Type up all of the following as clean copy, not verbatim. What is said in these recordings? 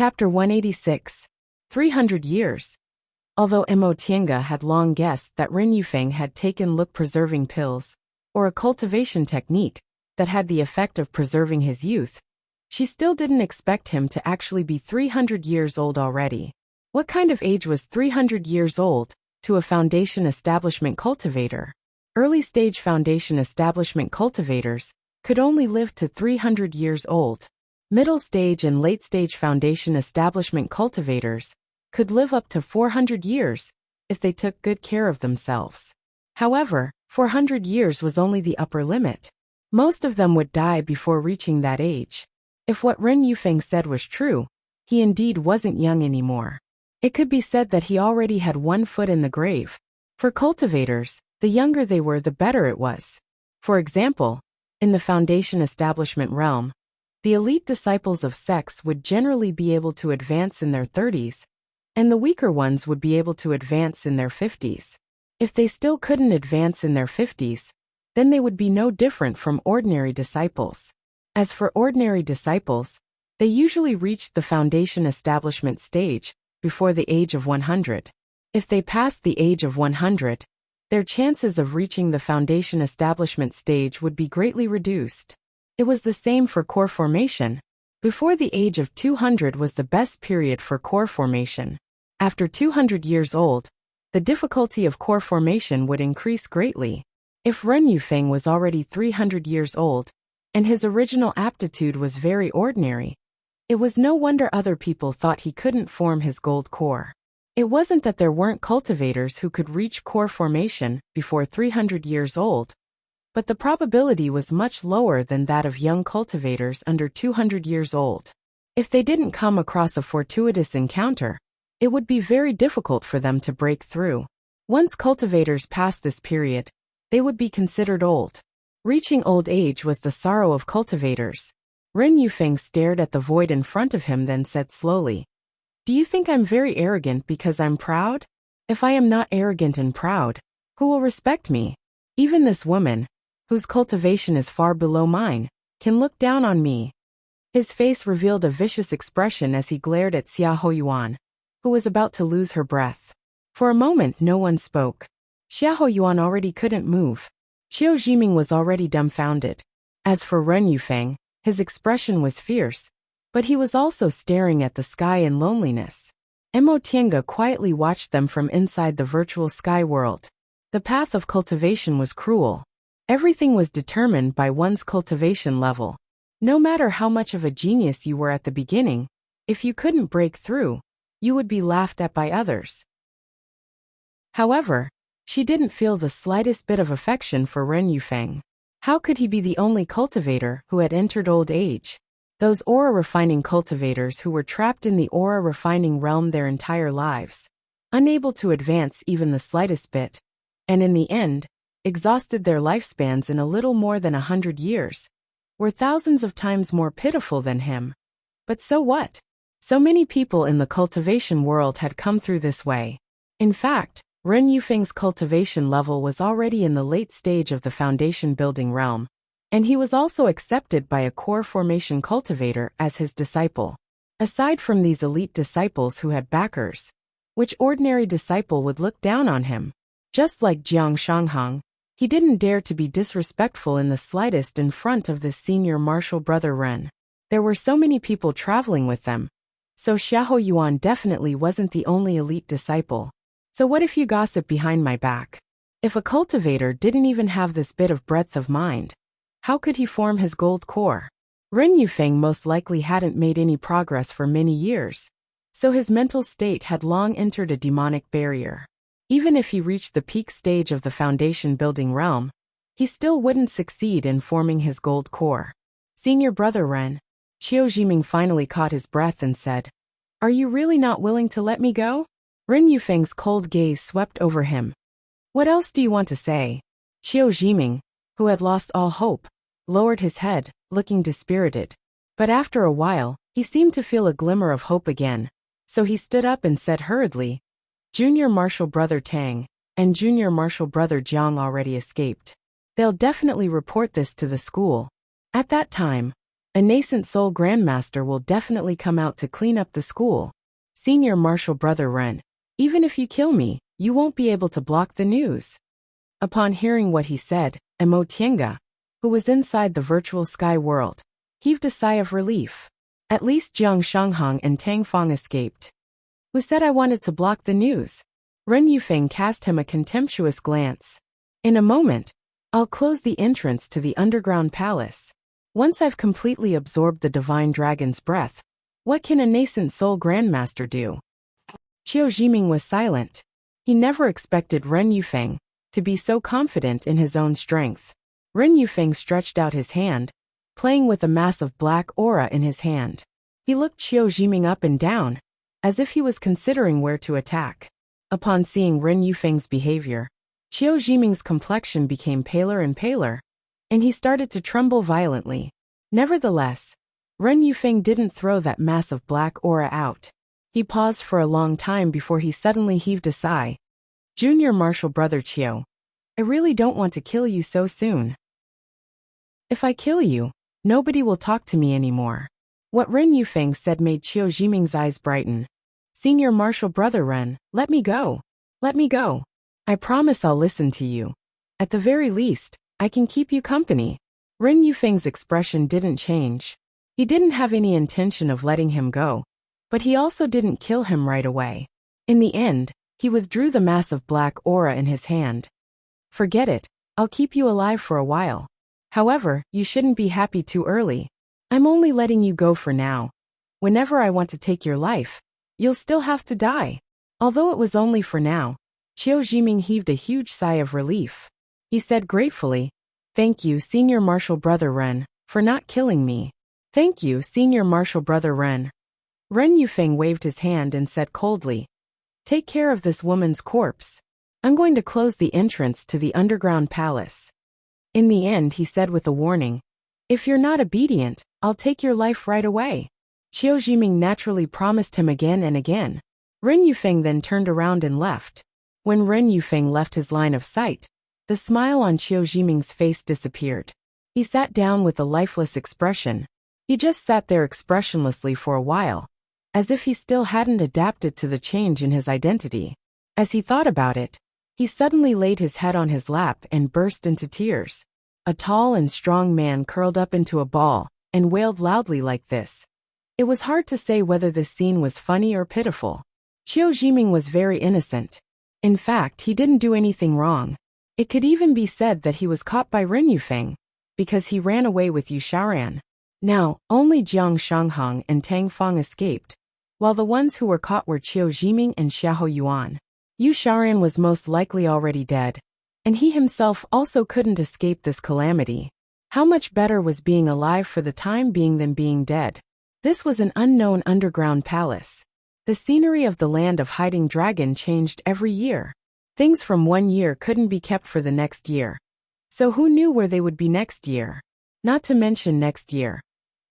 Chapter 186. 300 Years. Although Mo Tiange had long guessed that Ren Yufeng had taken look-preserving pills, or a cultivation technique that had the effect of preserving his youth, she still didn't expect him to actually be 300 years old already. What kind of age was 300 years old to a foundation establishment cultivator? Early-stage foundation establishment cultivators could only live to 300 years old. Middle-stage and late-stage foundation establishment cultivators could live up to 400 years if they took good care of themselves. However, 400 years was only the upper limit. Most of them would die before reaching that age. If what Ren Yufeng said was true, he indeed wasn't young anymore. It could be said that he already had one foot in the grave. For cultivators, the younger they were, the better it was. For example, in the foundation establishment realm, the elite disciples of sects would generally be able to advance in their 30s, and the weaker ones would be able to advance in their 50s. If they still couldn't advance in their 50s, then they would be no different from ordinary disciples. As for ordinary disciples, they usually reached the foundation establishment stage before the age of 100. If they passed the age of 100, their chances of reaching the foundation establishment stage would be greatly reduced. It was the same for core formation. Before the age of 200 was the best period for core formation. After 200 years old, the difficulty of core formation would increase greatly. If Ren Yufeng was already 300 years old, and his original aptitude was very ordinary, it was no wonder other people thought he couldn't form his gold core. It wasn't that there weren't cultivators who could reach core formation before 300 years old, but the probability was much lower than that of young cultivators under 200 years old. If they didn't come across a fortuitous encounter, it would be very difficult for them to break through. Once cultivators passed this period, they would be considered old. Reaching old age was the sorrow of cultivators. Ren Yufeng stared at the void in front of him, then said slowly, "Do you think I'm very arrogant because I'm proud? If I am not arrogant and proud, who will respect me? Even this woman, whose cultivation is far below mine, can look down on me." His face revealed a vicious expression as he glared at Xiahou Yuan, who was about to lose her breath. For a moment no one spoke. Xiahou Yuan already couldn't move. Qiu Jiming was already dumbfounded. As for Ren Yufeng, his expression was fierce, but he was also staring at the sky in loneliness. Mo Tiange quietly watched them from inside the virtual sky world. The path of cultivation was cruel. Everything was determined by one's cultivation level. No matter how much of a genius you were at the beginning, if you couldn't break through, you would be laughed at by others. However, she didn't feel the slightest bit of affection for Ren Yufeng. How could he be the only cultivator who had entered old age? Those aura-refining cultivators who were trapped in the aura-refining realm their entire lives, unable to advance even the slightest bit, and in the end, exhausted their lifespans in a little more than 100 years, were thousands of times more pitiful than him. But so what? So many people in the cultivation world had come through this way. In fact, Ren Yufeng's cultivation level was already in the late stage of the foundation building realm, and he was also accepted by a core formation cultivator as his disciple. Aside from these elite disciples who had backers, which ordinary disciple would look down on him? Just like Jiang Shanghang, he didn't dare to be disrespectful in the slightest in front of this senior martial brother Ren. There were so many people traveling with them, so Xiahou Yuan definitely wasn't the only elite disciple. So what if you gossip behind my back? If a cultivator didn't even have this bit of breadth of mind, how could he form his gold core? Ren Yufeng most likely hadn't made any progress for many years, so his mental state had long entered a demonic barrier. Even if he reached the peak stage of the foundation building realm, he still wouldn't succeed in forming his gold core. "Senior brother Ren," Qiu Jiming finally caught his breath and said, "Are you really not willing to let me go?" Ren Yufeng's cold gaze swept over him. "What else do you want to say?" Qiu Jiming, who had lost all hope, lowered his head, looking dispirited. But after a while, he seemed to feel a glimmer of hope again, so he stood up and said hurriedly, "Junior Martial Brother Tang and Junior Martial Brother Jiang already escaped. They'll definitely report this to the school. At that time, A nascent soul grandmaster will definitely come out to clean up the school. Senior Martial Brother Ren, even if you kill me, you won't be able to block the news. Upon hearing what he said, Emotienga, who was inside the virtual sky world, heaved a sigh of relief. At least Jiang Shanghang and Tang Fong escaped. Who said I wanted to block the news? Ren Yufeng cast him a contemptuous glance. In a moment, I'll close the entrance to the underground palace. Once I've completely absorbed the divine dragon's breath, what can a nascent soul grandmaster do? Qiu Jiming was silent. He never expected Ren Yufeng to be so confident in his own strength. Ren Yufeng stretched out his hand, playing with a mass of black aura in his hand. He looked Qiu Jiming up and down, as if he was considering where to attack. Upon seeing Ren Yufeng's behavior, Qiu Jiming's complexion became paler and paler, and he started to tremble violently. Nevertheless, Ren Yufeng didn't throw that mass of black aura out. He paused for a long time before he suddenly heaved a sigh. Junior Martial Brother Qiu, I really don't want to kill you so soon. If I kill you, nobody will talk to me anymore. What Ren Yufeng said made Qiu Jiming's eyes brighten. Senior Martial Brother Ren, let me go. Let me go. I promise I'll listen to you. At the very least, I can keep you company. Ren Yufeng's expression didn't change. He didn't have any intention of letting him go, but he also didn't kill him right away. In the end, he withdrew the mass of black aura in his hand. Forget it, I'll keep you alive for a while. However, you shouldn't be happy too early. I'm only letting you go for now. Whenever I want to take your life, you'll still have to die. Although it was only for now, Qiu Jiming heaved a huge sigh of relief. He said gratefully, Thank you, Senior Martial Brother Ren, for not killing me. Thank you, Senior Martial Brother Ren. Ren Yufeng waved his hand and said coldly, Take care of this woman's corpse. I'm going to close the entrance to the underground palace. In the end, he said with a warning, If you're not obedient, I'll take your life right away. Qiu Jiming naturally promised him again and again. Ren Yufeng then turned around and left. When Ren Yufeng left his line of sight, the smile on Qiu Jiming's face disappeared. He sat down with a lifeless expression. He just sat there expressionlessly for a while, as if he still hadn't adapted to the change in his identity. As he thought about it, he suddenly laid his head on his lap and burst into tears. A tall and strong man curled up into a ball and wailed loudly like this. It was hard to say whether this scene was funny or pitiful. Qiu Jiming was very innocent. In fact, he didn't do anything wrong. It could even be said that he was caught by Ren Yufeng, because he ran away with Yu Shaoran. Now, only Jiang Shanghang and Tang Fong escaped, while the ones who were caught were Qiu Jiming and Xiahou Yuan. Yu Shaoran was most likely already dead, and he himself also couldn't escape this calamity. How much better was being alive for the time being than being dead? This was an unknown underground palace. The scenery of the land of Hiding Dragon changed every year. Things from one year couldn't be kept for the next year. So who knew where they would be next year? Not to mention next year.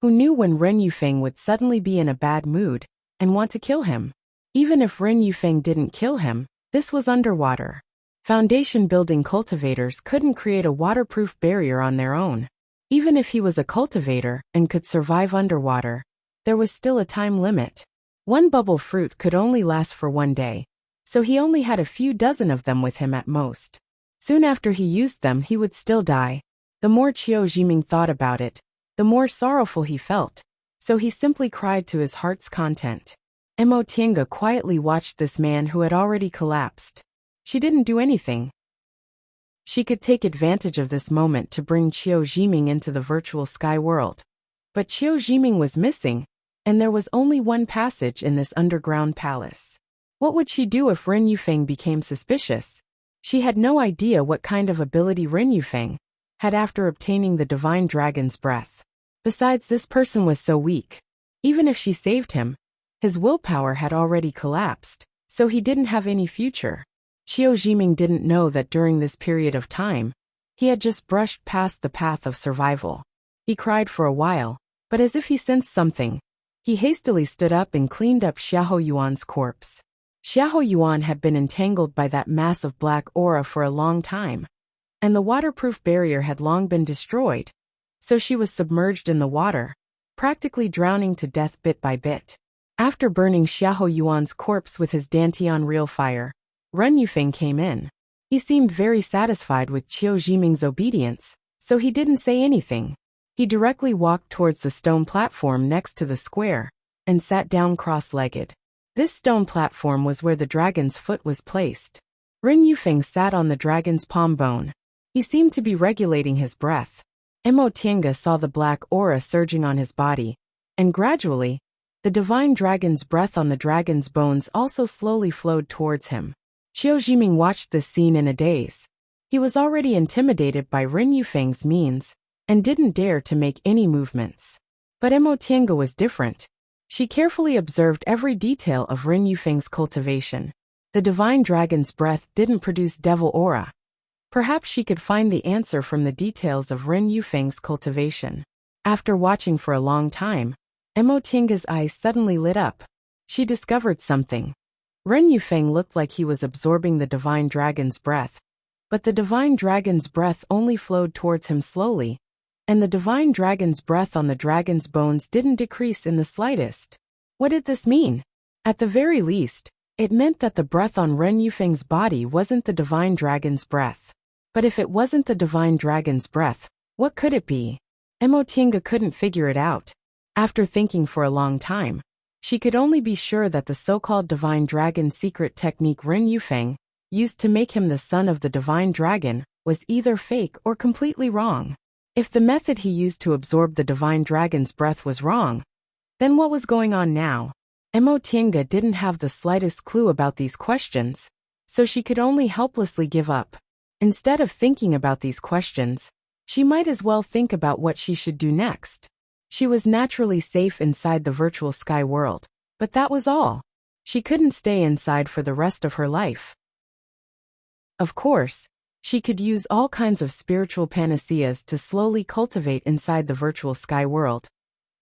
Who knew when Ren Yufeng would suddenly be in a bad mood and want to kill him? Even if Ren Yufeng didn't kill him, this was underwater. Foundation building cultivators couldn't create a waterproof barrier on their own. Even if he was a cultivator and could survive underwater, there was still a time limit. One bubble fruit could only last for one day, so he only had a few dozen of them with him at most. Soon after he used them, he would still die. The more Qiu Jiming thought about it, the more sorrowful he felt, so he simply cried to his heart's content. Mo Tiange quietly watched this man who had already collapsed. She didn't do anything. She could take advantage of this moment to bring Qiu Jiming into the virtual sky world. But Qiu Jiming was missing, and there was only one passage in this underground palace. What would she do if Ren Yufeng became suspicious? She had no idea what kind of ability Ren Yufeng had after obtaining the divine dragon's breath. Besides, this person was so weak. Even if she saved him, his willpower had already collapsed, so he didn't have any future. Qiu Jiming didn't know that during this period of time, he had just brushed past the path of survival. He cried for a while, but as if he sensed something, he hastily stood up and cleaned up Xiahou Yuan's corpse. Xiahou Yuan had been entangled by that mass of black aura for a long time, and the waterproof barrier had long been destroyed, so she was submerged in the water. practically drowning to death bit by bit. After burning Xiahou Yuan's corpse with his Dantian real fire, Ren Yufeng came in. He seemed very satisfied with Qiu Jiming's obedience, so he didn't say anything. He directly walked towards the stone platform next to the square and sat down cross-legged. This stone platform was where the dragon's foot was placed. Ren Yufeng sat on the dragon's palm bone. He seemed to be regulating his breath. Mo Tiange saw the black aura surging on his body, and gradually, the divine dragon's breath on the dragon's bones also slowly flowed towards him. Qiu Jiming watched this scene in a daze. He was already intimidated by Ren Yufeng's means, and didn't dare to make any movements. But Mo Tiange was different. She carefully observed every detail of Ren Yufeng's cultivation. The divine dragon's breath didn't produce devil aura. Perhaps she could find the answer from the details of Ren Yufeng's cultivation. After watching for a long time, Mo Tiange's eyes suddenly lit up. She discovered something. Ren Yufeng looked like he was absorbing the divine dragon's breath, but the divine dragon's breath only flowed towards him slowly, and the divine dragon's breath on the dragon's bones didn't decrease in the slightest. What did this mean? At the very least, it meant that the breath on Ren Yufeng's body wasn't the divine dragon's breath. But if it wasn't the divine dragon's breath, what could it be? Mo Tiange couldn't figure it out. After thinking for a long time, she could only be sure that the so-called divine dragon secret technique Ren Yufeng used to make him the son of the divine dragon was either fake or completely wrong. If the method he used to absorb the divine dragon's breath was wrong, then what was going on now? Mo Tiange didn't have the slightest clue about these questions, so she could only helplessly give up. Instead of thinking about these questions, she might as well think about what she should do next. She was naturally safe inside the virtual sky world, but that was all. She couldn't stay inside for the rest of her life. Of course, she could use all kinds of spiritual panaceas to slowly cultivate inside the virtual sky world.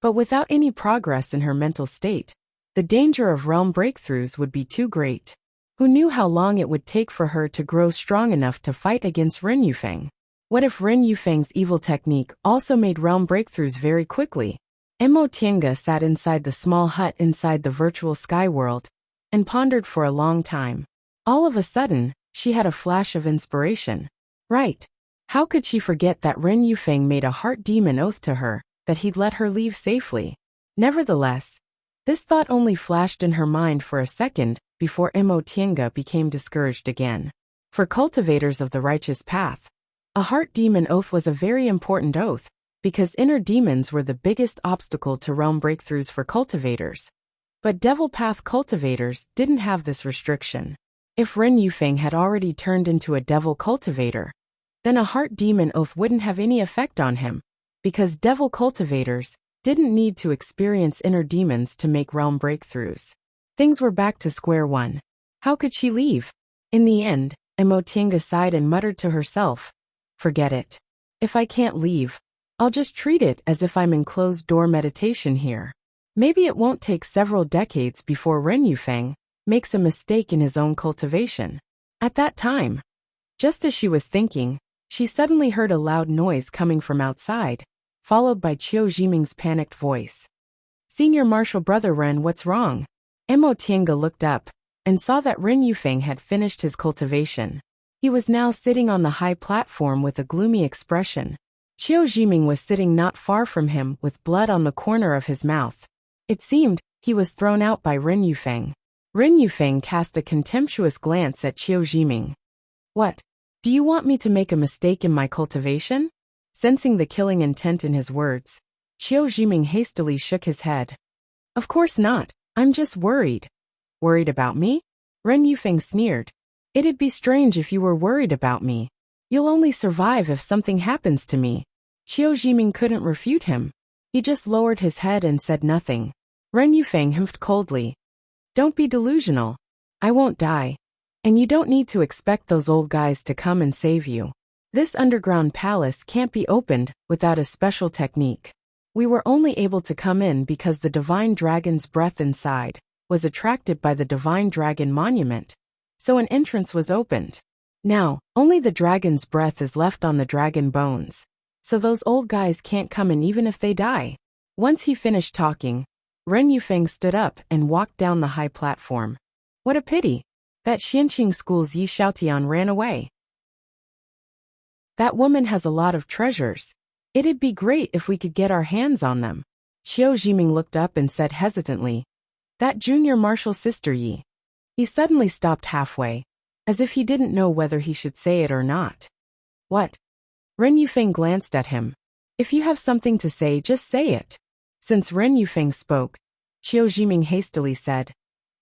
But without any progress in her mental state, the danger of realm breakthroughs would be too great. Who knew how long it would take for her to grow strong enough to fight against Ren Yufeng? What if Ren Yufeng's evil technique also made realm breakthroughs very quickly? Mo Tiange sat inside the small hut inside the virtual sky world and pondered for a long time. All of a sudden, she had a flash of inspiration. Right. How could she forget that Ren Yufeng made a heart demon oath to her that he'd let her leave safely? Nevertheless, this thought only flashed in her mind for a second before Mo Tiange became discouraged again. For cultivators of the righteous path, a heart demon oath was a very important oath, because inner demons were the biggest obstacle to realm breakthroughs for cultivators. But devil path cultivators didn't have this restriction. If Ren Yufeng had already turned into a devil cultivator, then a heart demon oath wouldn't have any effect on him, because devil cultivators didn't need to experience inner demons to make realm breakthroughs. Things were back to square one. How could she leave? In the end, Mo Tiange sighed and muttered to herself, "Forget it. If I can't leave, I'll just treat it as if I'm in closed-door meditation here. Maybe it won't take several decades before Ren Yufeng makes a mistake in his own cultivation." At that time, just as she was thinking, she suddenly heard a loud noise coming from outside, followed by Qiu Jiming's panicked voice. "Senior Marshal Brother Ren, what's wrong?" Mo Tiange looked up and saw that Ren Yufeng had finished his cultivation. He was now sitting on the high platform with a gloomy expression. Qiu Jiming was sitting not far from him with blood on the corner of his mouth. It seemed he was thrown out by Ren Yufeng. Ren Yufeng cast a contemptuous glance at Qiu Jiming. "What? Do you want me to make a mistake in my cultivation?" Sensing the killing intent in his words, Qiu Jiming hastily shook his head. "Of course not. I'm just worried." "Worried about me?" Ren Yufeng sneered. "It'd be strange if you were worried about me. You'll only survive if something happens to me." Qiu Jiming couldn't refute him. He just lowered his head and said nothing. Ren Yufeng humphed coldly. "Don't be delusional. I won't die. And you don't need to expect those old guys to come and save you. This underground palace can't be opened without a special technique. We were only able to come in because the divine dragon's breath inside was attracted by the divine dragon monument, so an entrance was opened. Now, only the dragon's breath is left on the dragon bones, so those old guys can't come in even if they die. Once he finished talking, Ren Yufeng stood up and walked down the high platform. What a pity that Xianqing School's Yi Xiaotian ran away. That woman has a lot of treasures. It'd be great if we could get our hands on them. Xiao Jiming looked up and said hesitantly, that junior martial sister Yi. He suddenly stopped halfway, as if he didn't know whether he should say it or not. What? Ren Yufeng glanced at him. If you have something to say, just say it. Since Ren Yufeng spoke, Xiao Jiming hastily said,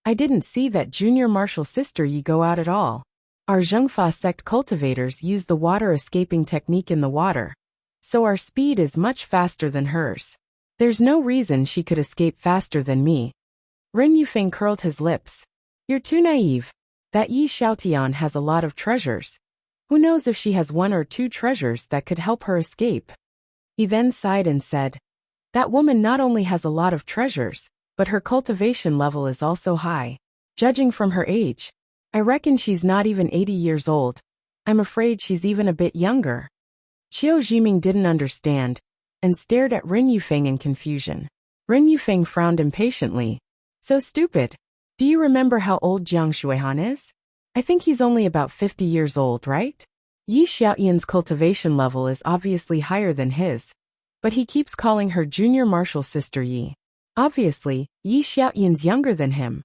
I didn't see that junior martial sister Yi go out at all. Our Zhengfa sect cultivators use the water escaping technique in the water, so our speed is much faster than hers. There's no reason she could escape faster than me. Ren Yufeng curled his lips. You're too naive. That Yi Xiaotian has a lot of treasures. Who knows if she has 1 or 2 treasures that could help her escape? He then sighed and said, that woman not only has a lot of treasures, but her cultivation level is also high. Judging from her age, I reckon she's not even 80 years old. I'm afraid she's even a bit younger. Xiao Jiming didn't understand, and stared at Ren Yufeng in confusion. Ren Yufeng frowned impatiently. So stupid. Do you remember how old Jiang Shuihan is? I think he's only about 50 years old, right? Yi Xiaotian's cultivation level is obviously higher than his, but he keeps calling her junior martial sister Yi. Obviously, Yi Xiaotian's younger than him.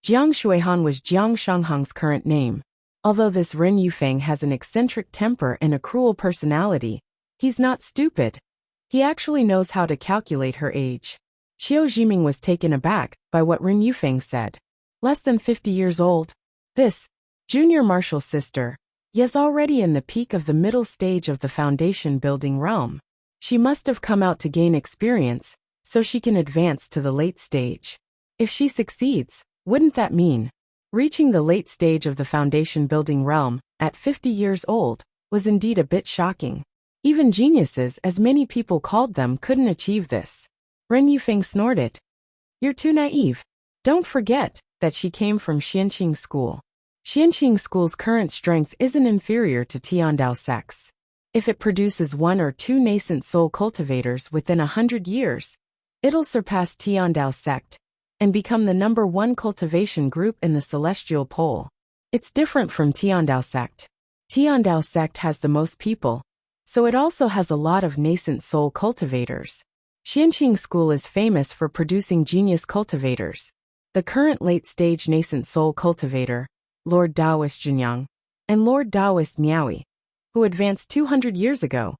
Jiang Shuihan was Jiang Shanghang's current name. Although this Ren Yufeng has an eccentric temper and a cruel personality, he's not stupid. He actually knows how to calculate her age. Xiao Jiming was taken aback by what Ren Yufeng said. Less than 50 years old. This junior martial sister is already in the peak of the middle stage of the foundation building realm. She must have come out to gain experience, so she can advance to the late stage. If she succeeds, wouldn't that mean reaching the late stage of the foundation building realm at 50 years old was indeed a bit shocking. Even geniuses, as many people called them, couldn't achieve this. Ren Yufeng snorted. You're too naive. Don't forget that she came from Xianqing School. Xianqing School's current strength isn't inferior to Tiandao sect's. If it produces 1 or 2 nascent soul cultivators within 100 years, it'll surpass Tiandao sect and become the #1 cultivation group in the celestial pole. It's different from Tiandao sect. Tiandao sect has the most people, so it also has a lot of nascent soul cultivators. Xianqing School is famous for producing genius cultivators. The current late-stage nascent soul cultivator, Lord Taoist Jinyang, and Lord Taoist Miaoi, who advanced 200 years ago,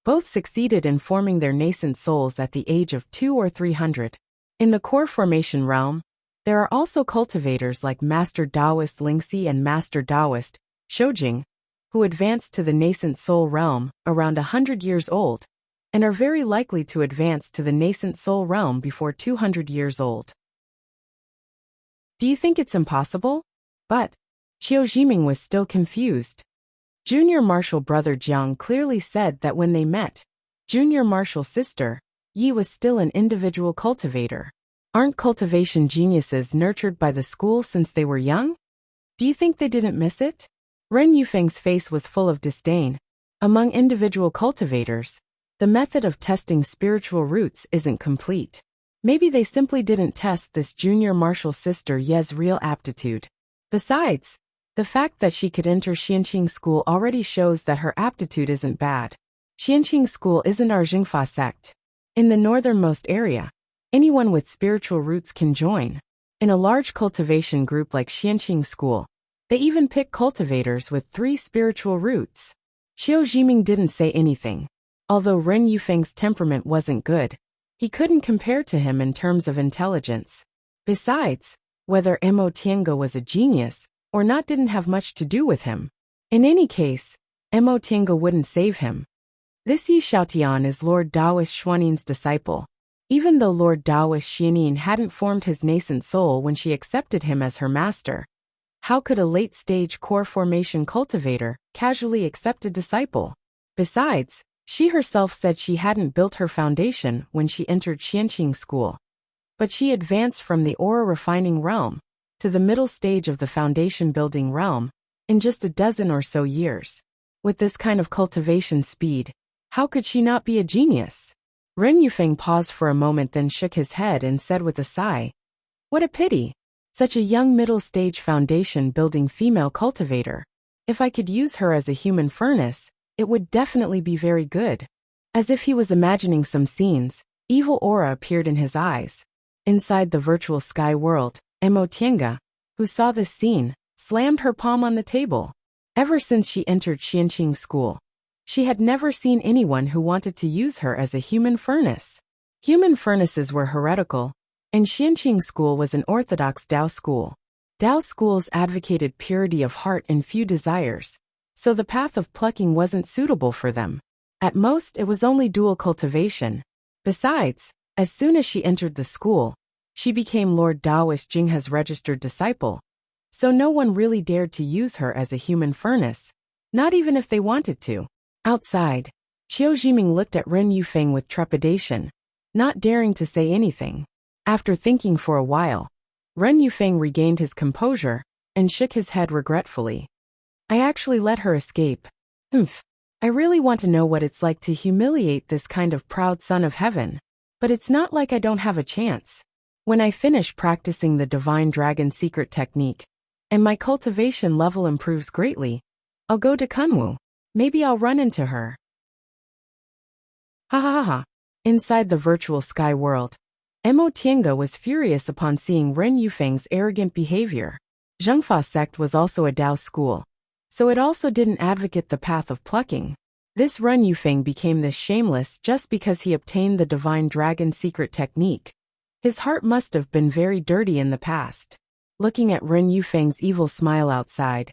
both succeeded in forming their nascent souls at the age of 200 or 300. In the core formation realm, there are also cultivators like Master Taoist Lingxi and Master Taoist Shoujing, who advanced to the nascent soul realm around 100 years old, and are very likely to advance to the nascent soul realm before 200 years old. Do you think it's impossible? But Xiao Jiming was still confused. Junior martial brother Jiang clearly said that when they met, junior martial sister Yi was still an individual cultivator. Aren't cultivation geniuses nurtured by the school since they were young? Do you think they didn't miss it? Ren Yufeng's face was full of disdain. Among individual cultivators, the method of testing spiritual roots isn't complete. Maybe they simply didn't test this junior martial sister Ye's real aptitude. Besides, the fact that she could enter Xianqing School already shows that her aptitude isn't bad. Xianqing School isn't our Jingfa sect. In the northernmost area, anyone with spiritual roots can join. In a large cultivation group like Xianqing School, they even pick cultivators with 3 spiritual roots. Xiao Jiming didn't say anything. Although Ren Yufeng's temperament wasn't good, he couldn't compare to him in terms of intelligence. Besides, whether Mo Tiange was a genius or not didn't have much to do with him. In any case, Mo Tiange wouldn't save him. This Yi Xiaotian is Lord Taoist Xuanin's disciple. Even though Lord Taoist Xianin hadn't formed his nascent soul when she accepted him as her master, how could a late-stage core formation cultivator casually accept a disciple? Besides, she herself said she hadn't built her foundation when she entered Xianqing School. But she advanced from the aura refining realm to the middle stage of the foundation building realm in just a dozen or so years. With this kind of cultivation speed, how could she not be a genius? Ren Yufeng paused for a moment, then shook his head and said with a sigh, "What a pity. Such a young middle-stage foundation-building female cultivator. If I could use her as a human furnace, it would definitely be very good." As if he was imagining some scenes, evil aura appeared in his eyes. Inside the virtual sky world, Emotienga, who saw this scene, slammed her palm on the table. Ever since she entered Xianqing school, she had never seen anyone who wanted to use her as a human furnace. Human furnaces were heretical, and Xianqing school was an orthodox Dao school. Dao schools advocated purity of heart and few desires, so the path of plucking wasn't suitable for them. At most, it was only dual cultivation. Besides, as soon as she entered the school, she became Lord Daoist Jinghe's registered disciple, so no one really dared to use her as a human furnace, not even if they wanted to. Outside, Qiu Jiming looked at Ren Yufeng with trepidation, not daring to say anything. After thinking for a while, Ren Yufeng regained his composure and shook his head regretfully. "I actually let her escape. I really want to know what it's like to humiliate this kind of proud son of heaven. But it's not like I don't have a chance. When I finish practicing the Divine Dragon secret technique, and my cultivation level improves greatly, I'll go to Kunwu. Maybe I'll run into her." Ha ha ha ha. Inside the virtual sky world, Mo Tiange was furious upon seeing Ren Yufeng's arrogant behavior. Zhengfa sect was also a Dao school, so it also didn't advocate the path of plucking. This Ren Yufeng became this shameless just because he obtained the Divine Dragon secret technique. His heart must have been very dirty in the past. Looking at Ren Yufeng's evil smile outside,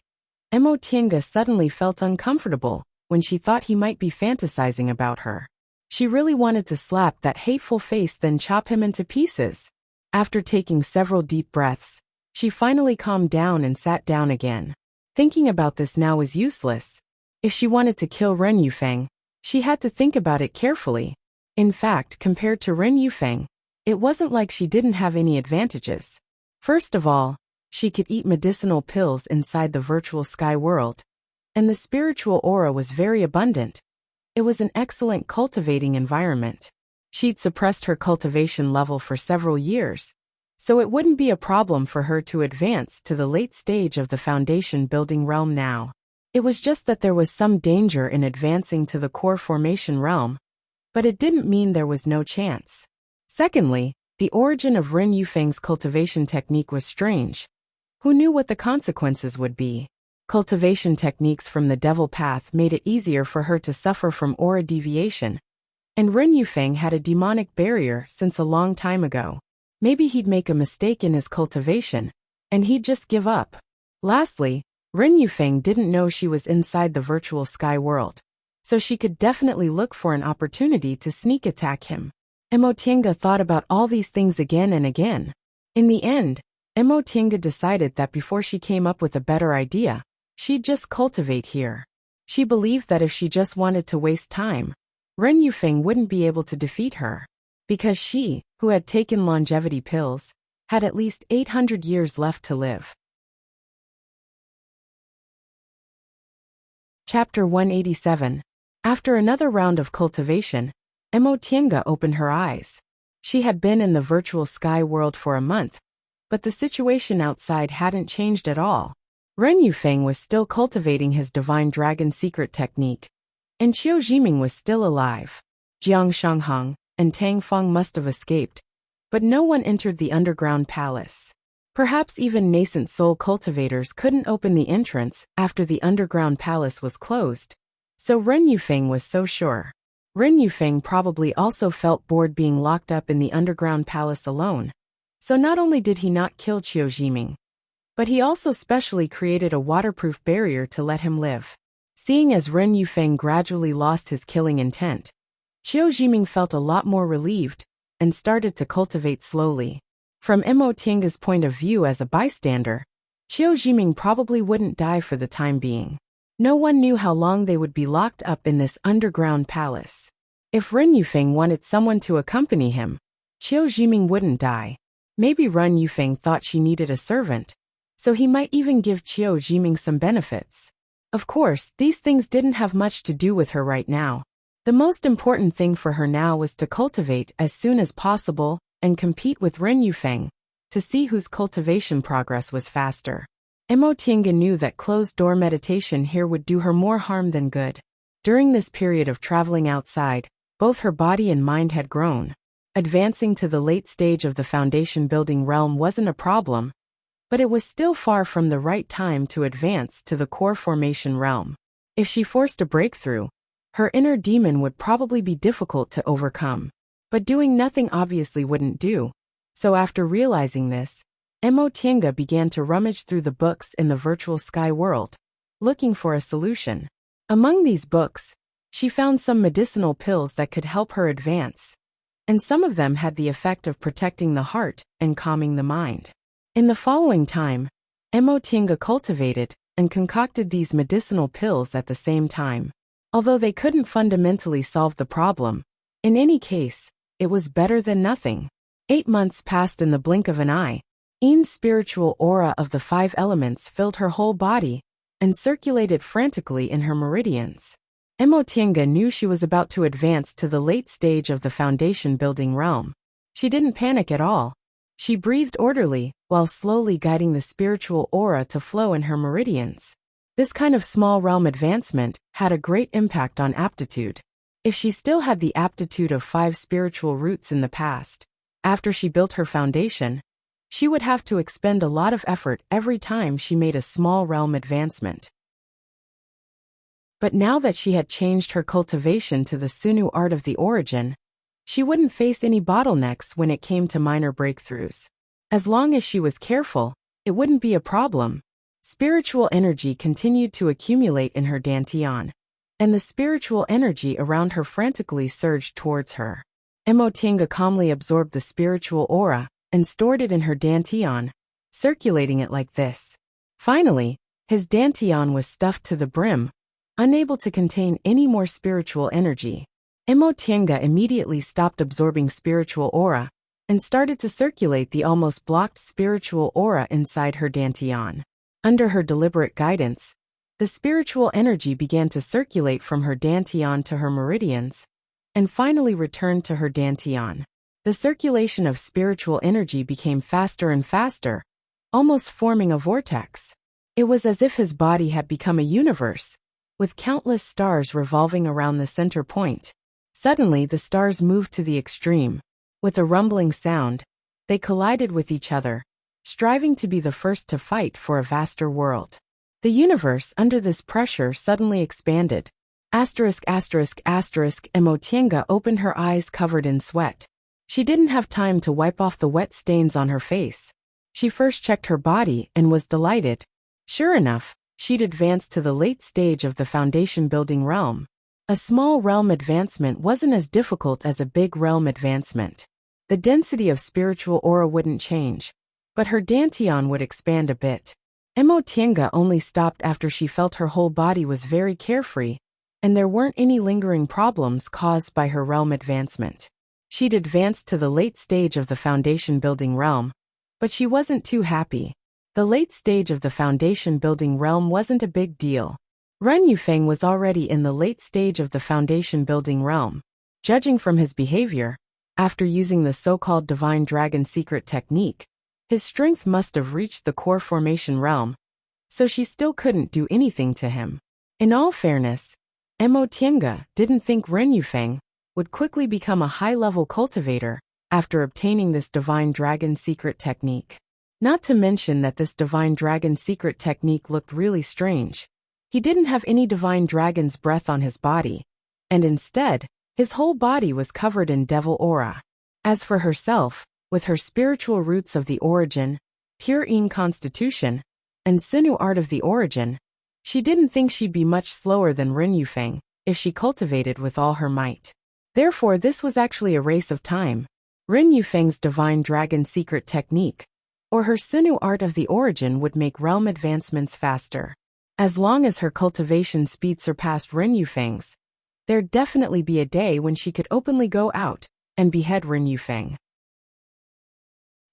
Mo Tiange suddenly felt uncomfortable when she thought he might be fantasizing about her. She really wanted to slap that hateful face, then chop him into pieces. After taking several deep breaths, she finally calmed down and sat down again. Thinking about this now was useless. If she wanted to kill Ren Yufeng, she had to think about it carefully. In fact, compared to Ren Yufeng, it wasn't like she didn't have any advantages. First of all, she could eat medicinal pills inside the virtual sky world, and the spiritual aura was very abundant. It was an excellent cultivating environment. She'd suppressed her cultivation level for several years, so it wouldn't be a problem for her to advance to the late stage of the foundation building realm now. It was just that there was some danger in advancing to the core formation realm, but it didn't mean there was no chance. Secondly, the origin of Ren Yufeng's cultivation technique was strange. Who knew what the consequences would be? Cultivation techniques from the devil path made it easier for her to suffer from aura deviation, and Ren Yufeng had a demonic barrier since a long time ago. Maybe he'd make a mistake in his cultivation, and he'd just give up. Lastly, Ren Yufeng didn't know she was inside the virtual sky world, so she could definitely look for an opportunity to sneak attack him. Mo Tiange thought about all these things again and again. In the end, Mo Tiange decided that before she came up with a better idea, she'd just cultivate here. She believed that if she just wanted to waste time, Ren Yufeng wouldn't be able to defeat her, because she, who had taken longevity pills, had at least 800 years left to live. Chapter 187. After another round of cultivation, Mo Tiange opened her eyes. She had been in the virtual sky world for a month, but the situation outside hadn't changed at all. Ren Yufeng was still cultivating his Divine Dragon secret technique, and Qiu Jiming was still alive. Jiang Shanghang and Tang Feng must have escaped, but no one entered the underground palace. Perhaps even nascent soul cultivators couldn't open the entrance after the underground palace was closed, so Ren Yufeng was so sure. Ren Yufeng probably also felt bored being locked up in the underground palace alone, so not only did he not kill Qiu Jiming, but he also specially created a waterproof barrier to let him live. Seeing as Ren Yufeng gradually lost his killing intent, Qiu Jiming felt a lot more relieved and started to cultivate slowly. From Mo Tiange's point of view as a bystander, Qiu Jiming probably wouldn't die for the time being. No one knew how long they would be locked up in this underground palace. If Ren Yufeng wanted someone to accompany him, Qiu Jiming wouldn't die. Maybe Ren Yufeng thought she needed a servant, so he might even give Qiu Jiming some benefits. Of course, these things didn't have much to do with her right now. The most important thing for her now was to cultivate as soon as possible and compete with Ren Yufeng to see whose cultivation progress was faster. Emotianga knew that closed-door meditation here would do her more harm than good. During this period of traveling outside, both her body and mind had grown. Advancing to the late stage of the foundation-building realm wasn't a problem, but it was still far from the right time to advance to the core formation realm. If she forced a breakthrough, her inner demon would probably be difficult to overcome. But doing nothing obviously wouldn't do. So after realizing this, Emotianga began to rummage through the books in the virtual sky world, looking for a solution. Among these books, she found some medicinal pills that could help her advance, and some of them had the effect of protecting the heart and calming the mind. In the following time, Emotianga cultivated and concocted these medicinal pills at the same time. Although they couldn't fundamentally solve the problem, in any case, it was better than nothing. 8 months passed in the blink of an eye. In's spiritual aura of the 5 elements filled her whole body and circulated frantically in her meridians. Emotianga knew she was about to advance to the late stage of the foundation-building realm. She didn't panic at all. She breathed orderly, while slowly guiding the spiritual aura to flow in her meridians. This kind of small realm advancement had a great impact on aptitude. If she still had the aptitude of 5 spiritual roots in the past, after she built her foundation, she would have to expend a lot of effort every time she made a small realm advancement. But now that she had changed her cultivation to the Sunu art of the origin, she wouldn't face any bottlenecks when it came to minor breakthroughs. As long as she was careful, it wouldn't be a problem. Spiritual energy continued to accumulate in her dantian, and the spiritual energy around her frantically surged towards her. Emotianga calmly absorbed the spiritual aura and stored it in her dantian, circulating it like this. Finally, his dantian was stuffed to the brim, unable to contain any more spiritual energy. Emotianga immediately stopped absorbing spiritual aura and started to circulate the almost blocked spiritual aura inside her dantian. Under her deliberate guidance, the spiritual energy began to circulate from her dantian to her meridians, and finally returned to her dantian. The circulation of spiritual energy became faster and faster, almost forming a vortex. It was as if his body had become a universe, with countless stars revolving around the center point. Suddenly the stars moved to the extreme. With a rumbling sound, they collided with each other, striving to be the first to fight for a vaster world. The universe under this pressure suddenly expanded. Emotianga opened her eyes covered in sweat. She didn't have time to wipe off the wet stains on her face. She first checked her body and was delighted. Sure enough, she'd advanced to the late stage of the foundation-building realm. A small realm advancement wasn't as difficult as a big realm advancement. The density of spiritual aura wouldn't change, but her dantian would expand a bit. Emotianga only stopped after she felt her whole body was very carefree, and there weren't any lingering problems caused by her realm advancement. She'd advanced to the late stage of the foundation-building realm, but she wasn't too happy. The late stage of the foundation-building realm wasn't a big deal. Ren Yufeng was already in the late stage of the foundation-building realm. Judging from his behavior, after using the so-called Divine Dragon secret technique, his strength must have reached the core formation realm, so she still couldn't do anything to him. In all fairness, Emotianga didn't think Ren Yufeng would quickly become a high-level cultivator after obtaining this Divine Dragon secret technique. Not to mention that this Divine Dragon secret technique looked really strange. He didn't have any Divine Dragon's breath on his body, and instead, his whole body was covered in devil aura. As for herself, with her spiritual roots of the origin, pure Yin constitution, and Sinu art of the origin, she didn't think she'd be much slower than Ren Yufeng if she cultivated with all her might. Therefore, this was actually a race of time. Ren Yufeng's Divine Dragon secret technique, or her Sinu art of the origin, would make realm advancements faster. As long as her cultivation speed surpassed Ren Yufeng's, there'd definitely be a day when she could openly go out and behead Ren Yufeng.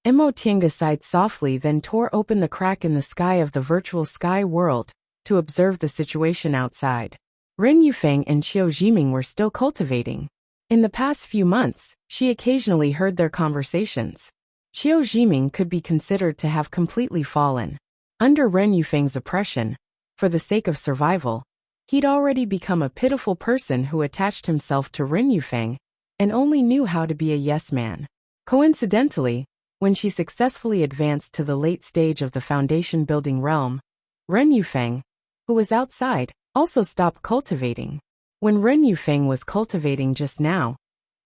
Emotianga sighed softly, then tore open the crack in the sky of the virtual sky world to observe the situation outside. Ren Yufeng and Qiu Jiming were still cultivating. In the past few months, she occasionally heard their conversations. Qiu Jiming could be considered to have completely fallen under Ren Yufeng's oppression. For the sake of survival, he'd already become a pitiful person who attached himself to Ren Yufeng and only knew how to be a yes man. Coincidentally, when she successfully advanced to the late stage of the foundation building realm, Ren Yufeng, who was outside, also stopped cultivating. When Ren Yufeng was cultivating just now,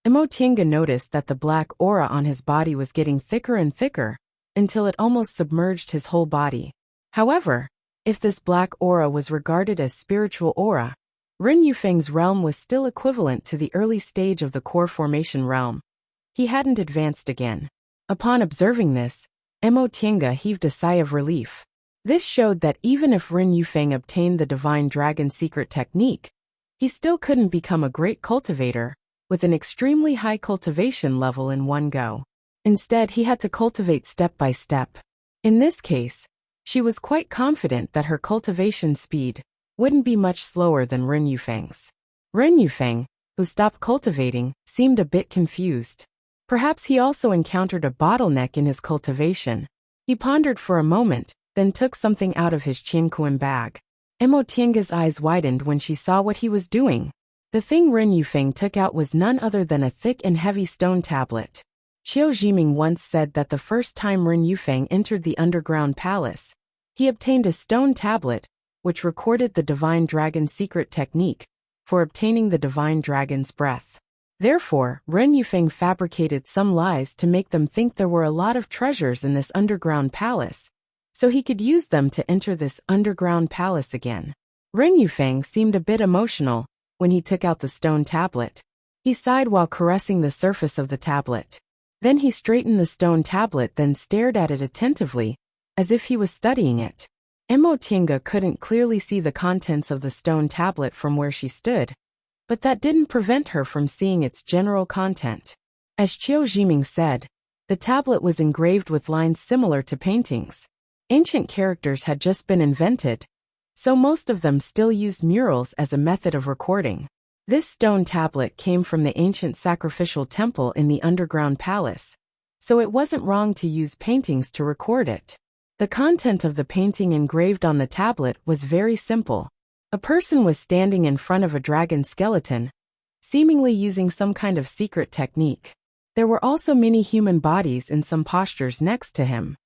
Emotianga noticed that the black aura on his body was getting thicker and thicker, until it almost submerged his whole body. However, if this black aura was regarded as spiritual aura, Ren Yufeng's realm was still equivalent to the early stage of the core formation realm. He hadn't advanced again. Upon observing this, Emotianga heaved a sigh of relief. This showed that even if Ren Yufeng obtained the Divine Dragon secret technique, he still couldn't become a great cultivator with an extremely high cultivation level in one go. Instead, he had to cultivate step by step. In this case, she was quite confident that her cultivation speed wouldn't be much slower than Ren Yufeng's. Ren Yufeng, who stopped cultivating, seemed a bit confused. Perhaps he also encountered a bottleneck in his cultivation. He pondered for a moment, then took something out of his Qianquan bag. Emotianga's eyes widened when she saw what he was doing. The thing Ren Yufeng took out was none other than a thick and heavy stone tablet. Qiu Jiming once said that the first time Ren Yufeng entered the underground palace, he obtained a stone tablet, which recorded the Divine Dragon secret technique for obtaining the Divine Dragon's breath. Therefore, Ren Yufeng fabricated some lies to make them think there were a lot of treasures in this underground palace, so he could use them to enter this underground palace again. Ren Yufeng seemed a bit emotional when he took out the stone tablet. He sighed while caressing the surface of the tablet. Then he straightened the stone tablet, then stared at it attentively, as if he was studying it. Emotianga couldn't clearly see the contents of the stone tablet from where she stood, but that didn't prevent her from seeing its general content. As Qiu Jiming said, the tablet was engraved with lines similar to paintings. Ancient characters had just been invented, so most of them still used murals as a method of recording. This stone tablet came from the ancient sacrificial temple in the underground palace, so it wasn't wrong to use paintings to record it. The content of the painting engraved on the tablet was very simple. A person was standing in front of a dragon skeleton, seemingly using some kind of secret technique. There were also many human bodies in some postures next to him.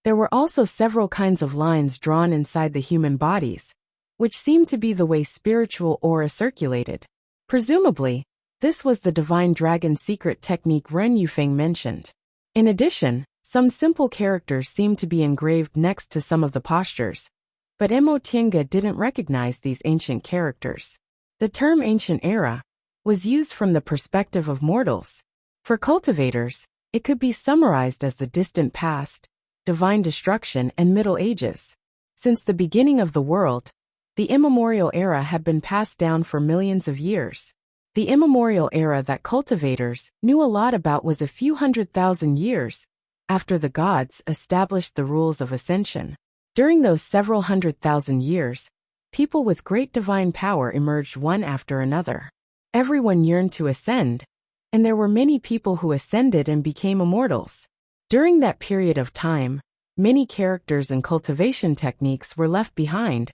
There were also several kinds of lines drawn inside the human bodies, which seemed to be the way spiritual aura circulated. Presumably, this was the Divine Dragon secret technique Ren Yufeng mentioned. In addition, some simple characters seemed to be engraved next to some of the postures, but Emotianga didn't recognize these ancient characters. The term ancient era was used from the perspective of mortals. For cultivators, it could be summarized as the distant past, divine destruction, and Middle Ages. Since the beginning of the world, the immemorial era had been passed down for millions of years. The immemorial era that cultivators knew a lot about was a few 100,000 years after the gods established the rules of ascension. During those several 100,000 years, people with great divine power emerged one after another. Everyone yearned to ascend, and there were many people who ascended and became immortals. During that period of time, many characters and cultivation techniques were left behind,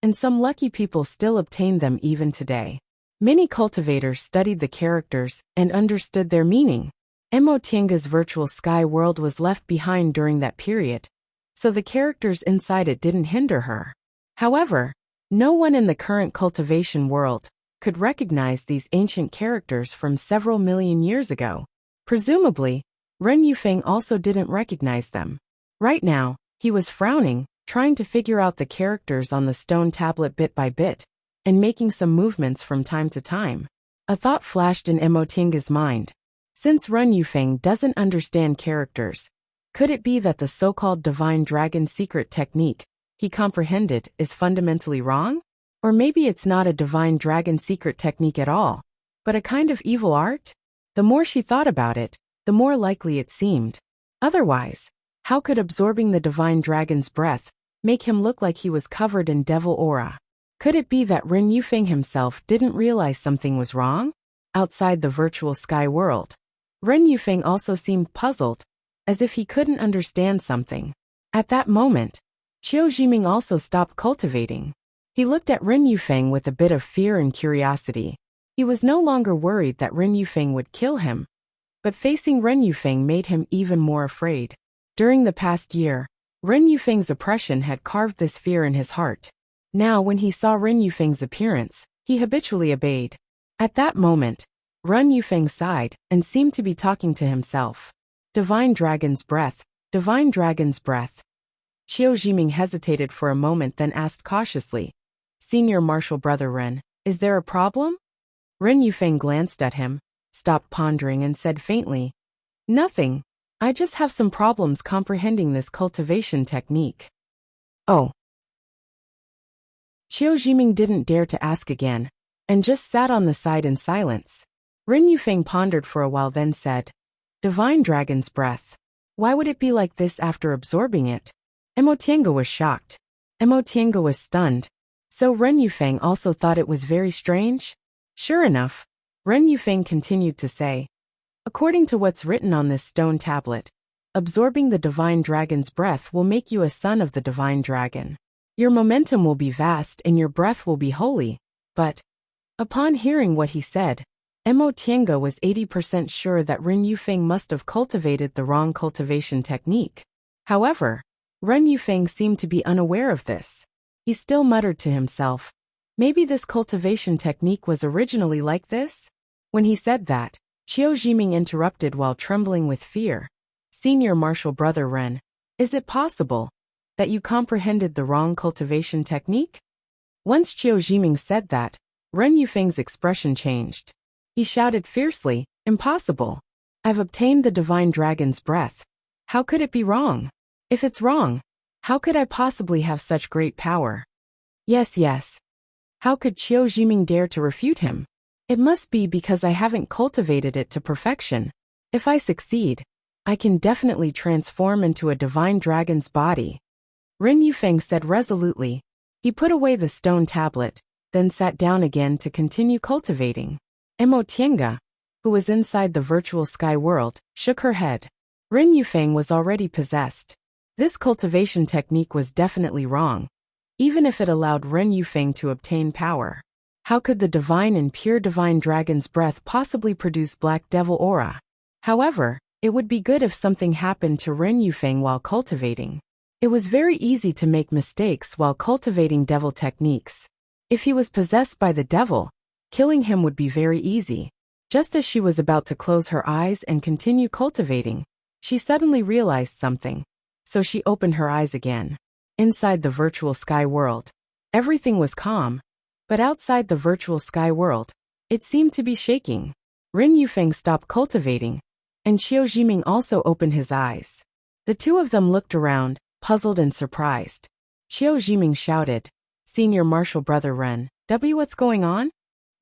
and some lucky people still obtained them even today. Many cultivators studied the characters and understood their meaning. Emotianga's virtual sky world was left behind during that period, so the characters inside it didn't hinder her. However, no one in the current cultivation world could recognize these ancient characters from several million years ago. Presumably, Ren Yufeng also didn't recognize them. Right now, he was frowning, trying to figure out the characters on the stone tablet bit by bit, and making some movements from time to time. A thought flashed in Emotianga's mind. Since Ren Yufeng doesn't understand characters, could it be that the so-called Divine Dragon secret technique he comprehended is fundamentally wrong? Or maybe it's not a Divine Dragon secret technique at all, but a kind of evil art? The more she thought about it, the more likely it seemed. Otherwise, how could absorbing the Divine Dragon's breath make him look like he was covered in devil aura? Could it be that Ren Yufeng himself didn't realize something was wrong? Outside the virtual sky world, Ren Yufeng also seemed puzzled, as if he couldn't understand something. At that moment, Qiu Jiming also stopped cultivating. He looked at Ren Yufeng with a bit of fear and curiosity. He was no longer worried that Ren Yufeng would kill him, but facing Ren Yufeng made him even more afraid. During the past year, Ren Yufeng's oppression had carved this fear in his heart. Now when he saw Ren Yufeng's appearance, he habitually obeyed. At that moment, Ren Yufeng sighed and seemed to be talking to himself. Divine Dragon's Breath, Divine Dragon's Breath. Qiu Jiming hesitated for a moment, then asked cautiously, Senior Martial Brother Ren, is there a problem? Ren Yufeng glanced at him, stopped pondering and said faintly, Nothing. I just have some problems comprehending this cultivation technique. Oh. Qiu Jiming didn't dare to ask again, and just sat on the side in silence. Ren Yufeng pondered for a while, then said, Divine Dragon's Breath. Why would it be like this after absorbing it? Emotienga was shocked. Emotienga was stunned. So Ren Yufeng also thought it was very strange? Sure enough, Ren Yufeng continued to say, According to what's written on this stone tablet, absorbing the Divine Dragon's breath will make you a son of the Divine Dragon. Your momentum will be vast and your breath will be holy. But, upon hearing what he said, Emotienga was 80% sure that Ren Yufeng must have cultivated the wrong cultivation technique. However, Ren Yufeng seemed to be unaware of this. He still muttered to himself, maybe this cultivation technique was originally like this? When he said that, Qiu Jiming interrupted while trembling with fear. Senior Martial Brother Ren, is it possible that you comprehended the wrong cultivation technique? Once Qiu Jiming said that, Ren Yufeng's expression changed. He shouted fiercely, Impossible! I've obtained the Divine Dragon's breath. How could it be wrong? If it's wrong, how could I possibly have such great power? Yes. How could Qiu Jiming dare to refute him? It must be because I haven't cultivated it to perfection. If I succeed, I can definitely transform into a divine dragon's body. Ren Yufeng said resolutely. He put away the stone tablet, then sat down again to continue cultivating. Emotienga, who was inside the virtual sky world, shook her head. Ren Yufeng was already possessed. This cultivation technique was definitely wrong, even if it allowed Ren Yufeng to obtain power. How could the divine and pure divine dragon's breath possibly produce black devil aura? However, it would be good if something happened to Ren Yufeng while cultivating. It was very easy to make mistakes while cultivating devil techniques. If he was possessed by the devil, killing him would be very easy. Just as she was about to close her eyes and continue cultivating, she suddenly realized something. So she opened her eyes again. Inside the virtual sky world, everything was calm. But outside the virtual sky world, it seemed to be shaking. Ren Yufeng stopped cultivating, and Qiu Jiming also opened his eyes. The two of them looked around, puzzled and surprised. Qiu Jiming shouted, Senior Martial Brother Ren, what's going on?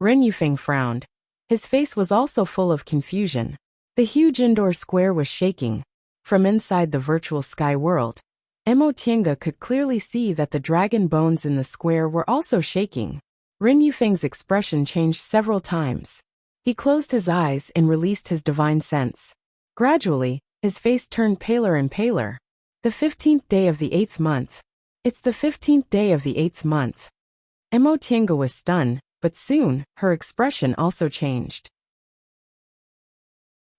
Ren Yufeng frowned. His face was also full of confusion. The huge indoor square was shaking. From inside the virtual sky world, Emotienga could clearly see that the dragon bones in the square were also shaking. Ren Yufeng's expression changed several times. He closed his eyes and released his divine sense. Gradually, his face turned paler and paler. The 15th day of the 8th month. It's the 15th day of the 8th month. Emotienga was stunned, but soon, her expression also changed.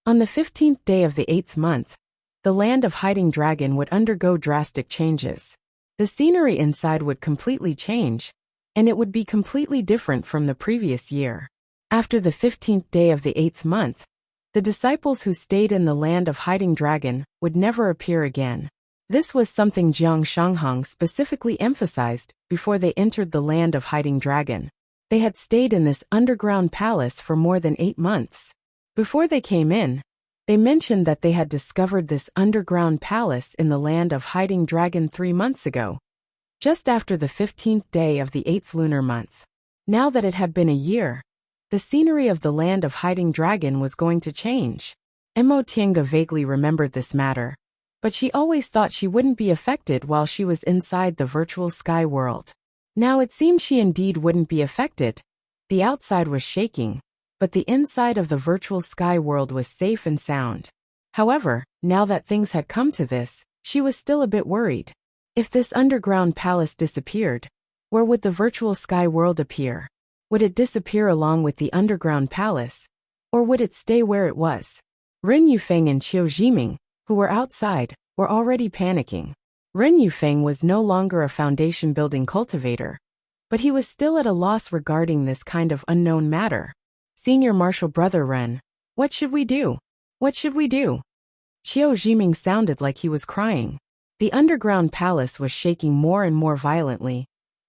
On the 15th day of the 8th month, the land of Hiding Dragon would undergo drastic changes. The scenery inside would completely change, and it would be completely different from the previous year. After the 15th day of the 8th month, the disciples who stayed in the land of Hiding Dragon would never appear again. This was something Jiang Shanghang specifically emphasized before they entered the land of Hiding Dragon. They had stayed in this underground palace for more than 8 months. Before they came in, they mentioned that they had discovered this underground palace in the land of Hiding Dragon 3 months ago, just after the 15th day of the 8th lunar month. Now that it had been a year, the scenery of the land of Hiding Dragon was going to change. Emotienga vaguely remembered this matter, but she always thought she wouldn't be affected while she was inside the virtual sky world. Now it seemed she indeed wouldn't be affected. The outside was shaking, but the inside of the virtual sky world was safe and sound. However, now that things had come to this, she was still a bit worried. If this underground palace disappeared, where would the virtual sky world appear? Would it disappear along with the underground palace, or would it stay where it was? Ren Yufeng and Qiu Jiming, who were outside, were already panicking. Ren Yufeng was no longer a foundation-building cultivator, but he was still at a loss regarding this kind of unknown matter. Senior Martial Brother Ren, what should we do? What should we do? Qiu Jiming sounded like he was crying. The underground palace was shaking more and more violently,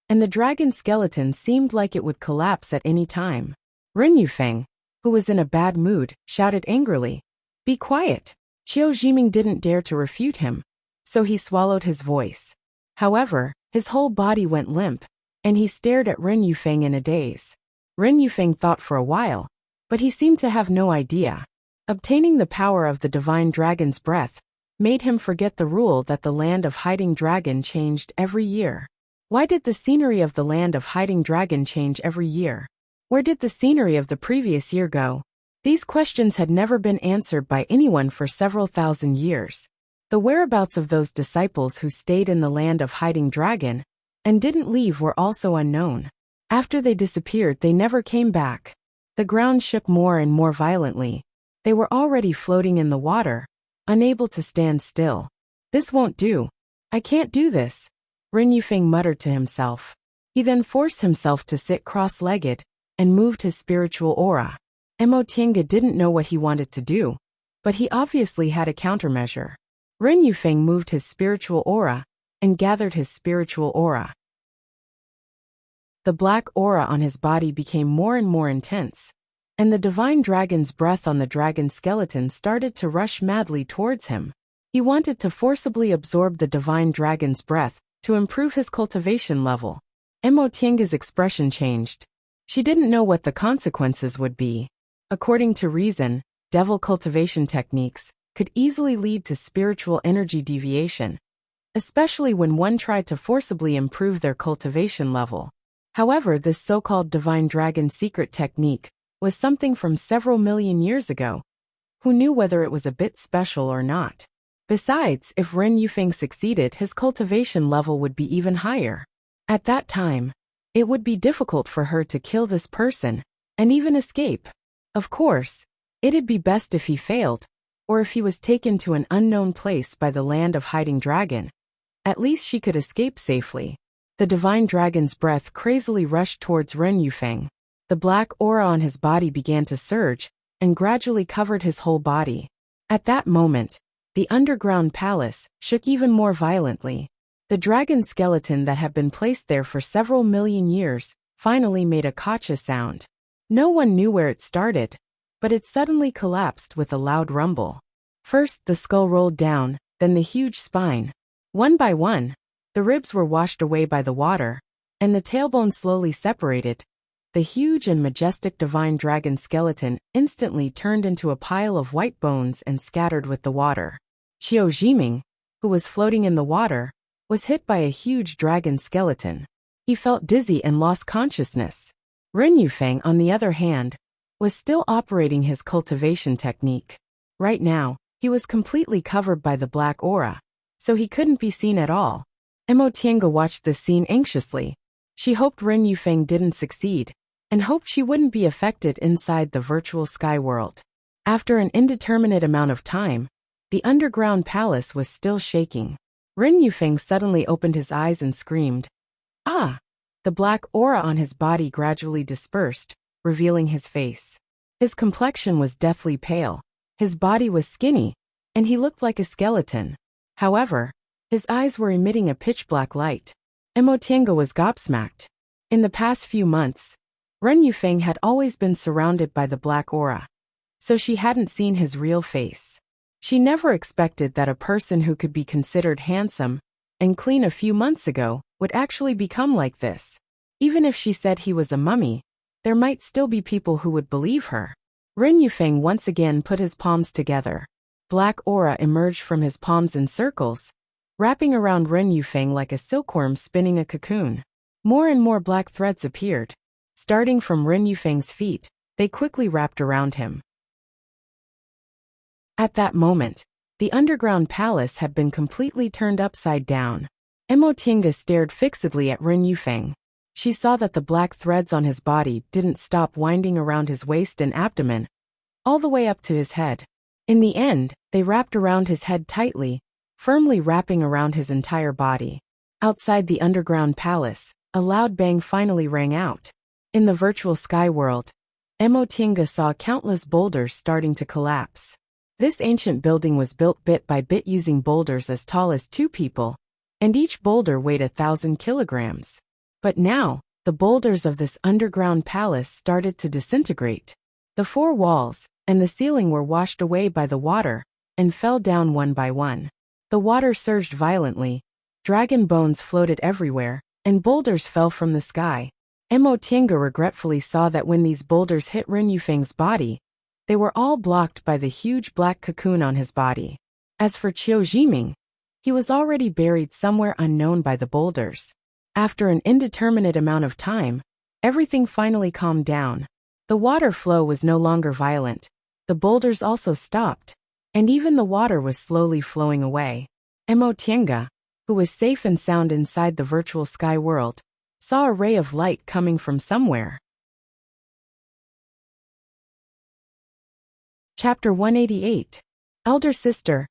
and the dragon skeleton seemed like it would collapse at any time. Ren Yufeng, who was in a bad mood, shouted angrily, "Be quiet!" Qiu Jiming didn't dare to refute him, so he swallowed his voice. However, his whole body went limp, and he stared at Ren Yufeng in a daze. Ren Yufeng thought for a while, but he seemed to have no idea. Obtaining the power of the divine dragon's breath made him forget the rule that the land of hiding dragon changed every year. Why did the scenery of the land of hiding dragon change every year? Where did the scenery of the previous year go? These questions had never been answered by anyone for several thousand years. The whereabouts of those disciples who stayed in the land of hiding dragon and didn't leave were also unknown. After they disappeared, they never came back. The ground shook more and more violently. They were already floating in the water, unable to stand still. This won't do. I can't do this, Ren Yufeng muttered to himself. He then forced himself to sit cross-legged and moved his spiritual aura. Mo Tiange didn't know what he wanted to do, but he obviously had a countermeasure. Ren Yufeng moved his spiritual aura and gathered his spiritual aura. The black aura on his body became more and more intense, and the divine dragon's breath on the dragon skeleton started to rush madly towards him. He wanted to forcibly absorb the divine dragon's breath to improve his cultivation level. Mo Tiange's expression changed. She didn't know what the consequences would be. According to reason, devil cultivation techniques could easily lead to spiritual energy deviation, especially when one tried to forcibly improve their cultivation level. However, this so-called divine dragon secret technique was something from several million years ago. Who knew whether it was a bit special or not? Besides, if Ren Yufeng succeeded, his cultivation level would be even higher. At that time, it would be difficult for her to kill this person and even escape. Of course, it'd be best if he failed, or if he was taken to an unknown place by the land of hiding dragon. At least she could escape safely. The divine dragon's breath crazily rushed towards Ren Yufeng. The black aura on his body began to surge and gradually covered his whole body. At that moment, the underground palace shook even more violently. The dragon skeleton that had been placed there for several million years finally made a kacha sound. No one knew where it started, but it suddenly collapsed with a loud rumble. First, the skull rolled down, then the huge spine. One by one, the ribs were washed away by the water, and the tailbone slowly separated. The huge and majestic divine dragon skeleton instantly turned into a pile of white bones and scattered with the water. Qiu Jiming, who was floating in the water, was hit by a huge dragon skeleton. He felt dizzy and lost consciousness. Ren Yufeng, on the other hand, was still operating his cultivation technique. Right now, he was completely covered by the black aura, so he couldn't be seen at all. Mo Tiange watched this scene anxiously. She hoped Ren Yufeng didn't succeed, and hoped she wouldn't be affected inside the virtual sky world. After an indeterminate amount of time, the underground palace was still shaking. Ren Yufeng suddenly opened his eyes and screamed, "Ah!" The black aura on his body gradually dispersed, revealing his face. His complexion was deathly pale, his body was skinny, and he looked like a skeleton. However, his eyes were emitting a pitch-black light. Mo Tiange was gobsmacked. In the past few months, Ren Yufeng had always been surrounded by the black aura, so she hadn't seen his real face. She never expected that a person who could be considered handsome and clean a few months ago would actually become like this. Even if she said he was a mummy, there might still be people who would believe her. Ren Yufeng once again put his palms together. Black aura emerged from his palms in circles, wrapping around Ren Yufeng like a silkworm spinning a cocoon. More and more black threads appeared. Starting from Ren Yufeng's feet, they quickly wrapped around him. At that moment, the underground palace had been completely turned upside down. Emotinga stared fixedly at Ren Yufeng. She saw that the black threads on his body didn't stop winding around his waist and abdomen, all the way up to his head. In the end, they wrapped around his head tightly, firmly wrapping around his entire body. Outside the underground palace, a loud bang finally rang out. In the virtual sky world, Emotinga saw countless boulders starting to collapse. This ancient building was built bit by bit using boulders as tall as 2 people, and each boulder weighed 1,000 kilograms. But now, the boulders of this underground palace started to disintegrate. The 4 walls and the ceiling were washed away by the water and fell down one by one. The water surged violently, dragon bones floated everywhere, and boulders fell from the sky. Emotinga regretfully saw that when these boulders hit Ren Yufeng's body, they were all blocked by the huge black cocoon on his body. As for Qiu Jiming, he was already buried somewhere unknown by the boulders. After an indeterminate amount of time, everything finally calmed down. The water flow was no longer violent, the boulders also stopped, and even the water was slowly flowing away. Emotinga, who was safe and sound inside the virtual sky world, saw a ray of light coming from somewhere. Chapter 188. Elder sister,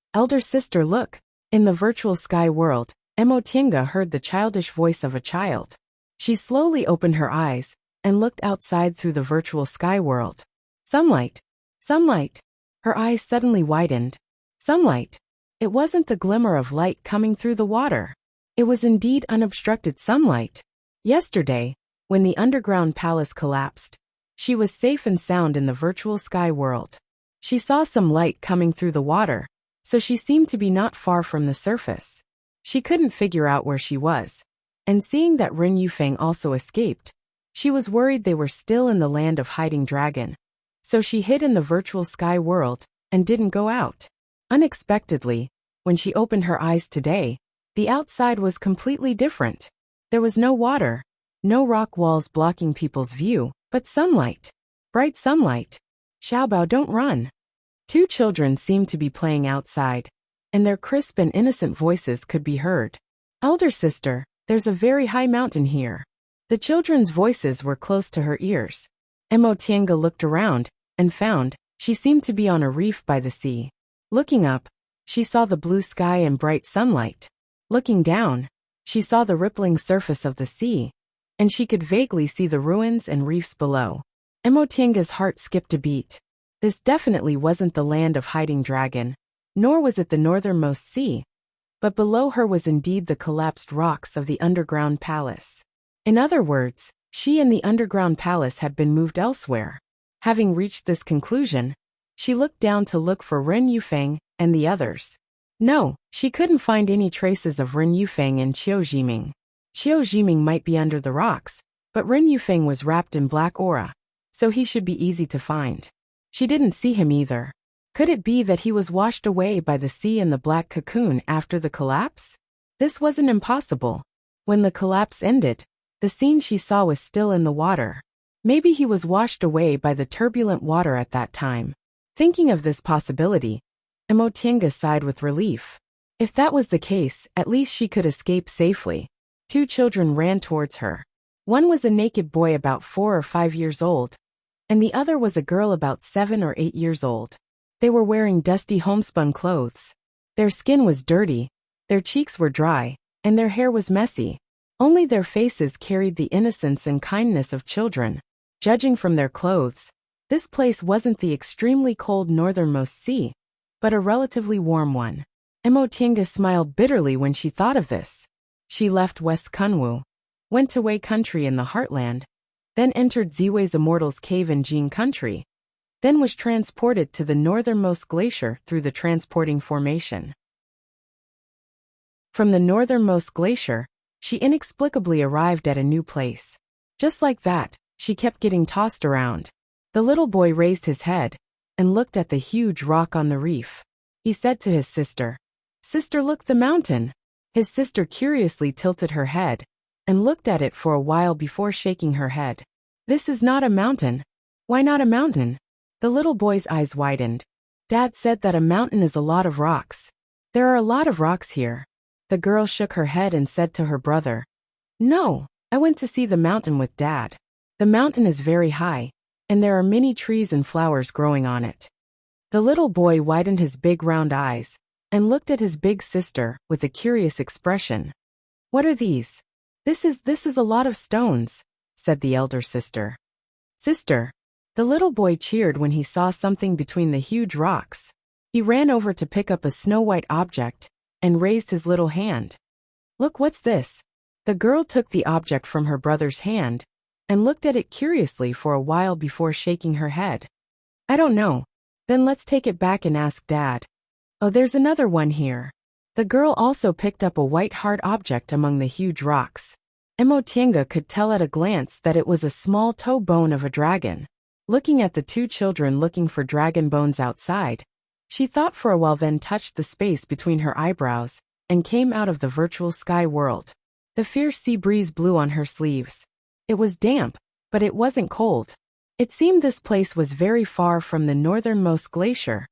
look! In the virtual sky world, Emotinga heard the childish voice of a child. She slowly opened her eyes and looked outside through the virtual sky world. Sunlight! Sunlight! Her eyes suddenly widened. Sunlight! It wasn't the glimmer of light coming through the water. It was indeed unobstructed sunlight. Yesterday, when the underground palace collapsed, she was safe and sound in the virtual sky world. She saw some light coming through the water, so she seemed to be not far from the surface. She couldn't figure out where she was, and seeing that Ren Yufeng also escaped, she was worried they were still in the land of hiding dragon. So she hid in the virtual sky world and didn't go out. Unexpectedly, when she opened her eyes today, the outside was completely different. There was no water, no rock walls blocking people's view, but sunlight. Bright sunlight. Xiaobao, don't run. 2 children seemed to be playing outside, and their crisp and innocent voices could be heard. Elder sister, there's a very high mountain here. The children's voices were close to her ears. Emotinga looked around and found she seemed to be on a reef by the sea. Looking up, she saw the blue sky and bright sunlight. Looking down, she saw the rippling surface of the sea, and she could vaguely see the ruins and reefs below. Emotinga's heart skipped a beat. This definitely wasn't the land of hiding dragon, nor was it the northernmost sea, but below her was indeed the collapsed rocks of the underground palace. In other words, she and the underground palace had been moved elsewhere. Having reached this conclusion, she looked down to look for Ren Yufeng and the others. No, she couldn't find any traces of Ren Yufeng and Qiu Jiming. Qiu Jiming might be under the rocks, but Ren Yufeng was wrapped in black aura, so he should be easy to find. She didn't see him either. Could it be that he was washed away by the sea in the black cocoon after the collapse? This wasn't impossible. When the collapse ended, the scene she saw was still in the water. Maybe he was washed away by the turbulent water at that time. Thinking of this possibility, Emotinga sighed with relief. If that was the case, at least she could escape safely. 2 children ran towards her. One was a naked boy about 4 or 5 years old, and the other was a girl about 7 or 8 years old. They were wearing dusty homespun clothes. Their skin was dirty, their cheeks were dry, and their hair was messy. Only their faces carried the innocence and kindness of children. Judging from their clothes, this place wasn't the extremely cold northernmost sea, but a relatively warm one. Emotinga smiled bitterly when she thought of this. She left West Kunwu, went to Wei country in the heartland, then entered Ziwei's Immortals Cave in Jing country, then was transported to the northernmost glacier through the transporting formation. From the northernmost glacier, she inexplicably arrived at a new place. Just like that, she kept getting tossed around. The little boy raised his head and looked at the huge rock on the reef. He said to his sister, "Sister, look, the mountain." His sister curiously tilted her head and looked at it for a while before shaking her head. This is not a mountain. Why not a mountain? The little boy's eyes widened. Dad said that a mountain is a lot of rocks. There are a lot of rocks here. The girl shook her head and said to her brother, No, I went to see the mountain with Dad. The mountain is very high, and there are many trees and flowers growing on it. The little boy widened his big round eyes and looked at his big sister with a curious expression. What are these? This is a lot of stones, said the elder sister. Sister. The little boy cheered when he saw something between the huge rocks. He ran over to pick up a snow-white object and raised his little hand. Look, what's this? The girl took the object from her brother's hand and looked at it curiously for a while before shaking her head. I don't know. Then let's take it back and ask Dad. Oh, there's another one here. The girl also picked up a white hard object among the huge rocks. Emotienga could tell at a glance that it was a small toe bone of a dragon. Looking at the two children looking for dragon bones outside, she thought for a while, then touched the space between her eyebrows and came out of the virtual sky world. The fierce sea breeze blew on her sleeves. It was damp, but it wasn't cold. It seemed this place was very far from the northernmost glacier.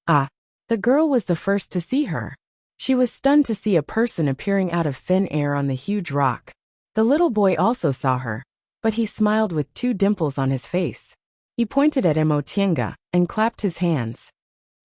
Ah, the girl was the first to see her. She was stunned to see a person appearing out of thin air on the huge rock. The little boy also saw her, but he smiled with two dimples on his face. He pointed at Emotienga and clapped his hands.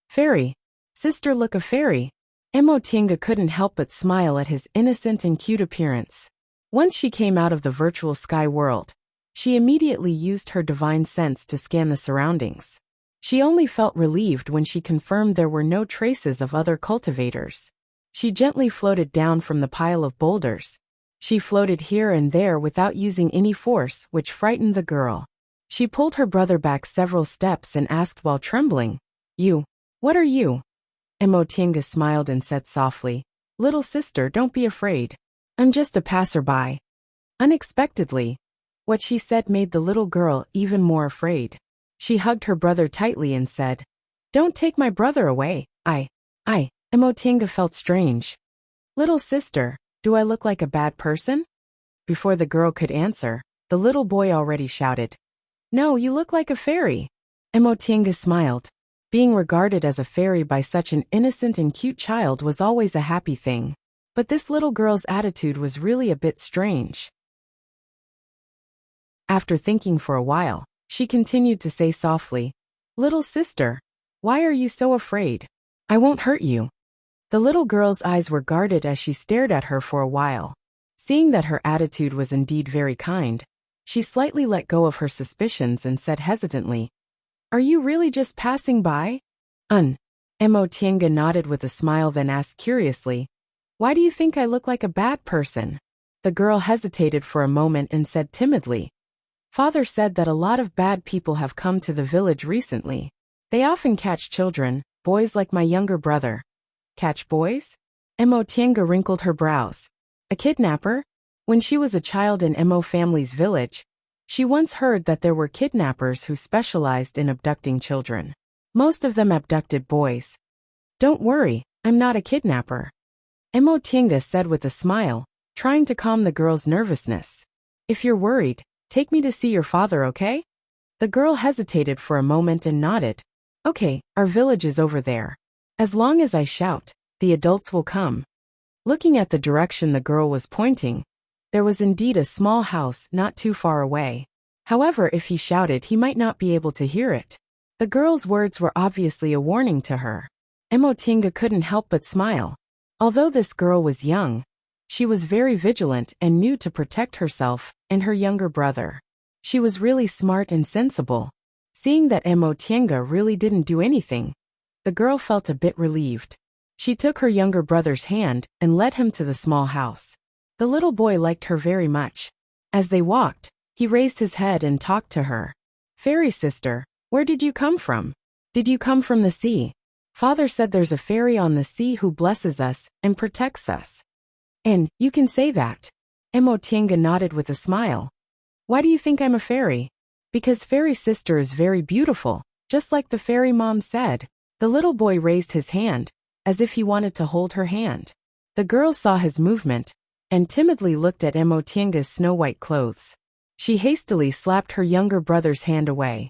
Fairy. Sister, look, a fairy. Emotienga couldn't help but smile at his innocent and cute appearance. Once she came out of the virtual sky world, she immediately used her divine sense to scan the surroundings. She only felt relieved when she confirmed there were no traces of other cultivators. She gently floated down from the pile of boulders. She floated here and there without using any force, which frightened the girl. She pulled her brother back several steps and asked while trembling, What are you? Emotienga smiled and said softly, Little sister, don't be afraid. I'm just a passerby. Unexpectedly, what she said made the little girl even more afraid. She hugged her brother tightly and said, Don't take my brother away. Emotienga felt strange. Little sister, do I look like a bad person? Before the girl could answer, the little boy already shouted, No, you look like a fairy. Emotienga smiled. Being regarded as a fairy by such an innocent and cute child was always a happy thing. But this little girl's attitude was really a bit strange. After thinking for a while, she continued to say softly, Little sister, why are you so afraid? I won't hurt you. The little girl's eyes were guarded as she stared at her for a while. Seeing that her attitude was indeed very kind, she slightly let go of her suspicions and said hesitantly, Are you really just passing by? Emotienga nodded with a smile, then asked curiously, Why do you think I look like a bad person? The girl hesitated for a moment and said timidly, Father said that a lot of bad people have come to the village recently. They often catch children, boys like my younger brother. Catch boys? Emotienga wrinkled her brows. A kidnapper? When she was a child in Emo family's village, she once heard that there were kidnappers who specialized in abducting children. Most of them abducted boys. Don't worry, I'm not a kidnapper. Emotienga said with a smile, trying to calm the girl's nervousness. If you're worried, take me to see your father, okay? The girl hesitated for a moment and nodded. Okay, our village is over there. As long as I shout, the adults will come. Looking at the direction the girl was pointing, there was indeed a small house not too far away. However, if he shouted, he might not be able to hear it. The girl's words were obviously a warning to her. Emotienga couldn't help but smile. Although this girl was young, she was very vigilant and knew to protect herself and her younger brother. She was really smart and sensible. Seeing that Emotienga really didn't do anything, the girl felt a bit relieved. She took her younger brother's hand and led him to the small house. The little boy liked her very much. As they walked, he raised his head and talked to her. Fairy sister, where did you come from? Did you come from the sea? Father said there's a fairy on the sea who blesses us and protects us. And you can say that. Emotienga nodded with a smile. Why do you think I'm a fairy? Because fairy sister is very beautiful, just like the fairy mom said. The little boy raised his hand, as if he wanted to hold her hand. The girl saw his movement, and timidly looked at Emotienga's snow-white clothes. She hastily slapped her younger brother's hand away.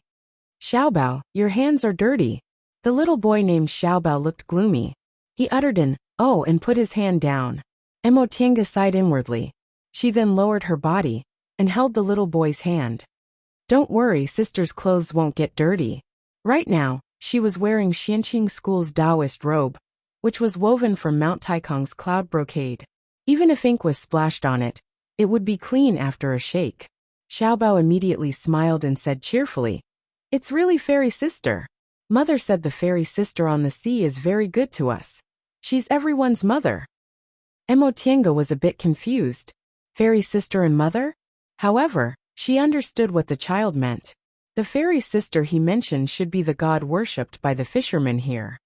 Xiaobao, your hands are dirty. The little boy named Xiaobao looked gloomy. He uttered an, "Oh," and put his hand down. Emotienga sighed inwardly. She then lowered her body and held the little boy's hand. Don't worry, sister's clothes won't get dirty. Right now, she was wearing Xianqing School's Taoist robe, which was woven from Mount Taikong's cloud brocade. Even if ink was splashed on it, it would be clean after a shake. Xiaobao immediately smiled and said cheerfully, "It's really fairy sister. Mother said the fairy sister on the sea is very good to us. She's everyone's mother." Emotienga was a bit confused. Fairy sister and mother? However, she understood what the child meant. The fairy sister he mentioned should be the god worshipped by the fishermen here.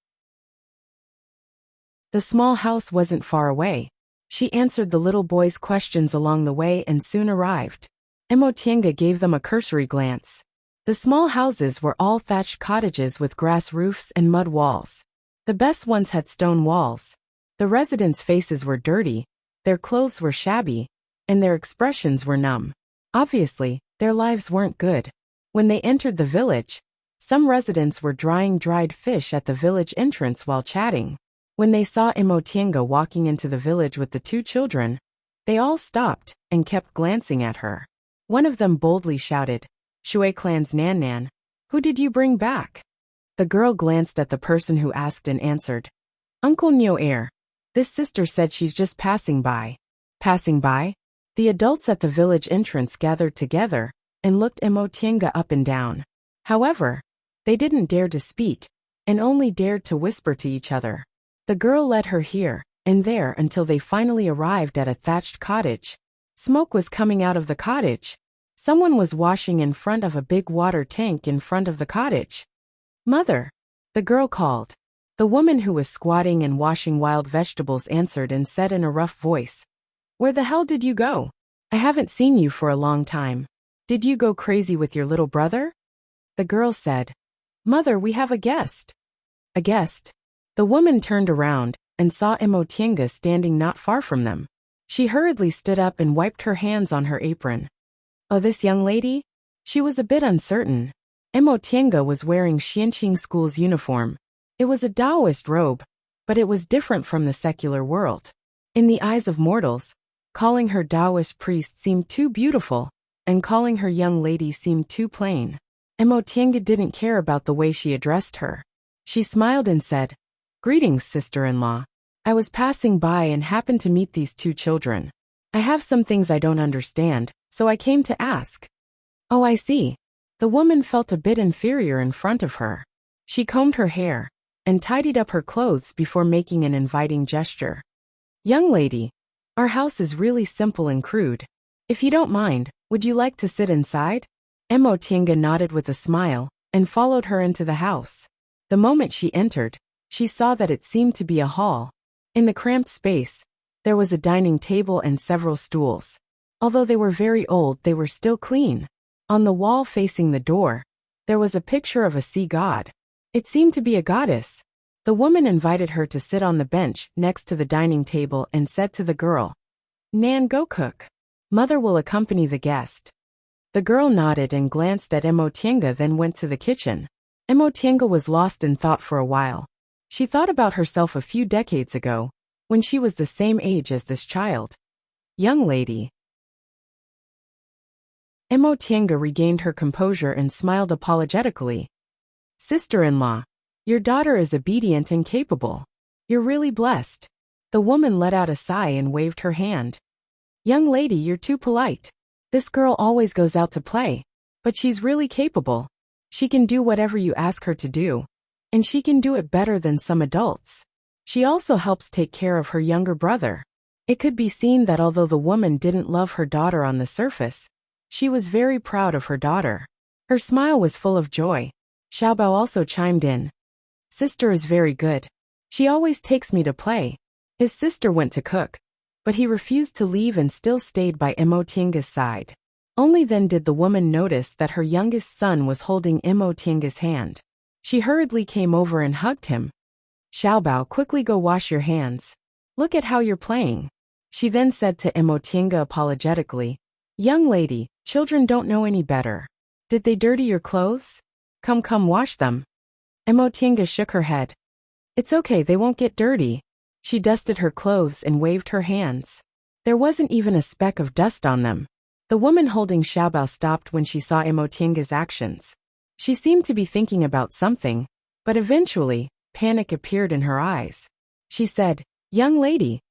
The small house wasn't far away. She answered the little boy's questions along the way and soon arrived. Emotienga gave them a cursory glance. The small houses were all thatched cottages with grass roofs and mud walls. The best ones had stone walls. The residents' faces were dirty, their clothes were shabby, and their expressions were numb. Obviously, their lives weren't good. When they entered the village, some residents were drying dried fish at the village entrance while chatting. When they saw Emotienga walking into the village with the two children, they all stopped and kept glancing at her. One of them boldly shouted, "Shui clan's Nan Nan, who did you bring back?" The girl glanced at the person who asked and answered, "Uncle Nyo Air. This sister said she's just passing by." Passing by? The adults at the village entrance gathered together and looked Emotienga up and down. However, they didn't dare to speak and only dared to whisper to each other. The girl led her here and there until they finally arrived at a thatched cottage. Smoke was coming out of the cottage. Someone was washing in front of a big water tank in front of the cottage. "Mother," the girl called. The woman who was squatting and washing wild vegetables answered and said in a rough voice, "Where the hell did you go? I haven't seen you for a long time. Did you go crazy with your little brother?" The girl said, "Mother, we have a guest." "A guest?" The woman turned around and saw Emotienga standing not far from them. She hurriedly stood up and wiped her hands on her apron. "Oh, this young lady?" She was a bit uncertain. Emotienga was wearing Xianqing School's uniform. It was a Taoist robe, but it was different from the secular world. In the eyes of mortals, calling her Taoist priest seemed too beautiful, and calling her young lady seemed too plain. Emotienga didn't care about the way she addressed her. She smiled and said, "Greetings, sister-in-law. I was passing by and happened to meet these two children. I have some things I don't understand, so I came to ask." "Oh, I see." The woman felt a bit inferior in front of her. She combed her hair and tidied up her clothes before making an inviting gesture. "Young lady, our house is really simple and crude. If you don't mind, would you like to sit inside?" Emotienga nodded with a smile and followed her into the house. The moment she entered, she saw that it seemed to be a hall. In the cramped space, there was a dining table and several stools. Although they were very old, they were still clean. On the wall facing the door, there was a picture of a sea god. It seemed to be a goddess. The woman invited her to sit on the bench next to the dining table and said to the girl, "Nan, go cook. Mother will accompany the guest." The girl nodded and glanced at Emotienga, then went to the kitchen. Emotienga was lost in thought for a while. She thought about herself a few decades ago, when she was the same age as this child. "Young lady." Emotienga regained her composure and smiled apologetically. "Sister-in-law, your daughter is obedient and capable. You're really blessed." The woman let out a sigh and waved her hand. "Young lady, you're too polite. This girl always goes out to play, but she's really capable. She can do whatever you ask her to do, and she can do it better than some adults. She also helps take care of her younger brother." It could be seen that although the woman didn't love her daughter on the surface, she was very proud of her daughter. Her smile was full of joy. Xiaobao also chimed in. "Sister is very good. She always takes me to play." His sister went to cook, but he refused to leave and still stayed by Emotienga's side. Only then did the woman notice that her youngest son was holding Emotienga's hand. She hurriedly came over and hugged him. "Xiaobao, quickly go wash your hands. Look at how you're playing." She then said to Emotienga apologetically, "Young lady, children don't know any better. Did they dirty your clothes? Come wash them." Emotienga shook her head. "It's okay, they won't get dirty." She dusted her clothes and waved her hands. There wasn't even a speck of dust on them. The woman holding Xiaobao stopped when she saw Emotienga's actions. She seemed to be thinking about something, but eventually, panic appeared in her eyes. She said, young lady,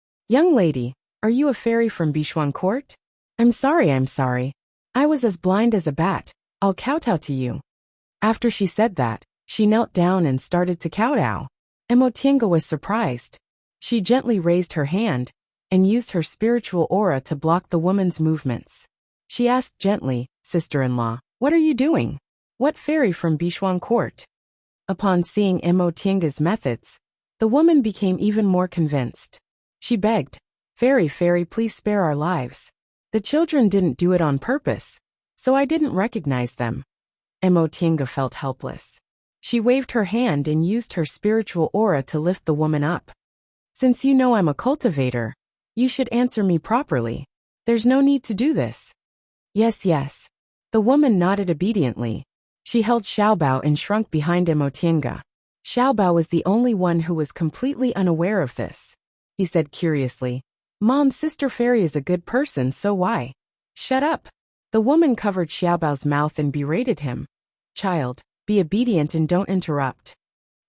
are you a fairy from Bichuan Court? I'm sorry. I was as blind as a bat. I'll kowtow to you." After she said that, she knelt down and started to kowtow. Emotienga was surprised. She gently raised her hand and used her spiritual aura to block the woman's movements. She asked gently, "Sister-in-law, what are you doing? What fairy from Bichuan Court?" Upon seeing Emotienga's methods, the woman became even more convinced. She begged, Fairy, please spare our lives. The children didn't do it on purpose, so I didn't recognize them." Emotienga felt helpless. She waved her hand and used her spiritual aura to lift the woman up. "Since you know I'm a cultivator, you should answer me properly. There's no need to do this." Yes. The woman nodded obediently. She held Xiaobao and shrunk behind Emotienga. Xiaobao was the only one who was completely unaware of this. He said curiously, "Mom, Sister Fairy is a good person, so why?" "Shut up." The woman covered Xiaobao's mouth and berated him. "Child, be obedient and don't interrupt."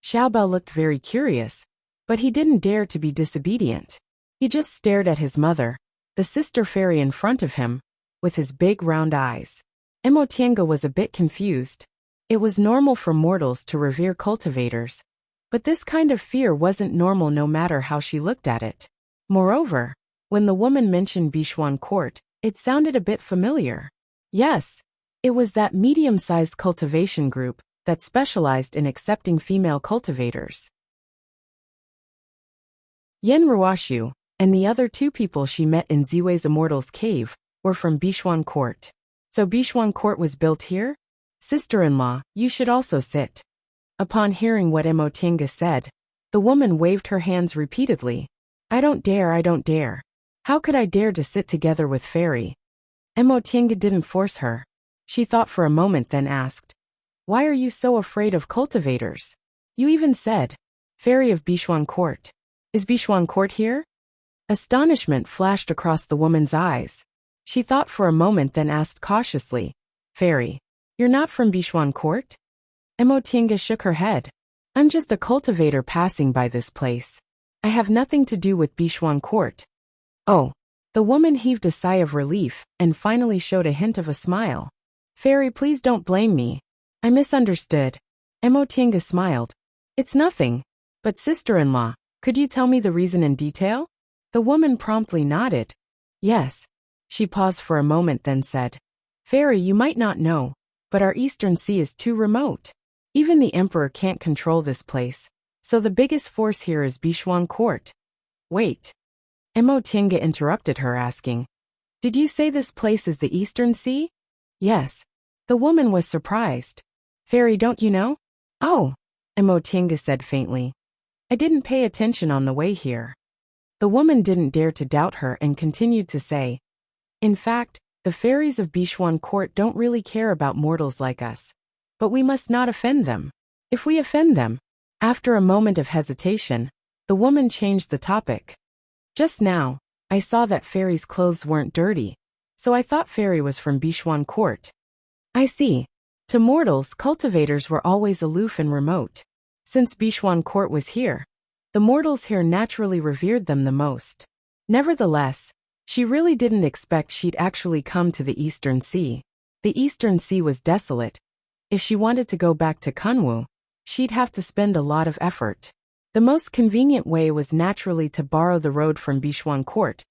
Xiaobao looked very curious, but he didn't dare to be disobedient. He just stared at his mother, the Sister Fairy in front of him, with his big round eyes. Emotienga was a bit confused. It was normal for mortals to revere cultivators, but this kind of fear wasn't normal no matter how she looked at it. Moreover, when the woman mentioned Bichuan Court, it sounded a bit familiar. Yes, it was that medium-sized cultivation group that specialized in accepting female cultivators. Yen Ruoshu and the other two people she met in Ziwei's Immortal's Cave were from Bichuan Court. "So Bichuan Court was built here? Sister-in-law, you should also sit." Upon hearing what Emotienga said, the woman waved her hands repeatedly. I don't dare. How could I dare to sit together with Fairy?" Emotienga didn't force her. She thought for a moment, then asked, "Why are you so afraid of cultivators? You even said, Fairy of Bichuan Court. Is Bichuan Court here?" Astonishment flashed across the woman's eyes. She thought for a moment, then asked cautiously, "Fairy, you're not from Bichuan Court?" Emotienga shook her head. "I'm just a cultivator passing by this place. I have nothing to do with Bichuan Court." "Oh." The woman heaved a sigh of relief and finally showed a hint of a smile. "Fairy, please don't blame me. I misunderstood." Emotienga smiled. "It's nothing. But sister-in-law, could you tell me the reason in detail?" The woman promptly nodded. "Yes." She paused for a moment, then said, "Fairy, you might not know, but our Eastern Sea is too remote. Even the Emperor can't control this place, so the biggest force here is Bichuan Court." "Wait." Emotienga interrupted her, asking, "Did you say this place is the Eastern Sea?" "Yes." The woman was surprised. "Fairy, don't you know?" "Oh," Emotienga said faintly. "I didn't pay attention on the way here." The woman didn't dare to doubt her and continued to say, "In fact, the fairies of Bichuan Court don't really care about mortals like us. But we must not offend them. If we offend them..." After a moment of hesitation, the woman changed the topic. "Just now, I saw that Fairy's clothes weren't dirty, so I thought Fairy was from Bichuan Court." "I see. To mortals, cultivators were always aloof and remote. Since Bichuan Court was here, the mortals here naturally revered them the most. Nevertheless, she really didn't expect she'd actually come to the Eastern Sea. The Eastern Sea was desolate. If she wanted to go back to Kunwu, she'd have to spend a lot of effort. The most convenient way was naturally to borrow the road from Bichuan Court,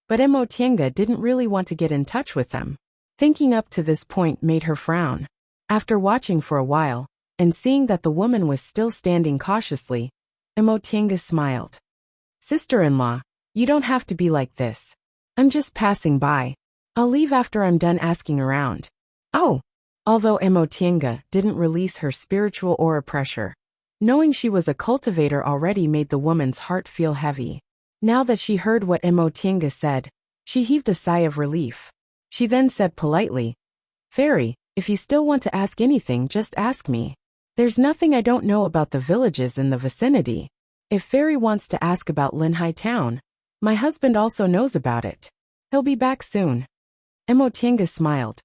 but Emotienga didn't really want to get in touch with them. Thinking up to this point made her frown. After watching for a while, and seeing that the woman was still standing cautiously, Emotienga smiled. "Sister-in-law, you don't have to be like this. I'm just passing by. I'll leave after I'm done asking around." "Oh." Although Emotienga didn't release her spiritual aura pressure, knowing she was a cultivator already made the woman's heart feel heavy. Now that she heard what Emotinga said, she heaved a sigh of relief. She then said politely, "Fairy, if you still want to ask anything, just ask me. There's nothing I don't know about the villages in the vicinity. If Fairy wants to ask about Linhai Town, my husband also knows about it. He'll be back soon." Emotinga smiled.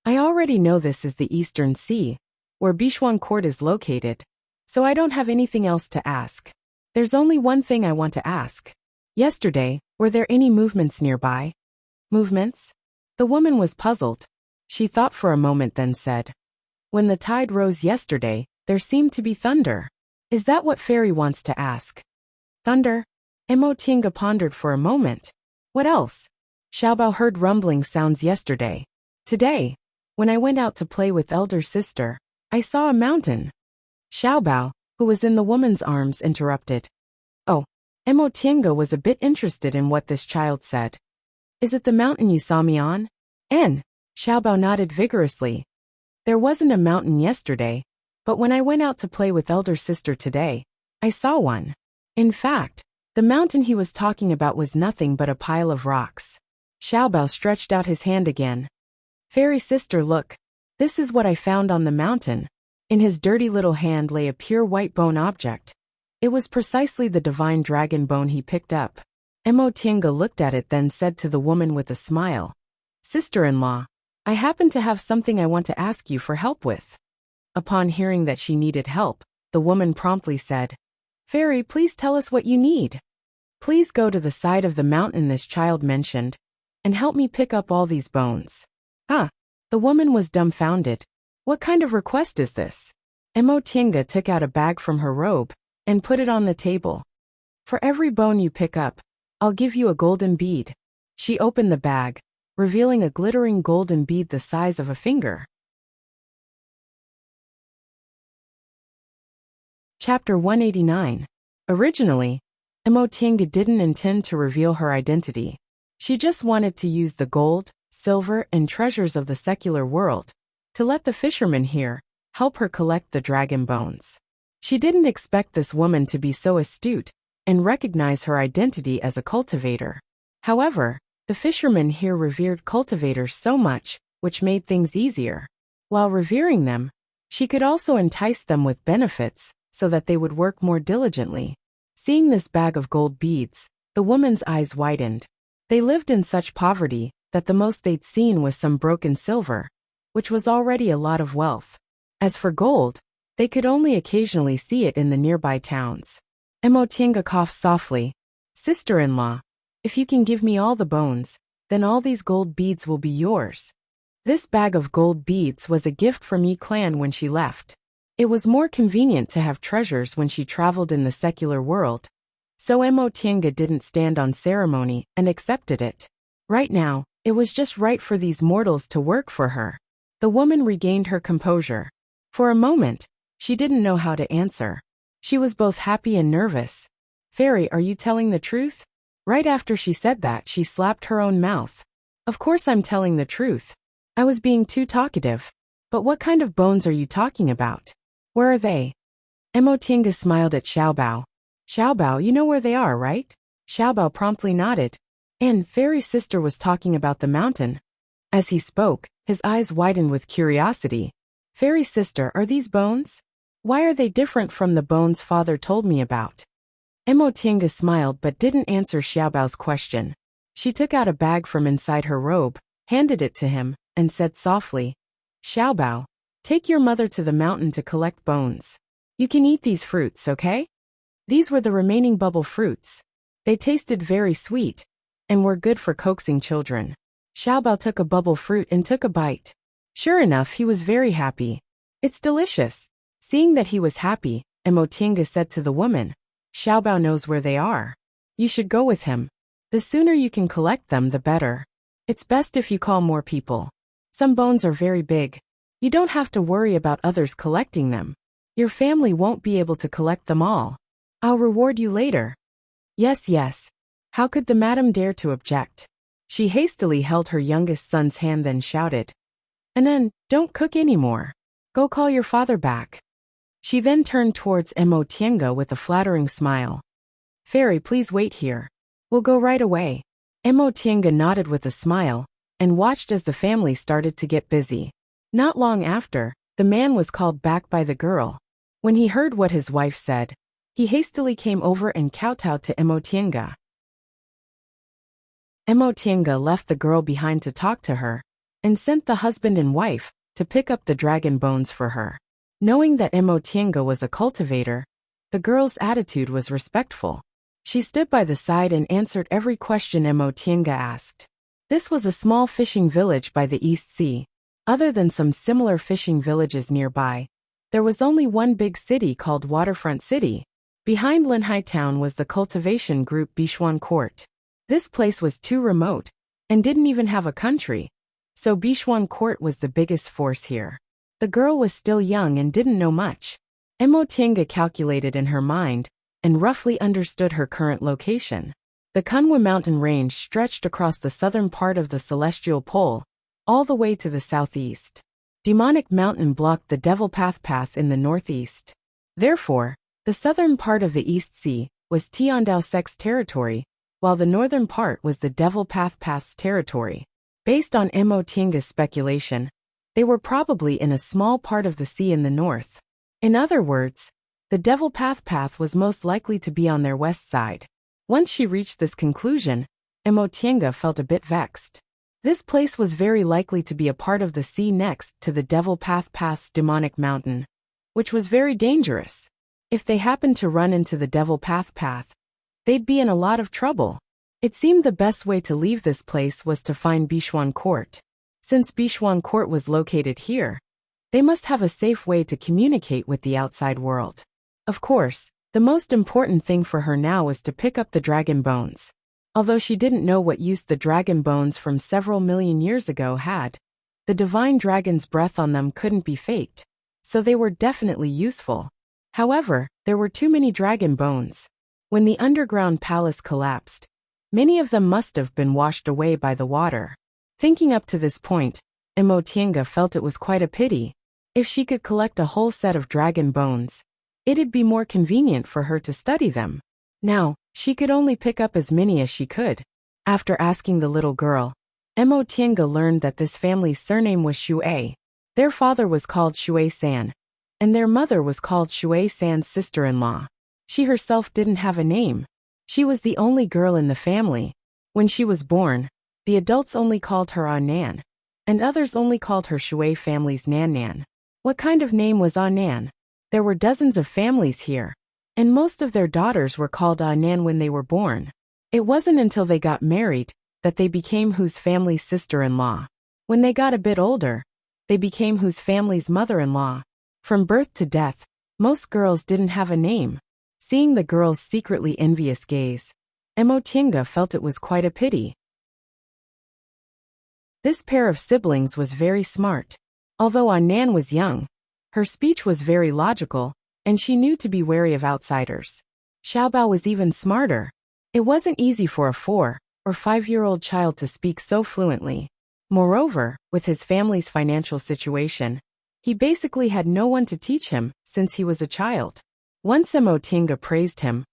"I already know this is the Eastern Sea, where Bichuan Court is located, so I don't have anything else to ask. There's only one thing I want to ask. Yesterday, were there any movements nearby?" "Movements?" The woman was puzzled. She thought for a moment, then said, "When the tide rose yesterday, there seemed to be thunder. Is that what Fairy wants to ask?" "Thunder?" Emotinga pondered for a moment. "What else?" "Xiaobao heard rumbling sounds yesterday. Today, when I went out to play with elder sister, I saw a mountain." Xiaobao, who was in the woman's arms, interrupted. "Oh." Emotinga was a bit interested in what this child said. "Is it the mountain you saw me on?" Xiaobao nodded vigorously. "There wasn't a mountain yesterday, but when I went out to play with elder sister today, I saw one. In fact, the mountain he was talking about was nothing but a pile of rocks." Xiaobao stretched out his hand again. "Fairy sister, look. This is what I found on the mountain." In his dirty little hand lay a pure white bone object. It was precisely the divine dragon bone he picked up. Emotinga looked at it, then said to the woman with a smile, "Sister-in-law, I happen to have something I want to ask you for help with." Upon hearing that she needed help, the woman promptly said, "Fairy, please tell us what you need. Please go to the side of the mountain this child mentioned, and help me pick up all these bones." "Huh?" The woman was dumbfounded. "What kind of request is this?" Emotinga took out a bag from her robe and put it on the table. "For every bone you pick up, I'll give you a golden bead." She opened the bag, revealing a glittering golden bead the size of a finger. Chapter 189. Originally, Emotinga didn't intend to reveal her identity. She just wanted to use the gold, silver, and treasures of the secular world to let the fisherman here help her collect the dragon bones. She didn't expect this woman to be so astute and recognize her identity as a cultivator. However, the fisherman here revered cultivators so much, which made things easier. While revering them, she could also entice them with benefits so that they would work more diligently. Seeing this bag of gold beads, the woman's eyes widened. They lived in such poverty that the most they'd seen was some broken silver, which was already a lot of wealth. As for gold, they could only occasionally see it in the nearby towns. Emotinga coughed softly. "Sister-in-law, if you can give me all the bones, then all these gold beads will be yours." This bag of gold beads was a gift from Yi clan when she left. It was more convenient to have treasures when she traveled in the secular world, so Emotinga didn't stand on ceremony and accepted it. Right now, it was just right for these mortals to work for her. The woman regained her composure. For a moment, she didn't know how to answer. She was both happy and nervous. "Fairy, are you telling the truth?" Right after she said that, she slapped her own mouth. "Of course I'm telling the truth. I was being too talkative. But what kind of bones are you talking about? Where are they?" Emotinga smiled at Xiaobao. "Xiaobao, you know where they are, right?" Xiaobao promptly nodded. And Fairy sister was talking about the mountain. As he spoke, his eyes widened with curiosity. "Fairy sister, are these bones? Why are they different from the bones father told me about?" Emotinga smiled but didn't answer Xiaobao's question. She took out a bag from inside her robe, handed it to him, and said softly, "Xiaobao, take your mother to the mountain to collect bones. You can eat these fruits, okay?" These were the remaining bubble fruits. They tasted very sweet and were good for coaxing children. Xiaobao took a bubble fruit and took a bite. Sure enough, he was very happy. "It's delicious." Seeing that he was happy, Emotinga said to the woman, "Xiaobao knows where they are. You should go with him. The sooner you can collect them, the better. It's best if you call more people. Some bones are very big. You don't have to worry about others collecting them. Your family won't be able to collect them all. I'll reward you later." "Yes, yes." How could the madam dare to object? She hastily held her youngest son's hand, then shouted, "Anan, don't cook anymore. Go call your father back." She then turned towards Emotinga with a flattering smile. Fairy, please wait here. We'll go right away. Emotienga nodded with a smile and watched as the family started to get busy. Not long after, the man was called back by the girl. When he heard what his wife said, he hastily came over and kowtowed to Emotienga. Emotienga left the girl behind to talk to her and sent the husband and wife to pick up the dragon bones for her. Knowing that Emotienga was a cultivator, the girl's attitude was respectful. She stood by the side and answered every question Emotienga asked. This was a small fishing village by the East Sea. Other than some similar fishing villages nearby, there was only one big city called Waterfront City. Behind Linhai Town was the cultivation group Bichuan Court. This place was too remote and didn't even have a country, so Bichuan Court was the biggest force here. The girl was still young and didn't know much. Emotienga calculated in her mind and roughly understood her current location. The Kunwa mountain range stretched across the southern part of the celestial pole, all the way to the southeast. Demonic Mountain blocked the Devil Path in the northeast. Therefore, the southern part of the East Sea was Tiandao Sec's territory, while the northern part was the Devil Path's territory. Based on Emotienga's speculation, they were probably in a small part of the sea in the north. In other words, the Devil Path was most likely to be on their west side. Once she reached this conclusion, Emotienga felt a bit vexed. This place was very likely to be a part of the sea next to the Devil Path's demonic mountain, which was very dangerous. If they happened to run into the Devil Path, they'd be in a lot of trouble. It seemed the best way to leave this place was to find Bichuan Court. Since Bichuan Court was located here, they must have a safe way to communicate with the outside world. Of course, the most important thing for her now was to pick up the dragon bones. Although she didn't know what use the dragon bones from several million years ago had, the divine dragon's breath on them couldn't be faked, so they were definitely useful. However, there were too many dragon bones. When the underground palace collapsed, many of them must have been washed away by the water. Thinking up to this point, Emotienga felt it was quite a pity. If she could collect a whole set of dragon bones, it'd be more convenient for her to study them. Now, she could only pick up as many as she could. After asking the little girl, Emotienga learned that this family's surname was Shui. Their father was called Shui-san, and their mother was called Shui-san's sister-in-law. She herself didn't have a name. She was the only girl in the family. When she was born, the adults only called her Anan, and others only called her Shui family's Nan. What kind of name was Anan? There were dozens of families here, and most of their daughters were called Anan when they were born. It wasn't until they got married that they became whose family's sister-in-law. When they got a bit older, they became whose family's mother-in-law. From birth to death, most girls didn't have a name. Seeing the girl's secretly envious gaze, Emotienga felt it was quite a pity. This pair of siblings was very smart. Although Anan was young, her speech was very logical, and she knew to be wary of outsiders. Xiaobao was even smarter. It wasn't easy for a 4- or 5-year-old child to speak so fluently. Moreover, with his family's financial situation, he basically had no one to teach him since he was a child. Once Emotienga praised him,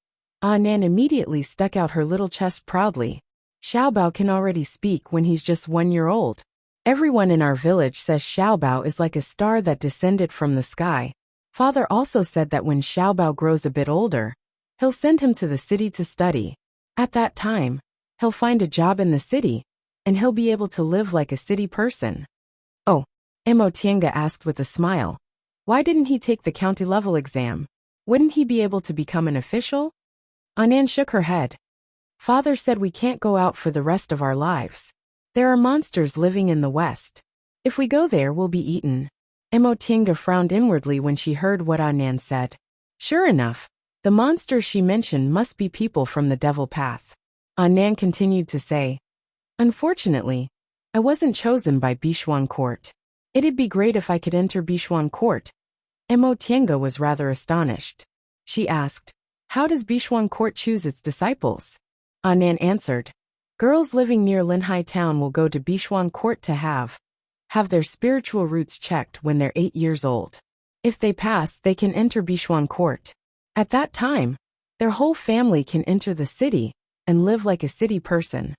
Anan immediately stuck out her little chest proudly. Xiaobao can already speak when he's just 1 year old. Everyone in our village says Xiaobao is like a star that descended from the sky. Father also said that when Xiaobao grows a bit older, he'll send him to the city to study. At that time, he'll find a job in the city, and he'll be able to live like a city person. Oh, Emotienga asked with a smile. Why didn't he take the county-level exam? Wouldn't he be able to become an official? Anan shook her head. Father said we can't go out for the rest of our lives. There are monsters living in the west. If we go there, we'll be eaten. Emotienga frowned inwardly when she heard what Anan said. Sure enough, the monsters she mentioned must be people from the Devil Path. Anan continued to say, Unfortunately, I wasn't chosen by Bichuan Court. It'd be great if I could enter Bichuan Court. Emotienga was rather astonished. She asked, How does Bichuan Court choose its disciples? Anan answered, Girls living near Linhai Town will go to Bichuan Court to have their spiritual roots checked when they're 8 years old. If they pass, they can enter Bichuan Court. At that time, Their whole family can enter the city and live like a city person.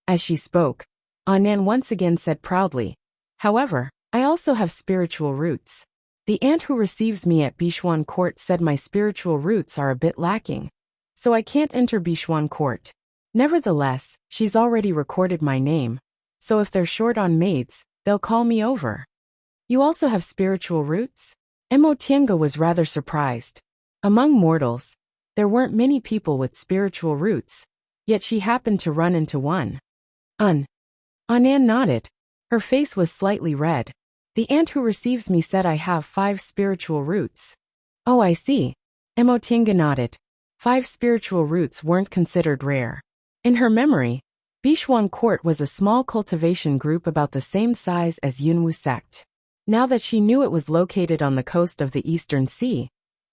As she spoke, Anan once again said proudly, "However, I also have spiritual roots. The aunt who receives me at Bishuan Court said my spiritual roots are a bit lacking, so I can't enter Bishuan Court. Nevertheless, she's already recorded my name, so if they're short on maids, they'll call me over." "You also have spiritual roots?" Mo Tiange was rather surprised. Among mortals, there weren't many people with spiritual roots, yet she happened to run into one. Anan nodded. Her face was slightly red. "The aunt who receives me said I have 5 spiritual roots." "Oh, I see." Mo Tiange nodded. 5 spiritual roots weren't considered rare. In her memory, Bishuan Court was a small cultivation group about the same size as Yunwu sect. Now that she knew it was located on the coast of the Eastern Sea,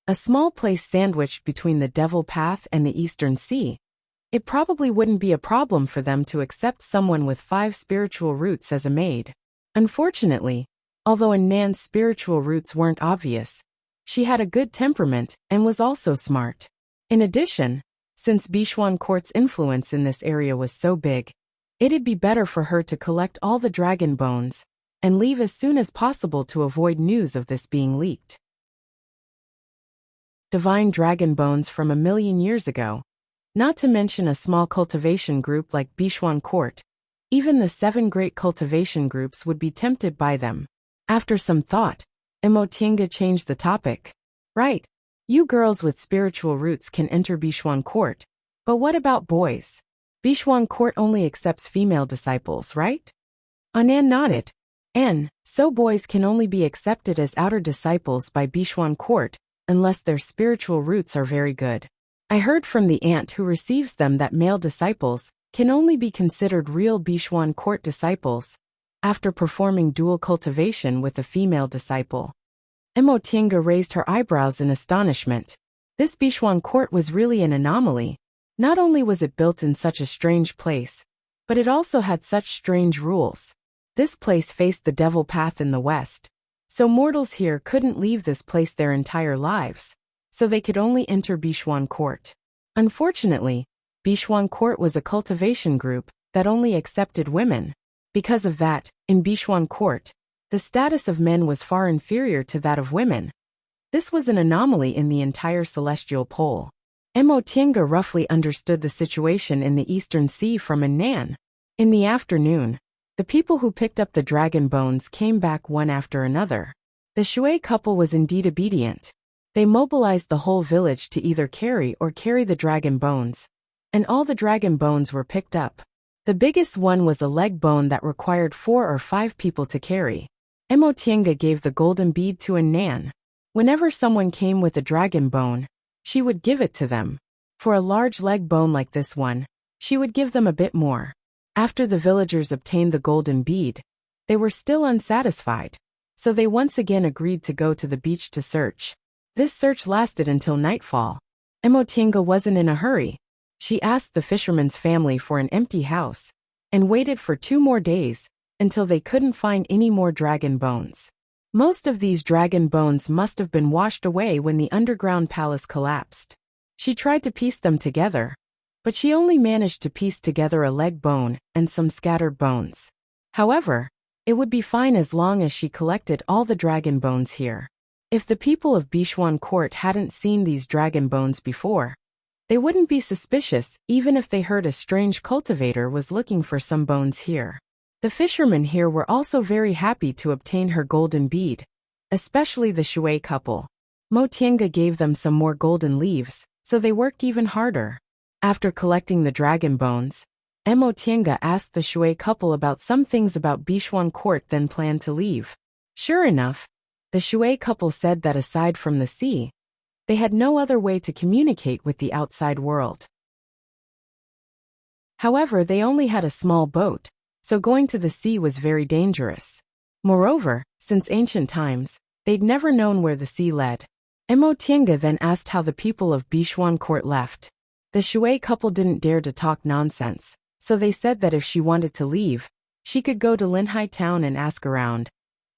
a small place sandwiched between the Devil Path and the Eastern Sea, it probably wouldn't be a problem for them to accept someone with 5 spiritual roots as a maid. Unfortunately, although Anan's spiritual roots weren't obvious, she had a good temperament and was also smart. In addition, since Bishuan Court's influence in this area was so big, it'd be better for her to collect all the dragon bones and leave as soon as possible to avoid news of this being leaked. Divine dragon bones from 1,000,000 years ago. Not to mention a small cultivation group like Bishuan Court, even the 7 great cultivation groups would be tempted by them. After some thought, Mo Tiange changed the topic. "Right. You girls with spiritual roots can enter Bishuan Court, but what about boys? Bishuan Court only accepts female disciples, right?" Anan nodded. So boys can only be accepted as outer disciples by Bishuan Court, unless their spiritual roots are very good. I heard from the aunt who receives them that male disciples can only be considered real Bishuan Court disciples after performing dual cultivation with a female disciple. Mo Tiange raised her eyebrows in astonishment. This Bishuan Court was really an anomaly. Not only was it built in such a strange place, but it also had such strange rules. This place faced the Devil Path in the west, so mortals here couldn't leave this place their entire lives, so they could only enter Bishuan Court. Unfortunately, Bishuan Court was a cultivation group that only accepted women. Because of that, in Bishuan Court, the status of men was far inferior to that of women. This was an anomaly in the entire celestial pole. Mo Tiange roughly understood the situation in the Eastern Sea from Anan. In the afternoon, the people who picked up the dragon bones came back one after another. The Shui couple was indeed obedient. They mobilized the whole village to either carry the dragon bones, and all the dragon bones were picked up. The biggest one was a leg bone that required 4 or 5 people to carry. Mo Tiange gave the golden bead to Anan. Whenever someone came with a dragon bone, she would give it to them. For a large leg bone like this one, she would give them a bit more. After the villagers obtained the golden bead, they were still unsatisfied, so they once again agreed to go to the beach to search. This search lasted until nightfall. Mo Tiange wasn't in a hurry. She asked the fisherman's family for an empty house, and waited for 2 more days, until they couldn't find any more dragon bones. Most of these dragon bones must have been washed away when the underground palace collapsed. She tried to piece them together, but she only managed to piece together a leg bone and some scattered bones. However, it would be fine as long as she collected all the dragon bones here. If the people of Bishuan Court hadn't seen these dragon bones before, they wouldn't be suspicious even if they heard a strange cultivator was looking for some bones here. The fishermen here were also very happy to obtain her golden bead, especially the Shui couple. Mo Tiange gave them some more golden leaves, so they worked even harder. After collecting the dragon bones, Mo Tiange asked the Shui couple about some things about Bishuan Court, then planned to leave. Sure enough, the Shui couple said that aside from the sea, they had no other way to communicate with the outside world. However, they only had a small boat, so going to the sea was very dangerous. Moreover, since ancient times, they'd never known where the sea led. Mo Tiange then asked how the people of Bishuan Court left. The Shui couple didn't dare to talk nonsense, so they said that if she wanted to leave, she could go to Linhai town and ask around.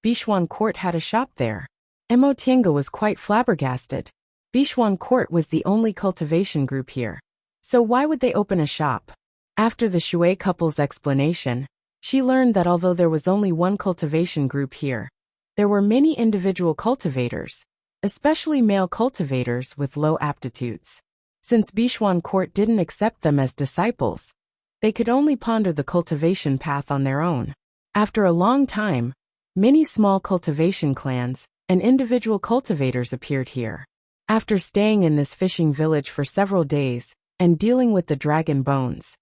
Bishuan Court had a shop there. Mo Tiange was quite flabbergasted. Bichuan Court was the only cultivation group here. So why would they open a shop? After the Shui couple's explanation, she learned that although there was only one cultivation group here, there were many individual cultivators, especially male cultivators with low aptitudes. Since Bichuan Court didn't accept them as disciples, they could only ponder the cultivation path on their own. After a long time, many small cultivation clans and individual cultivators appeared here. After staying in this fishing village for several days and dealing with the dragon bones,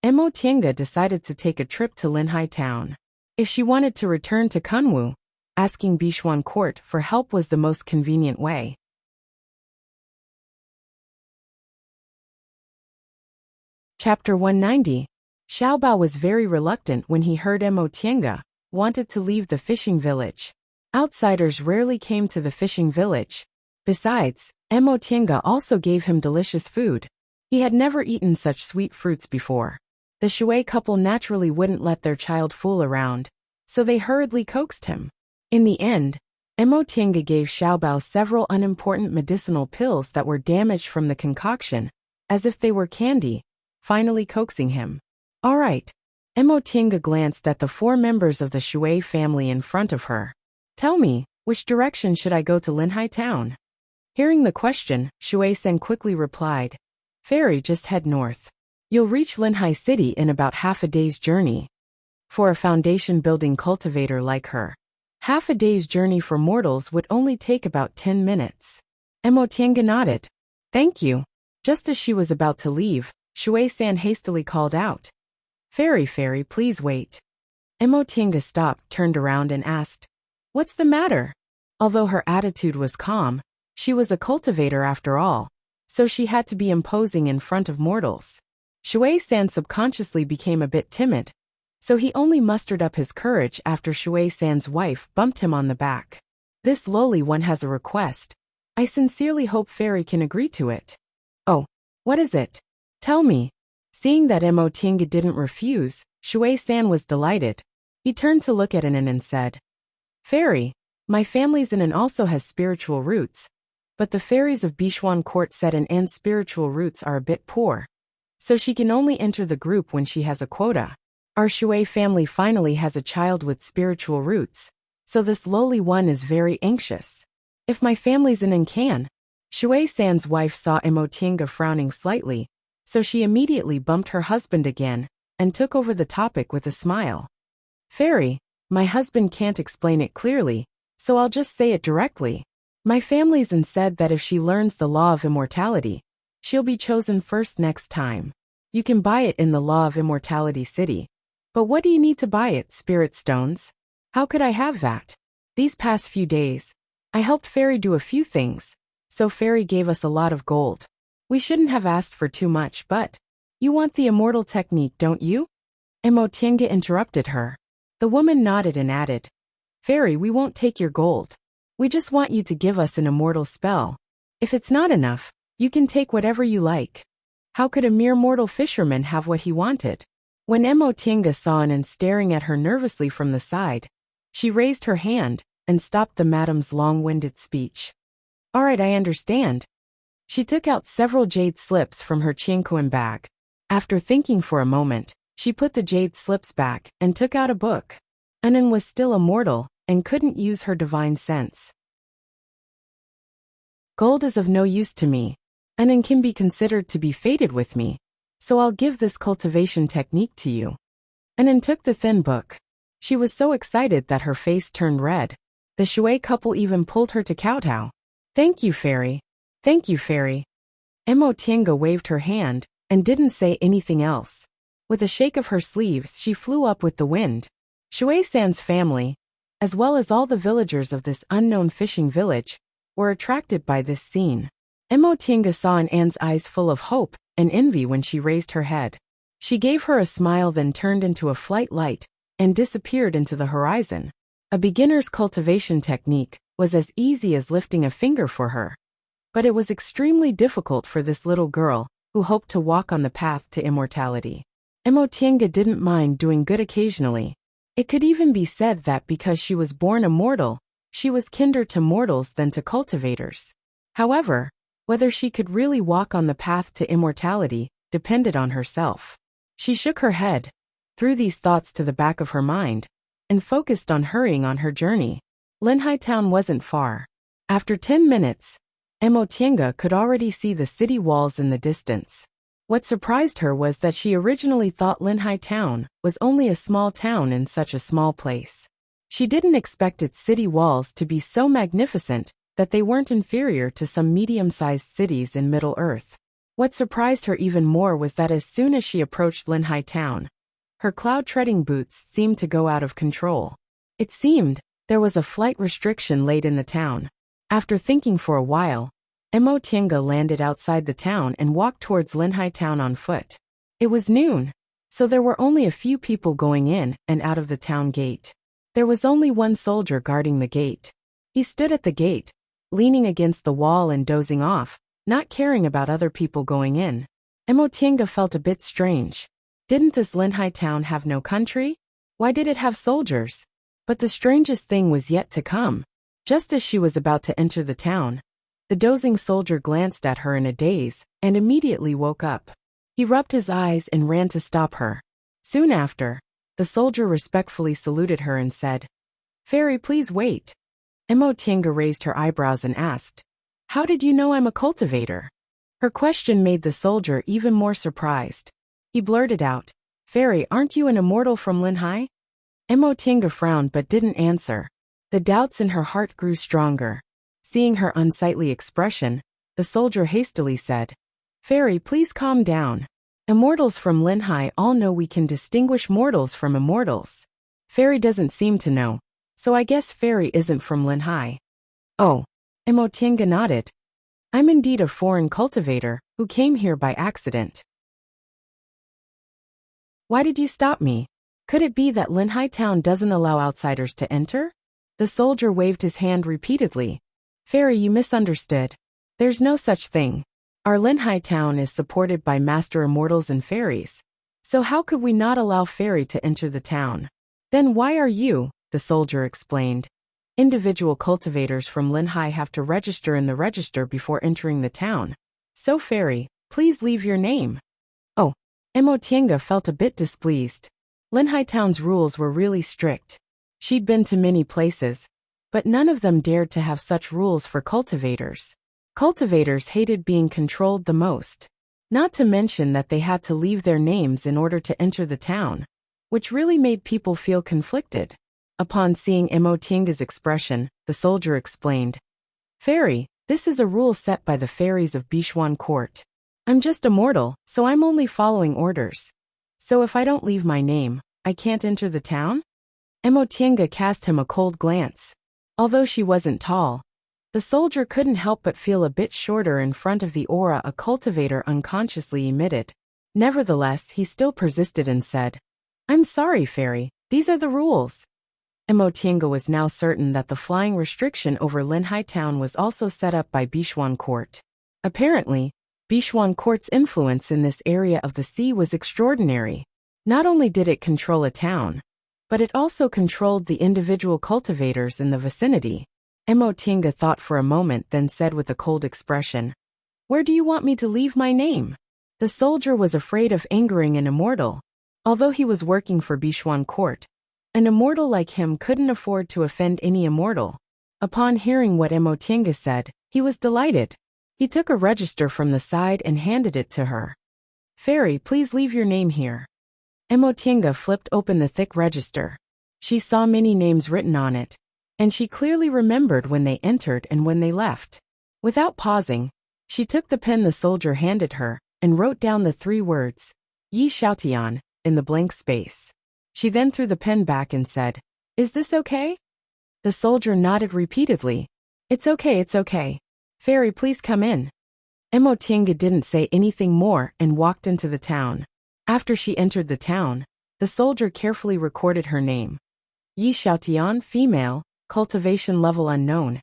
Mo Tiange decided to take a trip to Linhai town. If she wanted to return to Kunwu, asking Bichuan Court for help was the most convenient way. Chapter 190. Xiaobao was very reluctant when he heard Mo Tiange wanted to leave the fishing village. Outsiders rarely came to the fishing village. Besides, Mo Tiange also gave him delicious food. He had never eaten such sweet fruits before. The Shui couple naturally wouldn't let their child fool around, so they hurriedly coaxed him. In the end, Mo Tiange gave Xiaobao several unimportant medicinal pills that were damaged from the concoction, as if they were candy, finally coaxing him. All right. Mo Tiange glanced at the 4 members of the Shui family in front of her. Tell me, which direction should I go to Linhai town? Hearing the question, Shui Sen quickly replied, Fairy, just head north. You'll reach Linhai City in about half a day's journey. For a foundation building cultivator like her, half a day's journey for mortals would only take about 10 minutes. Mo Tiange nodded. Thank you. Just as she was about to leave, Shui San hastily called out, Fairy, please wait. Mo Tiange stopped, turned around and asked, What's the matter? Although her attitude was calm, she was a cultivator after all, so she had to be imposing in front of mortals. Shui San subconsciously became a bit timid, so he only mustered up his courage after Shui San's wife bumped him on the back. This lowly one has a request. I sincerely hope Fairy can agree to it. Oh, what is it? Tell me. Seeing that Mo Tiange didn't refuse, Shui San was delighted. He turned to look at Anan and said, Fairy, my family's Anan also has spiritual roots, but the fairies of Bichuan Court said Anan's spiritual roots are a bit poor, so she can only enter the group when she has a quota. Our Shui family finally has a child with spiritual roots, so this lowly one is very anxious. If my family's Anan can. Shui San's wife saw Mo Tiange frowning slightly, so she immediately bumped her husband again and took over the topic with a smile. Fairy, my husband can't explain it clearly, so I'll just say it directly. My family's Anan said that if she learns the law of immortality, she'll be chosen first next time. You can buy it in the Law of Immortality City. But what do you need to buy it, spirit stones? How could I have that? These past few days, I helped Fairy do a few things, so Fairy gave us a lot of gold. We shouldn't have asked for too much, but you want the immortal technique, don't you? Mo Tiange interrupted her. The woman nodded and added, Fairy, we won't take your gold. We just want you to give us an immortal spell. If it's not enough, you can take whatever you like. How could a mere mortal fisherman have what he wanted? When Mo Tiange saw Anan staring at her nervously from the side, she raised her hand and stopped the madam's long-winded speech. All right, I understand. She took out several jade slips from her Qianquan bag. After thinking for a moment, she put the jade slips back and took out a book. Anan was still a mortal and couldn't use her divine sense. Gold is of no use to me. Anan can be considered to be fated with me, so I'll give this cultivation technique to you. Anan took the thin book. She was so excited that her face turned red. The Shui couple even pulled her to kowtow. Thank you, Fairy. Thank you, Fairy. Mo Tiange waved her hand and didn't say anything else. With a shake of her sleeves, she flew up with the wind. Shui San's family, as well as all the villagers of this unknown fishing village, were attracted by this scene. Mo Tiange saw Anne's eyes full of hope and envy when she raised her head. She gave her a smile, then turned into a flight light and disappeared into the horizon. A beginner's cultivation technique was as easy as lifting a finger for her. But it was extremely difficult for this little girl who hoped to walk on the path to immortality. Mo Tiange didn't mind doing good occasionally. It could even be said that because she was born immortal, she was kinder to mortals than to cultivators. However, Whether she could really walk on the path to immortality depended on herself. She shook her head, threw these thoughts to the back of her mind, and focused on hurrying on her journey. Linhai town wasn't far. After 10 minutes, Emotienga could already see the city walls in the distance. What surprised her was that she originally thought Linhai town was only a small town in such a small place. She didn't expect its city walls to be so magnificent that they weren't inferior to some medium-sized cities in Middle-earth. What surprised her even more was that as soon as she approached Linhai town, her cloud-treading boots seemed to go out of control. It seemed there was a flight restriction laid in the town. After thinking for a while, Emotienga landed outside the town and walked towards Linhai town on foot. It was noon, so there were only a few people going in and out of the town gate. There was only one soldier guarding the gate. He stood at the gate, leaning against the wall and dozing off, not caring about other people going in. Emotienga felt a bit strange. Didn't this Linhai town have no country? Why did it have soldiers? But the strangest thing was yet to come. Just as she was about to enter the town, the dozing soldier glanced at her in a daze and immediately woke up. He rubbed his eyes and ran to stop her. Soon after, the soldier respectfully saluted her and said, "Fairy, please wait." Emotienga raised her eyebrows and asked, "How did you know I'm a cultivator?" Her question made the soldier even more surprised. He blurted out, "Fairy, aren't you an immortal from Linhai?" Emotienga frowned but didn't answer. The doubts in her heart grew stronger. Seeing her unsightly expression, the soldier hastily said, "Fairy, please calm down. Immortals from Linhai all know we can distinguish mortals from immortals. Fairy doesn't seem to know, so I guess Fairy isn't from Linhai." "Oh." Emotienga nodded. "I'm indeed a foreign cultivator who came here by accident." "Why did you stop me? Could it be that Linhai town doesn't allow outsiders to enter?" The soldier waved his hand repeatedly. "Fairy, you misunderstood. There's no such thing. Our Linhai town is supported by master immortals and fairies. So how could we not allow Fairy to enter the town?" "Then why are you?" the soldier explained. "Individual cultivators from Linhai have to register in the register before entering the town. So Fairy, please leave your name." "Oh." Emotienga felt a bit displeased. Linhai town's rules were really strict. She'd been to many places, but none of them dared to have such rules for cultivators. Cultivators hated being controlled the most. Not to mention that they had to leave their names in order to enter the town, which really made people feel conflicted. Upon seeing Emotienga's expression, the soldier explained, "Fairy, this is a rule set by the fairies of Bishuan Court. I'm just a mortal, so I'm only following orders. So if I don't leave my name, I can't enter the town?" Emotienga cast him a cold glance. Although she wasn't tall, the soldier couldn't help but feel a bit shorter in front of the aura a cultivator unconsciously emitted. Nevertheless, he still persisted and said, "I'm sorry, Fairy, these are the rules." Emotienga was now certain that the flying restriction over Linhai town was also set up by Bishuan Court. Apparently, Bishuan Court's influence in this area of the sea was extraordinary. Not only did it control a town, but it also controlled the individual cultivators in the vicinity. Emotienga thought for a moment, then said with a cold expression, "Where do you want me to leave my name?" The soldier was afraid of angering an immortal. Although he was working for Bishuan Court, an immortal like him couldn't afford to offend any immortal. Upon hearing what Emotienga said, he was delighted. He took a register from the side and handed it to her. "Fairy, please leave your name here." Emotienga flipped open the thick register. She saw many names written on it, and she clearly remembered when they entered and when they left. Without pausing, she took the pen the soldier handed her and wrote down the 3 words, "Yi Xiaotian," in the blank space. She then threw the pen back and said, "Is this okay?" The soldier nodded repeatedly. It's okay. Fairy, please come in." Emotienga didn't say anything more and walked into the town. After she entered the town, the soldier carefully recorded her name. Yi Xiaotian, female, cultivation level unknown.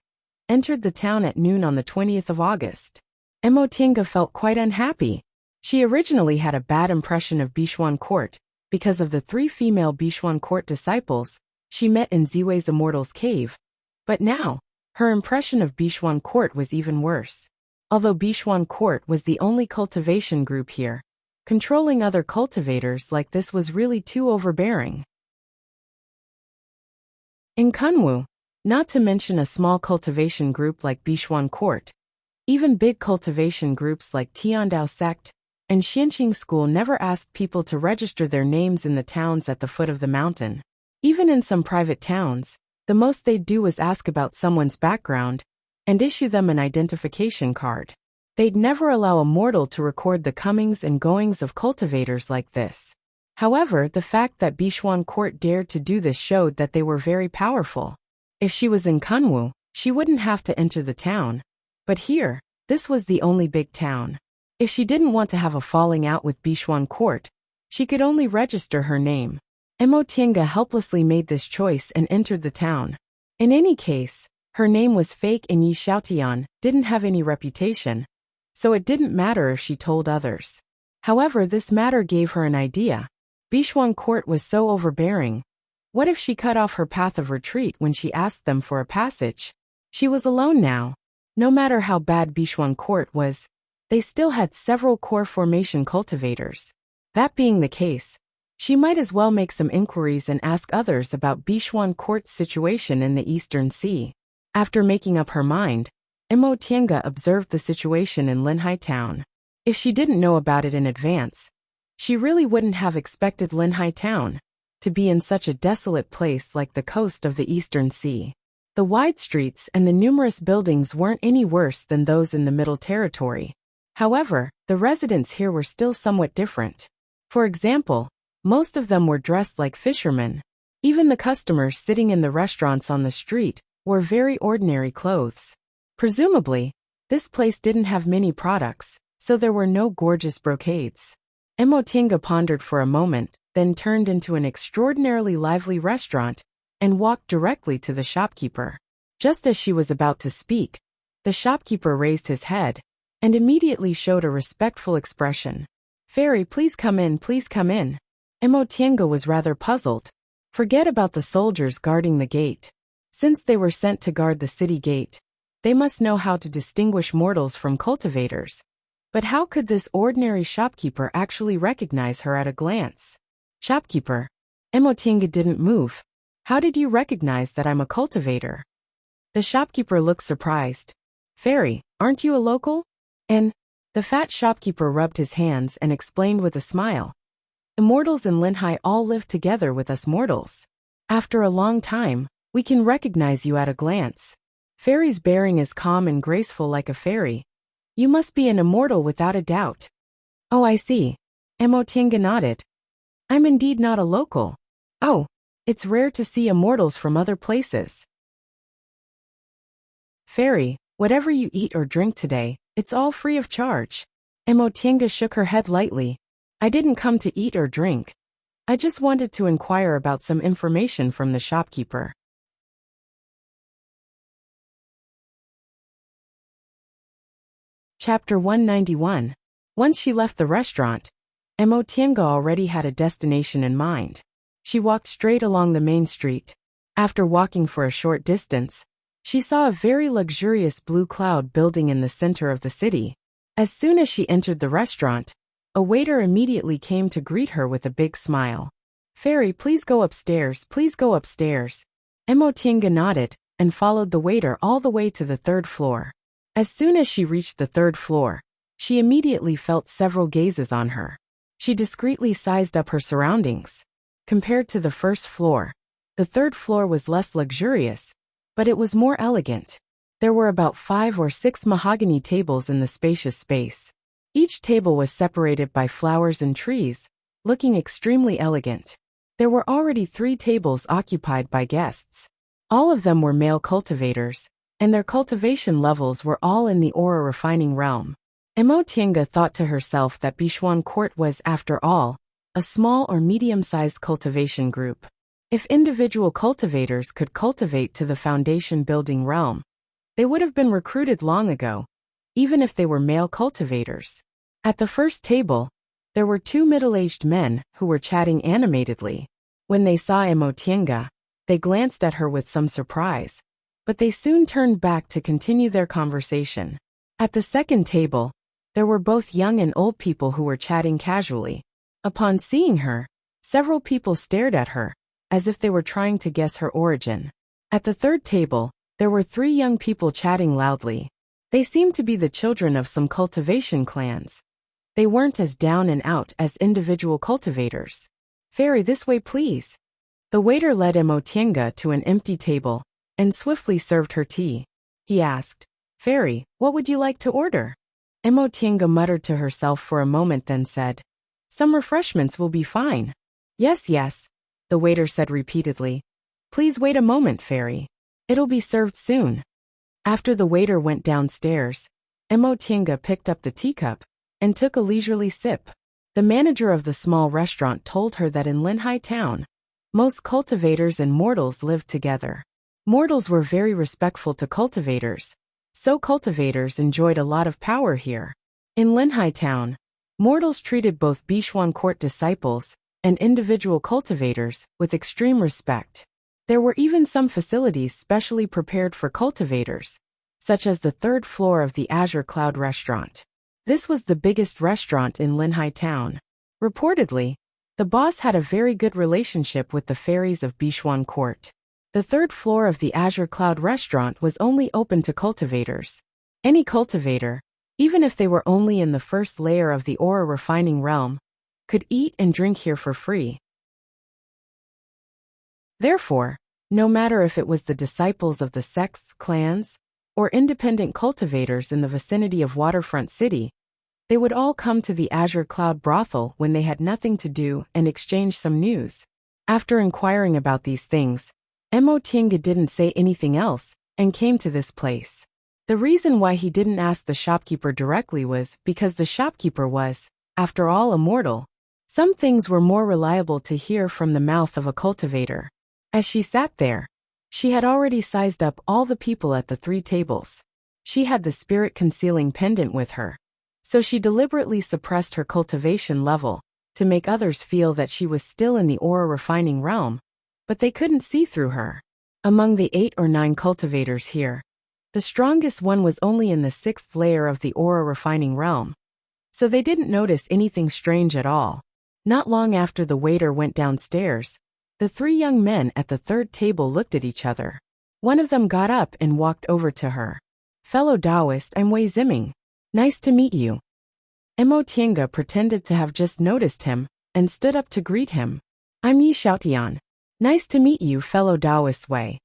Entered the town at noon on the 20th of August. Emotienga felt quite unhappy. She originally had a bad impression of Bishuan Court because of the 3 female Bishuan Court disciples she met in Ziwei's Immortal's Cave. But now, her impression of Bishuan Court was even worse. Although Bishuan Court was the only cultivation group here, controlling other cultivators like this was really too overbearing. In Kunwu, not to mention a small cultivation group like Bishuan Court, even big cultivation groups like Tiandao Sect and Xianxing School never asked people to register their names in the towns at the foot of the mountain. Even in some private towns, the most they'd do was ask about someone's background and issue them an identification card. They'd never allow a mortal to record the comings and goings of cultivators like this. However, the fact that Bishuan Court dared to do this showed that they were very powerful. If she was in Kunwu, she wouldn't have to enter the town. But here, this was the only big town. If she didn't want to have a falling out with Bishuan Court, she could only register her name. Mo Tiange helplessly made this choice and entered the town. In any case, her name was fake and Yi Xiaotian didn't have any reputation, so it didn't matter if she told others. However, this matter gave her an idea. Bishuan Court was so overbearing. What if she cut off her path of retreat when she asked them for a passage? She was alone now. No matter how bad Bishuan Court was, they still had several core formation cultivators. That being the case, she might as well make some inquiries and ask others about Bishuan Court's situation in the Eastern Sea. After making up her mind, Mo Tiange observed the situation in Linhai Town. If she didn't know about it in advance, she really wouldn't have expected Linhai Town to be in such a desolate place like the coast of the Eastern Sea. The wide streets and the numerous buildings weren't any worse than those in the Middle Territory. However, the residents here were still somewhat different. For example, most of them were dressed like fishermen. Even the customers sitting in the restaurants on the street wore very ordinary clothes. Presumably, this place didn't have many products, so there were no gorgeous brocades. Mo Tiange pondered for a moment, then turned into an extraordinarily lively restaurant and walked directly to the shopkeeper. Just as she was about to speak, the shopkeeper raised his head and immediately showed a respectful expression. "Fairy, please come in, please come in." Mo Tiange was rather puzzled. Forget about the soldiers guarding the gate. Since they were sent to guard the city gate, they must know how to distinguish mortals from cultivators. But how could this ordinary shopkeeper actually recognize her at a glance? "Shopkeeper." Mo Tiange didn't move. "How did you recognize that I'm a cultivator?" The shopkeeper looked surprised. "Fairy, aren't you a local?" And the fat shopkeeper rubbed his hands and explained with a smile. "Immortals in Linhai all live together with us mortals. After a long time, we can recognize you at a glance. Fairy's bearing is calm and graceful like a fairy. You must be an immortal without a doubt." "Oh, I see." Mo Tiange nodded. "I'm indeed not a local." "Oh, it's rare to see immortals from other places." "Fairy, whatever you eat or drink today, it's all free of charge." Mo Tiange shook her head lightly. "I didn't come to eat or drink. I just wanted to inquire about some information from the shopkeeper." Chapter 191. Once she left the restaurant, Mo Tiange already had a destination in mind. She walked straight along the main street. After walking for a short distance, she saw a very luxurious blue cloud building in the center of the city. As soon as she entered the restaurant, a waiter immediately came to greet her with a big smile. "Fairy, please go upstairs, please go upstairs." Mo Tiange nodded and followed the waiter all the way to the third floor. As soon as she reached the third floor, she immediately felt several gazes on her. She discreetly sized up her surroundings. Compared to the first floor, the third floor was less luxurious, but it was more elegant. There were about 5 or 6 mahogany tables in the spacious space. Each table was separated by flowers and trees, looking extremely elegant. There were already 3 tables occupied by guests. All of them were male cultivators, and their cultivation levels were all in the aura refining realm. Mo Tiange thought to herself that Bishuan Court was, after all, a small or medium-sized cultivation group. If individual cultivators could cultivate to the foundation building realm, they would have been recruited long ago, even if they were male cultivators. At the first table, there were 2 middle-aged men who were chatting animatedly. When they saw Mo Tiange, they glanced at her with some surprise, but they soon turned back to continue their conversation. At the second table, there were both young and old people who were chatting casually. Upon seeing her, several people stared at her, as if they were trying to guess her origin. At the third table, there were 3 young people chatting loudly. They seemed to be the children of some cultivation clans. They weren't as down and out as individual cultivators. "Fairy, this way please." The waiter led Emotienga to an empty table and swiftly served her tea. He asked, "Fairy, what would you like to order?" Emotienga muttered to herself for a moment, then said, "Some refreshments will be fine." "Yes, yes," the waiter said repeatedly. "Please wait a moment, Fairy. It'll be served soon." After the waiter went downstairs, Emotienga picked up the teacup and took a leisurely sip. The manager of the small restaurant told her that in Linhai town, most cultivators and mortals lived together. Mortals were very respectful to cultivators, so cultivators enjoyed a lot of power here. In Linhai town, mortals treated both Bishuan court disciples and individual cultivators with extreme respect. There were even some facilities specially prepared for cultivators, such as the 3rd floor of the Azure Cloud restaurant. This was the biggest restaurant in Linhai town. Reportedly, the boss had a very good relationship with the fairies of Bishuan court. The 3rd floor of the Azure Cloud restaurant was only open to cultivators. Any cultivator, even if they were only in the 1st layer of the aura refining realm, could eat and drink here for free. Therefore, no matter if it was the disciples of the sects, clans, or independent cultivators in the vicinity of Waterfront City, they would all come to the Azure Cloud brothel when they had nothing to do and exchange some news. After inquiring about these things, Emotienga didn't say anything else and came to this place. The reason why he didn't ask the shopkeeper directly was because the shopkeeper was, after all, a mortal. Some things were more reliable to hear from the mouth of a cultivator. As she sat there, she had already sized up all the people at the 3 tables. She had the spirit-concealing pendant with her, so she deliberately suppressed her cultivation level to make others feel that she was still in the aura refining realm, but they couldn't see through her. Among the 8 or 9 cultivators here, the strongest one was only in the 6th layer of the aura refining realm, so they didn't notice anything strange at all. Not long after the waiter went downstairs, the 3 young men at the 3rd table looked at each other. One of them got up and walked over to her. "Fellow Taoist, I'm Wei Ziming. Nice to meet you." Emotienga pretended to have just noticed him and stood up to greet him. "I'm Yi Xiaotian. Nice to meet you, fellow Taoist Wei."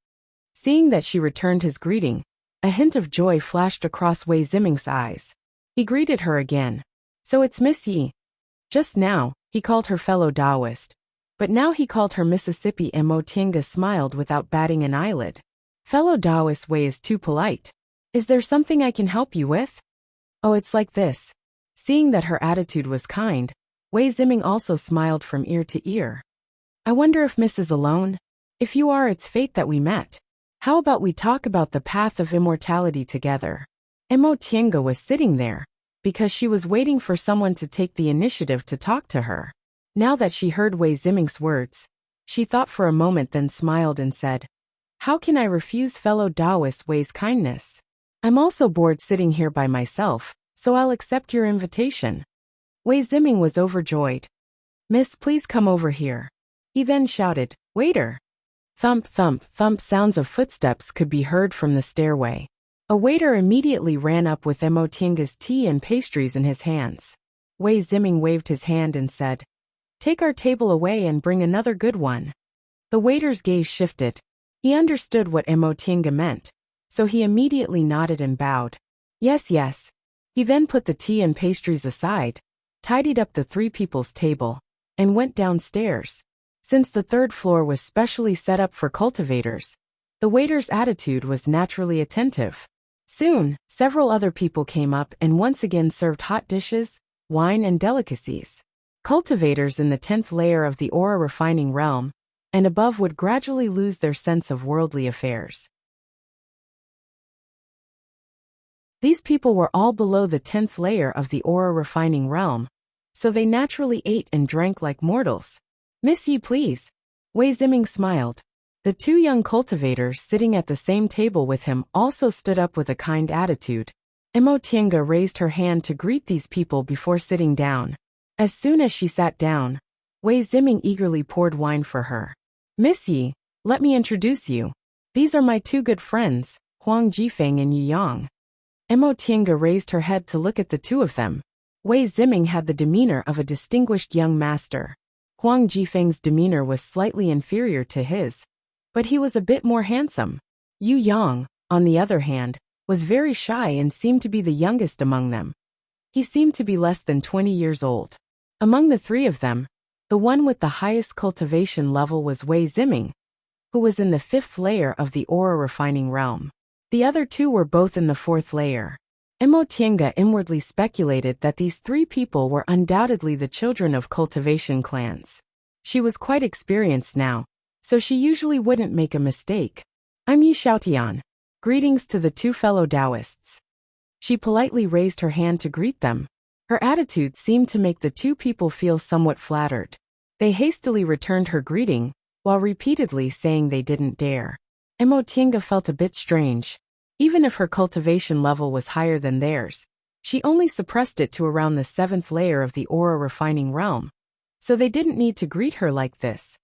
Seeing that she returned his greeting, a hint of joy flashed across Wei Ziming's eyes. He greeted her again. "So it's Miss Yi." Just now, he called her fellow Taoist, but now he called her Mississippi. Emotienga smiled without batting an eyelid. "Fellow Taoist Wei is too polite. Is there something I can help you with?" "Oh, it's like this." Seeing that her attitude was kind, Wei Ziming also smiled from ear to ear. "I wonder if Miss is alone? If you are, it's fate that we met. How about we talk about the path of immortality together?" Emotienga was sitting there because she was waiting for someone to take the initiative to talk to her. Now that she heard Wei Ziming's words, she thought for a moment, then smiled and said, "How can I refuse fellow Taoist Wei's kindness? I'm also bored sitting here by myself, so I'll accept your invitation." Wei Ziming was overjoyed. "Miss, please come over here." He then shouted, "Waiter!" Thump, thump, thump sounds of footsteps could be heard from the stairway. A waiter immediately ran up with Emotienga's tea and pastries in his hands. Wei Ziming waved his hand and said, "Take our table away and bring another good one." The waiter's gaze shifted. He understood what Emotienga meant, so he immediately nodded and bowed. "Yes, yes." He then put the tea and pastries aside, tidied up the 3 people's table, and went downstairs. Since the 3rd floor was specially set up for cultivators, the waiter's attitude was naturally attentive. Soon, several other people came up and once again served hot dishes, wine and delicacies. Cultivators in the 10th layer of the aura refining realm and above would gradually lose their sense of worldly affairs. These people were all below the 10th layer of the aura refining realm, so they naturally ate and drank like mortals. "Miss Yi, please." Wei Ziming smiled. The 2 young cultivators sitting at the same table with him also stood up with a kind attitude Emotienga raised her hand to greet these people before sitting down. As soon as she sat down, Wei Ziming eagerly poured wine for her. Miss Yi, let me introduce you. These are my two good friends, Huang Jifeng and Yu Yang. Emotienga raised her head to look at the two of them. Wei Ziming had the demeanor of a distinguished young master. Huang Jifeng's demeanor was slightly inferior to his, but he was a bit more handsome. Yu Yang, on the other hand, was very shy and seemed to be the youngest among them. He seemed to be less than 20 years old. Among the three of them, the one with the highest cultivation level was Wei Ziming, who was in the 5th layer of the aura refining realm. The other two were both in the 4th layer. Emotienga inwardly speculated that these three people were undoubtedly the children of cultivation clans. She was quite experienced now, so she usually wouldn't make a mistake. I'm Yi Xiaotian. Greetings to the two fellow Taoists. She politely raised her hand to greet them. Her attitude seemed to make the two people feel somewhat flattered. They hastily returned her greeting, while repeatedly saying they didn't dare. Emotienga felt a bit strange. Even if her cultivation level was higher than theirs, she only suppressed it to around the 7th layer of the aura refining realm, so they didn't need to greet her like this.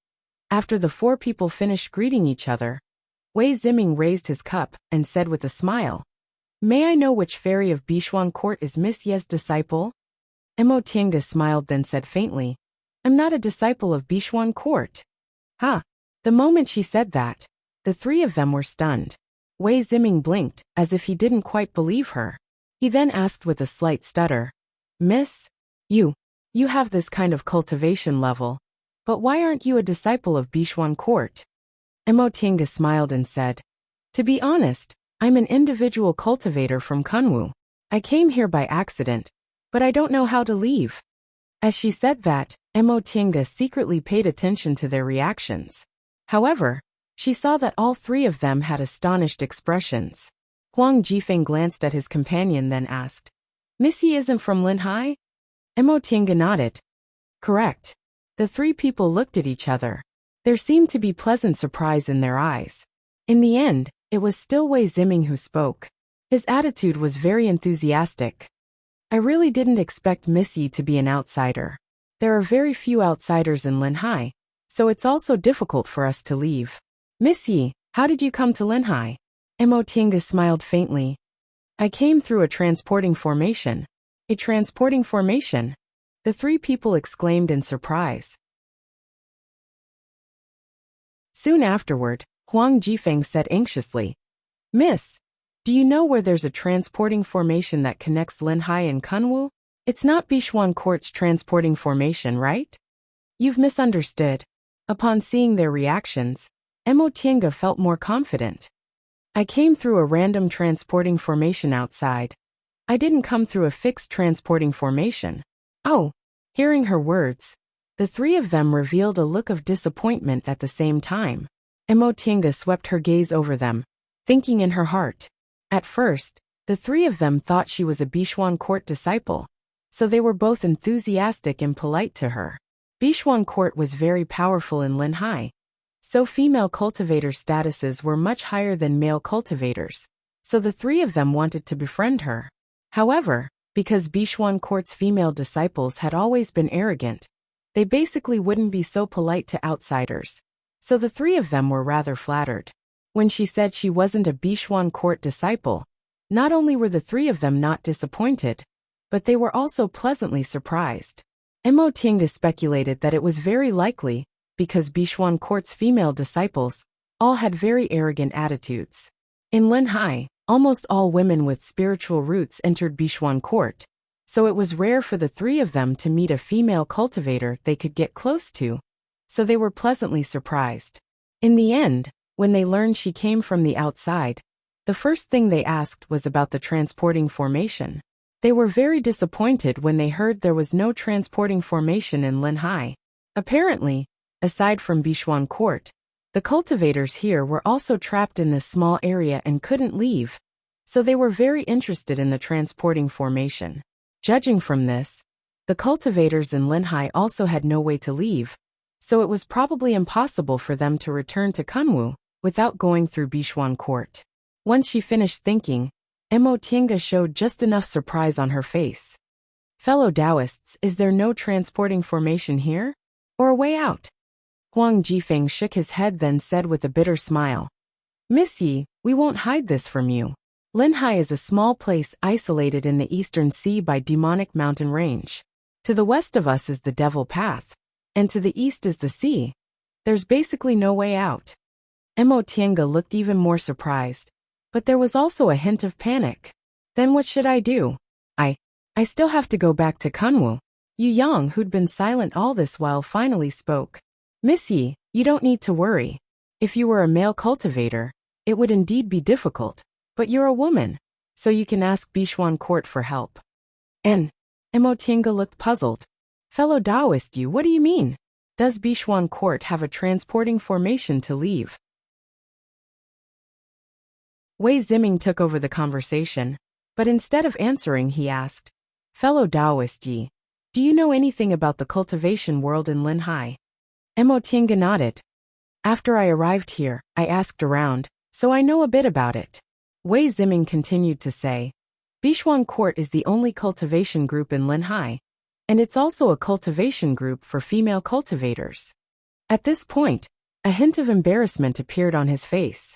After the four people finished greeting each other, Wei Ziming raised his cup and said with a smile, May I know which fairy of Bishuan Court is Miss Ye's disciple? Emotienga smiled then said faintly, I'm not a disciple of Bishuan Court. Ha! The moment she said that, the three of them were stunned. Wei Ziming blinked, as if he didn't quite believe her. He then asked with a slight stutter, Miss, you have this kind of cultivation level, but why aren't you a disciple of Bishuan Court? Emotienga smiled and said, To be honest, I'm an individual cultivator from Kunwu. I came here by accident, but I don't know how to leave. As she said that, Emotienga secretly paid attention to their reactions. However, she saw that all three of them had astonished expressions. Huang Jifeng glanced at his companion then asked, Missy isn't from Linhai? Emotienga nodded. Correct. The three people looked at each other. There seemed to be pleasant surprise in their eyes. In the end, it was still Wei Ziming who spoke. His attitude was very enthusiastic. I really didn't expect Missy to be an outsider. There are very few outsiders in Linhai, so it's also difficult for us to leave. Missy, how did you come to Linhai? Emotienga smiled faintly. I came through a transporting formation. A transporting formation? The three people exclaimed in surprise. Soon afterward, Huang Jifeng said anxiously, Miss, do you know where there's a transporting formation that connects Linhai and Kunwu? It's not Bishuan Court's transporting formation, right? You've misunderstood. Upon seeing their reactions, Emotienga felt more confident. I came through a random transporting formation outside. I didn't come through a fixed transporting formation. Oh, hearing her words, the three of them revealed a look of disappointment at the same time. Emotienga swept her gaze over them, thinking in her heart. At first, the three of them thought she was a Bishuan Court disciple, so they were both enthusiastic and polite to her. Bishuan Court was very powerful in Linhai, so female cultivator statuses were much higher than male cultivators, so the three of them wanted to befriend her. However, because Bishuan Court's female disciples had always been arrogant, they basically wouldn't be so polite to outsiders, so the three of them were rather flattered. When she said she wasn't a Bishuan Court disciple, not only were the three of them not disappointed, but they were also pleasantly surprised. Emotienga speculated that it was very likely, because Bishuan Court's female disciples all had very arrogant attitudes. In Linhai, almost all women with spiritual roots entered Bishuan Court, so it was rare for the three of them to meet a female cultivator they could get close to, so they were pleasantly surprised. In the end, when they learned she came from the outside, the first thing they asked was about the transporting formation. They were very disappointed when they heard there was no transporting formation in Linhai. Apparently, aside from Bishuan Court, the cultivators here were also trapped in this small area and couldn't leave, so they were very interested in the transporting formation. Judging from this, the cultivators in Linhai also had no way to leave, so it was probably impossible for them to return to Kunwu without going through Bishuan Court. Once she finished thinking, Mo Tiange showed just enough surprise on her face. Fellow Taoists, is there no transporting formation here? Or a way out? Huang Jifeng shook his head then said with a bitter smile. Miss Yi, we won't hide this from you. Linhai is a small place isolated in the eastern sea by demonic mountain range. To the west of us is the Devil Path, and to the east is the sea. There's basically no way out. Mo Tiange looked even more surprised, but there was also a hint of panic. Then what should I do? I still have to go back to Kunwu. Yu Yang, who'd been silent all this while, finally spoke. Miss Yi, you don't need to worry. If you were a male cultivator, it would indeed be difficult, but you're a woman, so you can ask Bishuan Court for help. Mo Tiange looked puzzled. Fellow Taoist, what do you mean? Does Bishuan Court have a transporting formation to leave? Wei Ziming took over the conversation, but instead of answering he asked, Fellow Taoist, do you know anything about the cultivation world in Linhai? Mo Tiange nodded. After I arrived here, I asked around, so I know a bit about it. Wei Ziming continued to say, Bishuan Court is the only cultivation group in Linhai, and it's also a cultivation group for female cultivators. At this point, a hint of embarrassment appeared on his face.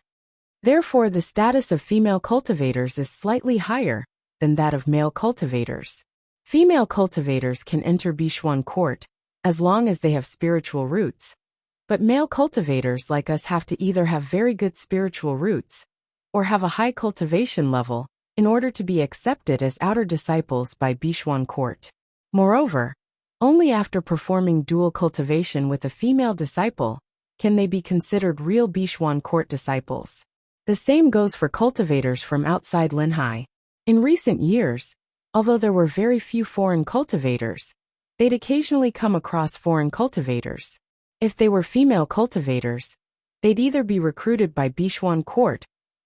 Therefore, the status of female cultivators is slightly higher than that of male cultivators. Female cultivators can enter Bishuan Court as long as they have spiritual roots, but male cultivators like us have to either have very good spiritual roots or have a high cultivation level in order to be accepted as outer disciples by Bishuan Court. Moreover, only after performing dual cultivation with a female disciple can they be considered real Bishuan Court disciples. The same goes for cultivators from outside Linhai. In recent years, although there were very few foreign cultivators, they'd occasionally come across foreign cultivators. If they were female cultivators, they'd either be recruited by Bishuan Court,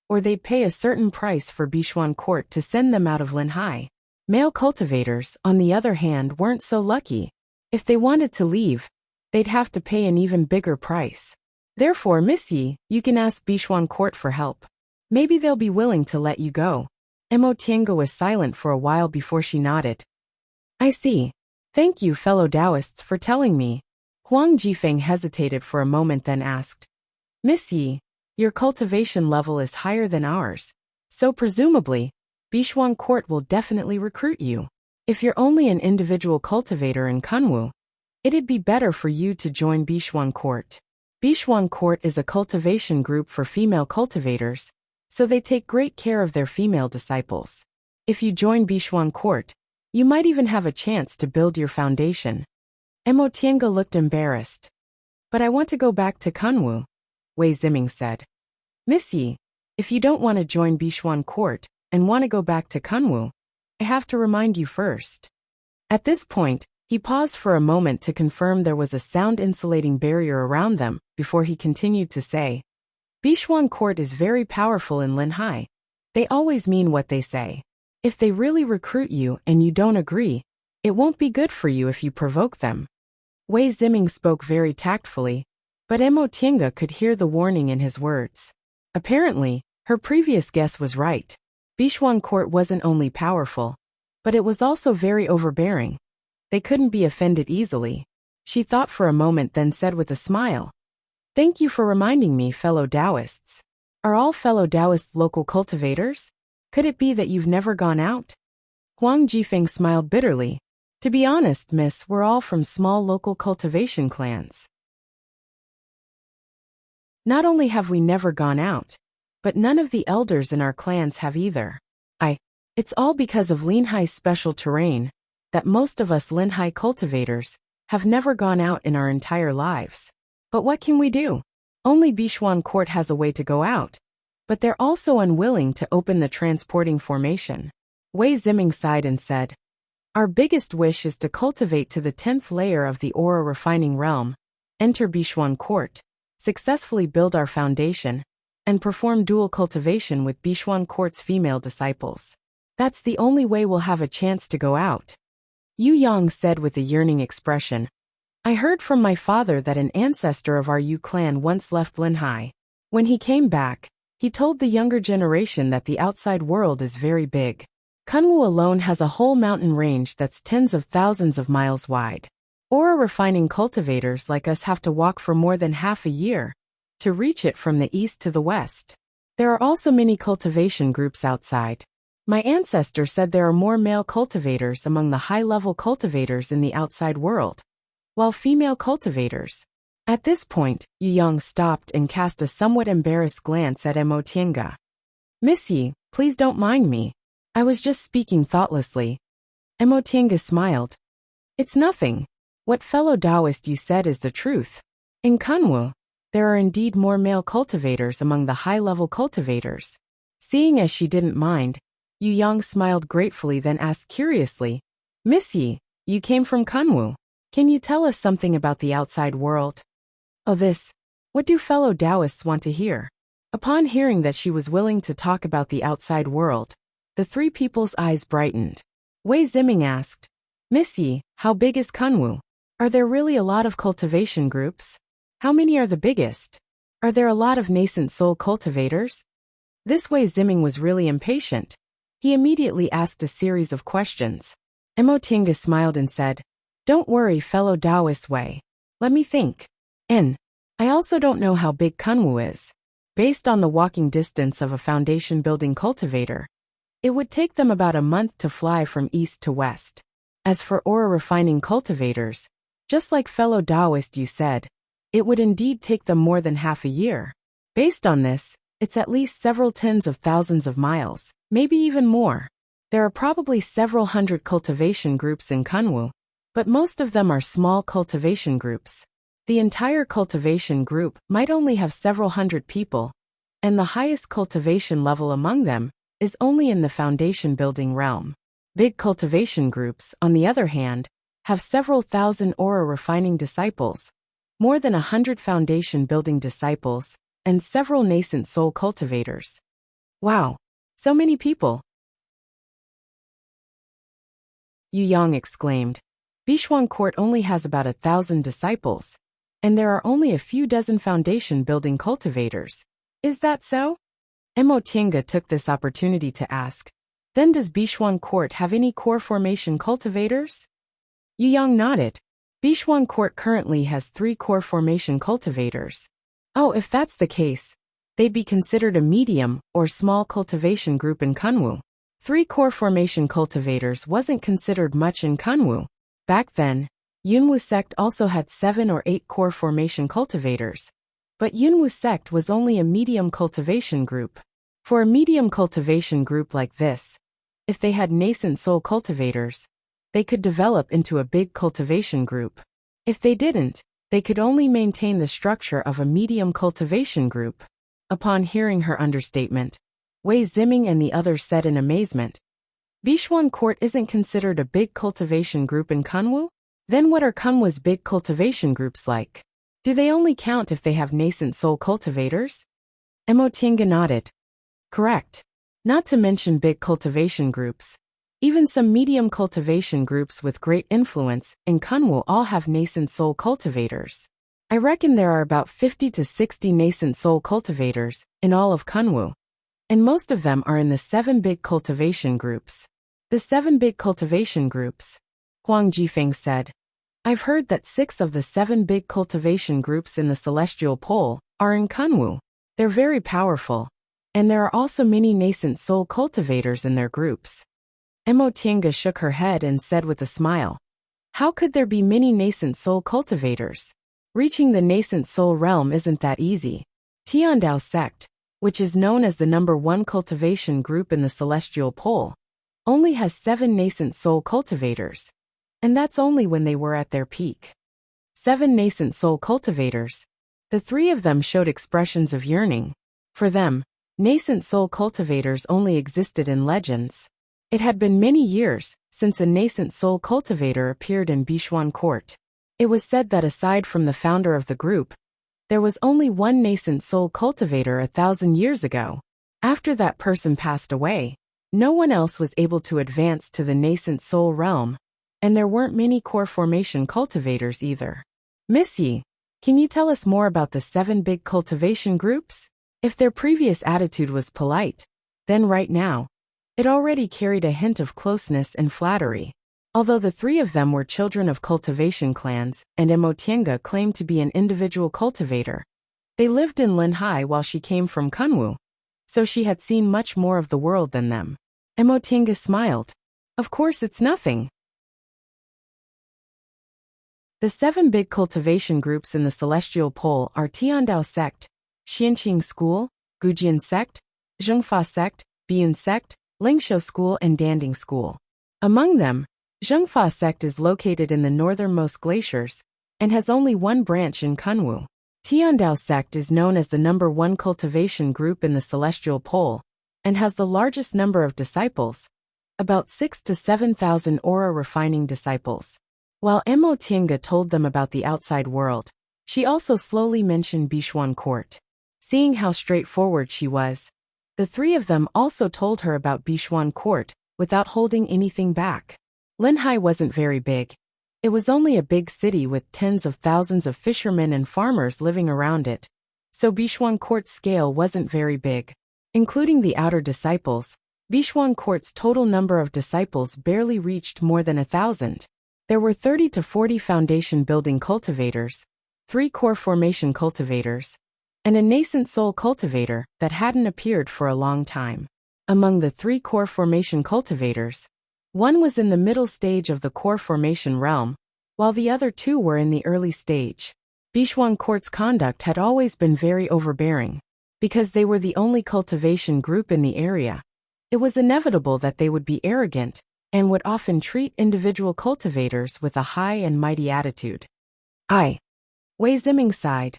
or they'd pay a certain price for Bishuan Court to send them out of Linhai. Male cultivators, on the other hand, weren't so lucky. If they wanted to leave, they'd have to pay an even bigger price. Therefore, Miss Yi, you can ask Bishuan Court for help. Maybe they'll be willing to let you go. Mo Tiange was silent for a while before she nodded. I see. Thank you, fellow Taoists, for telling me. Huang Jifeng hesitated for a moment then asked. Miss Yi, your cultivation level is higher than ours, so presumably, Bishuan Court will definitely recruit you. If you're only an individual cultivator in Kunwu, it'd be better for you to join Bishuan Court. Bishuan Court is a cultivation group for female cultivators, so they take great care of their female disciples. If you join Bishuan Court, you might even have a chance to build your foundation. Mo Tiange looked embarrassed. But I want to go back to Kunwu, Wei Ziming said. Miss Yi, if you don't want to join Bishuan Court and want to go back to Kunwu, I have to remind you first. At this point, he paused for a moment to confirm there was a sound-insulating barrier around them before he continued to say, Bishuan Court is very powerful in Linhai. They always mean what they say. If they really recruit you and you don't agree, it won't be good for you if you provoke them. Wei Ziming spoke very tactfully, but Mo Tiange could hear the warning in his words. Apparently, her previous guess was right. Bishuan Court wasn't only powerful, but it was also very overbearing. They couldn't be offended easily. She thought for a moment then said with a smile, Thank you for reminding me, fellow Taoists. Are all fellow Taoists local cultivators? Could it be that you've never gone out? Huang Jifeng smiled bitterly. To be honest, miss, we're all from small local cultivation clans. Not only have we never gone out, but none of the elders in our clans have either. It's all because of Linhai's special terrain, that most of us Linhai cultivators have never gone out in our entire lives. But what can we do? Only Bishuan Court has a way to go out, but they're also unwilling to open the transporting formation. Wei Ziming sighed and said, Our biggest wish is to cultivate to the 10th layer of the aura refining realm, enter Bishuan Court, successfully build our foundation, and perform dual cultivation with Bishuan Court's female disciples. That's the only way we'll have a chance to go out. Yu Yang said with a yearning expression, I heard from my father that an ancestor of our Yu clan once left Linhai. When he came back, He told the younger generation that the outside world is very big. Kunwu alone has a whole mountain range that's tens of thousands of miles wide. Ore refining cultivators like us have to walk for more than half a year to reach it from the east to the west. There are also many cultivation groups outside. My ancestor said there are more male cultivators among the high-level cultivators in the outside world, while female cultivators. At this point, Yu Yang stopped and cast a somewhat embarrassed glance at Emotienga. Miss Yi, please don't mind me. I was just speaking thoughtlessly. Emotienga smiled. It's nothing. What fellow Taoist you said is the truth. In Kunwu, there are indeed more male cultivators among the high-level cultivators. Seeing as she didn't mind, Yu Yang smiled gratefully, then asked curiously, Miss Yi, you came from Kunwu. Can you tell us something about the outside world? Oh, this. What do fellow Taoists want to hear? Upon hearing that she was willing to talk about the outside world, the three people's eyes brightened. Wei Ziming asked, Miss Yi, how big is Kunwu? Are there really a lot of cultivation groups? How many are the biggest? Are there a lot of nascent soul cultivators? This Wei Ziming was really impatient. He immediately asked a series of questions. Emotinga smiled and said, Don't worry, fellow Taoist Wei. Let me think. I also don't know how big Kunwu is. Based on the walking distance of a foundation-building cultivator, it would take them about a month to fly from east to west. As for ore refining cultivators, just like fellow Taoist you said, it would indeed take them more than half a year. Based on this, it's at least several tens of thousands of miles, maybe even more. There are probably several hundred cultivation groups in Kunwu, but most of them are small cultivation groups. The entire cultivation group might only have several hundred people, and the highest cultivation level among them is only in the foundation building realm. Big cultivation groups, on the other hand, have several thousand ore refining disciples, more than 100 foundation building disciples, and several nascent soul cultivators. Wow, so many people! Yu Yang exclaimed. Bishuang Court only has about 1,000 disciples, and there are only a few dozen foundation building cultivators. Is that so? Emotinga took this opportunity to ask, Then does Bishuang Court have any core formation cultivators? Yu Yang nodded. Bishuang Court currently has 3 core formation cultivators. Oh, if that's the case, they'd be considered a medium or small cultivation group in Kunwu. 3 core formation cultivators wasn't considered much in Kunwu. Back then, Yunwu sect also had 7 or 8 core formation cultivators. But Yunwu sect was only a medium cultivation group. For a medium cultivation group like this, if they had nascent soul cultivators, they could develop into a big cultivation group. If they didn't, they could only maintain the structure of a medium cultivation group. Upon hearing her understatement, Wei Ziming and the others said in amazement, Bishuan Court isn't considered a big cultivation group in Kunwu? Then what are Kunwu's big cultivation groups like? Do they only count if they have nascent soul cultivators? Emotinga nodded. Correct. Not to mention big cultivation groups. Even some medium cultivation groups with great influence in Kunwu all have nascent soul cultivators. I reckon there are about 50 to 60 nascent soul cultivators in all of Kunwu, and most of them are in the 7 big cultivation groups. The 7 big cultivation groups, Huang Jifeng said. I've heard that 6 of the 7 big cultivation groups in the Celestial Pole are in Kunwu. They're very powerful, and there are also many nascent soul cultivators in their groups. Emotinga shook her head and said with a smile, How could there be many nascent soul cultivators? Reaching the nascent soul realm isn't that easy. Tiandao sect, which is known as the number 1 cultivation group in the Celestial Pole, only has 7 nascent soul cultivators. And that's only when they were at their peak. 7 nascent soul cultivators. The 3 of them showed expressions of yearning. For them, nascent soul cultivators only existed in legends. It had been many years since a nascent soul cultivator appeared in Bishuan Court. It was said that aside from the founder of the group, there was only one nascent soul cultivator 1,000 years ago. After that person passed away, no one else was able to advance to the nascent soul realm, and there weren't many core formation cultivators either. Miss Yi, can you tell us more about the 7 big cultivation groups? If their previous attitude was polite, then right now, it already carried a hint of closeness and flattery. Although the three of them were children of cultivation clans, and Emotienga claimed to be an individual cultivator, they lived in Linhai while she came from Kunwu, so she had seen much more of the world than them. Emotienga smiled. Of course it's nothing. The 7 big cultivation groups in the Celestial Pole are Tiandao Sect, Xianqing School, Gujian Sect, Zhengfa Sect, Biyun Sect, Lingshou School and Danding School. Among them, Zhengfa Sect is located in the northernmost glaciers and has only one branch in Kunwu. Tiandao Sect is known as the #1 cultivation group in the Celestial Pole and has the largest number of disciples, about 6,000 to 7,000 aura refining disciples. While Emotienga told them about the outside world, she also slowly mentioned Bishuan Court. Seeing how straightforward she was, the three of them also told her about Bishuan Court without holding anything back. Linhai wasn't very big. It was only a big city with tens of thousands of fishermen and farmers living around it, so Bishuan Court's scale wasn't very big. Including the outer disciples, Bishuan Court's total number of disciples barely reached more than 1,000. There were 30 to 40 foundation building cultivators, 3 core formation cultivators, and a nascent soul cultivator that hadn't appeared for a long time. Among the 3 core formation cultivators, one was in the middle stage of the core formation realm, while the other 2 were in the early stage. Bishuan Court's conduct had always been very overbearing. Because they were the only cultivation group in the area, it was inevitable that they would be arrogant and would often treat individual cultivators with a high and mighty attitude. Wei Ziming sighed.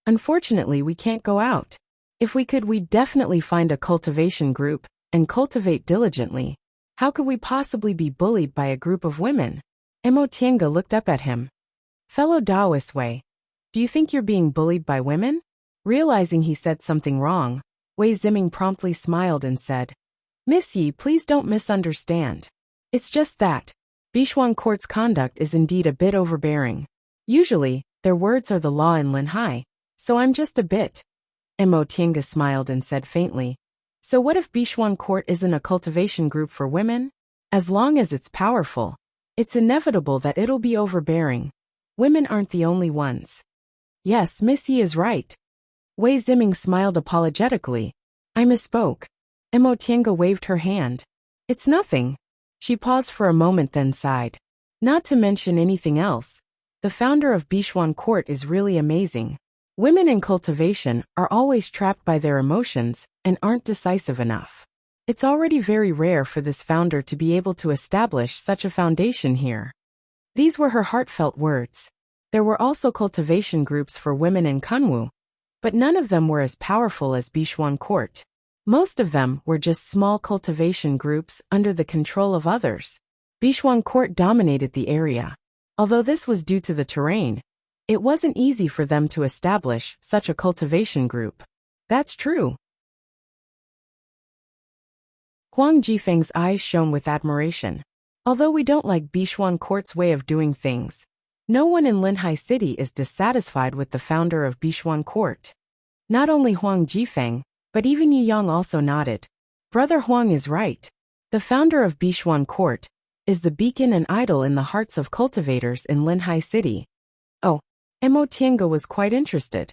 Unfortunately, we can't go out. If we could, we'd definitely find a cultivation group and cultivate diligently. How could we possibly be bullied by a group of women? Emotienga looked up at him. Fellow Taoist Wei, do you think you're being bullied by women? Realizing he said something wrong, Wei Ziming promptly smiled and said, Miss Yi, please don't misunderstand. It's just that Bishuan Court's conduct is indeed a bit overbearing. Usually, their words are the law in Linhai, so I'm just a bit. Emotienga smiled and said faintly, so what if Bishuan Court isn't a cultivation group for women? As long as it's powerful, it's inevitable that it'll be overbearing. Women aren't the only ones. Yes, Miss Yi is right. Wei Ziming smiled apologetically. I misspoke. Emotienga waved her hand. It's nothing. She paused for a moment then sighed. Not to mention anything else, the founder of Bishuan Court is really amazing. Women in cultivation are always trapped by their emotions and aren't decisive enough. It's already very rare for this founder to be able to establish such a foundation here. These were her heartfelt words. There were also cultivation groups for women in Kunwu, but none of them were as powerful as Bishuan Court. Most of them were just small cultivation groups under the control of others. Bishuan Court dominated the area. Although this was due to the terrain, it wasn't easy for them to establish such a cultivation group. That's true. Huang Jifeng's eyes shone with admiration. Although we don't like Bishuan Court's way of doing things, no one in Linhai City is dissatisfied with the founder of Bishuan Court. Not only Huang Jifeng, but even Yu Yang also nodded. Brother Huang is right. The founder of Bishuan Court is the beacon and idol in the hearts of cultivators in Linhai City. Oh, Emotienga was quite interested.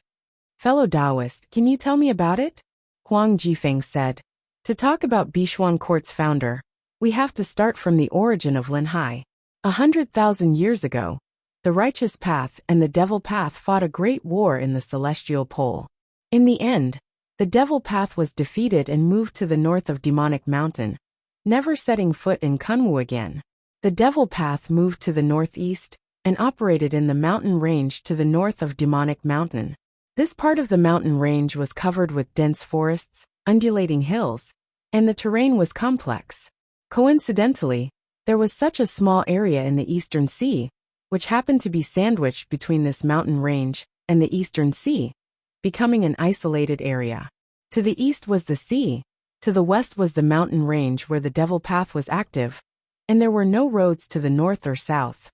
Fellow Taoist, can you tell me about it? Huang Jifeng said. To talk about Bishuan Court's founder, we have to start from the origin of Linhai. 100,000 years ago, the Righteous Path and the Devil Path fought a great war in the Celestial Pole. In the end, the Devil Path was defeated and moved to the north of Demonic Mountain, never setting foot in Kunwu again. The Devil Path moved to the northeast and operated in the mountain range to the north of Demonic Mountain. This part of the mountain range was covered with dense forests, undulating hills, and the terrain was complex. Coincidentally, there was such a small area in the Eastern Sea, which happened to be sandwiched between this mountain range and the Eastern Sea, becoming an isolated area. To the east was the sea, to the west was the mountain range where the Devil Path was active, and there were no roads to the north or south.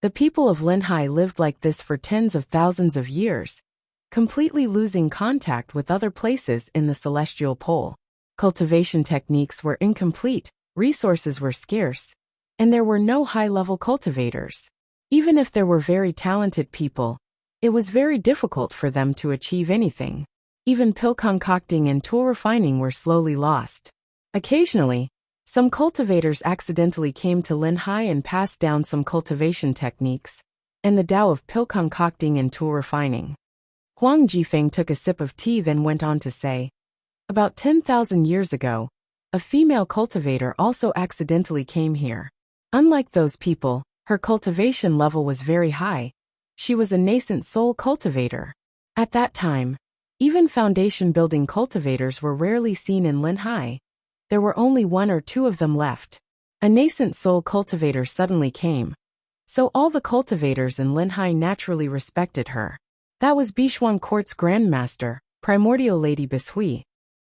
The people of Linhai lived like this for tens of thousands of years, completely losing contact with other places in the celestial pole. Cultivation techniques were incomplete, resources were scarce, and there were no high-level cultivators. Even if there were very talented people, it was very difficult for them to achieve anything. Even pill concocting and tool refining were slowly lost. Occasionally, some cultivators accidentally came to Linhai and passed down some cultivation techniques, and the Tao of pill concocting and tool refining. Huang Jifeng took a sip of tea, then went on to say, about 10,000 years ago, a female cultivator also accidentally came here. Unlike those people, her cultivation level was very high. She was a nascent soul cultivator. At that time, even foundation building cultivators were rarely seen in Linhai. There were only 1 or 2 of them left. A nascent soul cultivator suddenly came, so all the cultivators in Linhai naturally respected her. That was Bishuan Court's Grandmaster, Primordial Lady Bishui.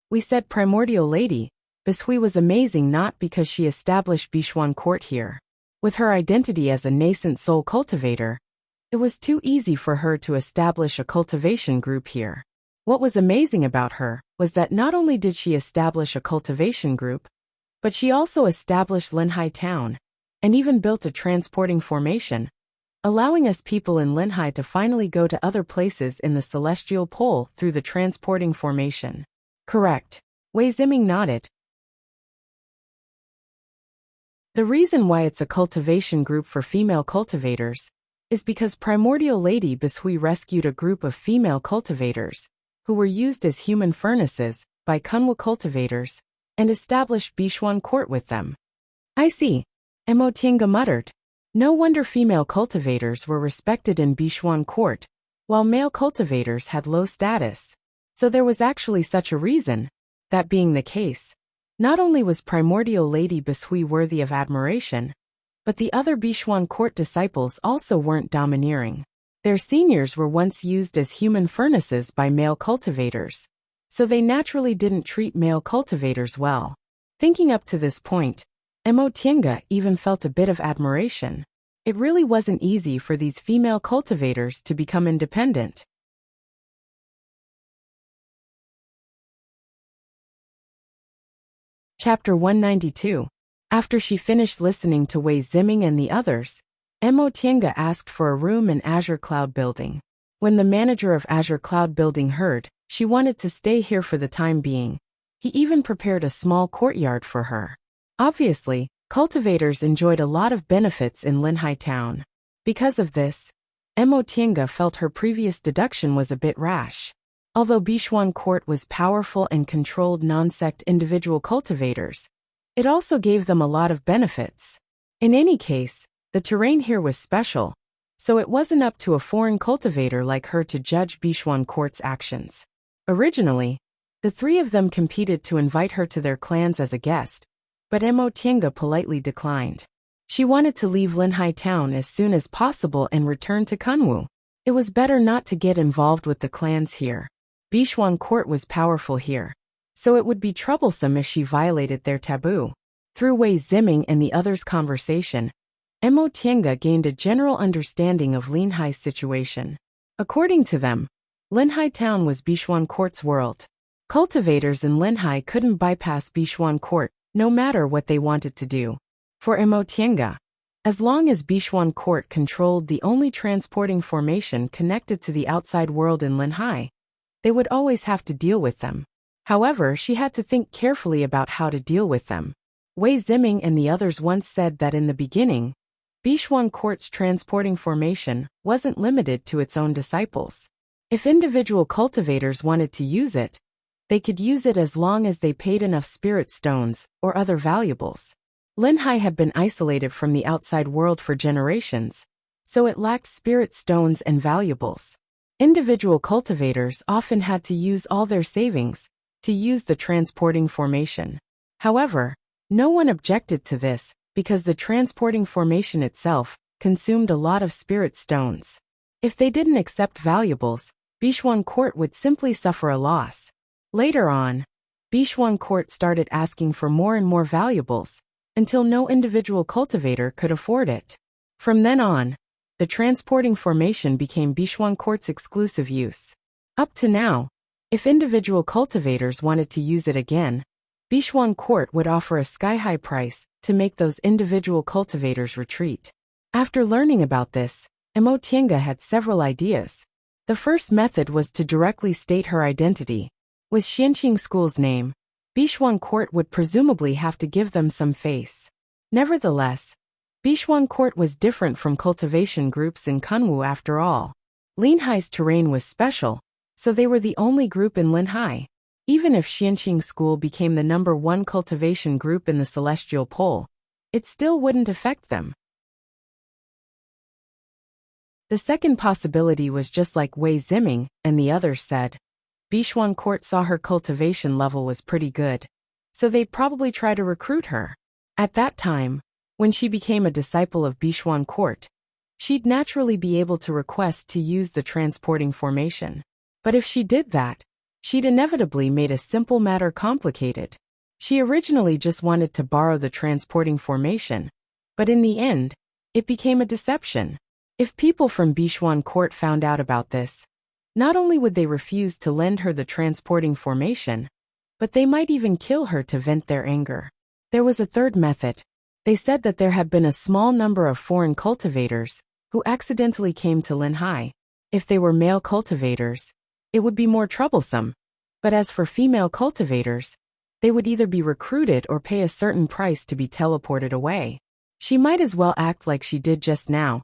We said Primordial Lady. Bishui was amazing not because she established Bishuan Court here. With her identity as a nascent soul cultivator, it was too easy for her to establish a cultivation group here. What was amazing about her was that not only did she establish a cultivation group, but she also established Linhai Town, and even built a transporting formation, allowing us people in Linhai to finally go to other places in the celestial pole through the transporting formation. Correct. Wei Ziming nodded. The reason why it's a cultivation group for female cultivators is because Primordial Lady Bishui rescued a group of female cultivators who were used as human furnaces by Kunwu cultivators and established Bishuan Court with them. I see. Mo Tiange muttered. No wonder female cultivators were respected in Bishuan Court, while male cultivators had low status. So there was actually such a reason. That being the case, not only was Primordial Lady Bishui worthy of admiration, but the other Bishuan Court disciples also weren't domineering. Their seniors were once used as human furnaces by male cultivators, so they naturally didn't treat male cultivators well. Thinking up to this point, Mo Tiange even felt a bit of admiration. It really wasn't easy for these female cultivators to become independent. Chapter 192. After she finished listening to Wei Ziming and the others, Mo Tiange asked for a room in Azure Cloud Building. When the manager of Azure Cloud Building heard she wanted to stay here for the time being, he even prepared a small courtyard for her. Obviously, cultivators enjoyed a lot of benefits in Linhai Town. Because of this, Mo Tiange felt her previous deduction was a bit rash. Although Bishuan Court was powerful and controlled non-sect individual cultivators, it also gave them a lot of benefits. In any case, the terrain here was special, so it wasn't up to a foreign cultivator like her to judge Bishuan Court's actions. Originally, the 3 of them competed to invite her to their clans as a guest, but Mo Tiange politely declined. She wanted to leave Linhai Town as soon as possible and return to Kunwu. It was better not to get involved with the clans here. Bishuan Court was powerful here, so it would be troublesome if she violated their taboo. Through Wei Ziming and the others' conversation, Mo Tiange gained a general understanding of Linhai's situation. According to them, Linhai Town was Bishuan Court's world. Cultivators in Linhai couldn't bypass Bishuan Court, no matter what they wanted to do. For Mo Tiange, as long as Bishuan Court controlled the only transporting formation connected to the outside world in Linhai, they would always have to deal with them. However, she had to think carefully about how to deal with them. Wei Ziming and the others once said that in the beginning, Bishuan Court's transporting formation wasn't limited to its own disciples. If individual cultivators wanted to use it, they could use it as long as they paid enough spirit stones or other valuables. Linhai had been isolated from the outside world for generations, so it lacked spirit stones and valuables. Individual cultivators often had to use all their savings to use the transporting formation. However, no one objected to this because the transporting formation itself consumed a lot of spirit stones. If they didn't accept valuables, Bishuan Court would simply suffer a loss. Later on, Bishuan Court started asking for more and more valuables, until no individual cultivator could afford it. From then on, the transporting formation became Bishuan Court's exclusive use. Up to now, if individual cultivators wanted to use it again, Bishuan Court would offer a sky-high price to make those individual cultivators retreat. After learning about this, Emotienga had several ideas. The first method was to directly state her identity. With Xianqing School's name, Bishuan Court would presumably have to give them some face. Nevertheless, Bishuan Court was different from cultivation groups in Kunwu after all. Linhai's terrain was special, so they were the only group in Linhai. Even if Xianqing School became the #1 cultivation group in the Celestial Pole, it still wouldn't affect them. The second possibility was just like Wei Ziming and the others said. Bishuan Court saw her cultivation level was pretty good, so they'd probably try to recruit her. At that time, when she became a disciple of Bishuan Court, she'd naturally be able to request to use the transporting formation. But if she did that, she'd inevitably made a simple matter complicated. She originally just wanted to borrow the transporting formation, but in the end, it became a deception. If people from Bishuan Court found out about this, not only would they refuse to lend her the transporting formation, but they might even kill her to vent their anger. There was a third method. They said that there had been a small number of foreign cultivators who accidentally came to Linhai. If they were male cultivators, it would be more troublesome. But as for female cultivators, they would either be recruited or pay a certain price to be teleported away. She might as well act like she did just now,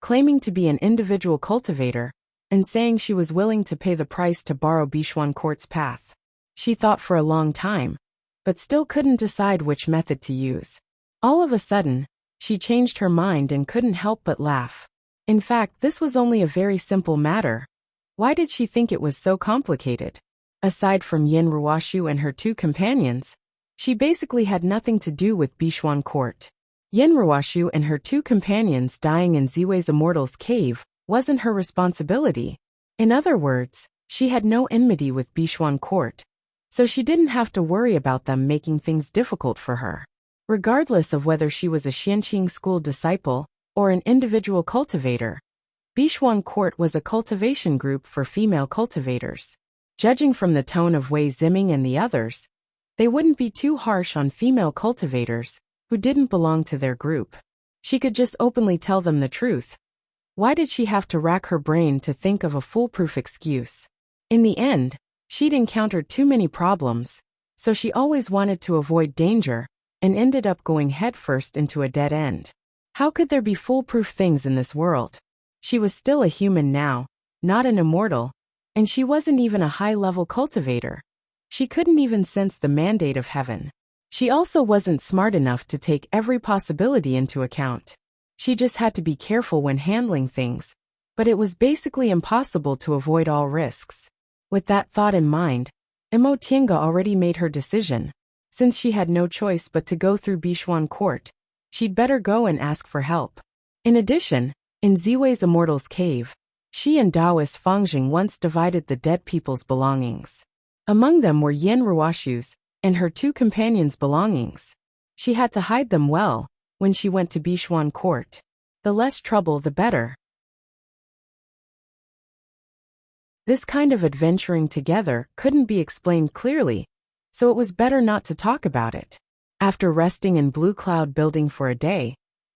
claiming to be an individual cultivator, and saying she was willing to pay the price to borrow Bishuan Court's path. She thought for a long time, but still couldn't decide which method to use. All of a sudden, she changed her mind and couldn't help but laugh. In fact, this was only a very simple matter. Why did she think it was so complicated? Aside from Yin Ruoshu and her 2 companions, she basically had nothing to do with Bishuan Court. Yin Ruoshu and her 2 companions dying in Ziwei's Immortal's cave wasn't her responsibility. In other words, she had no enmity with Bishuan Court, so she didn't have to worry about them making things difficult for her. Regardless of whether she was a Xianqing School disciple or an individual cultivator, Bishuan Court was a cultivation group for female cultivators. Judging from the tone of Wei Ziming and the others, they wouldn't be too harsh on female cultivators who didn't belong to their group. She could just openly tell them the truth. Why did she have to rack her brain to think of a foolproof excuse? In the end, she'd encountered too many problems, so she always wanted to avoid danger and ended up going headfirst into a dead end. How could there be foolproof things in this world? She was still a human now, not an immortal, and she wasn't even a high-level cultivator. She couldn't even sense the mandate of heaven. She also wasn't smart enough to take every possibility into account. She just had to be careful when handling things, but it was basically impossible to avoid all risks. With that thought in mind, Emotienga already made her decision. Since she had no choice but to go through Bishuan Court, she'd better go and ask for help. In addition, in Ziwei's Immortal's cave, she and Taoist Fangjing once divided the dead people's belongings. Among them were Yin Ruoshu's and her 2 companions' belongings. She had to hide them well when she went to Bishuan Court. The less trouble, the better. This kind of adventuring together couldn't be explained clearly, so it was better not to talk about it. After resting in Blue Cloud Building for a day,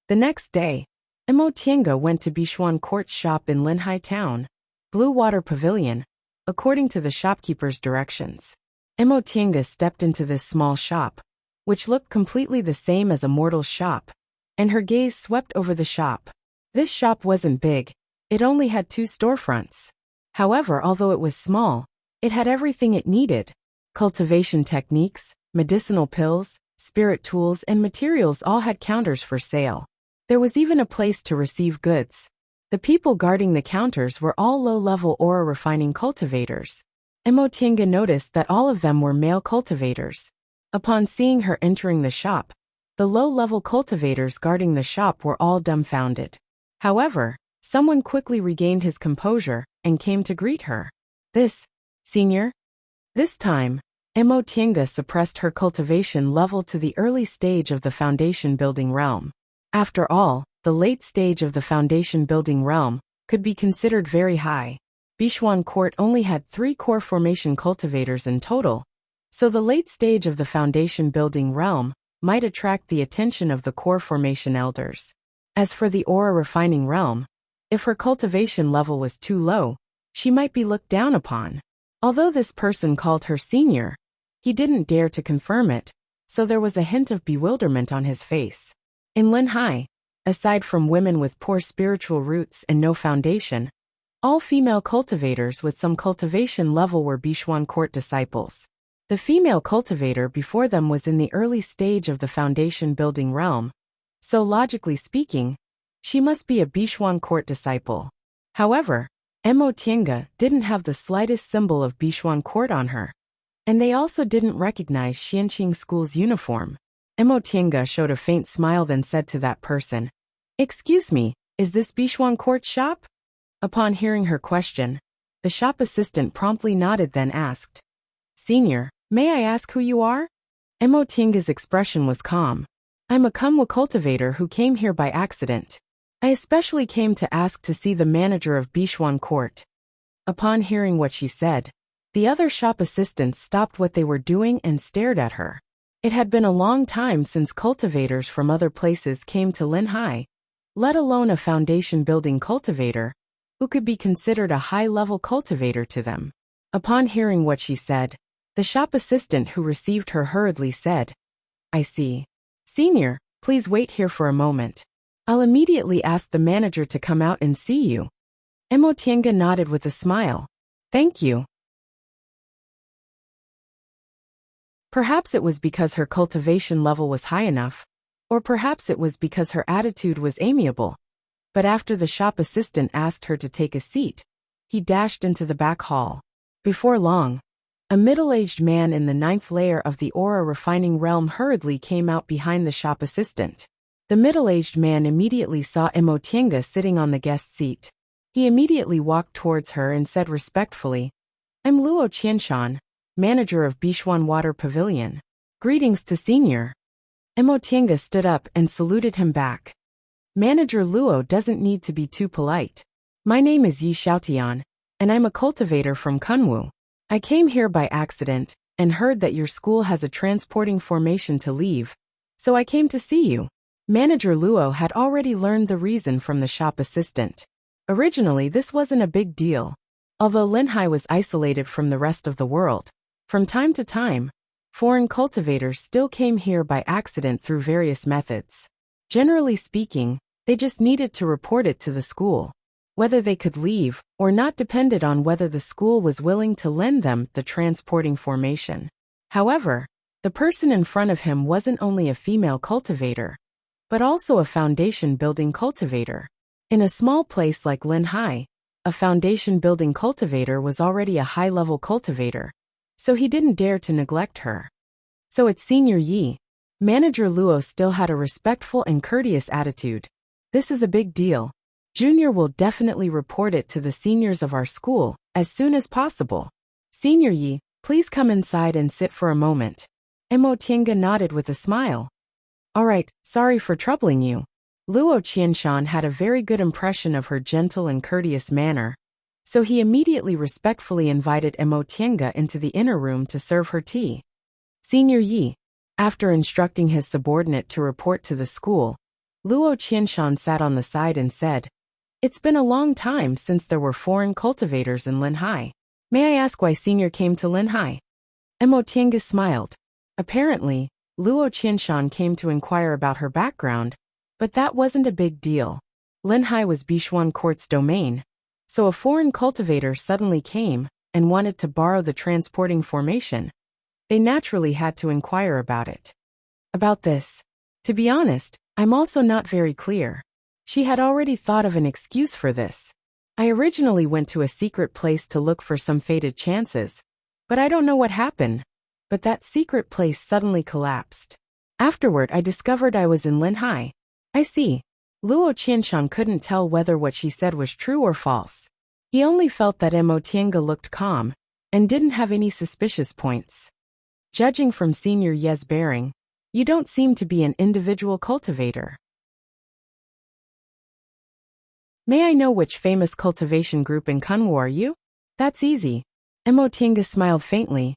the next day, Emotienga went to Bishuan Court's shop in Linhai Town, Blue Water Pavilion, according to the shopkeeper's directions. Emotienga stepped into this small shop, which looked completely the same as a mortal's shop, and her gaze swept over the shop. This shop wasn't big, it only had 2 storefronts. However, although it was small, it had everything it needed. Cultivation techniques, medicinal pills, spirit tools and materials all had counters for sale. There was even a place to receive goods. The people guarding the counters were all low-level aura refining cultivators. Emotienga noticed that all of them were male cultivators. Upon seeing her entering the shop, the low-level cultivators guarding the shop were all dumbfounded. However, someone quickly regained his composure and came to greet her. Senior? This time, Emotienga suppressed her cultivation level to the early stage of the foundation building realm. After all, the late stage of the foundation building realm could be considered very high. Bishuan Court only had 3 core formation cultivators in total, so the late stage of the foundation building realm might attract the attention of the core formation elders. As for the aura refining realm, if her cultivation level was too low, she might be looked down upon. Although this person called her senior, he didn't dare to confirm it, so there was a hint of bewilderment on his face. In Linhai, aside from women with poor spiritual roots and no foundation, all female cultivators with some cultivation level were Bishuan Court disciples. The female cultivator before them was in the early stage of the foundation building realm, so logically speaking, she must be a Bishuan Court disciple. However, Mo Tiange didn't have the slightest symbol of Bishuan Court on her, and they also didn't recognize Xianqing School's uniform. Mo Tiange showed a faint smile, then said to that person, "Excuse me, is this Bishuan Court shop?" Upon hearing her question, the shop assistant promptly nodded, then asked, "Senior, may I ask who you are?" Mo Tiange's expression was calm. "I'm a Kunwu cultivator who came here by accident. I especially came to ask to see the manager of Bishuan Court." Upon hearing what she said, the other shop assistants stopped what they were doing and stared at her. It had been a long time since cultivators from other places came to Linhai, let alone a foundation building cultivator, who could be considered a high-level cultivator to them. Upon hearing what she said, the shop assistant who received her hurriedly said, "I see. Senior, please wait here for a moment. I'll immediately ask the manager to come out and see you." Mo Tiange nodded with a smile. "Thank you." Perhaps it was because her cultivation level was high enough, or perhaps it was because her attitude was amiable. But after the shop assistant asked her to take a seat, he dashed into the back hall. Before long, a middle-aged man in the 9th layer of the aura refining realm hurriedly came out behind the shop assistant. The middle-aged man immediately saw Mo Tiange sitting on the guest seat. He immediately walked towards her and said respectfully, "I'm Luo Qianshan, manager of Bishuan Water Pavilion. Greetings to Senior." Mo Tiange stood up and saluted him back. "Manager Luo doesn't need to be too polite. My name is Yi Xiaotian, and I'm a cultivator from Kunwu. I came here by accident and heard that your school has a transporting formation to leave, so I came to see you." Manager Luo had already learned the reason from the shop assistant. Originally, this wasn't a big deal. Although Linhai was isolated from the rest of the world, from time to time, foreign cultivators still came here by accident through various methods. Generally speaking, they just needed to report it to the school. Whether they could leave or not depended on whether the school was willing to lend them the transporting formation. However, the person in front of him wasn't only a female cultivator, but also a foundation building cultivator. In a small place like Linhai, a foundation building cultivator was already a high-level cultivator, so he didn't dare to neglect her. "So it's Senior Yi." Manager Luo still had a respectful and courteous attitude. "This is a big deal. Junior will definitely report it to the seniors of our school as soon as possible. Senior Yi, please come inside and sit for a moment." Mo Tiange nodded with a smile. "All right, sorry for troubling you." Luo Qianshan had a very good impression of her gentle and courteous manner, so he immediately respectfully invited Mo Tiange into the inner room to serve her tea. Senior Yi, after instructing his subordinate to report to the school, Luo Qianshan sat on the side and said, "It's been a long time since there were foreign cultivators in Linhai. May I ask why Senior came to Linhai?" Mo Tiange smiled. Apparently, Luo Qianshan came to inquire about her background, but that wasn't a big deal. Linhai was Bishuan Court's domain, so a foreign cultivator suddenly came and wanted to borrow the transporting formation. They naturally had to inquire about it. About this, to be honest, I'm also not very clear. She had already thought of an excuse for this. I originally went to a secret place to look for some fated chances, but I don't know what happened. But that secret place suddenly collapsed. Afterward, I discovered I was in Linhai. I see. Luo Qianshan couldn't tell whether what she said was true or false. He only felt that Mo Tiange looked calm and didn't have any suspicious points. Judging from Senior Ye's bearing, you don't seem to be an individual cultivator. May I know which famous cultivation group in Kunwu are you? That's easy. Emotinga smiled faintly.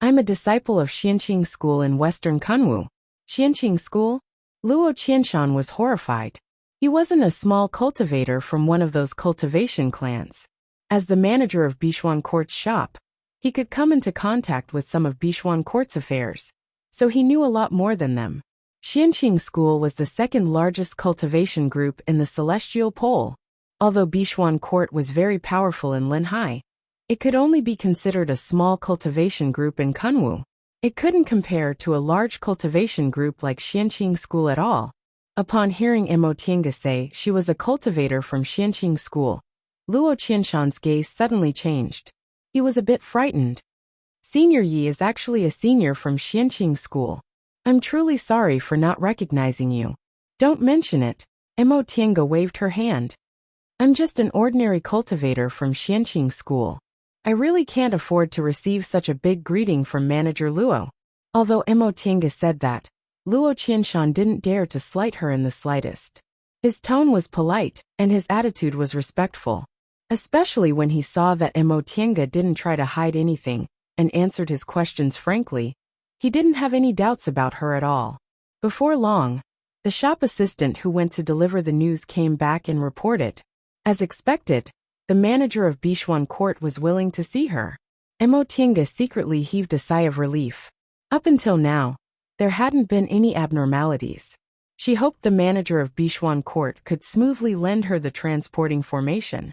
I'm a disciple of Xianqing School in Western Kunwu. Xianqing School? Luo Qianshan was horrified. He wasn't a small cultivator from one of those cultivation clans. As the manager of Bishuan Court's shop, he could come into contact with some of Bishuan Court's affairs, so he knew a lot more than them. Xianqing School was the second largest cultivation group in the Celestial Pole. Although Bishuan Court was very powerful in Linhai, it could only be considered a small cultivation group in Kunwu. It couldn't compare to a large cultivation group like Xianqing School at all. Upon hearing Emotinga say she was a cultivator from Xianqing School, Luo Qianshan's gaze suddenly changed. He was a bit frightened. Senior Yi is actually a senior from Xianqing School. I'm truly sorry for not recognizing you. Don't mention it. Emotinga waved her hand. I'm just an ordinary cultivator from Xianqing School. I really can't afford to receive such a big greeting from Manager Luo. Although Emotinga said that, Luo Qianshan didn't dare to slight her in the slightest. His tone was polite, and his attitude was respectful. Especially when he saw that Emotinga didn't try to hide anything, and answered his questions frankly. He didn't have any doubts about her at all. Before long, the shop assistant who went to deliver the news came back and reported. As expected, the manager of Bishuan Court was willing to see her. Emotinga secretly heaved a sigh of relief. Up until now, there hadn't been any abnormalities. She hoped the manager of Bishuan Court could smoothly lend her the transporting formation.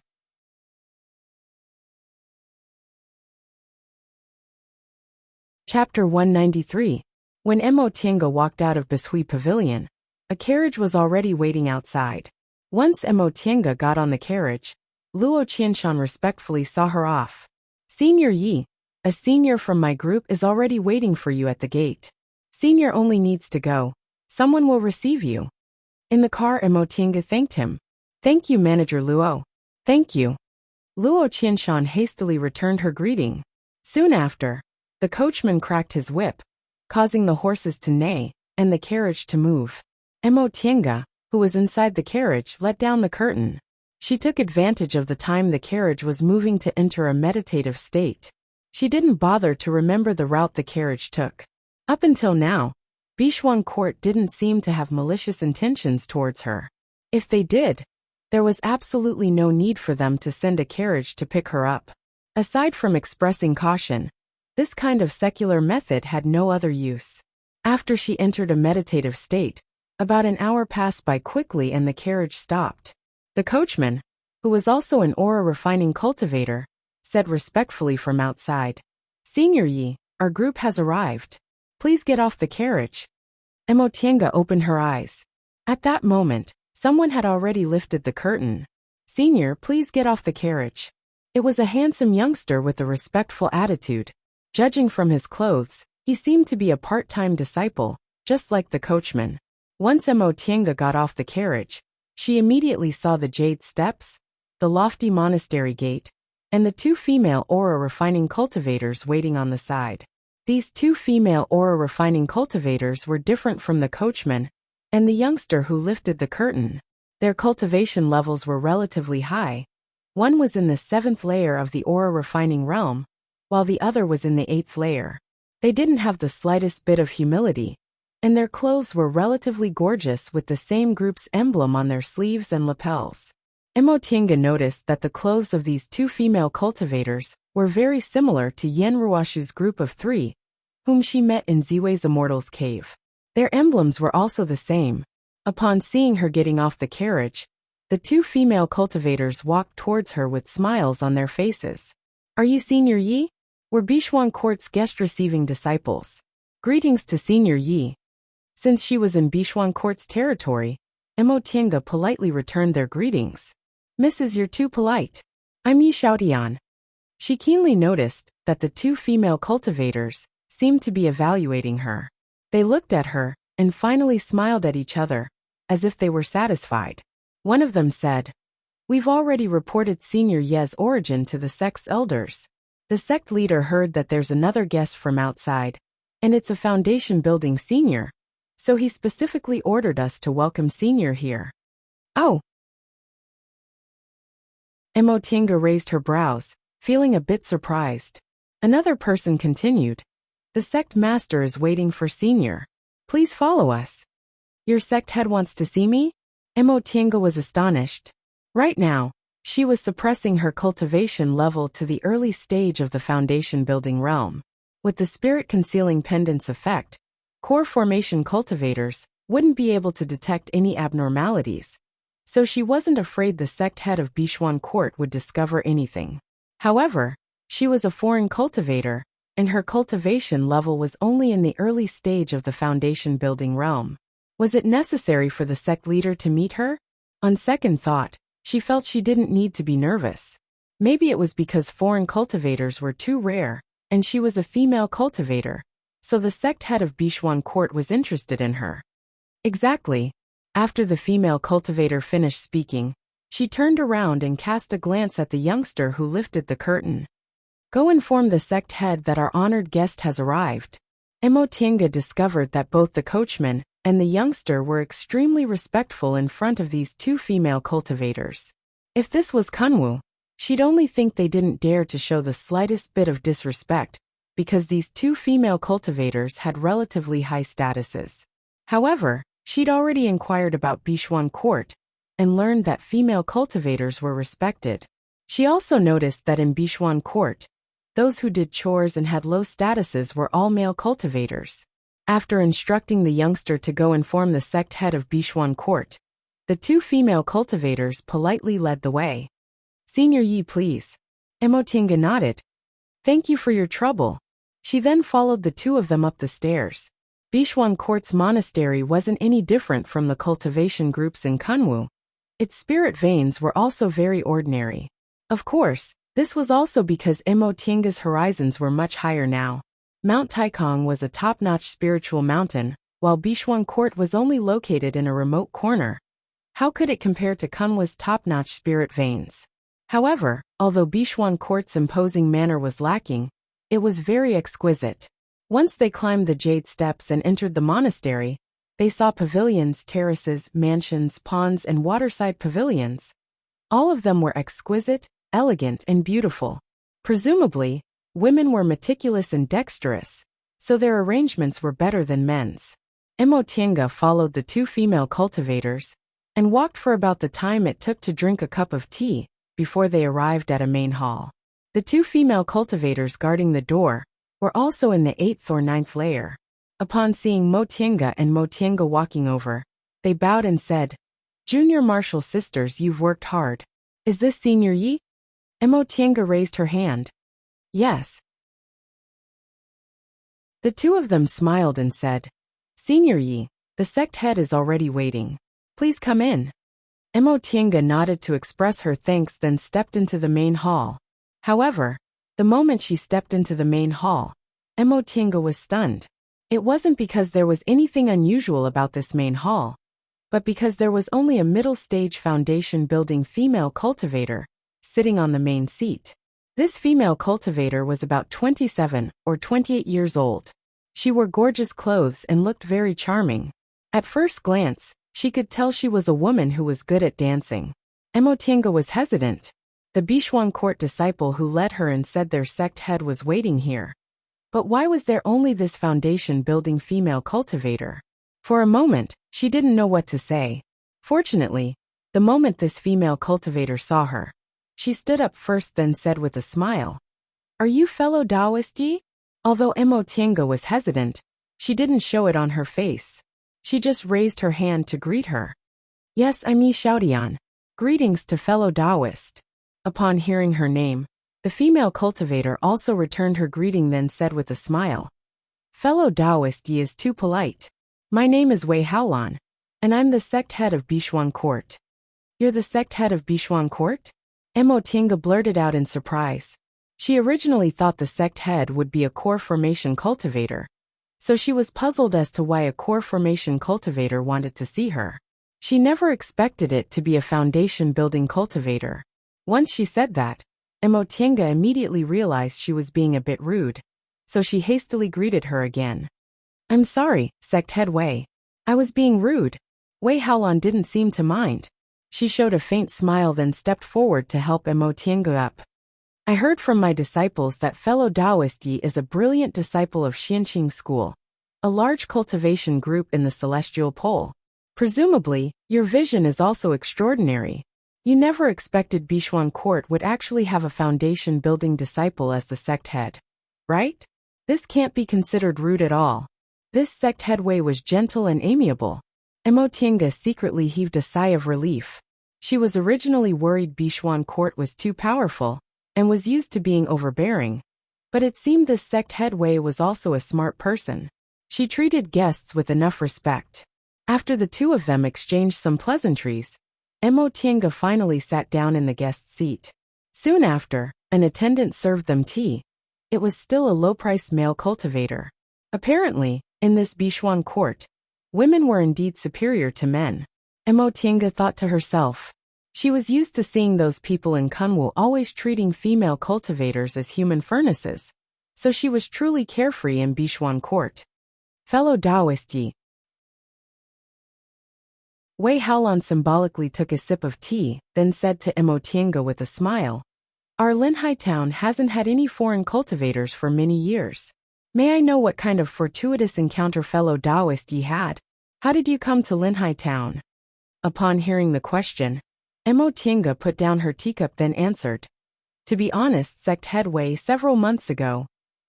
Chapter 193. When Emotinga walked out of Bishui Pavilion, a carriage was already waiting outside. Once Emotinga got on the carriage, Luo Qianshan respectfully saw her off. Senior Yi, a senior from my group is already waiting for you at the gate. Senior only needs to go. Someone will receive you. In the car, Emotinga thanked him. Thank you, Manager Luo. Thank you. Luo Qianshan hastily returned her greeting. Soon after, the coachman cracked his whip, causing the horses to neigh and the carriage to move. Emotinga, who was inside the carriage, let down the curtain. She took advantage of the time the carriage was moving to enter a meditative state. She didn't bother to remember the route the carriage took. Up until now, Bishuan Court didn't seem to have malicious intentions towards her. If they did, there was absolutely no need for them to send a carriage to pick her up. Aside from expressing caution, this kind of secular method had no other use. After she entered a meditative state, about an hour passed by quickly and the carriage stopped. The coachman, who was also an aura refining cultivator, said respectfully from outside, Senior Yi, our group has arrived. Please get off the carriage. Emotinga opened her eyes. At that moment, someone had already lifted the curtain. Senior, please get off the carriage. It was a handsome youngster with a respectful attitude. Judging from his clothes, he seemed to be a part-time disciple, just like the coachman. Once Emotinga got off the carriage, she immediately saw the jade steps, the lofty monastery gate, and the two female aura refining cultivators waiting on the side. These two female aura refining cultivators were different from the coachman and the youngster who lifted the curtain. Their cultivation levels were relatively high. One was in the 7th layer of the aura refining realm, while the other was in the 8th layer. They didn't have the slightest bit of humility, and their clothes were relatively gorgeous with the same group's emblem on their sleeves and lapels. Emotinga noticed that the clothes of these two female cultivators were very similar to Yen Ruoshu's group of 3, whom she met in Ziwei's Immortal's cave. Their emblems were also the same. Upon seeing her getting off the carriage, the two female cultivators walked towards her with smiles on their faces. Are you Senior Yi? We're Bishuan Court's guest-receiving disciples. Greetings to Senior Yi. Since she was in Bishuan Court's territory, Emotinga politely returned their greetings. Mrs. You're too polite. I'm Yi Xiaotian. She keenly noticed that the two female cultivators seemed to be evaluating her. They looked at her and finally smiled at each other, as if they were satisfied. One of them said, We've already reported Senior Ye's origin to the sect's elders. The sect leader heard that there's another guest from outside, and it's a foundation building senior, so he specifically ordered us to welcome Senior here. Oh! Emotinga raised her brows. feeling a bit surprised. Another person continued. The sect master is waiting for Senior. Please follow us. Your sect head wants to see me? Emotienga was astonished. Right now, she was suppressing her cultivation level to the early stage of the foundation building realm. With the spirit concealing pendant's effect, core formation cultivators wouldn't be able to detect any abnormalities, so she wasn't afraid the sect head of Bishuan Court would discover anything. However, she was a foreign cultivator, and her cultivation level was only in the early stage of the foundation building realm. Was it necessary for the sect leader to meet her? On second thought, she felt she didn't need to be nervous. Maybe it was because foreign cultivators were too rare, and she was a female cultivator, so the sect head of Bishuan Court was interested in her. Exactly. After the female cultivator finished speaking, she turned around and cast a glance at the youngster who lifted the curtain. Go inform the sect head that our honored guest has arrived. Emotienga discovered that both the coachman and the youngster were extremely respectful in front of these two female cultivators. If this was Kunwu, she'd only think they didn't dare to show the slightest bit of disrespect, because these two female cultivators had relatively high statuses. However, she'd already inquired about Bishuan Court, and learned that female cultivators were respected. She also noticed that in Bishuan Court, those who did chores and had low statuses were all male cultivators. After instructing the youngster to go inform the sect head of Bishuan Court, the two female cultivators politely led the way. Senior Yi, please. Emotienga nodded. Thank you for your trouble. She then followed the two of them up the stairs. Bishuan Court's monastery wasn't any different from the cultivation groups in Kunwu. Its spirit veins were also very ordinary. Of course, this was also because Emotienga's horizons were much higher now. Mount Taikong was a top-notch spiritual mountain, while Bishuan Court was only located in a remote corner. How could it compare to Kunwa's top-notch spirit veins? However, although Bishuan Court's imposing manner was lacking, it was very exquisite. Once they climbed the jade steps and entered the monastery, they saw pavilions, terraces, mansions, ponds, and waterside pavilions. All of them were exquisite, elegant, and beautiful. Presumably, women were meticulous and dexterous, so their arrangements were better than men's. Emotienga followed the two female cultivators and walked for about the time it took to drink a cup of tea before they arrived at a main hall. The two female cultivators guarding the door were also in the 8th or 9th layer. Upon seeing Motienga and Motienga walking over, they bowed and said, Junior Martial Sisters, you've worked hard. Is this Senior Yi? Emotienga raised her hand. Yes. The two of them smiled and said, Senior Yi, the sect head is already waiting. Please come in. Emotienga nodded to express her thanks, then stepped into the main hall. However, the moment she stepped into the main hall, Emotienga was stunned. It wasn't because there was anything unusual about this main hall, but because there was only a middle-stage foundation building female cultivator sitting on the main seat. This female cultivator was about 27 or 28 years old. She wore gorgeous clothes and looked very charming. At first glance, she could tell she was a woman who was good at dancing. Emotienga was hesitant. The Bishuan Court disciple who led her and said their sect head was waiting here. But why was there only this foundation building female cultivator? For a moment, she didn't know what to say. Fortunately, the moment this female cultivator saw her, she stood up first, then said with a smile, Are you fellow Taoist Yi? Although Emotienga was hesitant, she didn't show it on her face. She just raised her hand to greet her. Yes, I'm Yi Xiaodian. Greetings to fellow Taoist. Upon hearing her name, the female cultivator also returned her greeting, then said with a smile, Fellow Taoist Yi is too polite. My name is Wei Haolan, and I'm the sect head of Bishuan Court. You're the sect head of Bishuan Court? Emotienga blurted out in surprise. She originally thought the sect head would be a core formation cultivator, so she was puzzled as to why a core formation cultivator wanted to see her. She never expected it to be a foundation building cultivator. Once she said that, Emotienga immediately realized she was being a bit rude, so she hastily greeted her again. I'm sorry, sect head Wei. I was being rude. Wei Haolan didn't seem to mind. She showed a faint smile, then stepped forward to help Emotienga up. I heard from my disciples that fellow Taoist Yi is a brilliant disciple of Xianqing School, a large cultivation group in the celestial pole. Presumably, your vision is also extraordinary. You never expected Bishuan Court would actually have a foundation-building disciple as the sect head, right? This can't be considered rude at all. This sect head Wei was gentle and amiable. Emotienga secretly heaved a sigh of relief. She was originally worried Bishuan Court was too powerful and was used to being overbearing. But it seemed this sect head Wei was also a smart person. She treated guests with enough respect. After the two of them exchanged some pleasantries, Emotienga finally sat down in the guest seat. Soon after, an attendant served them tea. It was still a low-priced male cultivator. Apparently, in this Bishuan court, women were indeed superior to men. Emotienga thought to herself. She was used to seeing those people in Kunwu always treating female cultivators as human furnaces, so she was truly carefree in Bishuan court. Fellow Taoist Yi. Wei Haolan symbolically took a sip of tea, then said to Emotienga with a smile, "Our Linhai town hasn't had any foreign cultivators for many years. May I know what kind of fortuitous encounter fellow Taoist Yi had? How did you come to Linhai town?" Upon hearing the question, Emotienga put down her teacup then answered, "To be honest, sect head Wei, several months ago,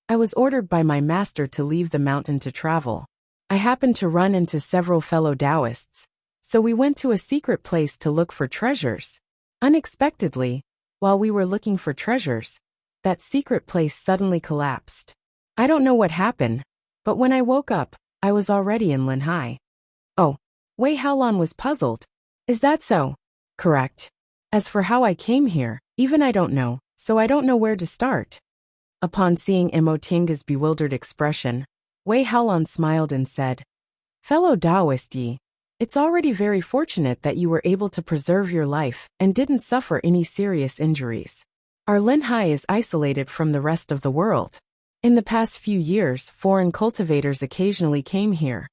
I was ordered by my master to leave the mountain to travel. I happened to run into several fellow Taoists, so we went to a secret place to look for treasures. Unexpectedly, while we were looking for treasures, that secret place suddenly collapsed. I don't know what happened, but when I woke up, I was already in Linhai." "Oh," Wei Haolan was puzzled. "Is that so?" "Correct. As for how I came here, even I don't know, so I don't know where to start." Upon seeing Emotienga's bewildered expression, Wei Haolan smiled and said, "Fellow Taoist Yi, it's already very fortunate that you were able to preserve your life and didn't suffer any serious injuries. Our Linhai is isolated from the rest of the world. In the past few years, foreign cultivators occasionally came here,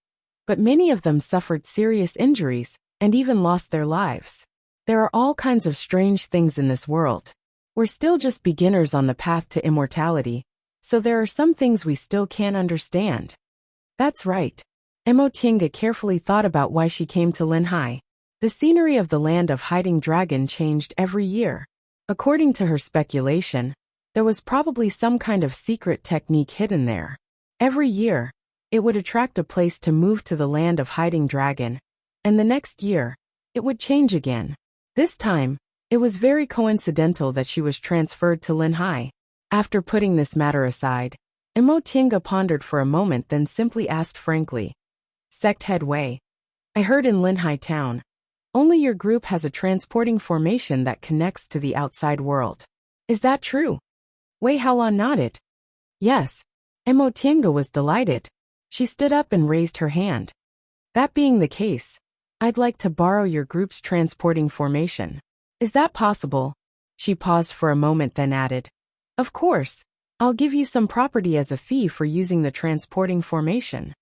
but many of them suffered serious injuries and even lost their lives. There are all kinds of strange things in this world. We're still just beginners on the path to immortality, so there are some things we still can't understand." That's right. Emotienga carefully thought about why she came to Linhai. The scenery of the land of Hiding Dragon changed every year. According to her speculation, there was probably some kind of secret technique hidden there. Every year, it would attract a place to move to the land of Hiding Dragon, and the next year, it would change again. This time, it was very coincidental that she was transferred to Linhai. After putting this matter aside, Emotienga pondered for a moment then simply asked frankly, "Sect head Wei, I heard in Linhai town, only your group has a transporting formation that connects to the outside world. Is that true?" Wei Haolan nodded. "Yes." Emotienga was delighted. She stood up and raised her hand. "That being the case, I'd like to borrow your group's transporting formation. Is that possible?" She paused for a moment then added, "Of course, I'll give you some property as a fee for using the transporting formation."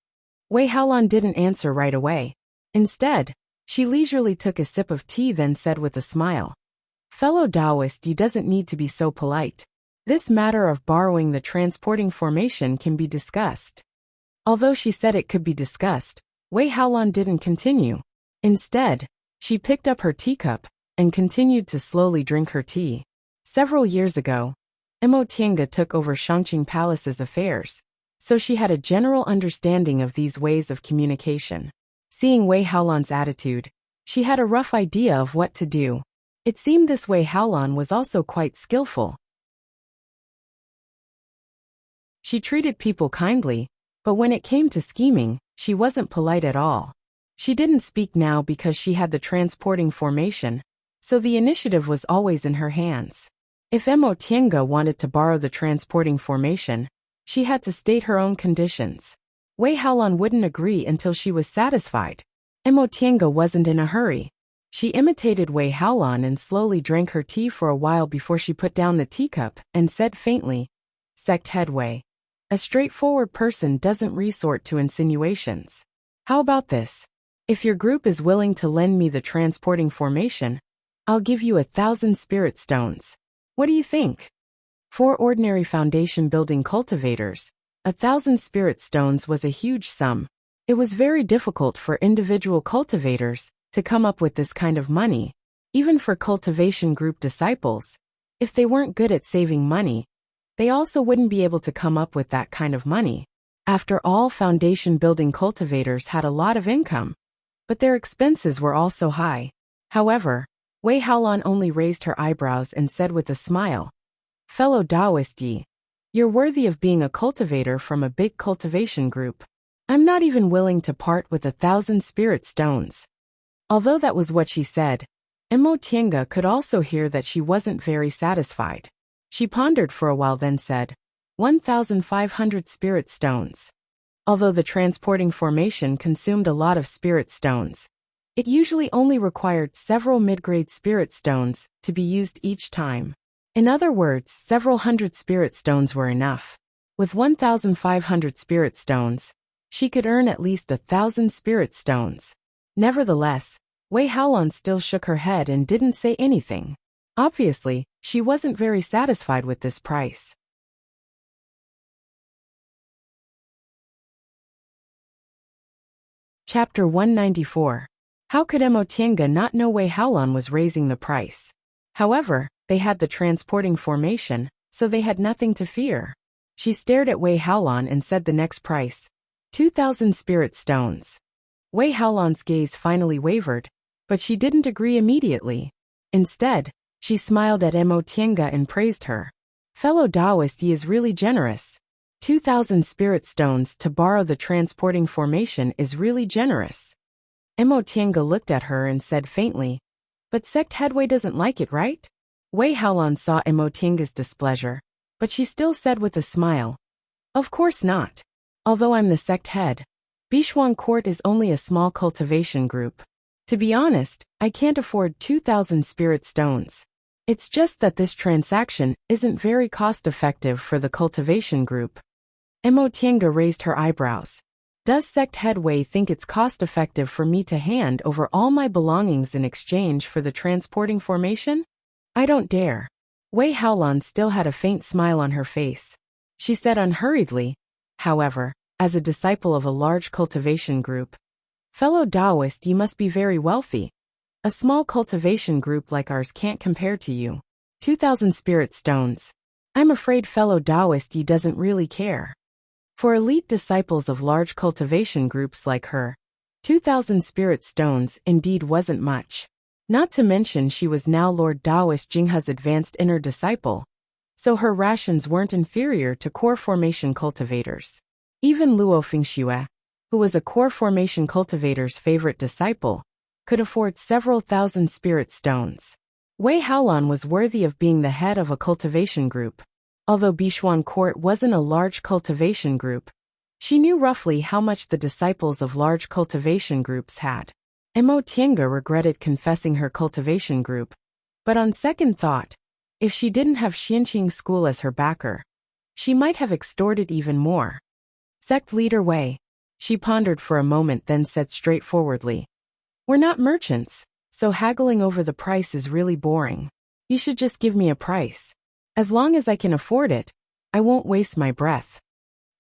Wei Haolan didn't answer right away. Instead, she leisurely took a sip of tea then said with a smile, "Fellow Taoist, you doesn't need to be so polite. This matter of borrowing the transporting formation can be discussed." Although she said it could be discussed, Wei Haolan didn't continue. Instead, she picked up her teacup and continued to slowly drink her tea. Several years ago, Emotienga took over Shangqing Palace's affairs, so she had a general understanding of these ways of communication. Seeing Wei Haolan's attitude, she had a rough idea of what to do. It seemed this Wei Haolan was also quite skillful. She treated people kindly, but when it came to scheming, she wasn't polite at all. She didn't speak now because she had the transporting formation, so the initiative was always in her hands. If Emotienga wanted to borrow the transporting formation, she had to state her own conditions. Wei Haolan wouldn't agree until she was satisfied. Emotienga wasn't in a hurry. She imitated Wei Haolan and slowly drank her tea for a while before she put down the teacup and said faintly, "Sect head Wei, a straightforward person doesn't resort to insinuations. How about this? If your group is willing to lend me the transporting formation, I'll give you 1,000 spirit stones. What do you think?" For ordinary foundation-building cultivators, 1,000 spirit stones was a huge sum. It was very difficult for individual cultivators to come up with this kind of money, even for cultivation group disciples. If they weren't good at saving money, they also wouldn't be able to come up with that kind of money. After all, foundation-building cultivators had a lot of income, but their expenses were also high. However, Wei Haolan only raised her eyebrows and said with a smile, "Fellow Taoist Yi, you're worthy of being a cultivator from a big cultivation group. I'm not even willing to part with 1,000 spirit stones." Although that was what she said, Mo Tiange could also hear that she wasn't very satisfied. She pondered for a while, then said, 1,500 spirit stones. Although the transporting formation consumed a lot of spirit stones, it usually only required several mid-grade spirit stones to be used each time. In other words, several hundred spirit stones were enough. With 1,500 spirit stones, she could earn at least 1,000 spirit stones. Nevertheless, Wei Haolan still shook her head and didn't say anything. Obviously, she wasn't very satisfied with this price. Chapter 194. How could Mo Tiange not know Wei Haolan was raising the price? However, they had the transporting formation, so they had nothing to fear. She stared at Wei Haolan and said the next price, 2,000 spirit stones. Wei Haolan's gaze finally wavered, but she didn't agree immediately. Instead, she smiled at Mo Tiange and praised her. "Fellow Taoist Yi is really generous. 2,000 spirit stones to borrow the transporting formation is really generous." Mo Tiange looked at her and said faintly, "But sect head Wei doesn't like it, right?" Wei Haolan saw Mo Tiange's displeasure, but she still said with a smile, "Of course not. Although I'm the sect head, Bishuang Court is only a small cultivation group. To be honest, I can't afford 2,000 spirit stones. It's just that this transaction isn't very cost-effective for the cultivation group." Mo Tiange raised her eyebrows. "Does sect head Wei think it's cost-effective for me to hand over all my belongings in exchange for the transporting formation? I don't dare." Wei Haolan still had a faint smile on her face. She said unhurriedly, "However, as a disciple of a large cultivation group, fellow Taoist, you must be very wealthy. A small cultivation group like ours can't compare to you. 2,000 spirit stones. I'm afraid fellow Taoist Yi doesn't really care." For elite disciples of large cultivation groups like her, 2,000 spirit stones indeed wasn't much. Not to mention she was now Lord Taoist Jinghe's advanced inner disciple, so her rations weren't inferior to core formation cultivators. Even Luo Fengxue, who was a core formation cultivator's favorite disciple, could afford several thousand spirit stones. Wei Haolan was worthy of being the head of a cultivation group. Although Bishuang Court wasn't a large cultivation group, she knew roughly how much the disciples of large cultivation groups had. Mo Tiange regretted confessing her cultivation group, but on second thought, if she didn't have Xianqing School as her backer, she might have extorted even more. "Sect leader Wei," she pondered for a moment, then said straightforwardly, "We're not merchants, so haggling over the price is really boring. You should just give me a price. As long as I can afford it, I won't waste my breath."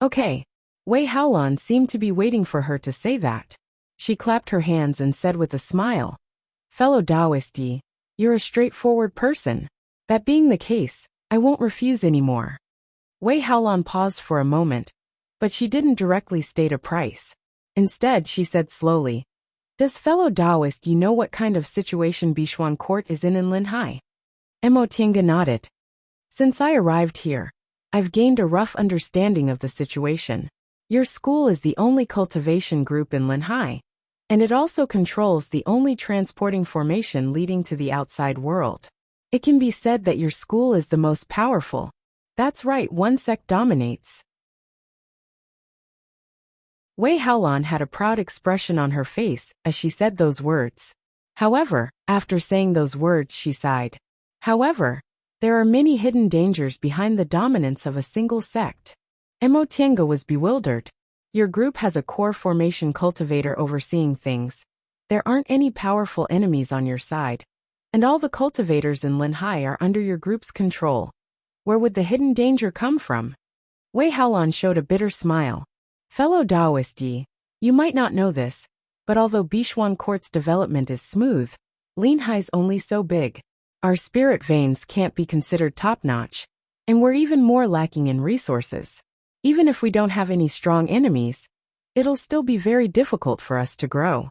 "Okay." Wei Haolan seemed to be waiting for her to say that. She clapped her hands and said with a smile, "Fellow Taoist Yi, you're a straightforward person. That being the case, I won't refuse anymore." Wei Haolan paused for a moment, but she didn't directly state a price. Instead, she said slowly, "Does fellow Taoist Yi know what kind of situation Bishuang Court is in Linhai?" Mo Tiange nodded. "Since I arrived here, I've gained a rough understanding of the situation. Your school is the only cultivation group in Linhai, and it also controls the only transporting formation leading to the outside world. It can be said that your school is the most powerful. That's right, one sect dominates." Wei Haolan had a proud expression on her face as she said those words. However, after saying those words, she sighed. "However, there are many hidden dangers behind the dominance of a single sect." Mo Tiange was bewildered. "Your group has a core formation cultivator overseeing things. There aren't any powerful enemies on your side, and all the cultivators in Linhai are under your group's control. Where would the hidden danger come from? Wei Haolan showed a bitter smile. Fellow Taoist Yi, you might not know this, but although Bishuan Court's development is smooth, Linhai's only so big. Our spirit veins can't be considered top-notch, and we're even more lacking in resources. Even if we don't have any strong enemies, it'll still be very difficult for us to grow.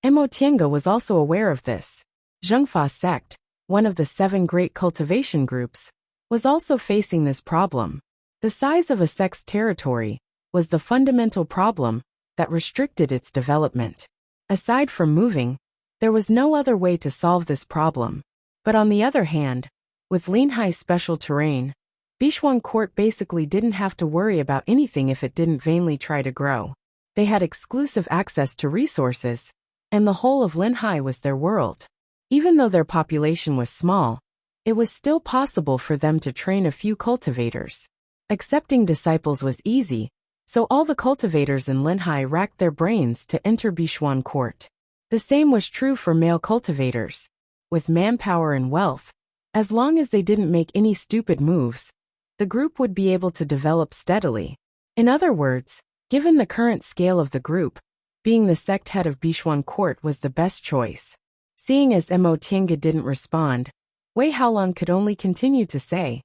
Mo Tiange was also aware of this. Zhengfa sect, one of the 7 great cultivation groups, was also facing this problem. The size of a sect's territory was the fundamental problem that restricted its development. Aside from moving, there was no other way to solve this problem. But on the other hand, with Linhai's special terrain, Bishuan Court basically didn't have to worry about anything if it didn't vainly try to grow. They had exclusive access to resources, and the whole of Linhai was their world. Even though their population was small, it was still possible for them to train a few cultivators. Accepting disciples was easy, so all the cultivators in Linhai racked their brains to enter Bishuan Court. The same was true for male cultivators. With manpower and wealth, as long as they didn't make any stupid moves, the group would be able to develop steadily. In other words, given the current scale of the group, being the sect head of Bishuan Court was the best choice. Seeing as Mo Tiange didn't respond, Wei Haolan could only continue to say,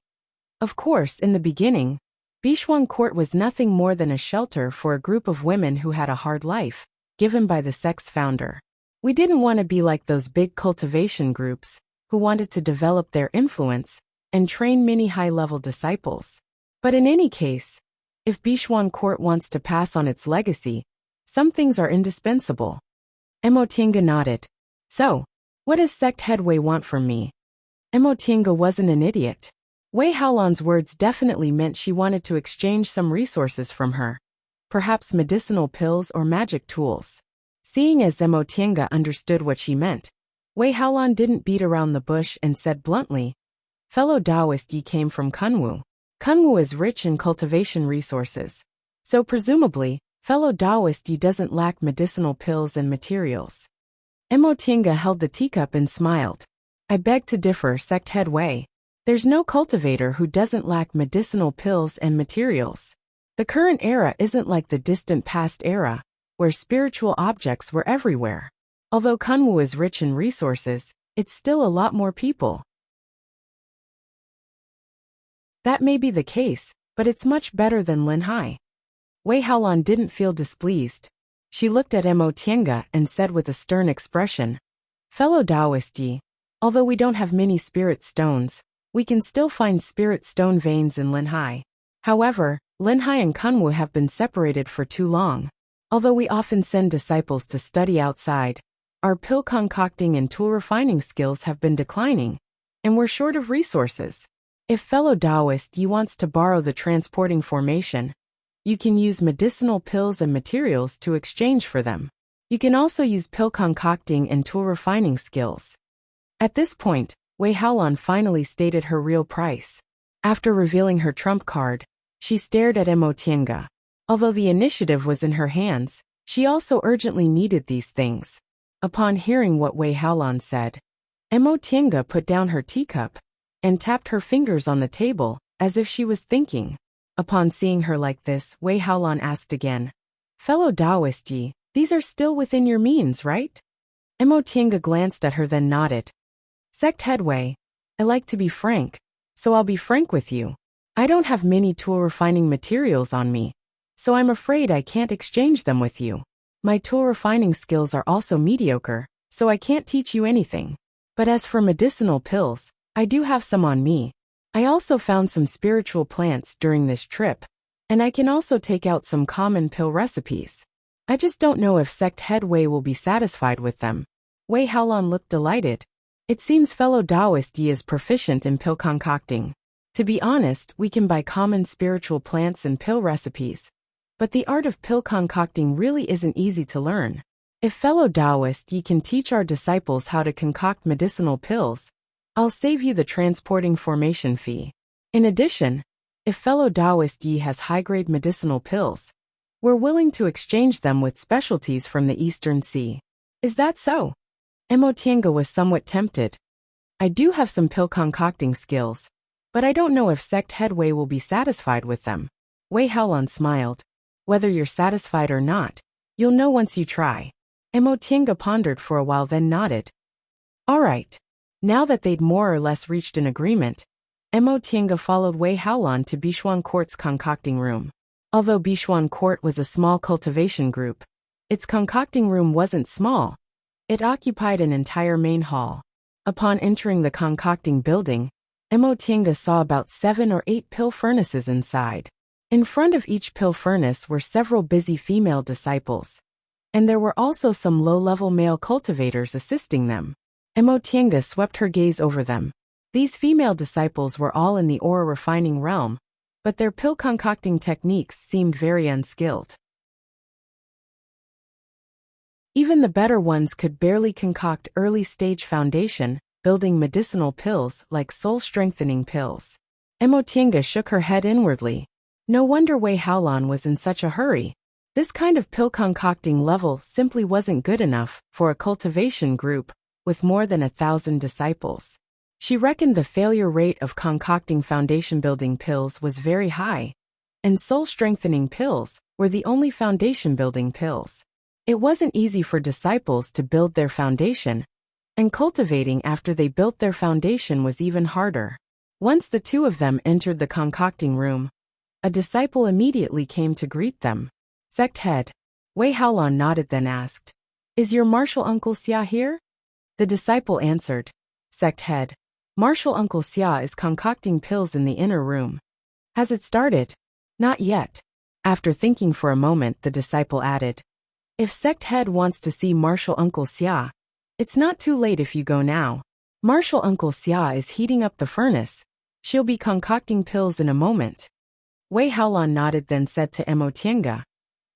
of course, in the beginning, Bishuan Court was nothing more than a shelter for a group of women who had a hard life, given by the sect's founder. We didn't want to be like those big cultivation groups, who wanted to develop their influence and train many high-level disciples. But in any case, if Bishuan Court wants to pass on its legacy, some things are indispensable. Mo Tiange nodded. So, what does sect head Wei want from me? Mo Tiange wasn't an idiot. Wei Haolan's words definitely meant she wanted to exchange some resources from her. Perhaps medicinal pills or magic tools. Seeing as Mo Tiange understood what she meant, Wei Haolan didn't beat around the bush and said bluntly, fellow Taoist Yi came from Kunwu. Kunwu is rich in cultivation resources, so presumably, fellow Taoist Yi doesn't lack medicinal pills and materials. Mo Tiange held the teacup and smiled. I beg to differ, sect head Wei. There's no cultivator who doesn't lack medicinal pills and materials. The current era isn't like the distant past era, where spiritual objects were everywhere. Although Kunwu is rich in resources, it's still a lot more people. That may be the case, but it's much better than Linhai. Wei Haolan didn't feel displeased. She looked at Mo Tiange and said with a stern expression, fellow Taoist Yi, although we don't have many spirit stones, we can still find spirit stone veins in Linhai. However, Linhai and Kunwu have been separated for too long. Although we often send disciples to study outside, our pill concocting and tool refining skills have been declining, and we're short of resources. If fellow Taoist Yi wants to borrow the transporting formation, you can use medicinal pills and materials to exchange for them. You can also use pill concocting and tool refining skills. At this point, Wei Haolan finally stated her real price. After revealing her trump card, she stared at Mo Tiange. Although the initiative was in her hands, she also urgently needed these things. Upon hearing what Wei Haolan said, Mo Tiange put down her teacup and tapped her fingers on the table, as if she was thinking. Upon seeing her like this, Wei Haolan asked again, fellow Taoist Yi, these are still within your means, right? Mo Tiange glanced at her then nodded. Sect head Wei, I like to be frank, so I'll be frank with you. I don't have many tool refining materials on me, so I'm afraid I can't exchange them with you. My tool refining skills are also mediocre, so I can't teach you anything. But as for medicinal pills, I do have some on me. I also found some spiritual plants during this trip, and I can also take out some common pill recipes. I just don't know if sect head Wei will be satisfied with them. Wei Haolan looked delighted. It seems fellow Taoist Yi is proficient in pill concocting. To be honest, we can buy common spiritual plants and pill recipes. But the art of pill concocting really isn't easy to learn. If fellow Taoist Yi can teach our disciples how to concoct medicinal pills, I'll save you the transporting formation fee. In addition, if fellow Taoist Yi has high-grade medicinal pills, we're willing to exchange them with specialties from the Eastern Sea. Is that so? Mo Tiange was somewhat tempted. I do have some pill concocting skills, but I don't know if sect head Wei will be satisfied with them. Wei Haolan smiled. Whether you're satisfied or not, you'll know once you try. Mo Tiange pondered for a while then nodded. All right. Now that they'd more or less reached an agreement, Mo Tiange followed Wei Haolan to Bishuan Court's concocting room. Although Bishuan Court was a small cultivation group, its concocting room wasn't small. It occupied an entire main hall. Upon entering the concocting building, Mo Tiange saw about 7 or 8 pill furnaces inside. In front of each pill furnace were several busy female disciples, and there were also some low-level male cultivators assisting them. Mo Tiange swept her gaze over them. These female disciples were all in the ore refining realm, but their pill concocting techniques seemed very unskilled. Even the better ones could barely concoct early-stage foundation, building medicinal pills like soul-strengthening pills. Mo Tiange shook her head inwardly. No wonder Wei Haolan was in such a hurry. This kind of pill concocting level simply wasn't good enough for a cultivation group with more than 1,000 disciples. She reckoned the failure rate of concocting foundation-building pills was very high, and soul-strengthening pills were the only foundation-building pills. It wasn't easy for disciples to build their foundation, and cultivating after they built their foundation was even harder. Once the two of them entered the concocting room, a disciple immediately came to greet them. Sect head. Wei Haolan nodded then asked, "Is your martial uncle Xia here?" The disciple answered, "Sect head. Martial uncle Xia is concocting pills in the inner room." "Has it started?" "Not yet." After thinking for a moment, the disciple added, "If sect head wants to see martial uncle Xia, it's not too late if you go now. Martial uncle Xia is heating up the furnace. She'll be concocting pills in a moment." Wei Haolan nodded then said to Mo Tiange,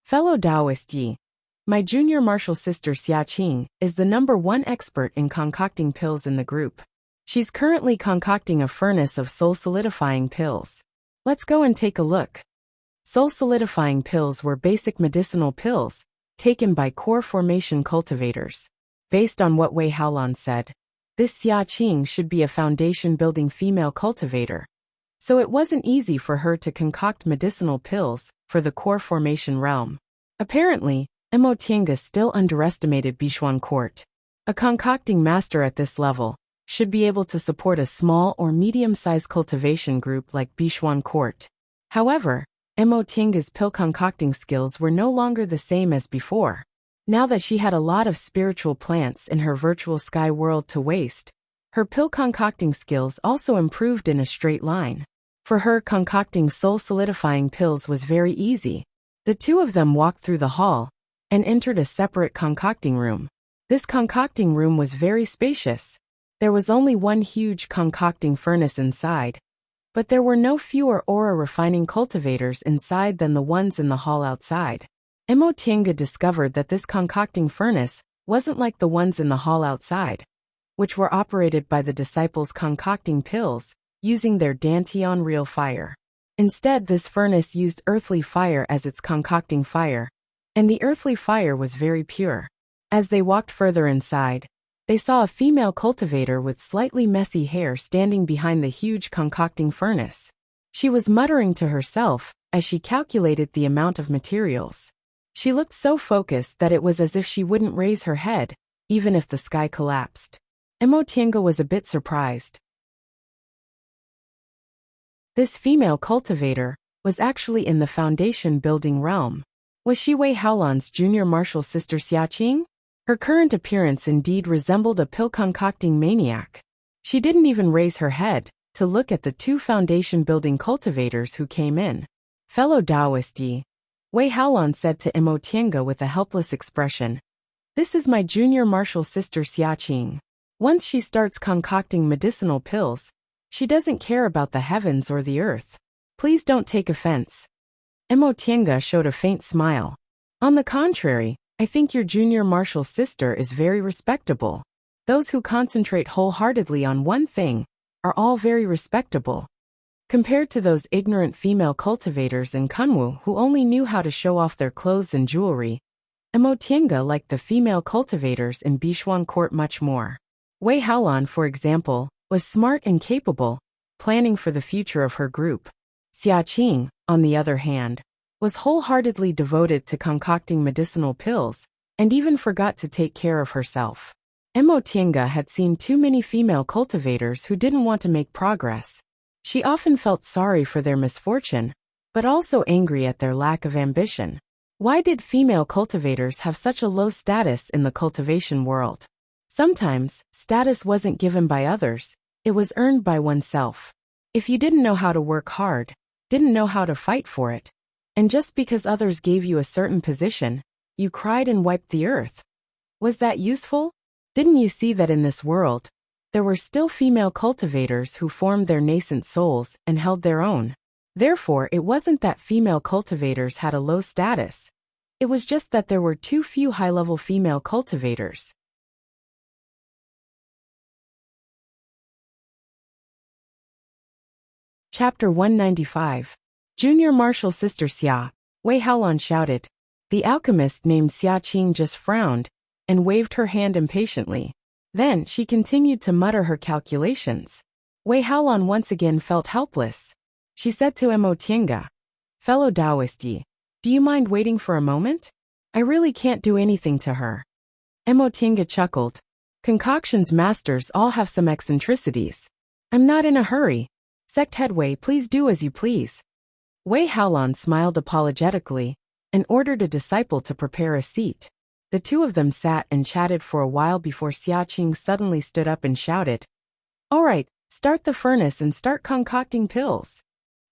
"Fellow Taoist Yi, my junior martial sister Xia Qing is the #1 expert in concocting pills in the group. She's currently concocting a furnace of soul-solidifying pills. Let's go and take a look." Soul-solidifying pills were basic medicinal pills taken by core formation cultivators. Based on what Wei Haolan said, this Xia Qing should be a foundation-building female cultivator. So it wasn't easy for her to concoct medicinal pills for the core formation realm. Apparently, Mo Tiange still underestimated Bishuan Court. A concocting master at this level should be able to support a small or medium-sized cultivation group like Bishuan Court. However, Mo Tiange's pill concocting skills were no longer the same as before. Now that she had a lot of spiritual plants in her virtual sky world to waste, her pill concocting skills also improved in a straight line. For her, concocting soul-solidifying pills was very easy. The two of them walked through the hall and entered a separate concocting room. This concocting room was very spacious. There was only one huge concocting furnace inside, but there were no fewer aura refining cultivators inside than the ones in the hall outside. Mo Tiange discovered that this concocting furnace wasn't like the ones in the hall outside, which were operated by the disciples concocting pills using their Dantian real fire. Instead, this furnace used earthly fire as its concocting fire, and the earthly fire was very pure. As they walked further inside, they saw a female cultivator with slightly messy hair standing behind the huge concocting furnace. She was muttering to herself as she calculated the amount of materials. She looked so focused that it was as if she wouldn't raise her head, even if the sky collapsed. Mo Tiange was a bit surprised. This female cultivator was actually in the foundation building realm. Was she Wei Haolan's junior martial sister Xia Qing? Her current appearance indeed resembled a pill concocting maniac. She didn't even raise her head to look at the two foundation-building cultivators who came in. "Fellow Taoist Yi," Wei Haolan said to Mo Tiange with a helpless expression, "This is my junior martial sister Xia Qing. Once she starts concocting medicinal pills, she doesn't care about the heavens or the earth. Please don't take offense." Mo Tiange showed a faint smile. "On the contrary, I think your junior martial sister is very respectable. Those who concentrate wholeheartedly on one thing are all very respectable. Compared to those ignorant female cultivators in Kunwu who only knew how to show off their clothes and jewelry, Mo Tiange liked the female cultivators in Bishuan Court much more. Wei Haolan, for example, was smart and capable, planning for the future of her group. Xiaqing, on the other hand, was wholeheartedly devoted to concocting medicinal pills, and even forgot to take care of herself. Emotienga had seen too many female cultivators who didn't want to make progress. She often felt sorry for their misfortune, but also angry at their lack of ambition. Why did female cultivators have such a low status in the cultivation world? Sometimes, status wasn't given by others, it was earned by oneself. If you didn't know how to work hard, didn't know how to fight for it, and just because others gave you a certain position, you cried and wiped the earth. Was that useful? Didn't you see that in this world, there were still female cultivators who formed their nascent souls and held their own? Therefore, it wasn't that female cultivators had a low status. It was just that there were too few high-level female cultivators. Chapter 195. Junior Martial Sister Xia, Wei Haolan shouted. The alchemist named Xiaqing just frowned and waved her hand impatiently. Then she continued to mutter her calculations. Wei Haolan once again felt helpless. She said to Emotienga, "Fellow Taoist Yi, do you mind waiting for a moment? I really can't do anything to her." Emotienga chuckled. Concoctions masters all have some eccentricities. I'm not in a hurry. Sect headway, please do as you please. Wei Haolan smiled apologetically and ordered a disciple to prepare a seat. The two of them sat and chatted for a while before Xiaqing suddenly stood up and shouted, "All right, start the furnace and start concocting pills."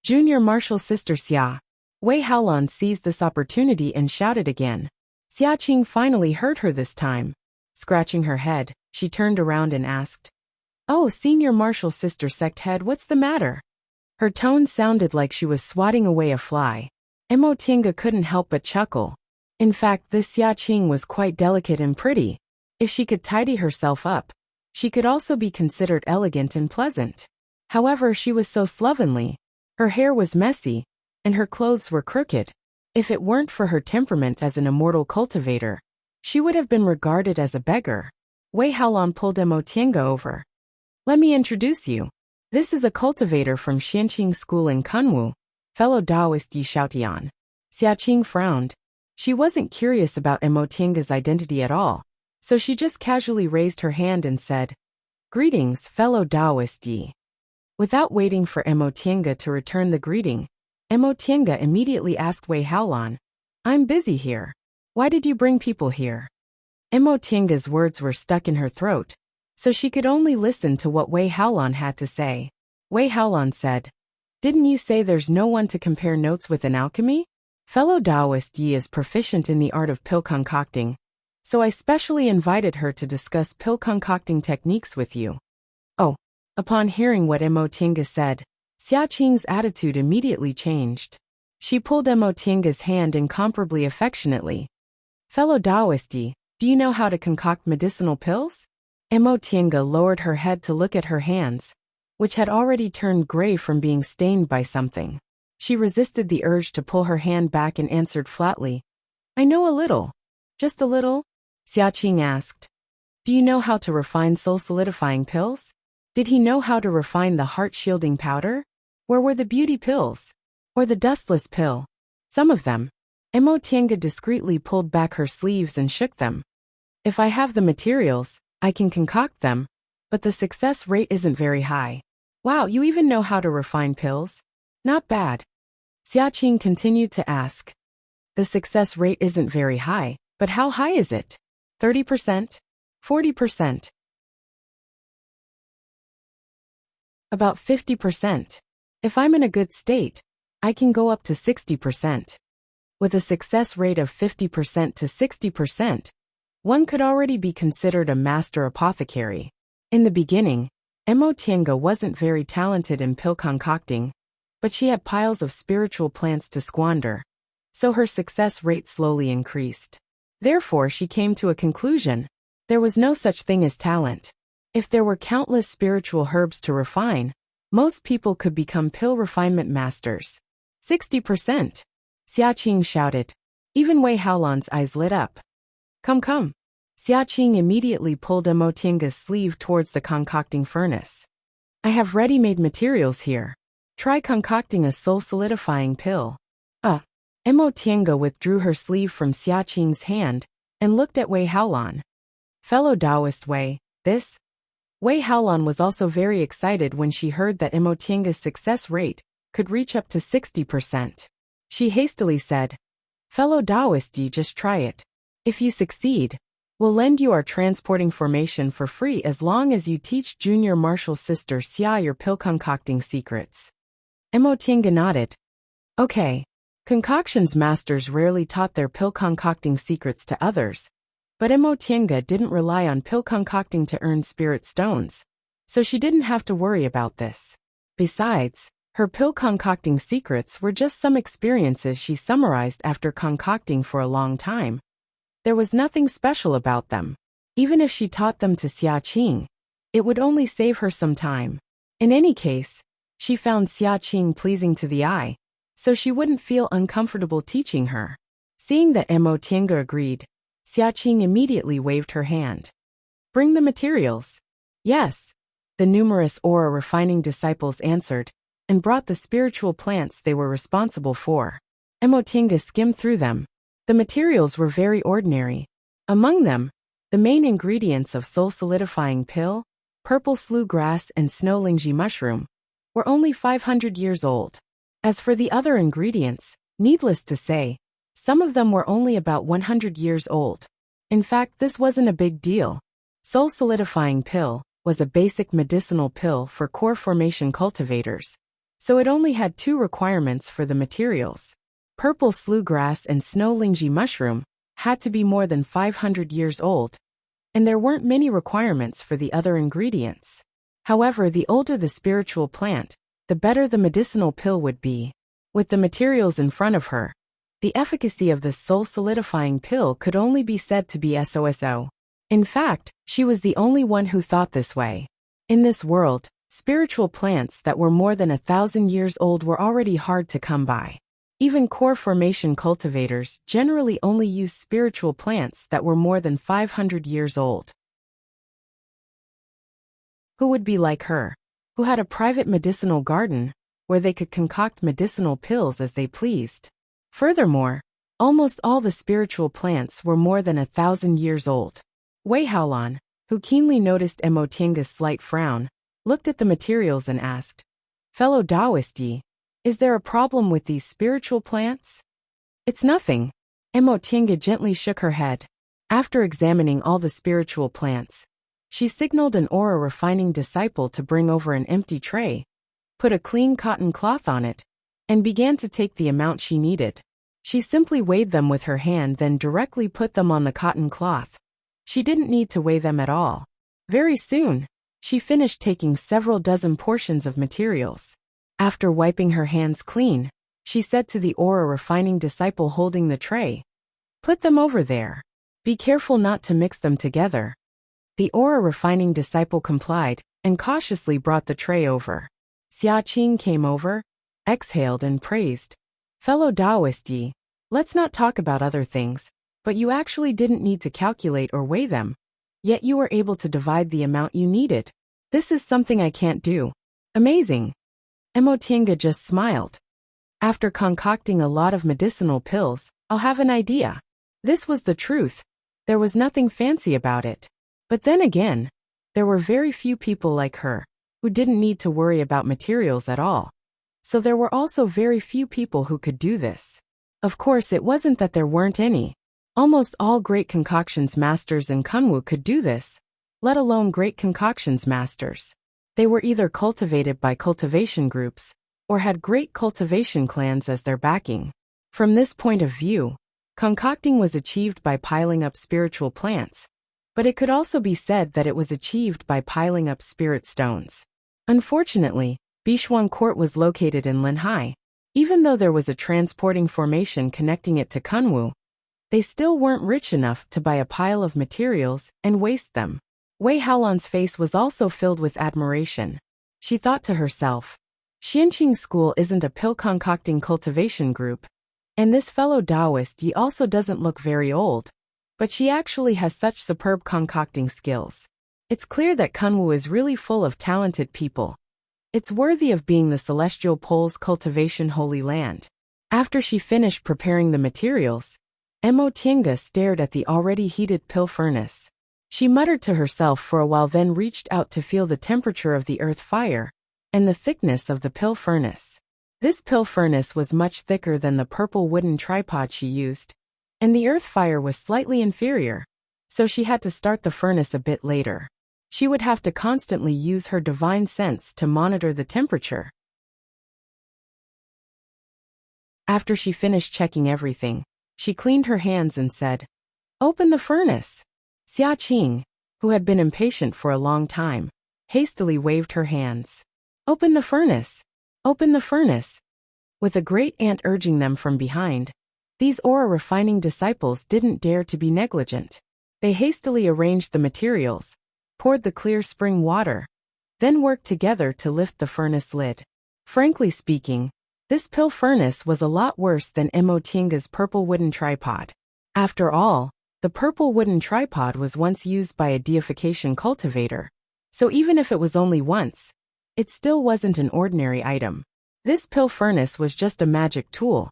Junior Martial Sister Xia. Wei Haolan seized this opportunity and shouted again. Xiaqing finally heard her this time. Scratching her head, she turned around and asked, "Oh, Senior Martial Sister Sect Head, what's the matter?" Her tone sounded like she was swatting away a fly. Emotienga couldn't help but chuckle. In fact, this Xiaqing was quite delicate and pretty. If she could tidy herself up, she could also be considered elegant and pleasant. However, she was so slovenly. Her hair was messy, and her clothes were crooked. If it weren't for her temperament as an immortal cultivator, she would have been regarded as a beggar. Wei Haolan pulled Emotienga over. "Let me introduce you. This is a cultivator from Xianqing School in Kunwu, fellow Taoist Yi Xiaotian." Xiaqing frowned. She wasn't curious about Emotienga's identity at all, so she just casually raised her hand and said, "Greetings, fellow Taoist Yi." Without waiting for Emotienga to return the greeting, Emotienga immediately asked Wei Haolan, "I'm busy here. Why did you bring people here?" Emotienga's words were stuck in her throat, so she could only listen to what Wei Haolan had to say. Wei Haolan said, "Didn't you say there's no one to compare notes with in alchemy? Fellow Taoist Yi is proficient in the art of pill concocting, so I specially invited her to discuss pill concocting techniques with you." Oh. Upon hearing what Emotienga said, Xiaqing's attitude immediately changed. She pulled Emotienga's hand incomparably affectionately. "Fellow Taoist Yi, do you know how to concoct medicinal pills?" Emotienga lowered her head to look at her hands, which had already turned gray from being stained by something. She resisted the urge to pull her hand back and answered flatly, "I know a little." "Just a little?" Xiaqing asked. "Do you know how to refine soul-solidifying pills? Did he know how to refine the heart-shielding powder? Where were the beauty pills? Or the dustless pill? Some of them." Emotienga discreetly pulled back her sleeves and shook them. "If I have the materials, I can concoct them, but the success rate isn't very high." "Wow, you even know how to refine pills? Not bad." Xiaqing continued to ask. "The success rate isn't very high, but how high is it? 30%? 40%? About 50%. If I'm in a good state, I can go up to 60%. With a success rate of 50% to 60%, one could already be considered a master apothecary." In the beginning, Emotienga wasn't very talented in pill concocting, but she had piles of spiritual plants to squander, so her success rate slowly increased. Therefore, she came to a conclusion. There was no such thing as talent. If there were countless spiritual herbs to refine, most people could become pill refinement masters. 60%. Xiaqing shouted. Even Wei Haolan's eyes lit up. "Come, come." Xiaqing immediately pulled Emotienga's sleeve towards the concocting furnace. I have ready-made materials here. Try concocting a soul-solidifying pill. Mo Tiange withdrew her sleeve from Xia Qing's hand and looked at Wei Haolan. Fellow Taoist Wei, this? Wei Haolan was also very excited when she heard that Mo Tiange's success rate could reach up to 60%. She hastily said, Fellow Taoist, just try it. If you succeed, we'll lend you our transporting formation for free as long as you teach junior martial sister Xia your pill concocting secrets. Mo Tiange nodded. Okay. Concoctions masters rarely taught their pill concocting secrets to others, but Mo Tiange didn't rely on pill concocting to earn spirit stones, so she didn't have to worry about this. Besides, her pill concocting secrets were just some experiences she summarized after concocting for a long time. There was nothing special about them. Even if she taught them to Xia Qing, it would only save her some time. In any case, she found Xia Qing pleasing to the eye, so she wouldn't feel uncomfortable teaching her. Seeing that Mo Tiange agreed, Xia Qing immediately waved her hand. Bring the materials. Yes. The numerous aura refining disciples answered, and brought the spiritual plants they were responsible for. Mo Tiange skimmed through them. The materials were very ordinary. Among them, the main ingredients of soul-solidifying pill, purple slough grass and snow lingji mushroom, were only 500 years old. As for the other ingredients, needless to say, some of them were only about 100 years old. In fact, this wasn't a big deal. Soul-solidifying pill was a basic medicinal pill for core formation cultivators, so it only had two requirements for the materials. Purple slough grass and snow lingji mushroom had to be more than 500 years old, and there weren't many requirements for the other ingredients. However, the older the spiritual plant, the better the medicinal pill would be. With the materials in front of her, the efficacy of the soul-solidifying pill could only be said to be SOSO. In fact, she was the only one who thought this way. In this world, spiritual plants that were more than 1,000 years old were already hard to come by. Even core formation cultivators generally only use spiritual plants that were more than 500 years old. Who would be like her? Who had a private medicinal garden, where they could concoct medicinal pills as they pleased. Furthermore, almost all the spiritual plants were more than 1,000 years old. Wei Haolan, who keenly noticed Mo Tiange's slight frown, looked at the materials and asked, Fellow Taoist, is there a problem with these spiritual plants? It's nothing. Mo Tiange gently shook her head. After examining all the spiritual plants, she signaled an aura refining disciple to bring over an empty tray, put a clean cotton cloth on it, and began to take the amount she needed. She simply weighed them with her hand, then directly put them on the cotton cloth. She didn't need to weigh them at all. Very soon, she finished taking several dozen portions of materials. After wiping her hands clean, she said to the aura refining disciple holding the tray, Put them over there. Be careful not to mix them together. The aura refining disciple complied, and cautiously brought the tray over. Xia Qing came over, exhaled and praised. Fellow Taoist, let's not talk about other things, but you actually didn't need to calculate or weigh them. Yet you were able to divide the amount you needed. This is something I can't do. Amazing. Mo Tiange just smiled. After concocting a lot of medicinal pills, I'll have an idea. This was the truth. There was nothing fancy about it. But then again, there were very few people like her, who didn't need to worry about materials at all. So there were also very few people who could do this. Of course, it wasn't that there weren't any. Almost all great concoctions masters in Kunwu could do this, let alone great concoctions masters. They were either cultivated by cultivation groups, or had great cultivation clans as their backing. From this point of view, concocting was achieved by piling up spiritual plants, but it could also be said that it was achieved by piling up spirit stones. Unfortunately, Bishuang Court was located in Linhai. Even though there was a transporting formation connecting it to Kunwu, they still weren't rich enough to buy a pile of materials and waste them. Wei Haolan's face was also filled with admiration. She thought to herself, Xianqing School isn't a pill-concocting cultivation group, and this fellow Taoist Yi also doesn't look very old, but she actually has such superb concocting skills. It's clear that Kunwu is really full of talented people. It's worthy of being the celestial pole's cultivation holy land. After she finished preparing the materials, Emotienga stared at the already heated pill furnace. She muttered to herself for a while, then reached out to feel the temperature of the earth fire and the thickness of the pill furnace. This pill furnace was much thicker than the purple wooden tripod she used, and the earth fire was slightly inferior, so she had to start the furnace a bit later. She would have to constantly use her divine sense to monitor the temperature. After she finished checking everything, she cleaned her hands and said, "Open the furnace." Xia Qing, who had been impatient for a long time, hastily waved her hands. "Open the furnace! Open the furnace!" With a great ant urging them from behind, these aura-refining disciples didn't dare to be negligent. They hastily arranged the materials, poured the clear spring water, then worked together to lift the furnace lid. Frankly speaking, this pill furnace was a lot worse than Emotienga's purple wooden tripod. After all, the purple wooden tripod was once used by a deification cultivator, so even if it was only once, it still wasn't an ordinary item. This pill furnace was just a magic tool.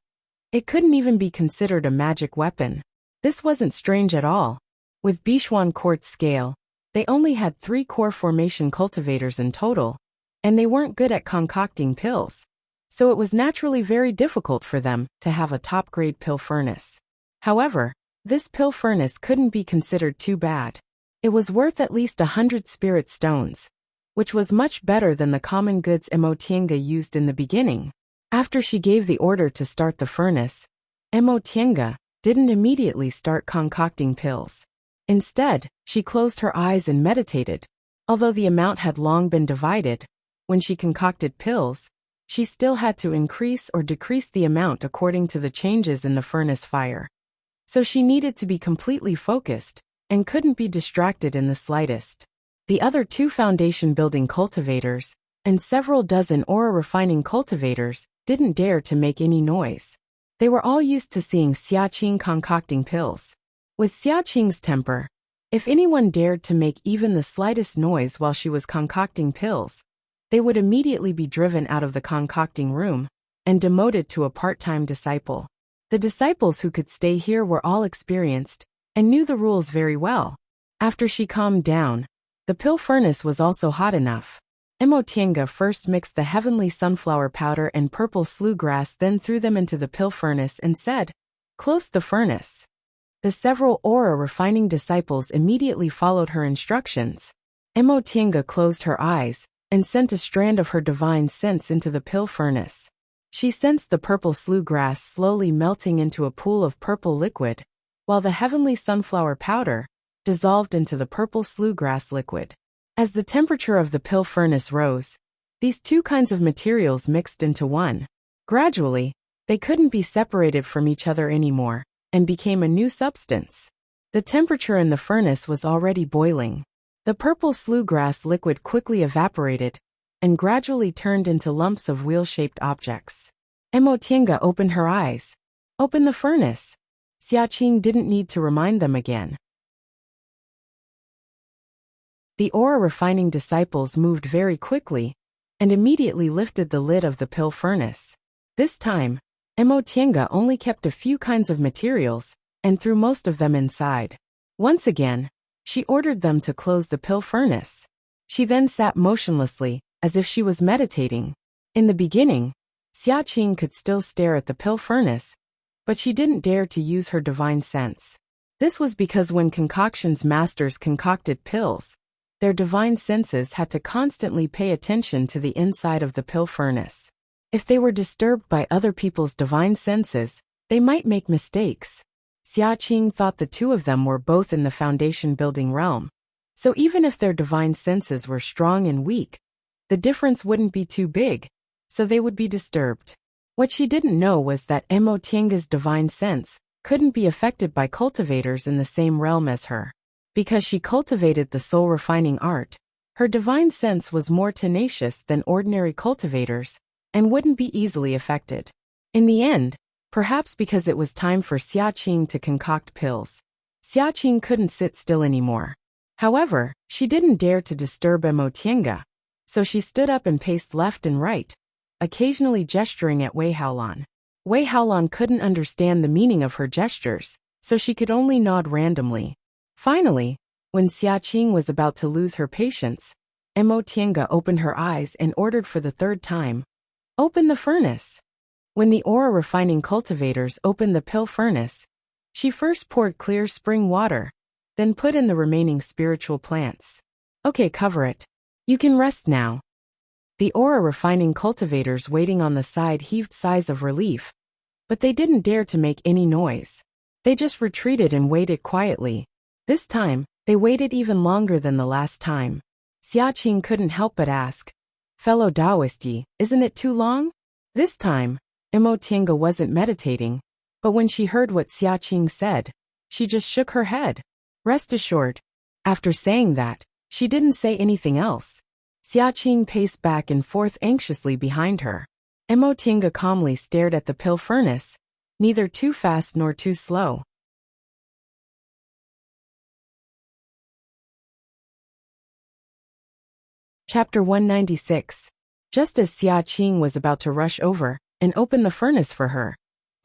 It couldn't even be considered a magic weapon. This wasn't strange at all. With Bichuan quartz scale, they only had 3 core formation cultivators in total, and they weren't good at concocting pills, so it was naturally very difficult for them to have a top-grade pill furnace. However, this pill furnace couldn't be considered too bad. It was worth at least 100 spirit stones, which was much better than the common goods Emotienga used in the beginning. After she gave the order to start the furnace, Emotienga didn't immediately start concocting pills. Instead, she closed her eyes and meditated. Although the amount had long been divided, when she concocted pills, she still had to increase or decrease the amount according to the changes in the furnace fire. So she needed to be completely focused and couldn't be distracted in the slightest. The other 2 foundation-building cultivators and several dozen aura-refining cultivators didn't dare to make any noise. They were all used to seeing Xia Qing concocting pills. With Xia Qing's temper, if anyone dared to make even the slightest noise while she was concocting pills, they would immediately be driven out of the concocting room and demoted to a part-time disciple. The disciples who could stay here were all experienced and knew the rules very well. After she calmed down, the pill furnace was also hot enough. Emotienga first mixed the heavenly sunflower powder and purple slough grass, then threw them into the pill furnace and said, "Close the furnace." The several aura-refining disciples immediately followed her instructions. Emotienga closed her eyes and sent a strand of her divine sense into the pill furnace. She sensed the purple slough grass slowly melting into a pool of purple liquid, while the heavenly sunflower powder dissolved into the purple slough grass liquid. As the temperature of the pill furnace rose, these 2 kinds of materials mixed into one. Gradually, they couldn't be separated from each other anymore, and became a new substance. The temperature in the furnace was already boiling. The purple slough grass liquid quickly evaporated and gradually turned into lumps of wheel-shaped objects. Emotienga opened her eyes. "Open the furnace." Xia Qing didn't need to remind them again. The aura-refining disciples moved very quickly and immediately lifted the lid of the pill furnace. This time, Emotienga only kept a few kinds of materials and threw most of them inside. Once again, she ordered them to close the pill furnace. She then sat motionlessly, as if she was meditating. In the beginning, Xia Qing could still stare at the pill furnace, but she didn't dare to use her divine sense. This was because when concoctions masters concocted pills, their divine senses had to constantly pay attention to the inside of the pill furnace. If they were disturbed by other people's divine senses, they might make mistakes. Xia Qing thought the 2 of them were both in the foundation-building realm, so even if their divine senses were strong and weak, the difference wouldn't be too big, so they would be disturbed. What she didn't know was that Emotienga's divine sense couldn't be affected by cultivators in the same realm as her. Because she cultivated the soul-refining art, her divine sense was more tenacious than ordinary cultivators and wouldn't be easily affected. In the end, perhaps because it was time for Xia Qing to concoct pills, Xia Qing couldn't sit still anymore. However, she didn't dare to disturb Emotienga, So she stood up and paced left and right, occasionally gesturing at Wei Haolan. Wei Haolan couldn't understand the meaning of her gestures, so she could only nod randomly. Finally, when Xia Qing was about to lose her patience, Mo Tiange opened her eyes and ordered for the third time, "Open the furnace." When the aura refining cultivators opened the pill furnace, she first poured clear spring water, then put in the remaining spiritual plants. "Okay, cover it. You can rest now." The aura refining cultivators waiting on the side heaved sighs of relief, but they didn't dare to make any noise. They just retreated and waited quietly. This time, they waited even longer than the last time. Xia Qing couldn't help but ask, "Fellow Taoist Yi, isn't it too long?" This time, Mo Tiange wasn't meditating, but when she heard what Xia Qing said, she just shook her head. Rest assured. After saying that, she didn't say anything else. Xia Qing paced back and forth anxiously behind her. Mo Tiange calmly stared at the pill furnace, neither too fast nor too slow. Chapter 196. Just as Xia Qing was about to rush over and open the furnace for her,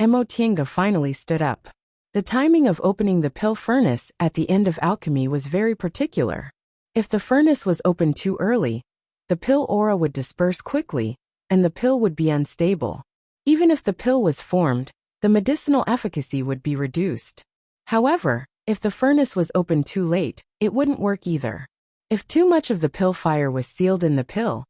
Mo Tiange finally stood up. The timing of opening the pill furnace at the end of alchemy was very particular. If the furnace was opened too early, the pill aura would disperse quickly, and the pill would be unstable. Even if the pill was formed, the medicinal efficacy would be reduced. However, if the furnace was opened too late, it wouldn't work either. If too much of the pill fire was sealed in the pill,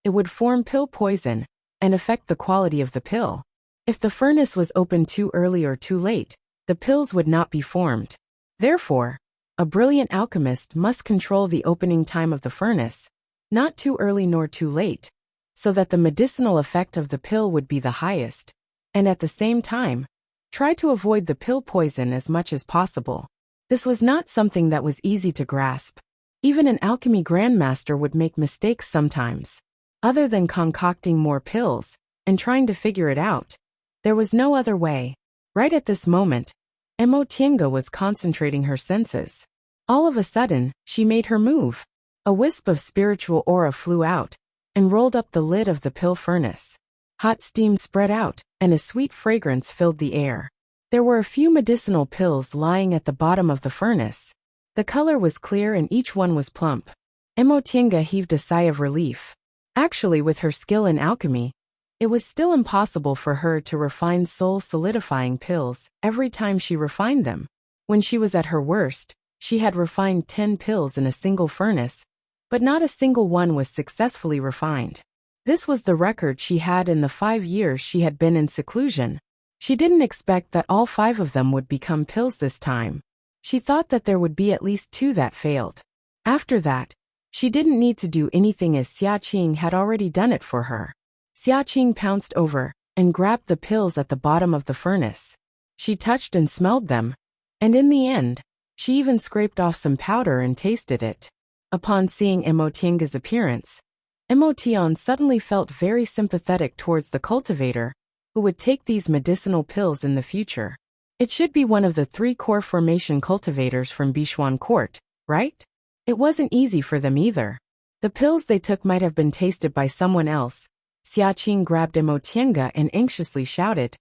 it would form pill poison and affect the quality of the pill. If the furnace was opened too early or too late, the pills would not be formed. Therefore, a brilliant alchemist must control the opening time of the furnace, not too early nor too late, so that the medicinal effect of the pill would be the highest, and at the same time, try to avoid the pill poison as much as possible. This was not something that was easy to grasp. Even an alchemy grandmaster would make mistakes sometimes. Other than concocting more pills and trying to figure it out, there was no other way. Right at this moment, Mo Tiange was concentrating her senses. All of a sudden, she made her move. A wisp of spiritual aura flew out and rolled up the lid of the pill furnace. Hot steam spread out, and a sweet fragrance filled the air. There were a few medicinal pills lying at the bottom of the furnace. The color was clear and each one was plump. Mo Tiange heaved a sigh of relief. Actually, with her skill in alchemy, it was still impossible for her to refine soul-solidifying pills every time she refined them. When she was at her worst, she had refined 10 pills in a single furnace, but not a single one was successfully refined. This was the record she had in the 5 years she had been in seclusion. She didn't expect that all 5 of them would become pills this time. She thought that there would be at least 2 that failed. After that, she didn't need to do anything as Xia Qing had already done it for her. Xia Qing pounced over and grabbed the pills at the bottom of the furnace. She touched and smelled them, and in the end, she even scraped off some powder and tasted it. Upon seeing Mo Tiange's appearance, Mo Tian suddenly felt very sympathetic towards the cultivator, who would take these medicinal pills in the future. It should be one of the 3 core formation cultivators from Bishuan Court, right? It wasn't easy for them either. The pills they took might have been tasted by someone else. Xia Qing grabbed Mo Tiange and anxiously shouted,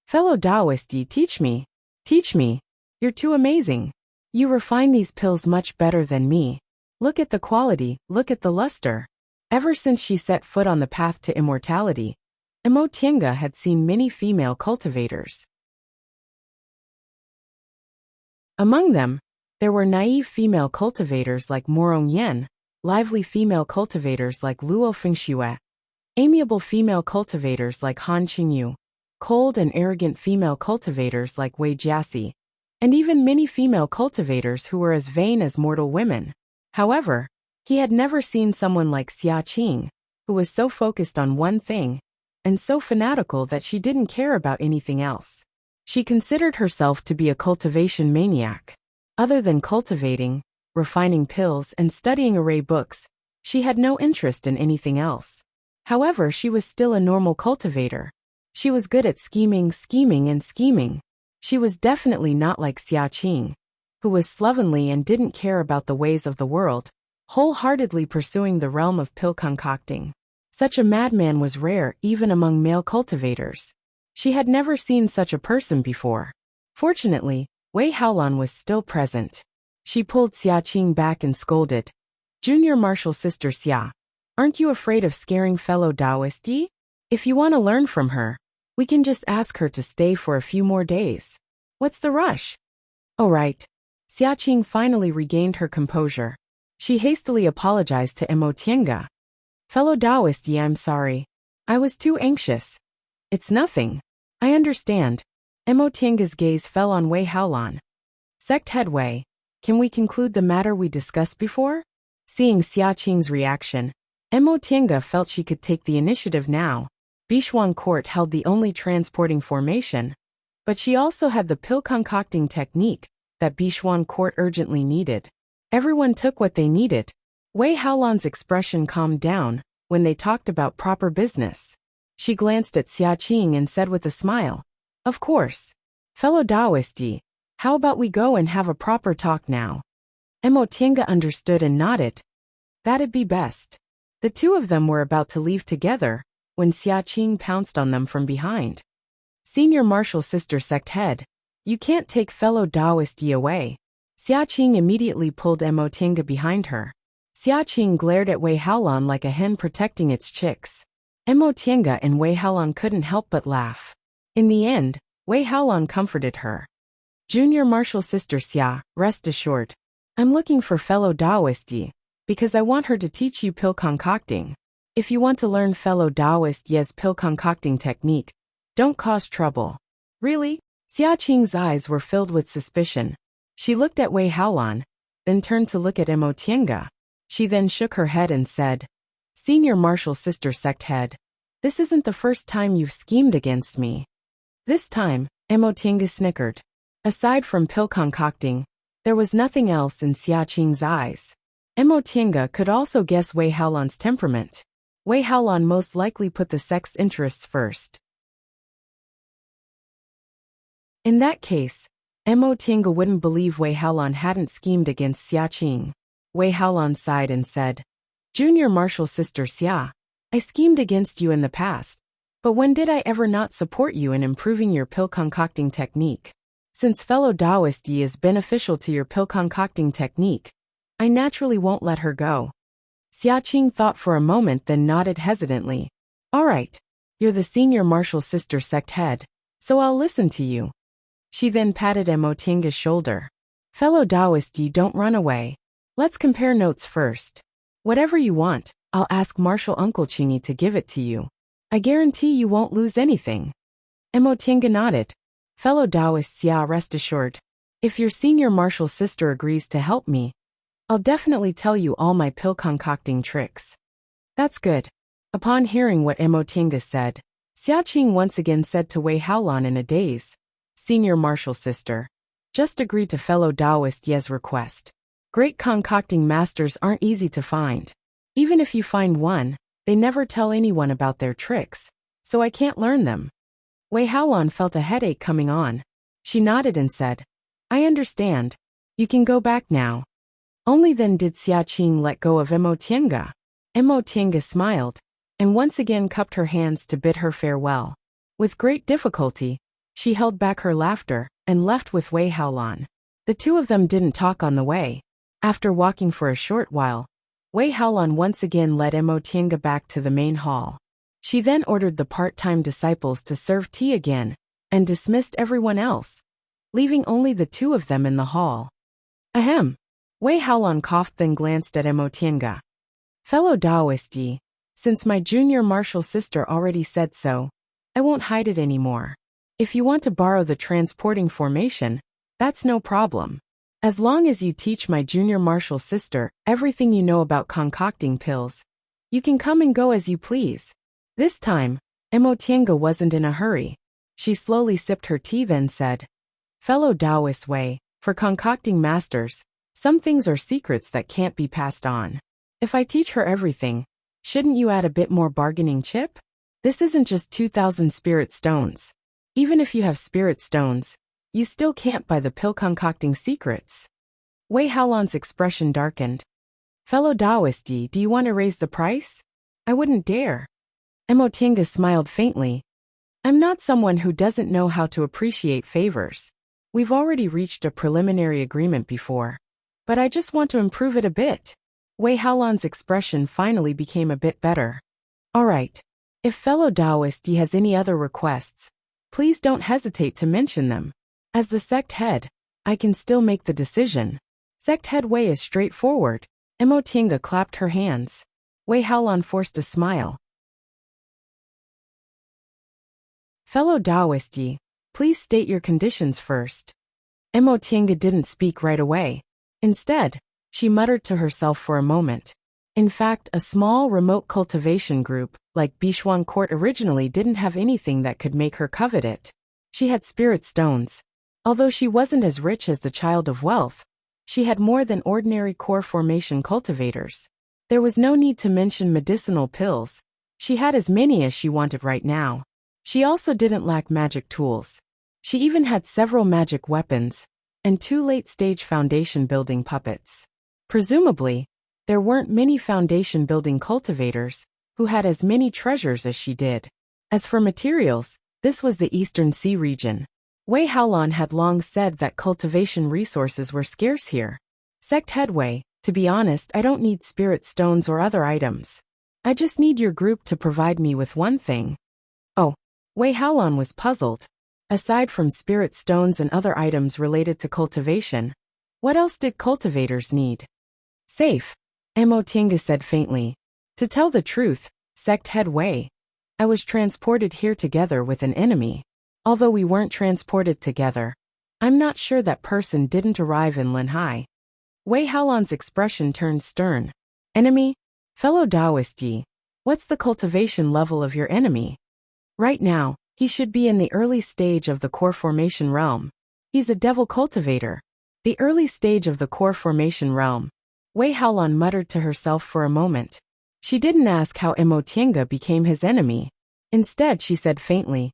"Fellow Taoist Yi, teach me. Teach me. You're too amazing. You refine these pills much better than me. Look at the quality, look at the luster." Ever since she set foot on the path to immortality, Mo Tiange had seen many female cultivators. Among them, there were naive female cultivators like Morong Yen, lively female cultivators like Luo Fengxue, amiable female cultivators like Han Qingyu, cold and arrogant female cultivators like Wei Jiasi, and even many female cultivators who were as vain as mortal women. However, he had never seen someone like Xia Qing, who was so focused on one thing, and so fanatical that she didn't care about anything else. She considered herself to be a cultivation maniac. Other than cultivating, refining pills, and studying array books, she had no interest in anything else. However, she was still a normal cultivator. She was good at scheming. She was definitely not like Xia Qing, who was slovenly and didn't care about the ways of the world, wholeheartedly pursuing the realm of pill concocting. Such a madman was rare even among male cultivators. She had never seen such a person before. Fortunately, Wei Haolan was still present. She pulled Xia Qing back and scolded. Junior martial sister Xia, aren't you afraid of scaring fellow Taoist Yi? If you want to learn from her, we can just ask her to stay for a few more days. What's the rush? Oh right. Xia Qing finally regained her composure. She hastily apologized to Mo Tiange. Fellow Taoist Yi, I'm sorry. I was too anxious. It's nothing. I understand. Mo Tiange's gaze fell on Wei Haolan. Sect head Wei, can we conclude the matter we discussed before? Seeing Xia Qing's reaction, Mo Tiange felt she could take the initiative now. Bishuang Court held the only transporting formation, but she also had the pill concocting technique that Bishuang Court urgently needed. Everyone took what they needed. Wei Haolan's expression calmed down when they talked about proper business. She glanced at Xia Qing and said with a smile, "Of course. Fellow Taoist Yi, how about we go and have a proper talk now?" Mo Tiange understood and nodded. That'd be best. The two of them were about to leave together when Xia Qing pounced on them from behind. Senior martial sister sect head, you can't take fellow Taoist Yi away. Xia Qing immediately pulled Mo Tiange behind her. Xia Qing glared at Wei Haolan like a hen protecting its chicks. Mo Tiange and Wei Haolan couldn't help but laugh. In the end, Wei Haolan comforted her. Junior martial sister Xia, rest assured. I'm looking for fellow Taoist Yi, because I want her to teach you pill concocting. If you want to learn fellow Taoist Yi's pill concocting technique, don't cause trouble. Really? Xia Qing's eyes were filled with suspicion. She looked at Wei Haolan, then turned to look at Mo Tiange. She then shook her head and said, Senior martial sister sect head, this isn't the first time you've schemed against me. This time, Mo Tiange snickered. Aside from pill concocting, there was nothing else in Xia Qing's eyes. Mo Tiange could also guess Wei Haolan's temperament. Wei Haolan most likely put the sex interests first. In that case, Mo Tiange wouldn't believe Wei Haolan hadn't schemed against Xia Qing. Wei Haolan sighed and said, Junior martial sister Xia, I schemed against you in the past, but when did I ever not support you in improving your pill concocting technique? Since fellow Taoist Yi is beneficial to your pill concocting technique, I naturally won't let her go. Xia Qing thought for a moment then nodded hesitantly. All right, you're the senior martial sister sect head, so I'll listen to you. She then patted Mo Tiange's shoulder. Fellow Taoist Yi, don't run away. Let's compare notes first. Whatever you want, I'll ask Martial Uncle Qingyi to give it to you. I guarantee you won't lose anything. Mo Tiange nodded. Fellow Taoist Xia, rest assured. If your senior martial sister agrees to help me, I'll definitely tell you all my pill concocting tricks. That's good. Upon hearing what Mo Tiange said, Xia Qing once again said to Wei Haolan in a daze, Senior martial sister, just agree to fellow Taoist Yi's request. Great concocting masters aren't easy to find. Even if you find one, they never tell anyone about their tricks, so I can't learn them. Wei Haolan felt a headache coming on. She nodded and said, I understand. You can go back now. Only then did Xia Qing let go of Mo Tiange. Mo Tiange smiled, and once again cupped her hands to bid her farewell. With great difficulty, she held back her laughter and left with Wei Haolan. The two of them didn't talk on the way. After walking for a short while, Wei Haolan once again led Mo Tiange back to the main hall. She then ordered the part-time disciples to serve tea again, and dismissed everyone else, leaving only the two of them in the hall. Ahem. Wei Haolan coughed then glanced at Mo Tiange. Fellow Taoist Yi, since my junior martial sister already said so, I won't hide it anymore. If you want to borrow the transporting formation, that's no problem. As long as you teach my junior martial sister everything you know about concocting pills, you can come and go as you please. This time, Mo Tiange wasn't in a hurry. She slowly sipped her tea then said, Fellow Taoist Wei, for concocting masters, some things are secrets that can't be passed on. If I teach her everything, shouldn't you add a bit more bargaining chip? This isn't just 2,000 spirit stones. Even if you have spirit stones, you still can't buy the pill concocting secrets. Wei Haolan's expression darkened. Fellow Taoist Yi, do you want to raise the price? I wouldn't dare. Emotinga smiled faintly. I'm not someone who doesn't know how to appreciate favors. We've already reached a preliminary agreement before. But I just want to improve it a bit. Wei Haolan's expression finally became a bit better. All right. If fellow Taoist Yi has any other requests, please don't hesitate to mention them. As the sect head, I can still make the decision. Sect head Wei is straightforward. Emotinga clapped her hands. Wei Haolan forced a smile. Fellow Taoist Yi, please state your conditions first. Emotinga didn't speak right away. Instead, she muttered to herself for a moment. In fact, a small remote cultivation group, like Bishuan Court, originally didn't have anything that could make her covet it. She had spirit stones. Although she wasn't as rich as the child of wealth, she had more than ordinary core formation cultivators. There was no need to mention medicinal pills. She had as many as she wanted right now. She also didn't lack magic tools. She even had several magic weapons, and 2 late-stage foundation-building puppets. Presumably, there weren't many foundation-building cultivators who had as many treasures as she did. As for materials, this was the Eastern Sea region. Wei Haolan had long said that cultivation resources were scarce here. Sect Headway, to be honest, I don't need spirit stones or other items. I just need your group to provide me with one thing. Oh, Wei Haolan was puzzled. Aside from spirit stones and other items related to cultivation, what else did cultivators need? Safe, Emotinga said faintly. To tell the truth, Sect Head Wei, I was transported here together with an enemy. Although we weren't transported together, I'm not sure that person didn't arrive in Linhai. Wei Haolan's expression turned stern. Enemy? Fellow Taoist Yi, what's the cultivation level of your enemy? Right now, he should be in the early stage of the core formation realm. He's a devil cultivator. The early stage of the core formation realm. Wei Haolan muttered to herself for a moment. She didn't ask how Emotinga became his enemy. Instead, she said faintly,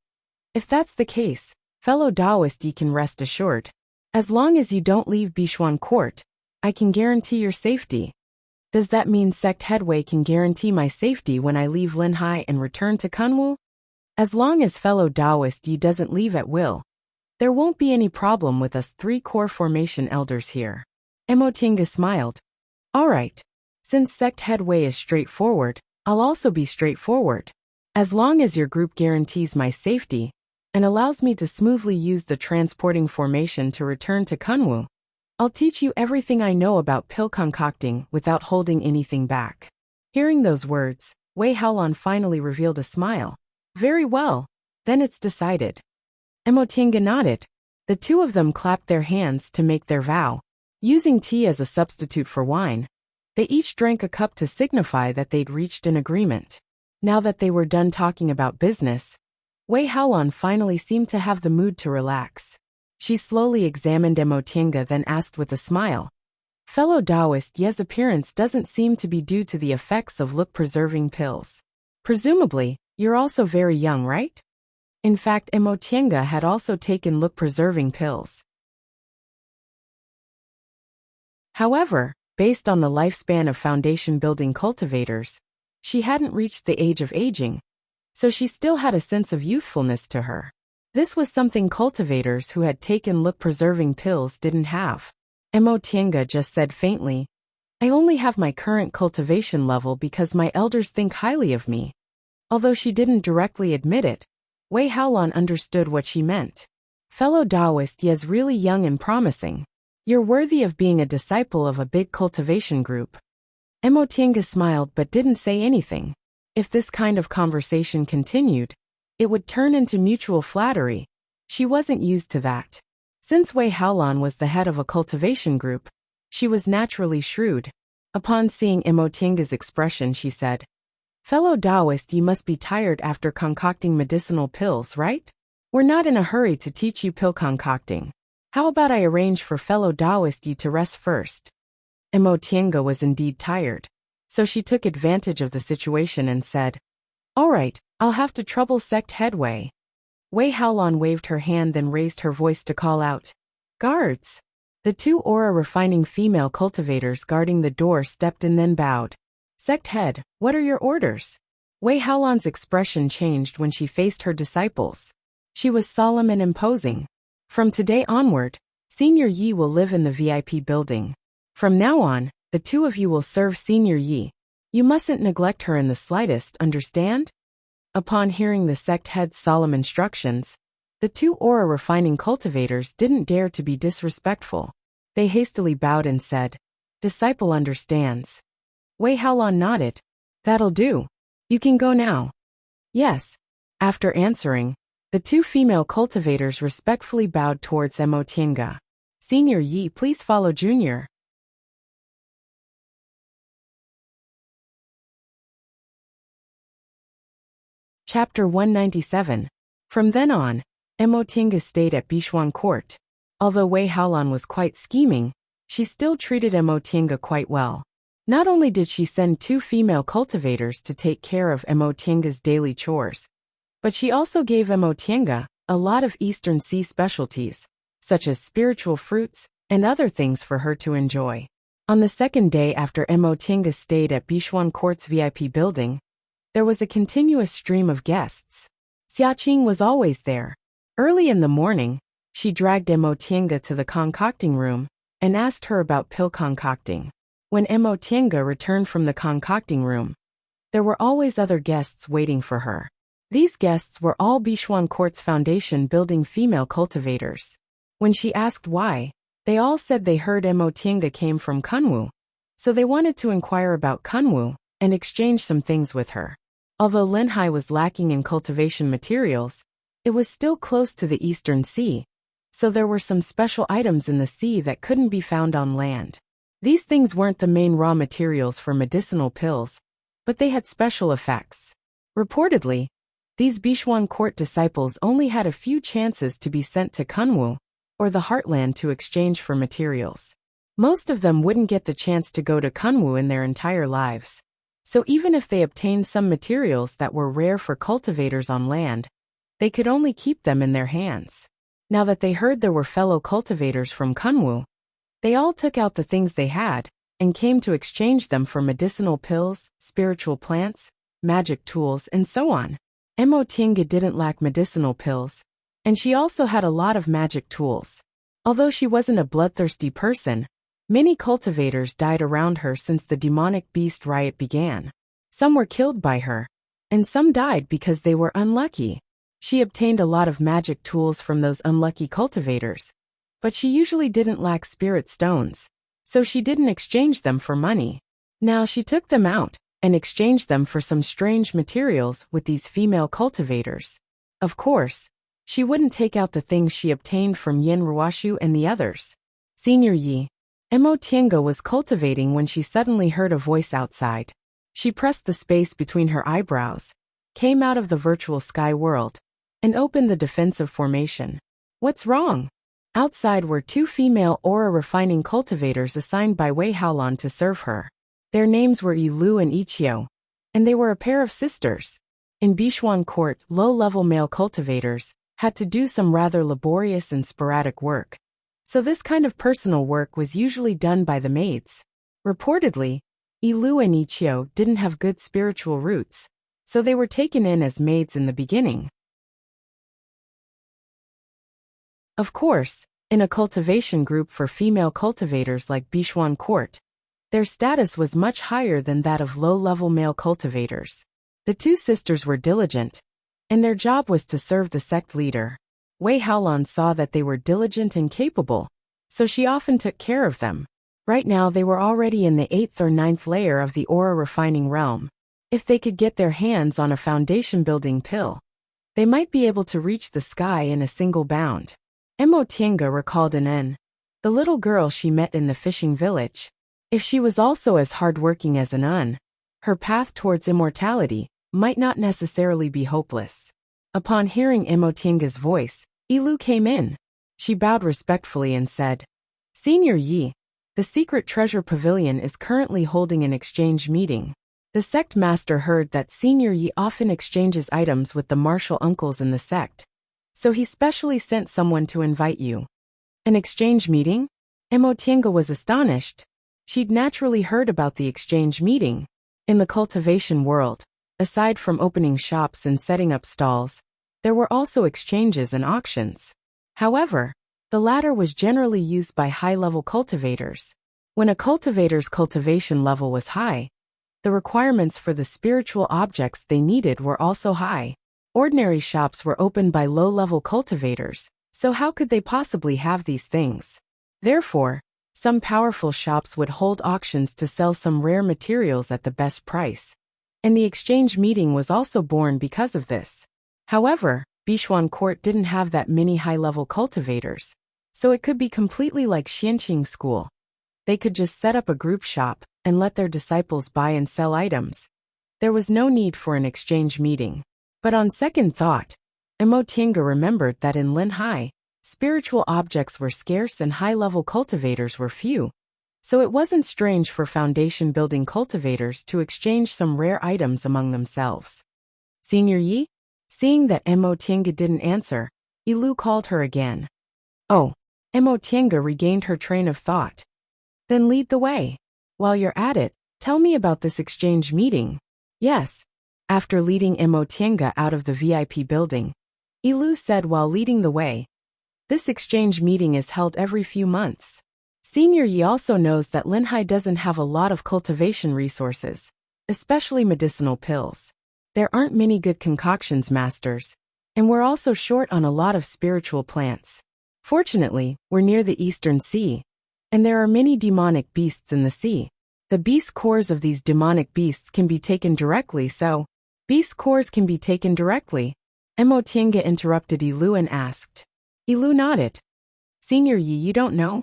if that's the case, fellow Taoist Yi can rest assured. As long as you don't leave Bishuan Court, I can guarantee your safety. Does that mean Sect Headway can guarantee my safety when I leave Linhai and return to Kunwu? As long as fellow Taoist Yi doesn't leave at will, there won't be any problem with us 3 core formation elders here. Emotinga smiled. All right. Since Sect Headway is straightforward, I'll also be straightforward. As long as your group guarantees my safety and allows me to smoothly use the transporting formation to return to Kunwu, I'll teach you everything I know about pill concocting without holding anything back. Hearing those words, Wei Haolan finally revealed a smile. Very well, then it's decided. Emotinga nodded. The 2 of them clapped their hands to make their vow. Using tea as a substitute for wine, they each drank a cup to signify that they'd reached an agreement. Now that they were done talking about business, Wei Haolan finally seemed to have the mood to relax. She slowly examined Emotinga, then asked with a smile. Fellow Taoist Ye's appearance doesn't seem to be due to the effects of look-preserving pills. Presumably, you're also very young, right? In fact, Emotinga had also taken look-preserving pills. However, based on the lifespan of foundation-building cultivators, she hadn't reached the age of aging, so she still had a sense of youthfulness to her. This was something cultivators who had taken look-preserving pills didn't have. Emotinga just said faintly, I only have my current cultivation level because my elders think highly of me. Although she didn't directly admit it, Wei Haolan understood what she meant. Fellow Taoist Yi is really young and promising. You're worthy of being a disciple of a big cultivation group. Emotinga smiled but didn't say anything. If this kind of conversation continued, it would turn into mutual flattery. She wasn't used to that. Since Wei Haolan was the head of a cultivation group, she was naturally shrewd. Upon seeing Emotinga's expression, she said, Fellow Taoist, you must be tired after concocting medicinal pills, right? We're not in a hurry to teach you pill concocting. How about I arrange for fellow Taoist to rest first? Emotinga was indeed tired, so she took advantage of the situation and said, All right, I'll have to trouble Sect Headway. Wei Haolan waved her hand, then raised her voice to call out, Guards! The two aura-refining female cultivators guarding the door stepped in then bowed. Sect head, what are your orders? Wei Haolan's expression changed when she faced her disciples. She was solemn and imposing. From today onward, Senior Yi will live in the VIP building. From now on, the two of you will serve Senior Yi. You mustn't neglect her in the slightest, understand? Upon hearing the sect head's solemn instructions, the two aura-refining cultivators didn't dare to be disrespectful. They hastily bowed and said, Disciple understands. Wei Haolan nodded. That'll do. You can go now. Yes. After answering, the two female cultivators respectfully bowed towards Emotienga. Senior Yi, please follow Junior. Chapter 197. From then on, Emotienga stayed at Bishuan Court. Although Wei Haolan was quite scheming, she still treated Emotienga quite well. Not only did she send two female cultivators to take care of Emotienga's daily chores, but she also gave Emotienga a lot of Eastern Sea specialties, such as spiritual fruits and other things for her to enjoy. On the second day after Emotienga stayed at Bishuan Court's VIP building, there was a continuous stream of guests. Xiaqing was always there. Early in the morning, she dragged Emotienga to the concocting room and asked her about pill concocting. When Emotienga returned from the concocting room, there were always other guests waiting for her. These guests were all Bishuan Court's foundation building female cultivators. When she asked why, they all said they heard Emotienga came from Kunwu, so they wanted to inquire about Kunwu and exchange some things with her. Although Linhai was lacking in cultivation materials, it was still close to the Eastern Sea, so there were some special items in the sea that couldn't be found on land. These things weren't the main raw materials for medicinal pills, but they had special effects. Reportedly, these Bishuan Court disciples only had a few chances to be sent to Kunwu, or the Heartland, to exchange for materials. Most of them wouldn't get the chance to go to Kunwu in their entire lives. So even if they obtained some materials that were rare for cultivators on land, they could only keep them in their hands. Now that they heard there were fellow cultivators from Kunwu, they all took out the things they had and came to exchange them for medicinal pills, spiritual plants, magic tools, and so on. Emotienga didn't lack medicinal pills, and she also had a lot of magic tools. Although she wasn't a bloodthirsty person, many cultivators died around her since the demonic beast riot began. Some were killed by her, and some died because they were unlucky. She obtained a lot of magic tools from those unlucky cultivators, but she usually didn't lack spirit stones, so she didn't exchange them for money. Now she took them out and exchanged them for some strange materials with these female cultivators. Of course, she wouldn't take out the things she obtained from Yin Ruoshu and the others. Senior Yi. Emotienga was cultivating when she suddenly heard a voice outside. She pressed the space between her eyebrows, came out of the virtual sky world, and opened the defensive formation. What's wrong? Outside were two female aura-refining cultivators assigned by Wei Haolan to serve her. Their names were Yilu and Ichio, and they were a pair of sisters. In Bishuan Court, low-level male cultivators had to do some rather laborious and sporadic work, so this kind of personal work was usually done by the maids. Reportedly, Yilu and Ichio didn't have good spiritual roots, so they were taken in as maids in the beginning. Of course, in a cultivation group for female cultivators like Bishuan Court, their status was much higher than that of low-level male cultivators. The two sisters were diligent, and their job was to serve the sect leader. Wei Haolan saw that they were diligent and capable, so she often took care of them. Right now they were already in the 8th or 9th layer of the aura-refining realm. If they could get their hands on a foundation-building pill, they might be able to reach the sky in a single bound. Emotienga recalled Anen, the little girl she met in the fishing village. If she was also as hard-working as Anen, her path towards immortality might not necessarily be hopeless. Upon hearing Emotienga's voice, Yilu came in. She bowed respectfully and said, Senior Yi, the secret treasure pavilion is currently holding an exchange meeting. The sect master heard that Senior Yi often exchanges items with the martial uncles in the sect, so he specially sent someone to invite you. An exchange meeting? Emotienga was astonished. She'd naturally heard about the exchange meeting. In the cultivation world, aside from opening shops and setting up stalls, there were also exchanges and auctions. However, the latter was generally used by high-level cultivators. When a cultivator's cultivation level was high, the requirements for the spiritual objects they needed were also high. Ordinary shops were opened by low-level cultivators, so how could they possibly have these things? Therefore, some powerful shops would hold auctions to sell some rare materials at the best price. And the exchange meeting was also born because of this. However, Bishuan Court didn't have that many high-level cultivators, so it could be completely like Xianqing School. They could just set up a group shop and let their disciples buy and sell items. There was no need for an exchange meeting. But on second thought, Emotienga remembered that in Linhai, spiritual objects were scarce and high-level cultivators were few. So it wasn't strange for foundation-building cultivators to exchange some rare items among themselves. Senior Yi? Seeing that Emotienga didn't answer, Yilu called her again. Oh, Emotienga regained her train of thought. Then lead the way. While you're at it, tell me about this exchange meeting. Yes. After leading Emotienga out of the VIP building, Yilu said while leading the way, this exchange meeting is held every few months. Senior Yi also knows that Linhai doesn't have a lot of cultivation resources, especially medicinal pills. There aren't many good concoctions masters, and we're also short on a lot of spiritual plants. Fortunately, we're near the Eastern Sea, and there are many demonic beasts in the sea. The beast cores of these demonic beasts can be taken directly, so beast cores can be taken directly. Emotienga interrupted Yilu and asked. Yilu nodded. Senior Yi, you don't know?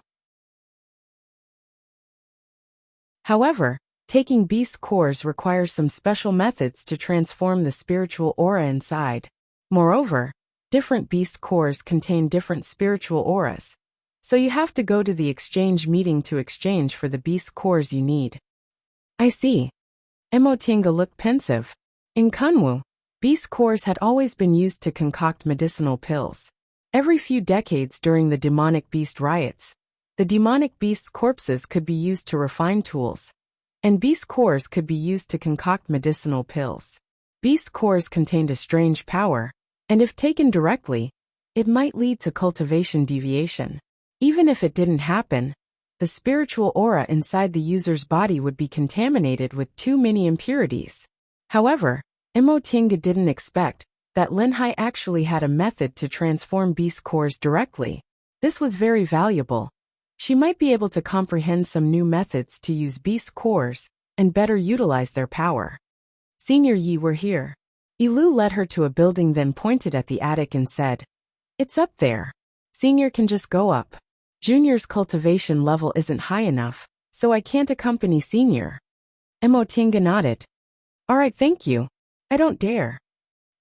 However, taking beast cores requires some special methods to transform the spiritual aura inside. Moreover, different beast cores contain different spiritual auras. So you have to go to the exchange meeting to exchange for the beast cores you need. I see. Emotienga looked pensive. In Kunwu, beast cores had always been used to concoct medicinal pills. Every few decades during the demonic beast riots, the demonic beast's corpses could be used to refine tools, and beast cores could be used to concoct medicinal pills. Beast cores contained a strange power, and if taken directly, it might lead to cultivation deviation. Even if it didn't happen, the spiritual aura inside the user's body would be contaminated with too many impurities. However, Emotienga didn't expect that Linhai actually had a method to transform beast cores directly. This was very valuable. She might be able to comprehend some new methods to use beast cores and better utilize their power. Senior Yi, we're here. Yilu led her to a building, then pointed at the attic and said, it's up there. Senior can just go up. Junior's cultivation level isn't high enough, so I can't accompany Senior. Emotienga nodded. Alright, thank you. I don't dare.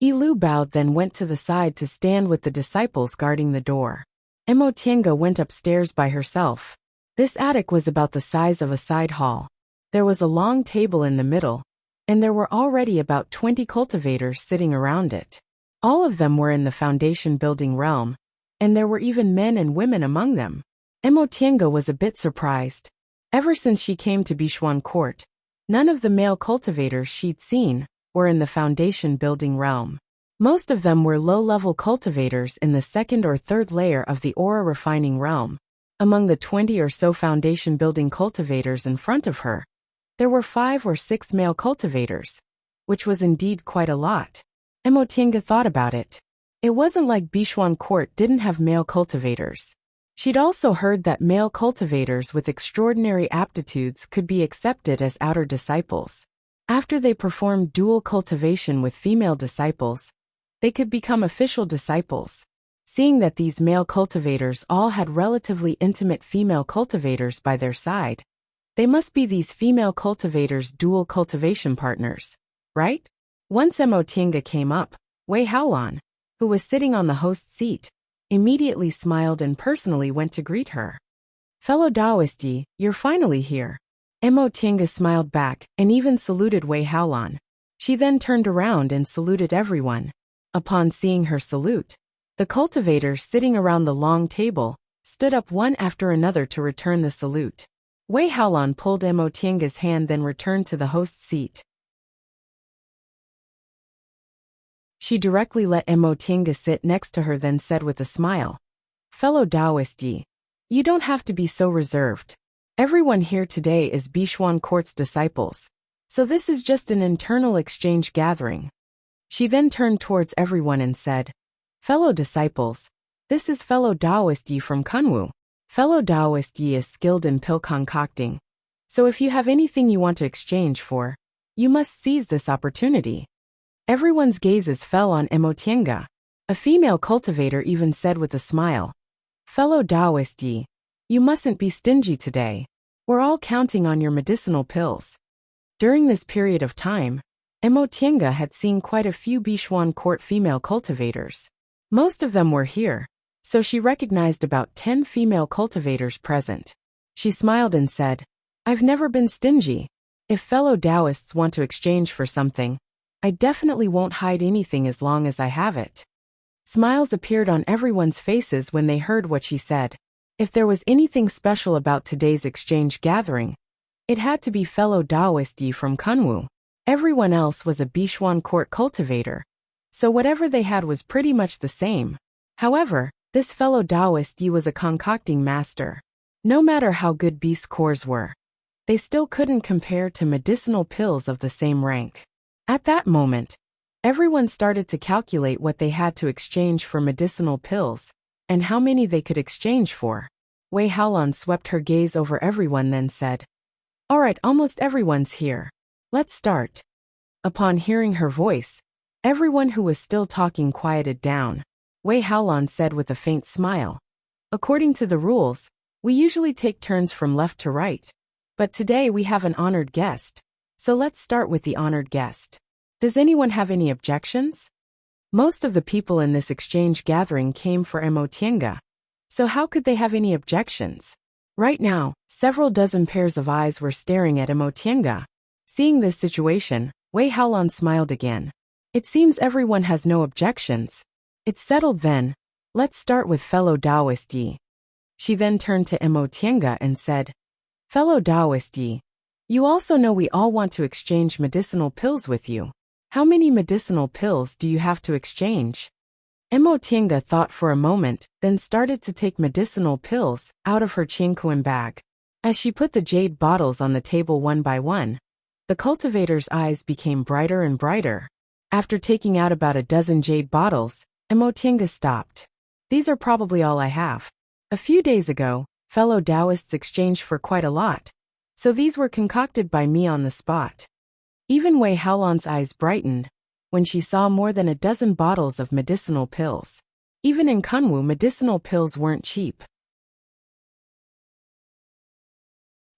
Yilu bowed, then went to the side to stand with the disciples guarding the door. Emotienga went upstairs by herself. This attic was about the size of a side hall. There was a long table in the middle, and there were already about 20 cultivators sitting around it. All of them were in the foundation building realm, and there were even men and women among them. Emotienga was a bit surprised. Ever since she came to Bishuan Court, none of the male cultivators she'd seen were in the foundation building realm. Most of them were low-level cultivators in the second or third layer of the aura refining realm. Among the 20 or so foundation building cultivators in front of her, there were 5 or 6 male cultivators, which was indeed quite a lot. Emotienga thought about it. It wasn't like Bishuan Court didn't have male cultivators. She'd also heard that male cultivators with extraordinary aptitudes could be accepted as outer disciples. After they performed dual cultivation with female disciples, they could become official disciples. Seeing that these male cultivators all had relatively intimate female cultivators by their side, they must be these female cultivators' dual cultivation partners, right? Once Emotienga came up, Wei Haolan, who was sitting on the host's seat, immediately smiled and personally went to greet her. Fellow Taoist Yi, you're finally here. Emotienga smiled back and even saluted Wei Haolan. She then turned around and saluted everyone. Upon seeing her salute, the cultivators sitting around the long table stood up one after another to return the salute. Wei Haolan pulled Emotienga's hand, then returned to the host's seat. She directly let Emotienga sit next to her, then said with a smile, "Fellow Taoist Yi, you don't have to be so reserved. Everyone here today is Bishuan Court's disciples, so this is just an internal exchange gathering." She then turned towards everyone and said, "Fellow disciples, this is fellow Taoist Yi from Kunwu. Fellow Taoist Yi is skilled in pill concocting, so if you have anything you want to exchange for, you must seize this opportunity." Everyone's gazes fell on Emotienga. A female cultivator even said with a smile, "Fellow Taoist Yi, you mustn't be stingy today. We're all counting on your medicinal pills." During this period of time, Emotienga had seen quite a few Bishuan Court female cultivators. Most of them were here, so she recognized about 10 female cultivators present. She smiled and said, "I've never been stingy. If fellow Taoists want to exchange for something, I definitely won't hide anything as long as I have it." Smiles appeared on everyone's faces when they heard what she said. If there was anything special about today's exchange gathering, it had to be fellow Taoist Yi from Kunwu. Everyone else was a Bishuan Court cultivator, so whatever they had was pretty much the same. However, this fellow Taoist Yi was a concocting master. No matter how good beast cores were, they still couldn't compare to medicinal pills of the same rank. At that moment, everyone started to calculate what they had to exchange for medicinal pills, and how many they could exchange for. Wei Haolan swept her gaze over everyone, then said, "Alright, almost everyone's here. Let's start." Upon hearing her voice, everyone who was still talking quieted down. Wei Haolan said with a faint smile, "According to the rules, we usually take turns from left to right. But today we have an honored guest, so let's start with the honored guest. Does anyone have any objections?" Most of the people in this exchange gathering came for Emotienga, so how could they have any objections? Right now, several dozen pairs of eyes were staring at Emotienga. Seeing this situation, Wei Haolan smiled again. "It seems everyone has no objections. It's settled then. Let's start with fellow Taoist Yi." She then turned to Emotienga and said, "Fellow Taoist Yi, you also know we all want to exchange medicinal pills with you. How many medicinal pills do you have to exchange?" Emotienga thought for a moment, then started to take medicinal pills out of her Qingquan bag. As she put the jade bottles on the table one by one, the cultivator's eyes became brighter and brighter. After taking out about a dozen jade bottles, Emotienga stopped. "These are probably all I have. A few days ago, fellow Taoists exchanged for quite a lot, so these were concocted by me on the spot." Even Wei Haolan's eyes brightened when she saw more than a dozen bottles of medicinal pills. Even in Kunwu, medicinal pills weren't cheap.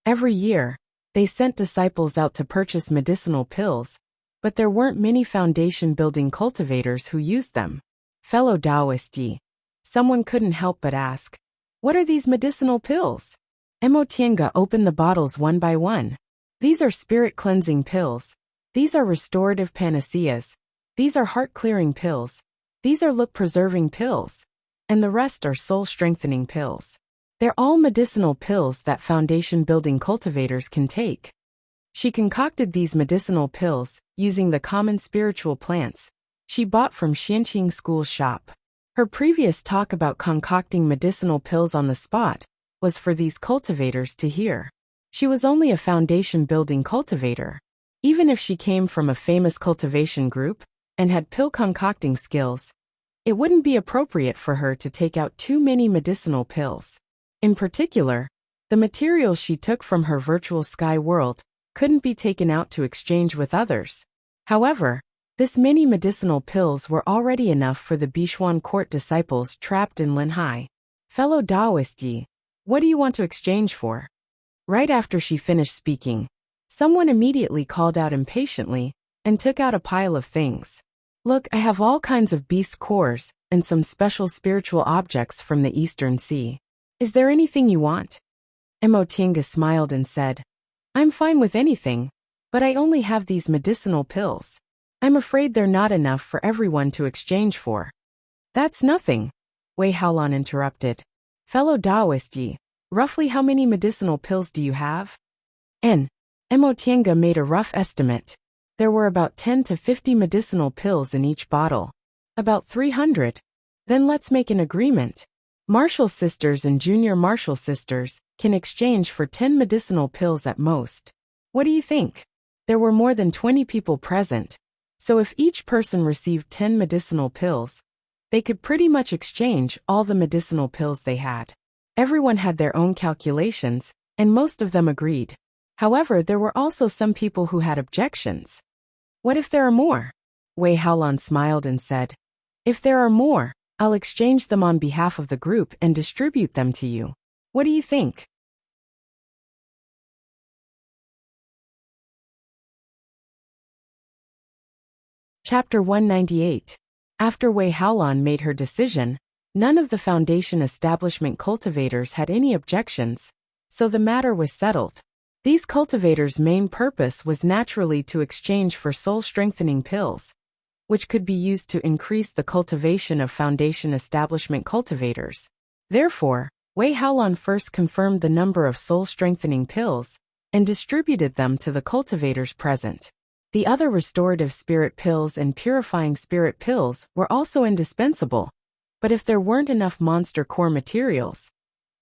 Every year, they sent disciples out to purchase medicinal pills, but there weren't many foundation-building cultivators who used them. "Fellow Taoist Yi," someone couldn't help but ask, "What are these medicinal pills?" Emotienga opened the bottles one by one. "These are spirit-cleansing pills. These are restorative panaceas. These are heart-clearing pills. These are look-preserving pills. And the rest are soul-strengthening pills. They're all medicinal pills that foundation-building cultivators can take." She concocted these medicinal pills using the common spiritual plants she bought from Xianqing School's shop. Her previous talk about concocting medicinal pills on the spot was for these cultivators to hear. She was only a foundation-building cultivator. Even if she came from a famous cultivation group and had pill concocting skills, it wouldn't be appropriate for her to take out too many medicinal pills. In particular, the materials she took from her virtual sky world couldn't be taken out to exchange with others. However, this many medicinal pills were already enough for the Bishuan Court disciples trapped in Linhai. "Fellow Taoist Yi, what do you want to exchange for?" Right after she finished speaking, someone immediately called out impatiently and took out a pile of things. "Look, I have all kinds of beast cores and some special spiritual objects from the Eastern Sea. Is there anything you want?" Emotienga smiled and said, "I'm fine with anything, but I only have these medicinal pills. I'm afraid they're not enough for everyone to exchange for." "That's nothing," Wei Haolan interrupted. Fellow Taoist Yi, roughly how many medicinal pills do you have? Emotienga made a rough estimate. There were about 10 to 50 medicinal pills in each bottle. About 300. Then let's make an agreement. Martial sisters and junior martial sisters can exchange for 10 medicinal pills at most. What do you think? There were more than 20 people present, so if each person received 10 medicinal pills, they could pretty much exchange all the medicinal pills they had. Everyone had their own calculations, and most of them agreed. However, there were also some people who had objections. What if there are more? Wei Haolan smiled and said, if there are more, I'll exchange them on behalf of the group and distribute them to you. What do you think? Chapter 198. After Wei Haolan made her decision, none of the Foundation establishment cultivators had any objections, so the matter was settled. These cultivators' main purpose was naturally to exchange for soul-strengthening pills, which could be used to increase the cultivation of Foundation establishment cultivators. Therefore, Wei Haolan first confirmed the number of soul-strengthening pills and distributed them to the cultivators present. The other restorative spirit pills and purifying spirit pills were also indispensable, but if there weren't enough monster core materials,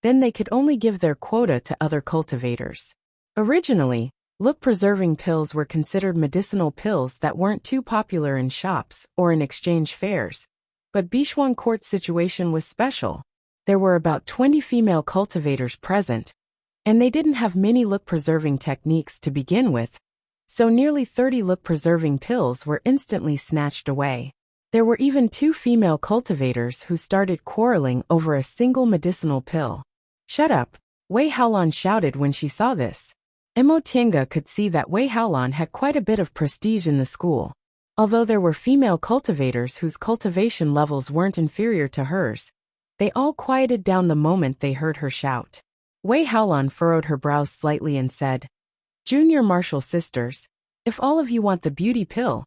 then they could only give their quota to other cultivators. Originally, look-preserving pills were considered medicinal pills that weren't too popular in shops or in exchange fairs, but Bishuang Court's situation was special. There were about 20 female cultivators present, and they didn't have many look-preserving techniques to begin with, so nearly 30 look-preserving pills were instantly snatched away. There were even 2 female cultivators who started quarreling over a single medicinal pill. Shut up, Wei Haolan shouted when she saw this. Emotienga could see that Wei Haolan had quite a bit of prestige in the school. Although there were female cultivators whose cultivation levels weren't inferior to hers, they all quieted down the moment they heard her shout. Wei Haolan furrowed her brows slightly and said, Junior martial sisters, if all of you want the beauty pill,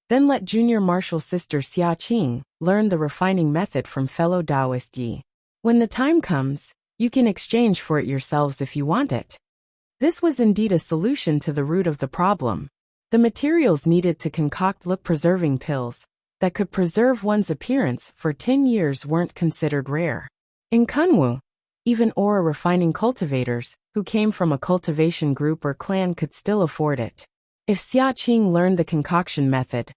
then let junior martial sister Xia Qing learn the refining method from fellow Taoist Yi. When the time comes, you can exchange for it yourselves if you want it. This was indeed a solution to the root of the problem. The materials needed to concoct look-preserving pills that could preserve one's appearance for 10 years weren't considered rare. In Kunwu, even aura refining cultivators who came from a cultivation group or clan could still afford it. If Xia Qing learned the concoction method,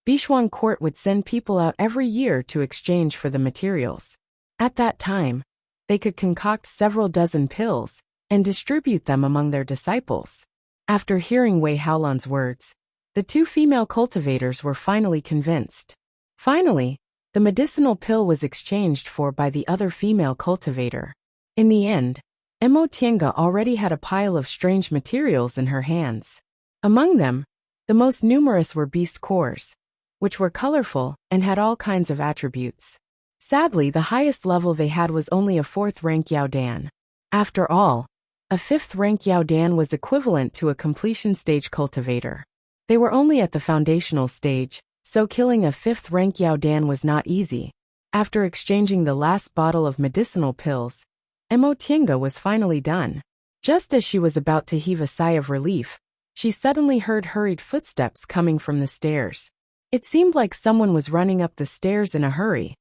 Bishuang Court would send people out every year to exchange for the materials. At that time, they could concoct several dozen pills and distribute them among their disciples. After hearing Wei Haolan's words, the 2 female cultivators were finally convinced. Finally, the medicinal pill was exchanged for by the other female cultivator. In the end, Emotienga already had a pile of strange materials in her hands. Among them, the most numerous were beast cores, which were colorful and had all kinds of attributes. Sadly, the highest level they had was only a 4th rank Yaodan. After all, a 5th rank Yaodan was equivalent to a completion stage cultivator. They were only at the foundational stage, so killing a 5th rank Yaodan was not easy. After exchanging the last bottle of medicinal pills, Emotienga was finally done. Just as she was about to heave a sigh of relief, she suddenly heard hurried footsteps coming from the stairs. It seemed like someone was running up the stairs in a hurry.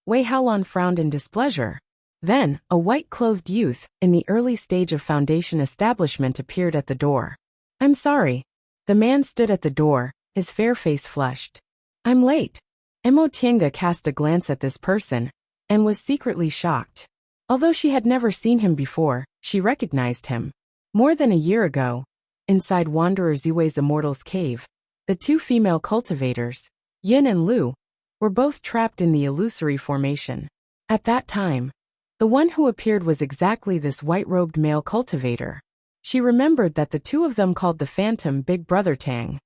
Wei Haolan frowned in displeasure. Then, a white-clothed youth in the early stage of Foundation establishment appeared at the door. I'm sorry. The man stood at the door, his fair face flushed. I'm late. Emotienga cast a glance at this person and was secretly shocked. Although she had never seen him before, she recognized him. More than a year ago, inside Wanderer Ziwei's Immortal's cave, the 2 female cultivators, Yin and Lu, were both trapped in the illusory formation. At that time, the one who appeared was exactly this white-robed male cultivator. She remembered that the 2 of them called the Phantom Big Brother Tang.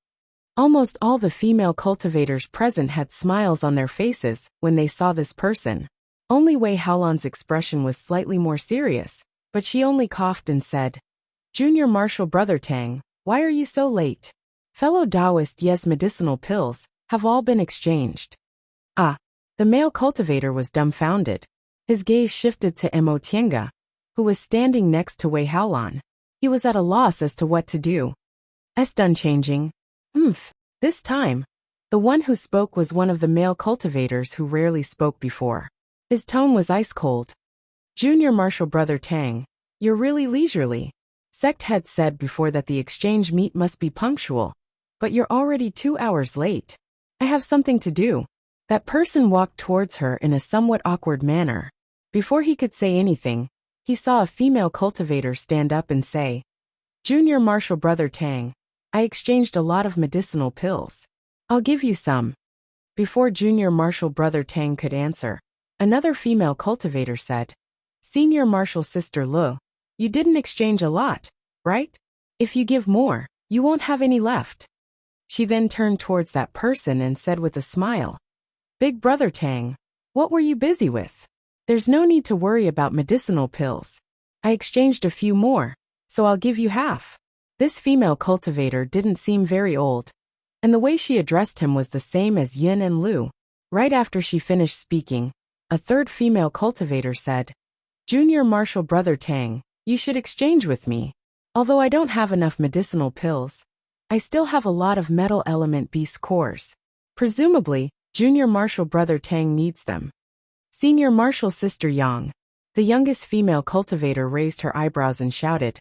Almost all the female cultivators present had smiles on their faces when they saw this person. Only Wei Haolan's expression was slightly more serious, but she only coughed and said, Junior Martial Brother Tang, why are you so late? Fellow Taoist Ye's medicinal pills have all been exchanged. Ah, The male cultivator was dumbfounded. His gaze shifted to Mo Tiange, who was standing next to Wei Haolan. He was at a loss as to what to do. Done changing. This time. The one who spoke was one of the male cultivators who rarely spoke before. His tone was ice-cold. Junior Marshal Brother Tang, you're really leisurely. Sect head said before that the exchange meet must be punctual. But you're already 2 hours late. I have something to do. That person walked towards her in a somewhat awkward manner. Before he could say anything, he saw a female cultivator stand up and say, Junior Marshal Brother Tang, I exchanged a lot of medicinal pills. I'll give you some. Before Junior Marshal Brother Tang could answer, another female cultivator said, Senior Marshal Sister Lu, you didn't exchange a lot, right? If you give more, you won't have any left. She then turned towards that person and said with a smile, Big Brother Tang, what were you busy with? There's no need to worry about medicinal pills. I exchanged a few more, so I'll give you half. This female cultivator didn't seem very old, and the way she addressed him was the same as Yin and Lu. Right after she finished speaking, a third female cultivator said, Junior Marshal Brother Tang, you should exchange with me. Although I don't have enough medicinal pills, I still have a lot of metal element beast cores. Presumably, Junior Marshal Brother Tang needs them. Senior Marshal Sister Yang, the youngest female cultivator, raised her eyebrows and shouted,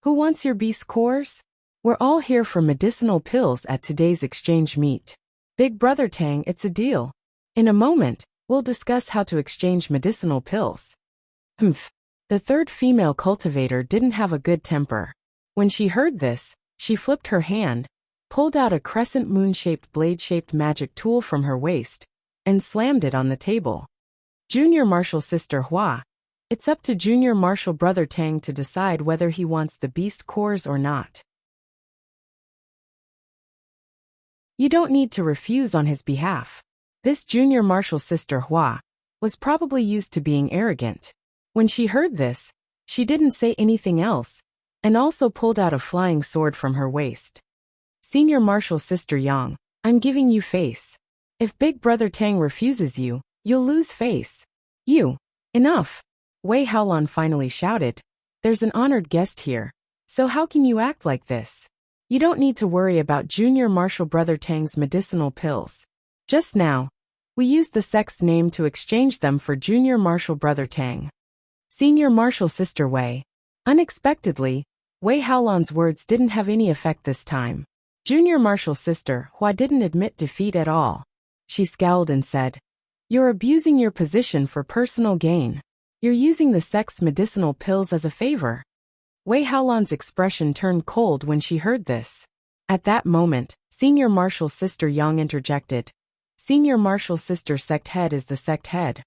Who wants your beast cores? We're all here for medicinal pills at today's exchange meet. Big Brother Tang, it's a deal. In a moment, we'll discuss how to exchange medicinal pills. The third female cultivator didn't have a good temper. When she heard this, she flipped her hand, pulled out a crescent moon-shaped blade-shaped magic tool from her waist, and slammed it on the table. Junior Marshal Sister Hua, it's up to Junior Marshal Brother Tang to decide whether he wants the beast cores or not. You don't need to refuse on his behalf. This Junior Marshal Sister Hua was probably used to being arrogant. When she heard this, she didn't say anything else, and also pulled out a flying sword from her waist. Senior Marshal Sister Yang, I'm giving you face. If Big Brother Tang refuses you, you'll lose face. You. Enough. Wei Haolan finally shouted, There's an honored guest here, so how can you act like this? You don't need to worry about Junior Marshal Brother Tang's medicinal pills. Just now, we used the sect's name to exchange them for Junior Marshal Brother Tang. Senior Marshal Sister Wei. Unexpectedly, Wei Haolan's words didn't have any effect this time. Junior Marshal Sister Hua didn't admit defeat at all. She scowled and said, You're abusing your position for personal gain. You're using the sect's medicinal pills as a favor. Wei Haolan's expression turned cold when she heard this. At that moment, Senior Marshal Sister Yang interjected. Senior Marshal Sister Sect Head is the sect head.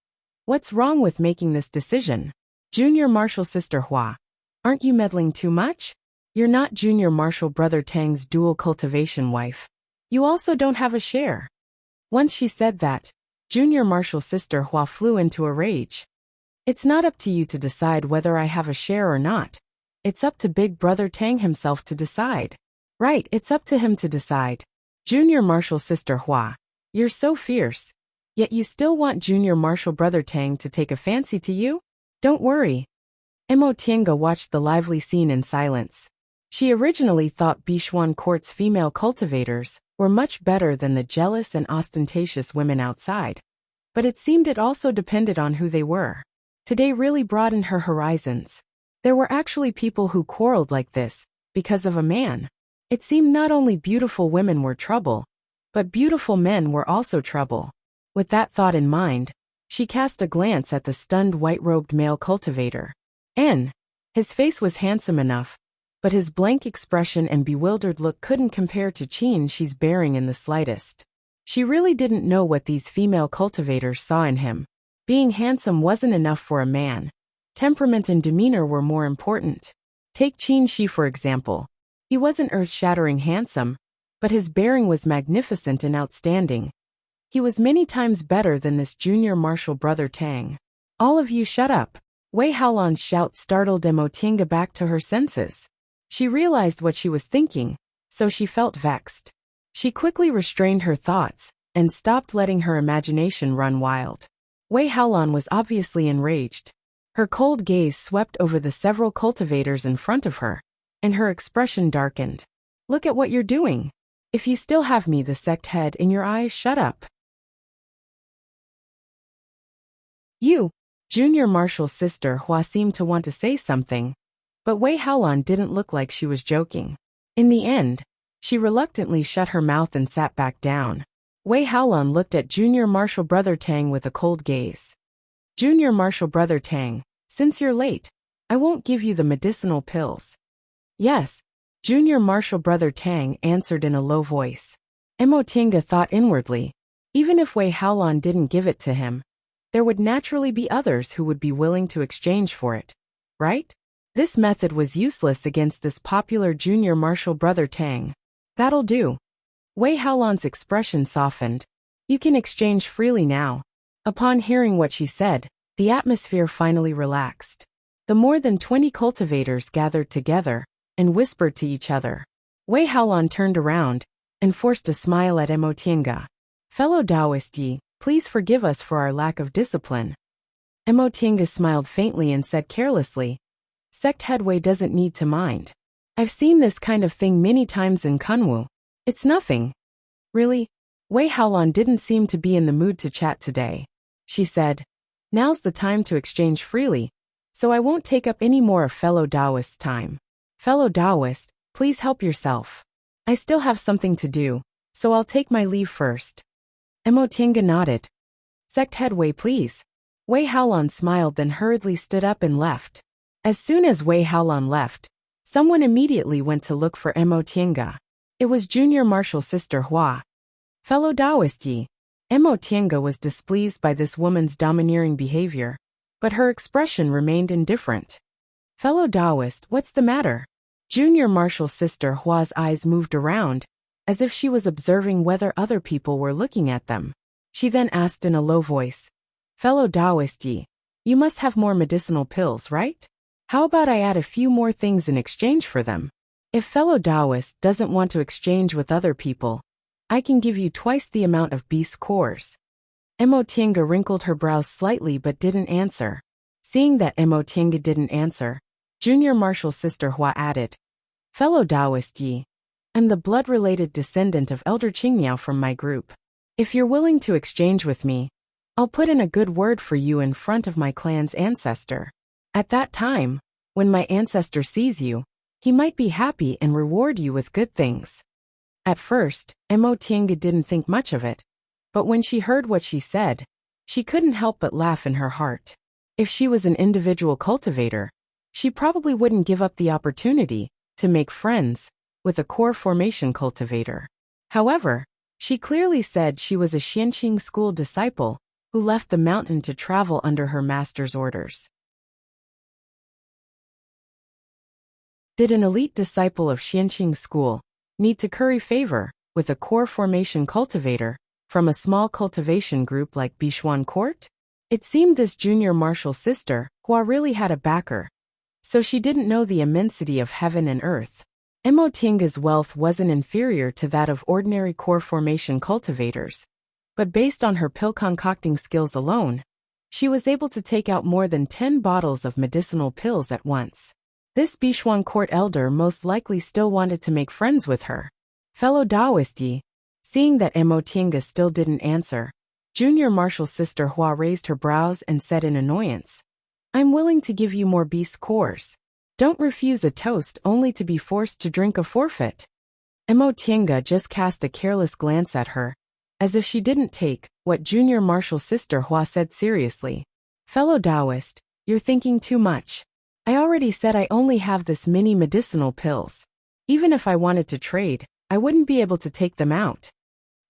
What's wrong with making this decision? Junior Marshal Sister Hua, aren't you meddling too much? You're not Junior Marshal Brother Tang's dual cultivation wife. You also don't have a share. Once she said that, Junior Marshal Sister Hua flew into a rage. It's not up to you to decide whether I have a share or not. It's up to Big Brother Tang himself to decide. Right, it's up to him to decide. Junior Marshal Sister Hua, you're so fierce. Yet you still want Junior Marshal Brother Tang to take a fancy to you? Don't worry. Mo Tiange watched the lively scene in silence. She originally thought Bishuan Court's female cultivators were much better than the jealous and ostentatious women outside. But it seemed it also depended on who they were. Today really broadened her horizons. There were actually people who quarreled like this because of a man. It seemed not only beautiful women were trouble, but beautiful men were also trouble. With that thought in mind, she cast a glance at the stunned white-robed male cultivator. His face was handsome enough, but his blank expression and bewildered look couldn't compare to Qin she's bearing in the slightest. She really didn't know what these female cultivators saw in him. Being handsome wasn't enough for a man. Temperament and demeanor were more important. Take Qin Shi for example. He wasn't earth-shattering handsome, but his bearing was magnificent and outstanding. He was many times better than this Junior Marshal Brother Tang. All of you shut up. Wei Haolan's shout startled Mo Tiange back to her senses. She realized what she was thinking, so she felt vexed. She quickly restrained her thoughts and stopped letting her imagination run wild. Wei Haolan was obviously enraged. Her cold gaze swept over the several cultivators in front of her, and her expression darkened. Look at what you're doing. If you still have me the sect head in your eyes, shut up. You, Junior Marshal's sister Hua seemed to want to say something, but Wei Haolan didn't look like she was joking. In the end, she reluctantly shut her mouth and sat back down. Wei Haolan looked at Junior Marshal Brother Tang with a cold gaze. Junior Marshal Brother Tang, since you're late, I won't give you the medicinal pills. Yes, Junior Marshal Brother Tang answered in a low voice. Emotinga thought inwardly, even if Wei Haolan didn't give it to him, there would naturally be others who would be willing to exchange for it, right? This method was useless against this popular Junior Marshal Brother Tang. That'll do. Wei Haolan's expression softened. You can exchange freely now. Upon hearing what she said, the atmosphere finally relaxed. The more than 20 cultivators gathered together and whispered to each other. Wei Haolan turned around and forced a smile at Emotinga. Fellow Taoist Yi, please forgive us for our lack of discipline. Emotinga smiled faintly and said carelessly, Sect head Wei doesn't need to mind. I've seen this kind of thing many times in Kunwu. It's nothing. Really? Wei Haolan didn't seem to be in the mood to chat today. She said, now's the time to exchange freely, so I won't take up any more of fellow Taoist's time. Fellow Taoist, please help yourself. I still have something to do, so I'll take my leave first. Emotinga nodded. Sect head Wei, please. Wei Haolan smiled, then hurriedly stood up and left. As soon as Wei Haolan left, someone immediately went to look for Emotinga. It was Junior Marshal's sister Hua. Fellow Taoist Yi. Emotinga was displeased by this woman's domineering behavior, but her expression remained indifferent. Fellow Taoist, what's the matter? Junior Marshal's sister Hua's eyes moved around, as if she was observing whether other people were looking at them. She then asked in a low voice, Fellow Taoist Yi, you must have more medicinal pills, right? How about I add a few more things in exchange for them? If fellow Taoist doesn't want to exchange with other people, I can give you twice the amount of beast cores. Emotinga wrinkled her brows slightly but didn't answer. Seeing that Emotinga didn't answer, Junior Marshal's sister Hua added, Fellow Taoist Yi, I'm the blood-related descendant of Elder Qingmiao from my group. If you're willing to exchange with me, I'll put in a good word for you in front of my clan's ancestor. At that time, when my ancestor sees you, he might be happy and reward you with good things. At first, Emotinga didn't think much of it, but when she heard what she said, she couldn't help but laugh in her heart. If she was an individual cultivator, she probably wouldn't give up the opportunity to make friends with a core formation cultivator. However, she clearly said she was a Xianqing school disciple who left the mountain to travel under her master's orders. Did an elite disciple of Xianqing school need to curry favor with a core formation cultivator from a small cultivation group like Bishuan Court? It seemed this Junior Marshal's sister, Hua, really had a backer. So she didn't know the immensity of heaven and earth. Emotinga's wealth wasn't inferior to that of ordinary core formation cultivators, but based on her pill concocting skills alone, she was able to take out more than 10 bottles of medicinal pills at once. This Bishuan Court elder most likely still wanted to make friends with her. Fellow Taoist Yi, seeing that Emotinga still didn't answer, Junior Marshal's sister Hua raised her brows and said in annoyance, I'm willing to give you more beast cores. Don't refuse a toast only to be forced to drink a forfeit. Emotinga just cast a careless glance at her, as if she didn't take what Junior Marshal's sister Hua said seriously. Fellow Taoist, you're thinking too much. I already said I only have this many medicinal pills. Even if I wanted to trade, I wouldn't be able to take them out.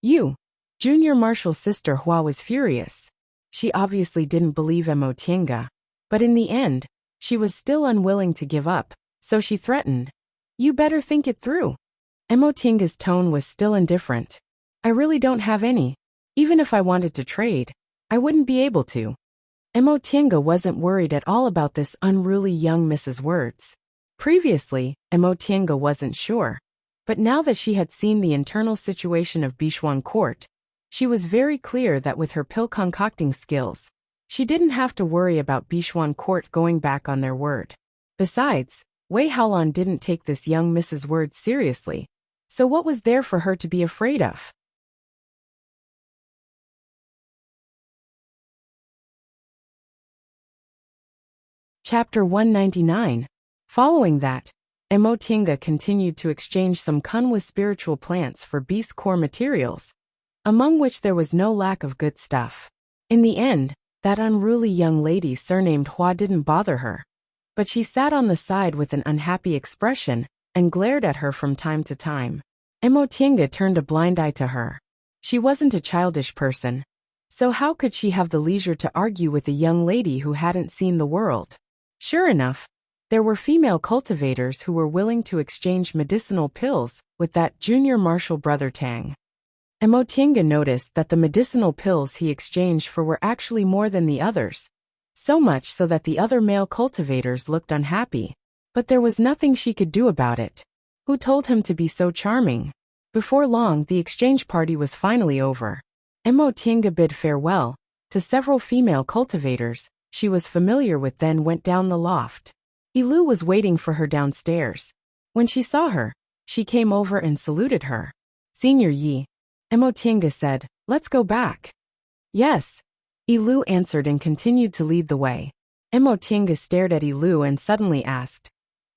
You, Junior Marshal's sister Hua was furious. She obviously didn't believe Emotinga, but in the end, she was still unwilling to give up, so she threatened, You better think it through. Emotinga's tone was still indifferent. I really don't have any. Even if I wanted to trade, I wouldn't be able to. Emotinga wasn't worried at all about this unruly young Mrs. Words. Previously, Emotinga wasn't sure, but now that she had seen the internal situation of Bishuan Court, She was very clear that with her pill concocting skills, she didn't have to worry about Bishuan court going back on their word. Besides, Wei Haolan didn't take this young Mrs. Word seriously, so what was there for her to be afraid of? Chapter 199. Following that, Emotinga continued to exchange some Kunwa spiritual plants for beast core materials, among which there was no lack of good stuff. In the end, that unruly young lady surnamed Hua didn't bother her, but she sat on the side with an unhappy expression and glared at her from time to time. Emotinga turned a blind eye to her. She wasn't a childish person, so how could she have the leisure to argue with a young lady who hadn't seen the world? Sure enough, there were female cultivators who were willing to exchange medicinal pills with that junior martial brother Tang. Emotinga noticed that the medicinal pills he exchanged for were actually more than the others, so much so that the other male cultivators looked unhappy. But there was nothing she could do about it. Who told him to be so charming? Before long, the exchange party was finally over. Emotinga bid farewell to several female cultivators she was familiar with, then went down the loft. Yilu was waiting for her downstairs. When she saw her, she came over and saluted her. "Senior Yi," Emotinga said, "let's go back." "Yes," Yilu answered and continued to lead the way. Emotinga stared at Yilu and suddenly asked,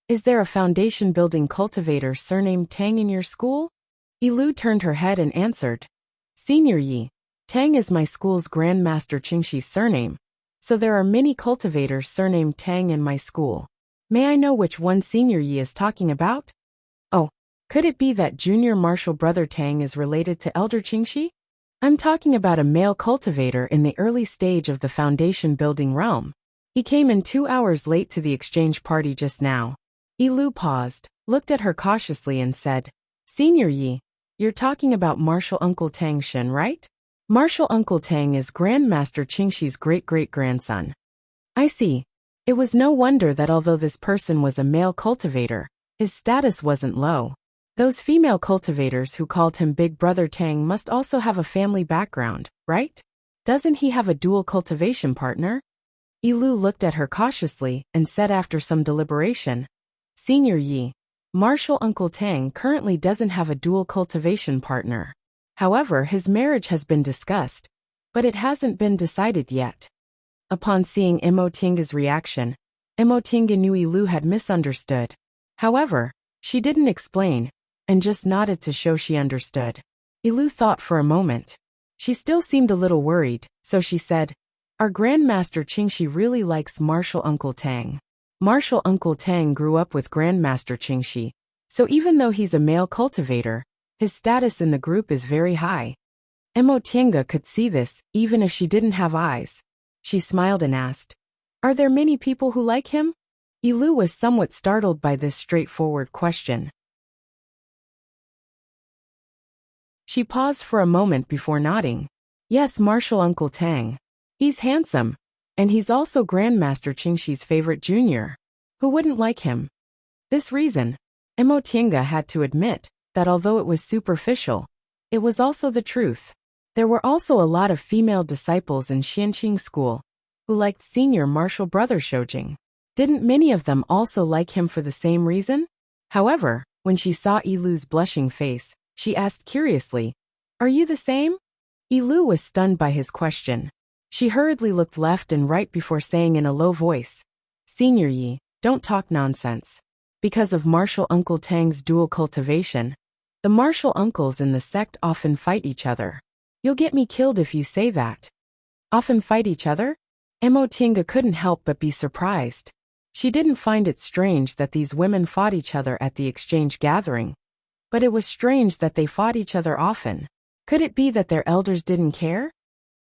"Is there a foundation building cultivator surnamed Tang in your school?" Yilu turned her head and answered, "Senior Yi, Tang is my school's Grandmaster Qingxi's surname, so there are many cultivators surnamed Tang in my school. May I know which one Senior Yi is talking about?" "Oh, could it be that junior martial brother Tang is related to Elder Qingxi? I'm talking about a male cultivator in the early stage of the foundation building realm. He came in 2 hours late to the exchange party just now." Yilu paused, looked at her cautiously and said, "Senior Yi, you're talking about Martial Uncle Tang Shen, right? Martial Uncle Tang is Grandmaster Qingxi's great-great-grandson." "I see." It was no wonder that although this person was a male cultivator, his status wasn't low. Those female cultivators who called him Big Brother Tang must also have a family background, right? Doesn't he have a dual cultivation partner? Yilu looked at her cautiously and said after some deliberation, "Senior Yi, Martial Uncle Tang currently doesn't have a dual cultivation partner. However, his marriage has been discussed, but it hasn't been decided yet." Upon seeing Emotinga's reaction, Emotinga knew Yilu had misunderstood. However, she didn't explain, and just nodded to show she understood. Yilu thought for a moment. She still seemed a little worried, so she said, "Our Grandmaster Qingxi really likes Martial Uncle Tang. Martial Uncle Tang grew up with Grandmaster Qingxi, so even though he's a male cultivator, his status in the group is very high." Emotinga could see this, even if she didn't have eyes. She smiled and asked, "Are there many people who like him?" Yilu was somewhat startled by this straightforward question. She paused for a moment before nodding. "Yes, Martial Uncle Tang. He's handsome, and he's also Grandmaster Qingxi's favorite junior. Who wouldn't like him?" This reason, Emotinga had to admit that although it was superficial, it was also the truth. There were also a lot of female disciples in Xianqing school who liked senior martial brother Shoujing. Didn't many of them also like him for the same reason? However, when she saw Yilu's blushing face, she asked curiously, "Are you the same?" Yilu was stunned by his question. She hurriedly looked left and right before saying in a low voice, "Senior Yi, don't talk nonsense. Because of Martial Uncle Tang's dual cultivation, the martial uncles in the sect often fight each other. You'll get me killed if you say that." "Often fight each other?" Emotinga couldn't help but be surprised. She didn't find it strange that these women fought each other at the exchange gathering, but it was strange that they fought each other often. Could it be that their elders didn't care?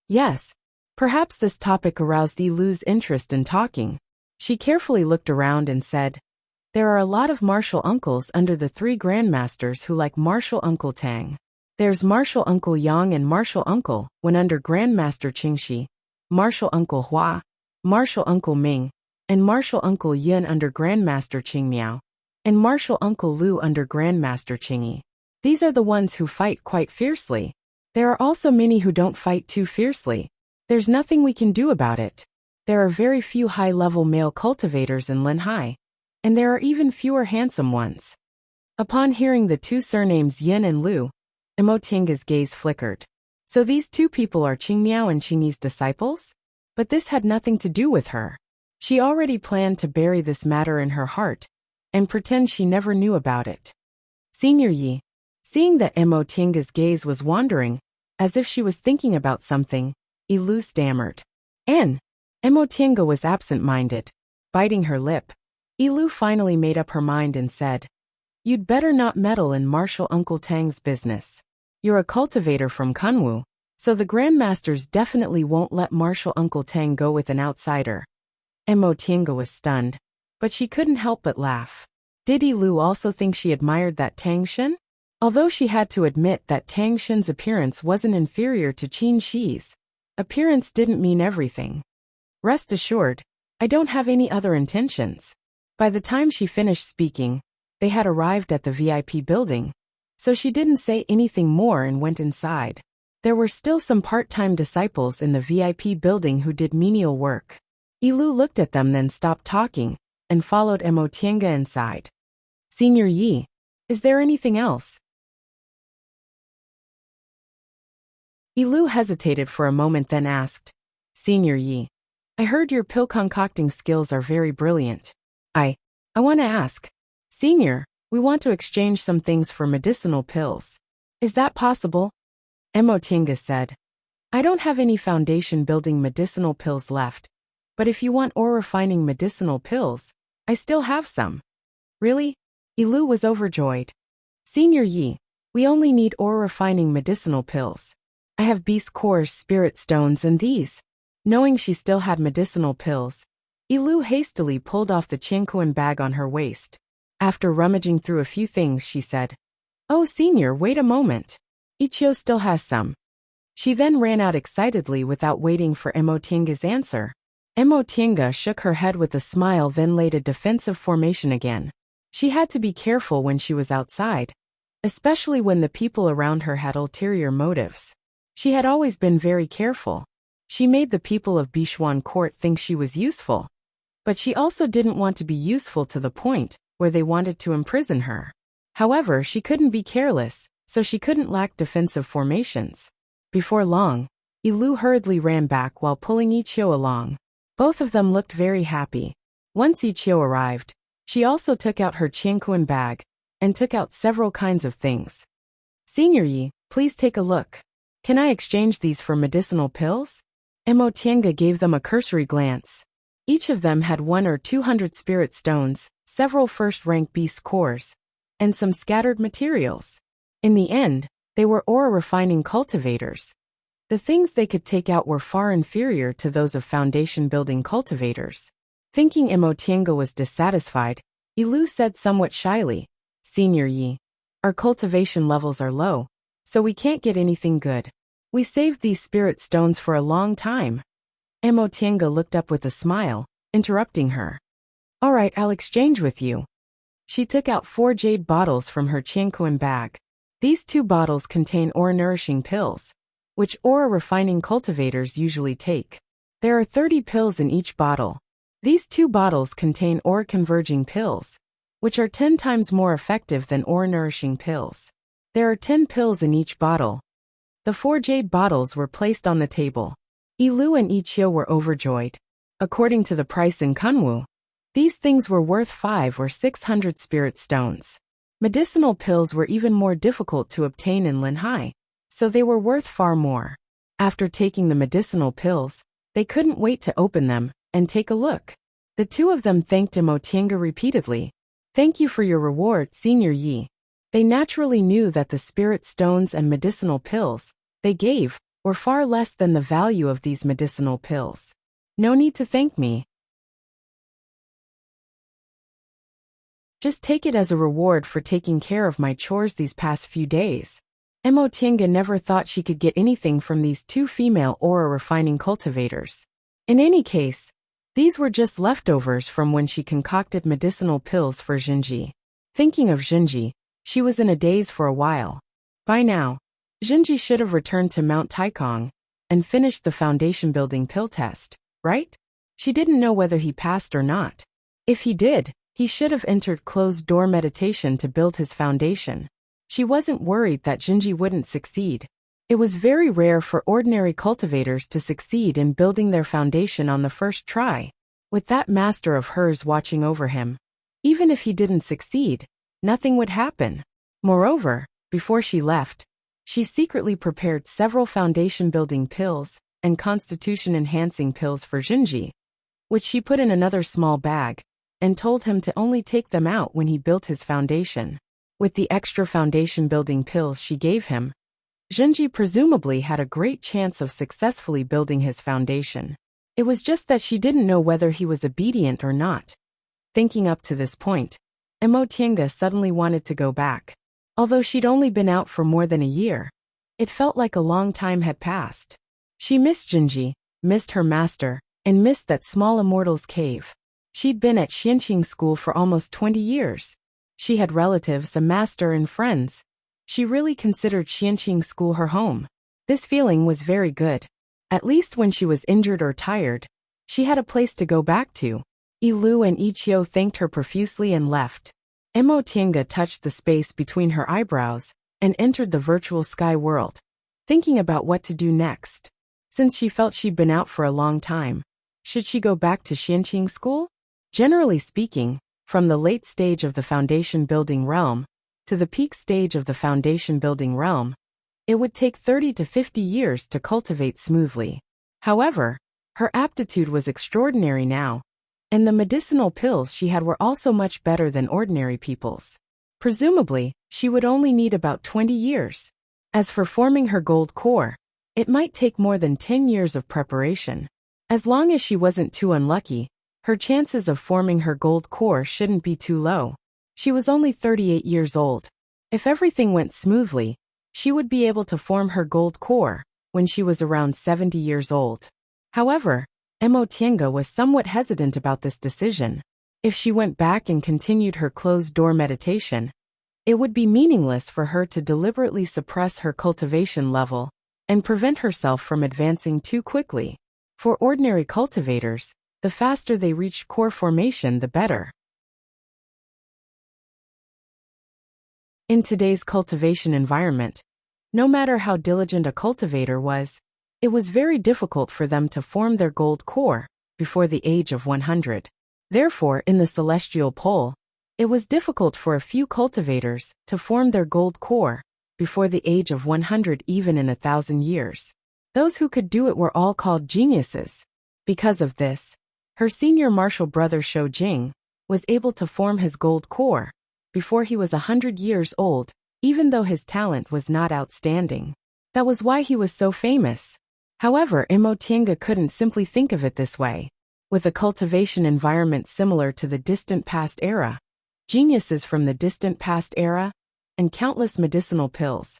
Yes. Perhaps this topic aroused Yilu's interest in talking. She carefully looked around and said, "There are a lot of martial uncles under the 3 grandmasters who like Martial Uncle Tang. There's Martial Uncle Yang and Martial Uncle when under Grandmaster Qingxi, Martial Uncle Hua, Martial Uncle Ming, and Martial Uncle Yun under Grandmaster Qingmiao, and Martial Uncle Lu under Grandmaster Qingyi. These are the ones who fight quite fiercely. There are also many who don't fight too fiercely. There's nothing we can do about it. There are very few high-level male cultivators in Linhai, and there are even fewer handsome ones. Upon hearing the two surnames Yin and Lu, Emotienga's gaze flickered. So these two people are Qingmiao and Qingyi's disciples? But this had nothing to do with her. She already planned to bury this matter in her heart and pretend she never knew about it. Senior Yi, seeing that Emotienga's gaze was wandering, as if she was thinking about something, Lu stammered. Emotienga was absent-minded, biting her lip. Lu finally made up her mind and said, "You'd better not meddle in Martial Uncle Tang's business. You're a cultivator from Kunwu, so the Grandmasters definitely won't let Martial Uncle Tang go with an outsider." Emotienga was stunned, but she couldn't help but laugh. Did Lu also think she admired that Tang Shen? Although she had to admit that Tang Shen's appearance wasn't inferior to Qin Shi's, appearance didn't mean everything. Rest assured, I don't have any other intentions. By the time she finished speaking, they had arrived at the VIP building, so she didn't say anything more and went inside. There were still some part-time disciples in the VIP building who did menial work. Lu looked at them, then stopped talking and followed Emotienga inside. "Senior Yi, is there anything else?" Lu hesitated for a moment, then asked, "Senior Yi, I heard your pill concocting skills are very brilliant. I want to ask, Senior, we want to exchange some things for medicinal pills. Is that possible?" Emotienga said, "I don't have any foundation building medicinal pills left, but if you want ore refining medicinal pills, I still have some." "Really?" Lu was overjoyed. "Senior Yi, we only need ore refining medicinal pills. I have beast cores, spirit stones, and these." Knowing she still had medicinal pills, Lu hastily pulled off the Qingkuan bag on her waist. After rummaging through a few things, she said, "Oh, Senior, wait a moment. Ichio still has some." She then ran out excitedly without waiting for Emotienga's answer. Emotienga shook her head with a smile, then laid a defensive formation again. She had to be careful when she was outside, especially when the people around her had ulterior motives. She had always been very careful. She made the people of Bishuan Court think she was useful, but she also didn't want to be useful to the point where they wanted to imprison her. However, she couldn't be careless, so she couldn't lack defensive formations. Before long, Lu hurriedly ran back while pulling Ichio along. Both of them looked very happy. Once Ichio arrived, she also took out her Qingkuan bag and took out several kinds of things. "Senior Yi, please take a look. Can I exchange these for medicinal pills?" Emotienga gave them a cursory glance. Each of them had 100 or 200 spirit stones, several first-rank beast cores, and some scattered materials. In the end, they were ore refining cultivators. The things they could take out were far inferior to those of foundation-building cultivators. Thinking Emotienga was dissatisfied, Lu said somewhat shyly, "Senior Yi, our cultivation levels are low, so we can't get anything good. We saved these spirit stones for a long time." Emotienga looked up with a smile, interrupting her. "All right, I'll exchange with you." She took out 4 jade bottles from her Qingkuan bag. These 2 bottles contain ore-nourishing pills, which ore-refining cultivators usually take. There are 30 pills in each bottle. These 2 bottles contain ore-converging pills, which are 10 times more effective than ore-nourishing pills. There are 10 pills in each bottle. The 4 jade bottles were placed on the table. Lu and Ichio were overjoyed. According to the price in Kunwu, these things were worth 500 or 600 spirit stones. Medicinal pills were even more difficult to obtain in Linhai, so they were worth far more. After taking the medicinal pills, they couldn't wait to open them and take a look. The 2 of them thanked Emotienga repeatedly. "Thank you for your reward, Senior Yi." They naturally knew that the spirit stones and medicinal pills they gave were far less than the value of these medicinal pills. "No need to thank me. Just take it as a reward for taking care of my chores these past few days." Emotienga never thought she could get anything from these 2 female ore refining cultivators. In any case, these were just leftovers from when she concocted medicinal pills for Jinji. Thinking of Jinji, she was in a daze for a while. By now, Jinji should have returned to Mount Taikong and finished the foundation building pill test, right? She didn't know whether he passed or not. If he did, he should have entered closed-door meditation to build his foundation. She wasn't worried that Jinji wouldn't succeed. It was very rare for ordinary cultivators to succeed in building their foundation on the first try. With that master of hers watching over him, even if he didn't succeed, nothing would happen. Moreover, before she left, she secretly prepared several foundation-building pills and constitution-enhancing pills for Jinji, which she put in another small bag, and told him to only take them out when he built his foundation. With the extra foundation-building pills she gave him, Jinji presumably had a great chance of successfully building his foundation. It was just that she didn't know whether he was obedient or not. Thinking up to this point, Emotienga suddenly wanted to go back. Although she'd only been out for more than a year, it felt like a long time had passed. She missed Jinji, missed her master, and missed that small immortal's cave. She'd been at Xianqing school for almost 20 years. She had relatives, a master, and friends. She really considered Xianqing school her home. This feeling was very good. At least when she was injured or tired, she had a place to go back to. Yilu and Ichio thanked her profusely and left. Emotienga touched the space between her eyebrows and entered the virtual sky world, thinking about what to do next. Since she felt she'd been out for a long time, should she go back to Xianqing school? Generally speaking, from the late stage of the foundation building realm to the peak stage of the foundation building realm, it would take 30 to 50 years to cultivate smoothly. However, her aptitude was extraordinary now, and the medicinal pills she had were also much better than ordinary people's. Presumably, she would only need about 20 years. As for forming her gold core, it might take more than 10 years of preparation. As long as she wasn't too unlucky, her chances of forming her gold core shouldn't be too low. She was only 38 years old. If everything went smoothly, she would be able to form her gold core when she was around 70 years old. However, Emotienga was somewhat hesitant about this decision. If she went back and continued her closed-door meditation, it would be meaningless for her to deliberately suppress her cultivation level and prevent herself from advancing too quickly. For ordinary cultivators, the faster they reach core formation, the better. In today's cultivation environment, no matter how diligent a cultivator was, it was very difficult for them to form their gold core before the age of 100. Therefore, in the celestial pole, it was difficult for a few cultivators to form their gold core before the age of 100, even in 1,000 years. Those who could do it were all called geniuses. Because of this, her senior martial brother Shou Jing was able to form his gold core before he was 100 years old, even though his talent was not outstanding. That was why he was so famous. However, Emotienga couldn't simply think of it this way. With a cultivation environment similar to the distant past era, geniuses from the distant past era, and countless medicinal pills,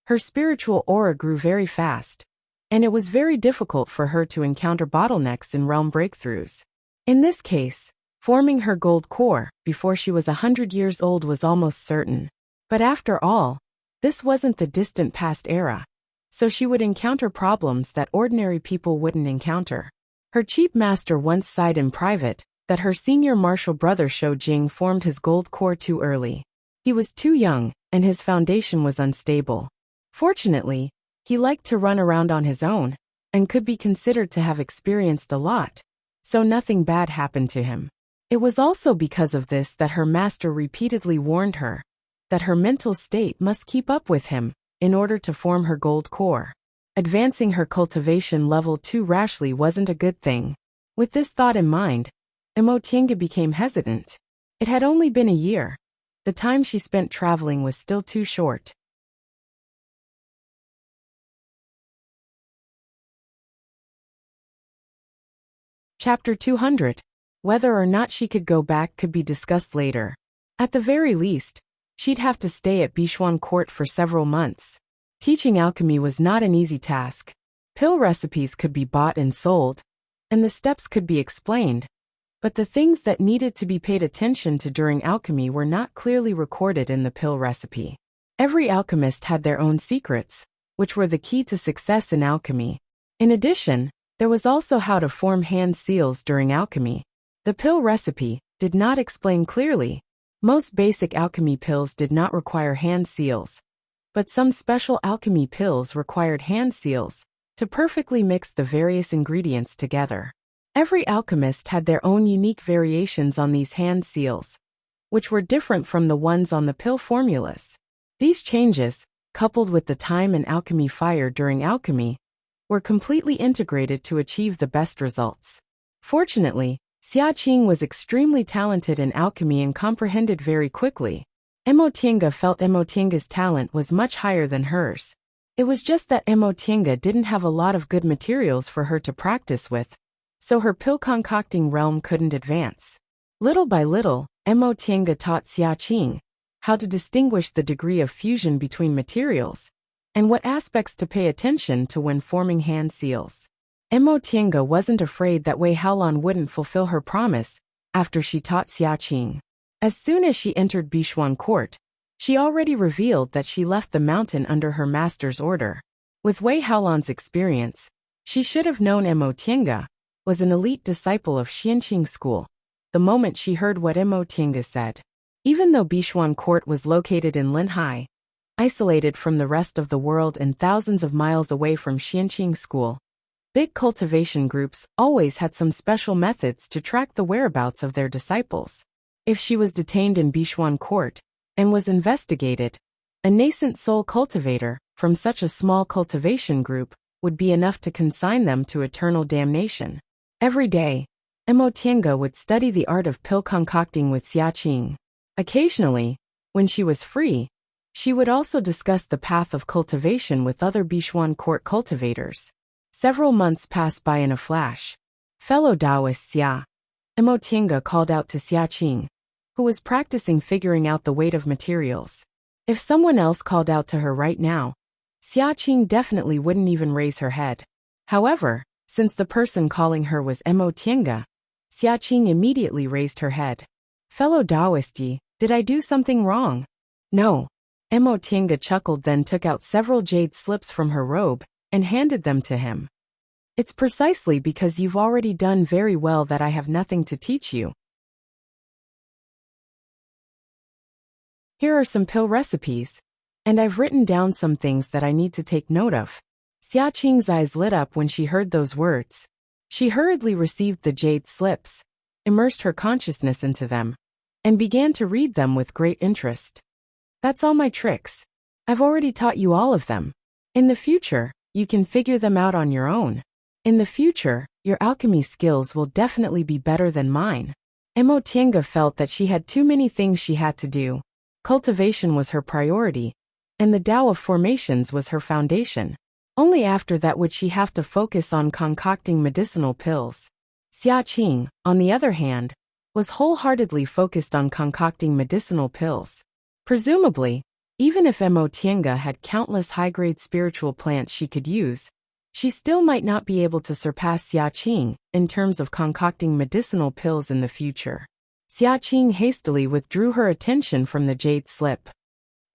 her spiritual aura grew very fast, and it was very difficult for her to encounter bottlenecks in realm breakthroughs. In this case, forming her gold core before she was 100 years old was almost certain. But after all, this wasn't the distant past era, so she would encounter problems that ordinary people wouldn't encounter. Her chief master once sighed in private that her senior martial brother Shou Jing formed his gold core too early. He was too young, and his foundation was unstable. Fortunately, he liked to run around on his own, and could be considered to have experienced a lot, so nothing bad happened to him. It was also because of this that her master repeatedly warned her that her mental state must keep up with him in order to form her gold core. Advancing her cultivation level too rashly wasn't a good thing. With this thought in mind, Emotienga became hesitant. It had only been a year. The time she spent traveling was still too short. Chapter 200. Whether or not she could go back could be discussed later. At the very least, she'd have to stay at Bishuan Court for several months. Teaching alchemy was not an easy task. Pill recipes could be bought and sold, and the steps could be explained, but the things that needed to be paid attention to during alchemy were not clearly recorded in the pill recipe. Every alchemist had their own secrets, which were the key to success in alchemy. In addition, there was also how to form hand seals during alchemy. The pill recipe did not explain clearly. Most basic alchemy pills did not require hand seals, but some special alchemy pills required hand seals to perfectly mix the various ingredients together. Every alchemist had their own unique variations on these hand seals, which were different from the ones on the pill formulas. These changes, coupled with the time and alchemy fire during alchemy, were completely integrated to achieve the best results. Fortunately, Xiaqing was extremely talented in alchemy and comprehended very quickly. Emotienga felt Emotienga's talent was much higher than hers. It was just that Emotienga didn't have a lot of good materials for her to practice with, so her pill concocting realm couldn't advance. Little by little, Emotienga taught Xiaqing how to distinguish the degree of fusion between materials and what aspects to pay attention to when forming hand seals. Emotienga wasn't afraid that Wei Haolan wouldn't fulfill her promise after she taught Xiaqing. As soon as she entered Bishuan court, she already revealed that she left the mountain under her master's order. With Wei Haolan's experience, she should have known Emotienga was an elite disciple of Xianqing school the moment she heard what Emotienga said. Even though Bishuan court was located in Linhai, isolated from the rest of the world and thousands of miles away from Xianqing school, big cultivation groups always had some special methods to track the whereabouts of their disciples. If she was detained in Bishuan court and was investigated, a nascent soul cultivator from such a small cultivation group would be enough to consign them to eternal damnation. Every day, Emotienga would study the art of pill concocting with Xiaqing. Occasionally, when she was free, she would also discuss the path of cultivation with other Bishuan court cultivators. Several months passed by in a flash. Fellow Taoist Xia, Emotienga called out to Xiaqing, who was practicing figuring out the weight of materials. If someone else called out to her right now, Xiaqing definitely wouldn't even raise her head. However, since the person calling her was Emotienga, Xiaqing immediately raised her head. Fellow Taoist Yi, did I do something wrong? No. Emotienga chuckled, then took out several jade slips from her robe and handed them to him. It's precisely because you've already done very well that I have nothing to teach you. Here are some pill recipes, and I've written down some things that I need to take note of. Xiaqing's eyes lit up when she heard those words. She hurriedly received the jade slips, immersed her consciousness into them, and began to read them with great interest. That's all my tricks. I've already taught you all of them. In the future, you can figure them out on your own. In the future, your alchemy skills will definitely be better than mine. Emotienga felt that she had too many things she had to do. Cultivation was her priority, and the Tao of formations was her foundation. Only after that would she have to focus on concocting medicinal pills. Xiaqing, on the other hand, was wholeheartedly focused on concocting medicinal pills. Presumably, even if Emotienga had countless high-grade spiritual plants she could use, she still might not be able to surpass Xiaqing in terms of concocting medicinal pills in the future. Xiaqing hastily withdrew her attention from the jade slip.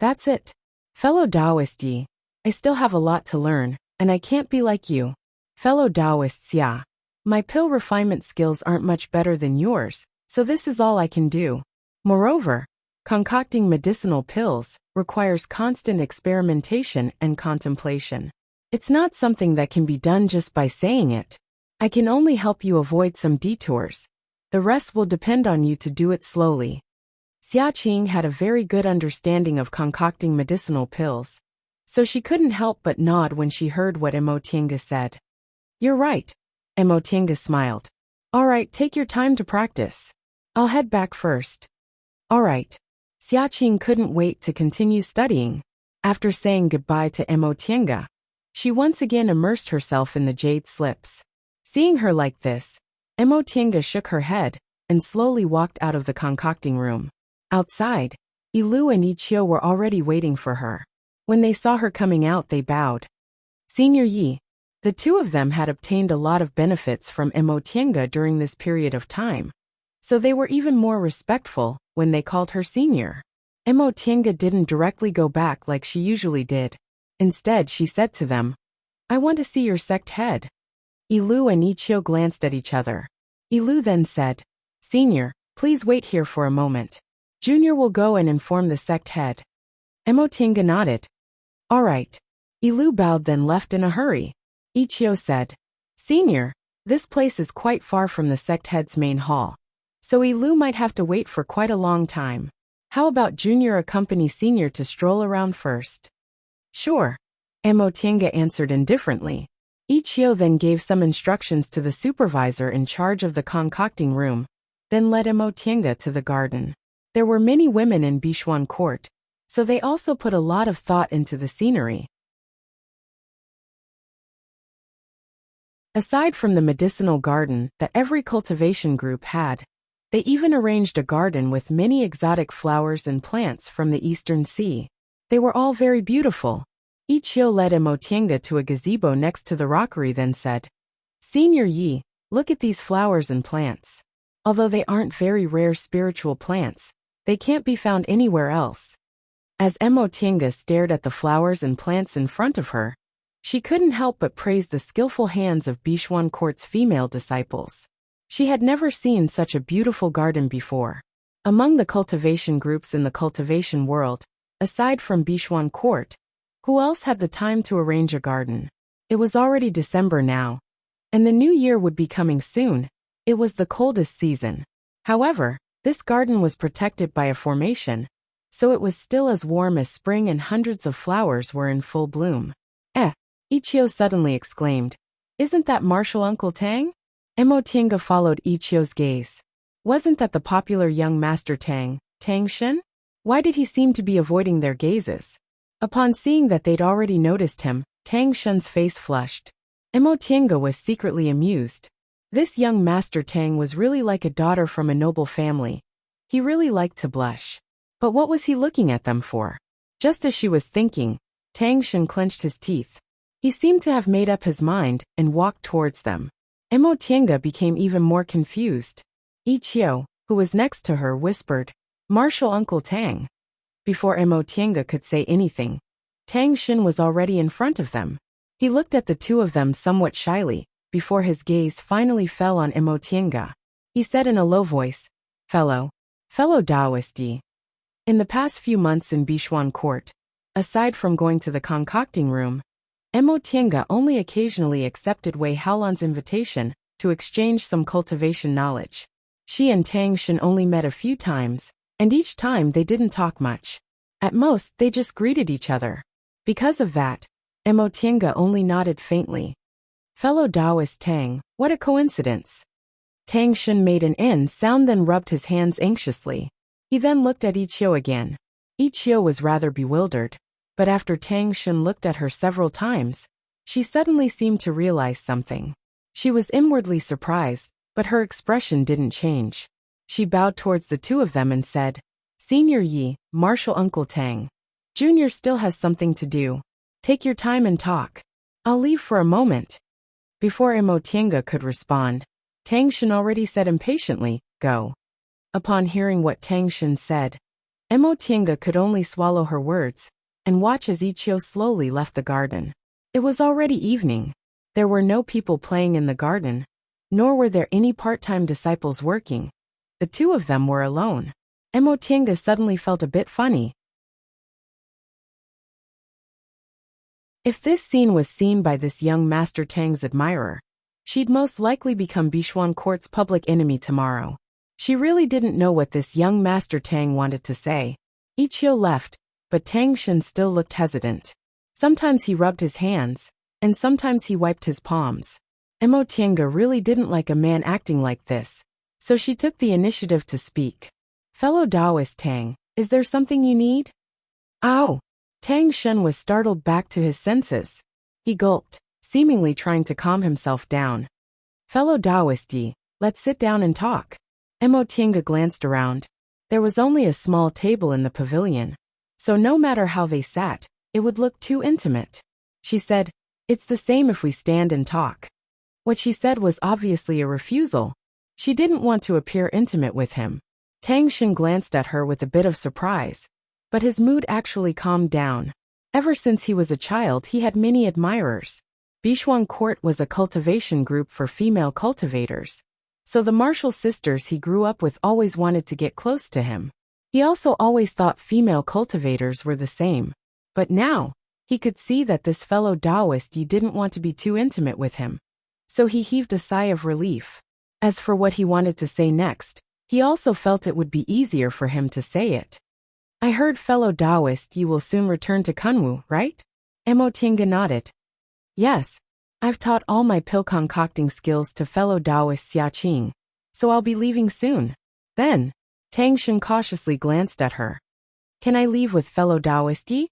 That's it. Fellow Taoist Yi, I still have a lot to learn, and I can't be like you. Fellow Taoist Xia, my pill refinement skills aren't much better than yours, so this is all I can do. Moreover, concocting medicinal pills requires constant experimentation and contemplation. It's not something that can be done just by saying it. I can only help you avoid some detours. The rest will depend on you to do it slowly. Xiaqing had a very good understanding of concocting medicinal pills, so she couldn't help but nod when she heard what Emotienga said. You're right. Emotienga smiled. All right, take your time to practice. I'll head back first. All right. Xiaqing couldn't wait to continue studying. After saying goodbye to Emotienga, she once again immersed herself in the jade slips. Seeing her like this, Emotienga shook her head and slowly walked out of the concocting room. Outside, Ilu and Ichio were already waiting for her. When they saw her coming out, they bowed. Senior Yi, the two of them had obtained a lot of benefits from Emotienga during this period of time, so they were even more respectful when they called her senior. Emotienga didn't directly go back like she usually did. Instead, she said to them, "I want to see your sect head." Ilu and Ichio glanced at each other. Ilu then said, "Senior, please wait here for a moment. Junior will go and inform the sect head." Emotinga nodded. "All right." Ilu bowed then left in a hurry. Ichio said, "Senior, this place is quite far from the sect head's main hall, so Ilu might have to wait for quite a long time. How about Junior accompany Senior to stroll around first?" "Sure," Emotinga answered indifferently. Ichio then gave some instructions to the supervisor in charge of the concocting room, then led Emotinga to the garden. There were many women in Bishuan court, so they also put a lot of thought into the scenery. Aside from the medicinal garden that every cultivation group had, they even arranged a garden with many exotic flowers and plants from the Eastern Sea. They were all very beautiful. Ichio led Emotinga to a gazebo next to the rockery then said, "Senior Yi, look at these flowers and plants. Although they aren't very rare spiritual plants, they can't be found anywhere else." As Emotinga stared at the flowers and plants in front of her, she couldn't help but praise the skillful hands of Bishuan court's female disciples. She had never seen such a beautiful garden before. Among the cultivation groups in the cultivation world, aside from Bishuan court, who else had the time to arrange a garden? It was already December now, and the new year would be coming soon. It was the coldest season. However, this garden was protected by a formation, so it was still as warm as spring and hundreds of flowers were in full bloom. Ichio suddenly exclaimed, "Isn't that Martial Uncle Tang?" Emotinga followed Ichio's gaze. Wasn't that the popular young master Tang, Tang Shin? Why did he seem to be avoiding their gazes? Upon seeing that they'd already noticed him, Tang Shin's face flushed. Emotinga was secretly amused. This young master Tang was really like a daughter from a noble family. He really liked to blush. But what was he looking at them for? Just as she was thinking, Tang Shin clenched his teeth. He seemed to have made up his mind and walked towards them. Emotinga became even more confused. Ichio, who was next to her, whispered, "Martial Uncle Tang." Before Emotinga could say anything, Tang Shin was already in front of them. He looked at the two of them somewhat shyly, before his gaze finally fell on Emotinga. He said in a low voice, Fellow Taoist Yi. In the past few months in Bishuan court, aside from going to the concocting room, Emotinga only occasionally accepted Wei Haolan's invitation to exchange some cultivation knowledge. She and Tang Shin only met a few times, and each time they didn't talk much. At most, they just greeted each other. Because of that, Emotinga only nodded faintly. Fellow Taoist Tang, what a coincidence. Tang Shin made an N sound then rubbed his hands anxiously. He then looked at Ichio again. Ichio was rather bewildered, but after Tang Shin looked at her several times, she suddenly seemed to realize something. She was inwardly surprised, but her expression didn't change. She bowed towards the two of them and said, "Senior Yi, Martial Uncle Tang. Junior still has something to do. Take your time and talk. I'll leave for a moment." Before Emotinga could respond, Tang Shin already said impatiently, "Go." Upon hearing what Tang Shin said, Emotinga could only swallow her words and watch as Ichio slowly left the garden. It was already evening. There were no people playing in the garden, nor were there any part-time disciples working. The two of them were alone. Emotinga suddenly felt a bit funny. If this scene was seen by this young Master Tang's admirer, she'd most likely become Bishuan court's public enemy tomorrow. She really didn't know what this young Master Tang wanted to say. Ichio left, but Tang Shin still looked hesitant. Sometimes he rubbed his hands, and sometimes he wiped his palms. Emotinga really didn't like a man acting like this, so she took the initiative to speak. "Fellow Taoist Tang, is there something you need?" "Ow!" Tang Shin was startled back to his senses. He gulped, seemingly trying to calm himself down. "Fellow Taoist Yi, let's sit down and talk." Emotinga glanced around. There was only a small table in the pavilion, so no matter how they sat, it would look too intimate. She said, "It's the same if we stand and talk." What she said was obviously a refusal. She didn't want to appear intimate with him. Tang Shin glanced at her with a bit of surprise, but his mood actually calmed down. Ever since he was a child, he had many admirers. Bishuang Court was a cultivation group for female cultivators. So the martial sisters he grew up with always wanted to get close to him. He also always thought female cultivators were the same. But now, he could see that this fellow Taoist didn't want to be too intimate with him. So he heaved a sigh of relief. As for what he wanted to say next, he also felt it would be easier for him to say it. I heard, fellow Taoist, you will soon return to Kunwu, right? Mo Tiange nodded. Yes. I've taught all my pill concocting skills to fellow Taoist Xia Qing, so I'll be leaving soon. Then, Tang Shen cautiously glanced at her. Can I leave with fellow Taoist Yi?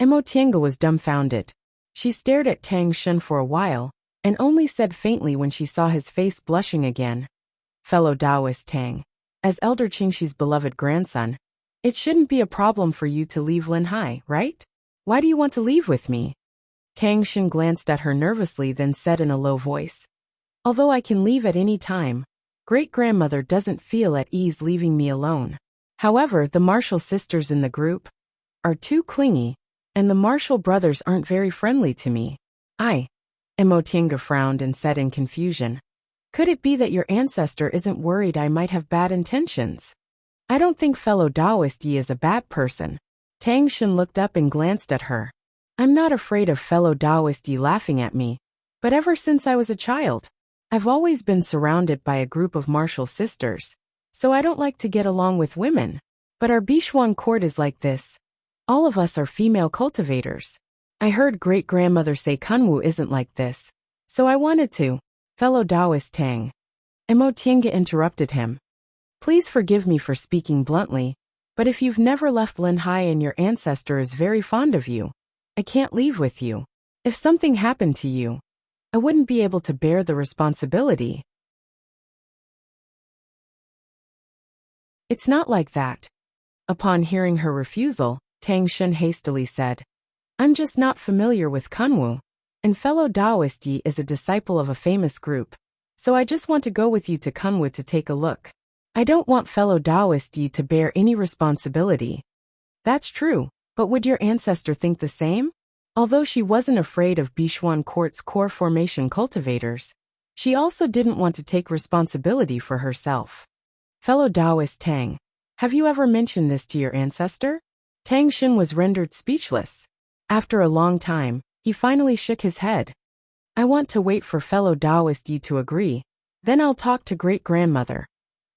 Mo Tiange was dumbfounded. She stared at Tang Shen for a while, and only said faintly when she saw his face blushing again. Fellow Taoist Tang, as Elder Qingxi's beloved grandson, it shouldn't be a problem for you to leave Linhai, right? Why do you want to leave with me? Tang Shen glanced at her nervously, then said in a low voice. Although I can leave at any time, great-grandmother doesn't feel at ease leaving me alone. However, the martial sisters in the group are too clingy, and the martial brothers aren't very friendly to me. Mo Tiange frowned and said in confusion. Could it be that your ancestor isn't worried I might have bad intentions? I don't think fellow Taoist Yi is a bad person. Tang Shen looked up and glanced at her. I'm not afraid of fellow Taoist Yi laughing at me, but ever since I was a child, I've always been surrounded by a group of martial sisters, so I don't like to get along with women. But our Bishuang court is like this. All of us are female cultivators. I heard great-grandmother say Kunwu isn't like this, so I wanted to. Fellow Taoist Tang. Mo Tiange interrupted him. Please forgive me for speaking bluntly, but if you've never left Linhai and your ancestor is very fond of you, I can't leave with you. If something happened to you, I wouldn't be able to bear the responsibility. It's not like that. Upon hearing her refusal, Tang Shen hastily said, I'm just not familiar with Kunwu, and fellow Taoist Yi is a disciple of a famous group, so I just want to go with you to Kunwu to take a look. I don't want fellow Taoist Yi to bear any responsibility. That's true. But would your ancestor think the same? Although she wasn't afraid of Bishuan Court's core formation cultivators, she also didn't want to take responsibility for herself. Fellow Taoist Tang, have you ever mentioned this to your ancestor? Tang Shen was rendered speechless. After a long time, he finally shook his head. I want to wait for fellow Taoist Yi to agree, then I'll talk to great-grandmother.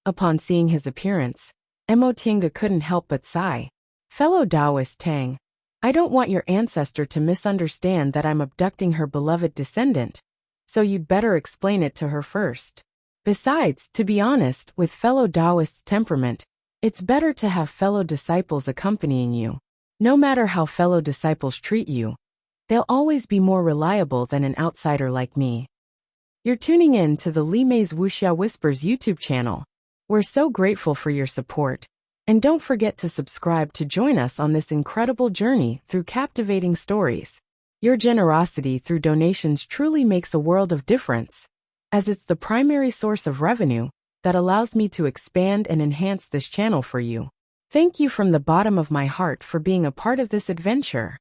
Upon seeing his appearance, Mo Tiange couldn't help but sigh. Fellow Taoist Tang, I don't want your ancestor to misunderstand that I'm abducting her beloved descendant, so you'd better explain it to her first. Besides, to be honest, with fellow Taoist's temperament, it's better to have fellow disciples accompanying you. No matter how fellow disciples treat you, they'll always be more reliable than an outsider like me. You're tuning in to the Li Mei's Wuxia Whispers YouTube channel. We're so grateful for your support. And don't forget to subscribe to join us on this incredible journey through captivating stories. Your generosity through donations truly makes a world of difference, as it's the primary source of revenue that allows me to expand and enhance this channel for you. Thank you from the bottom of my heart for being a part of this adventure.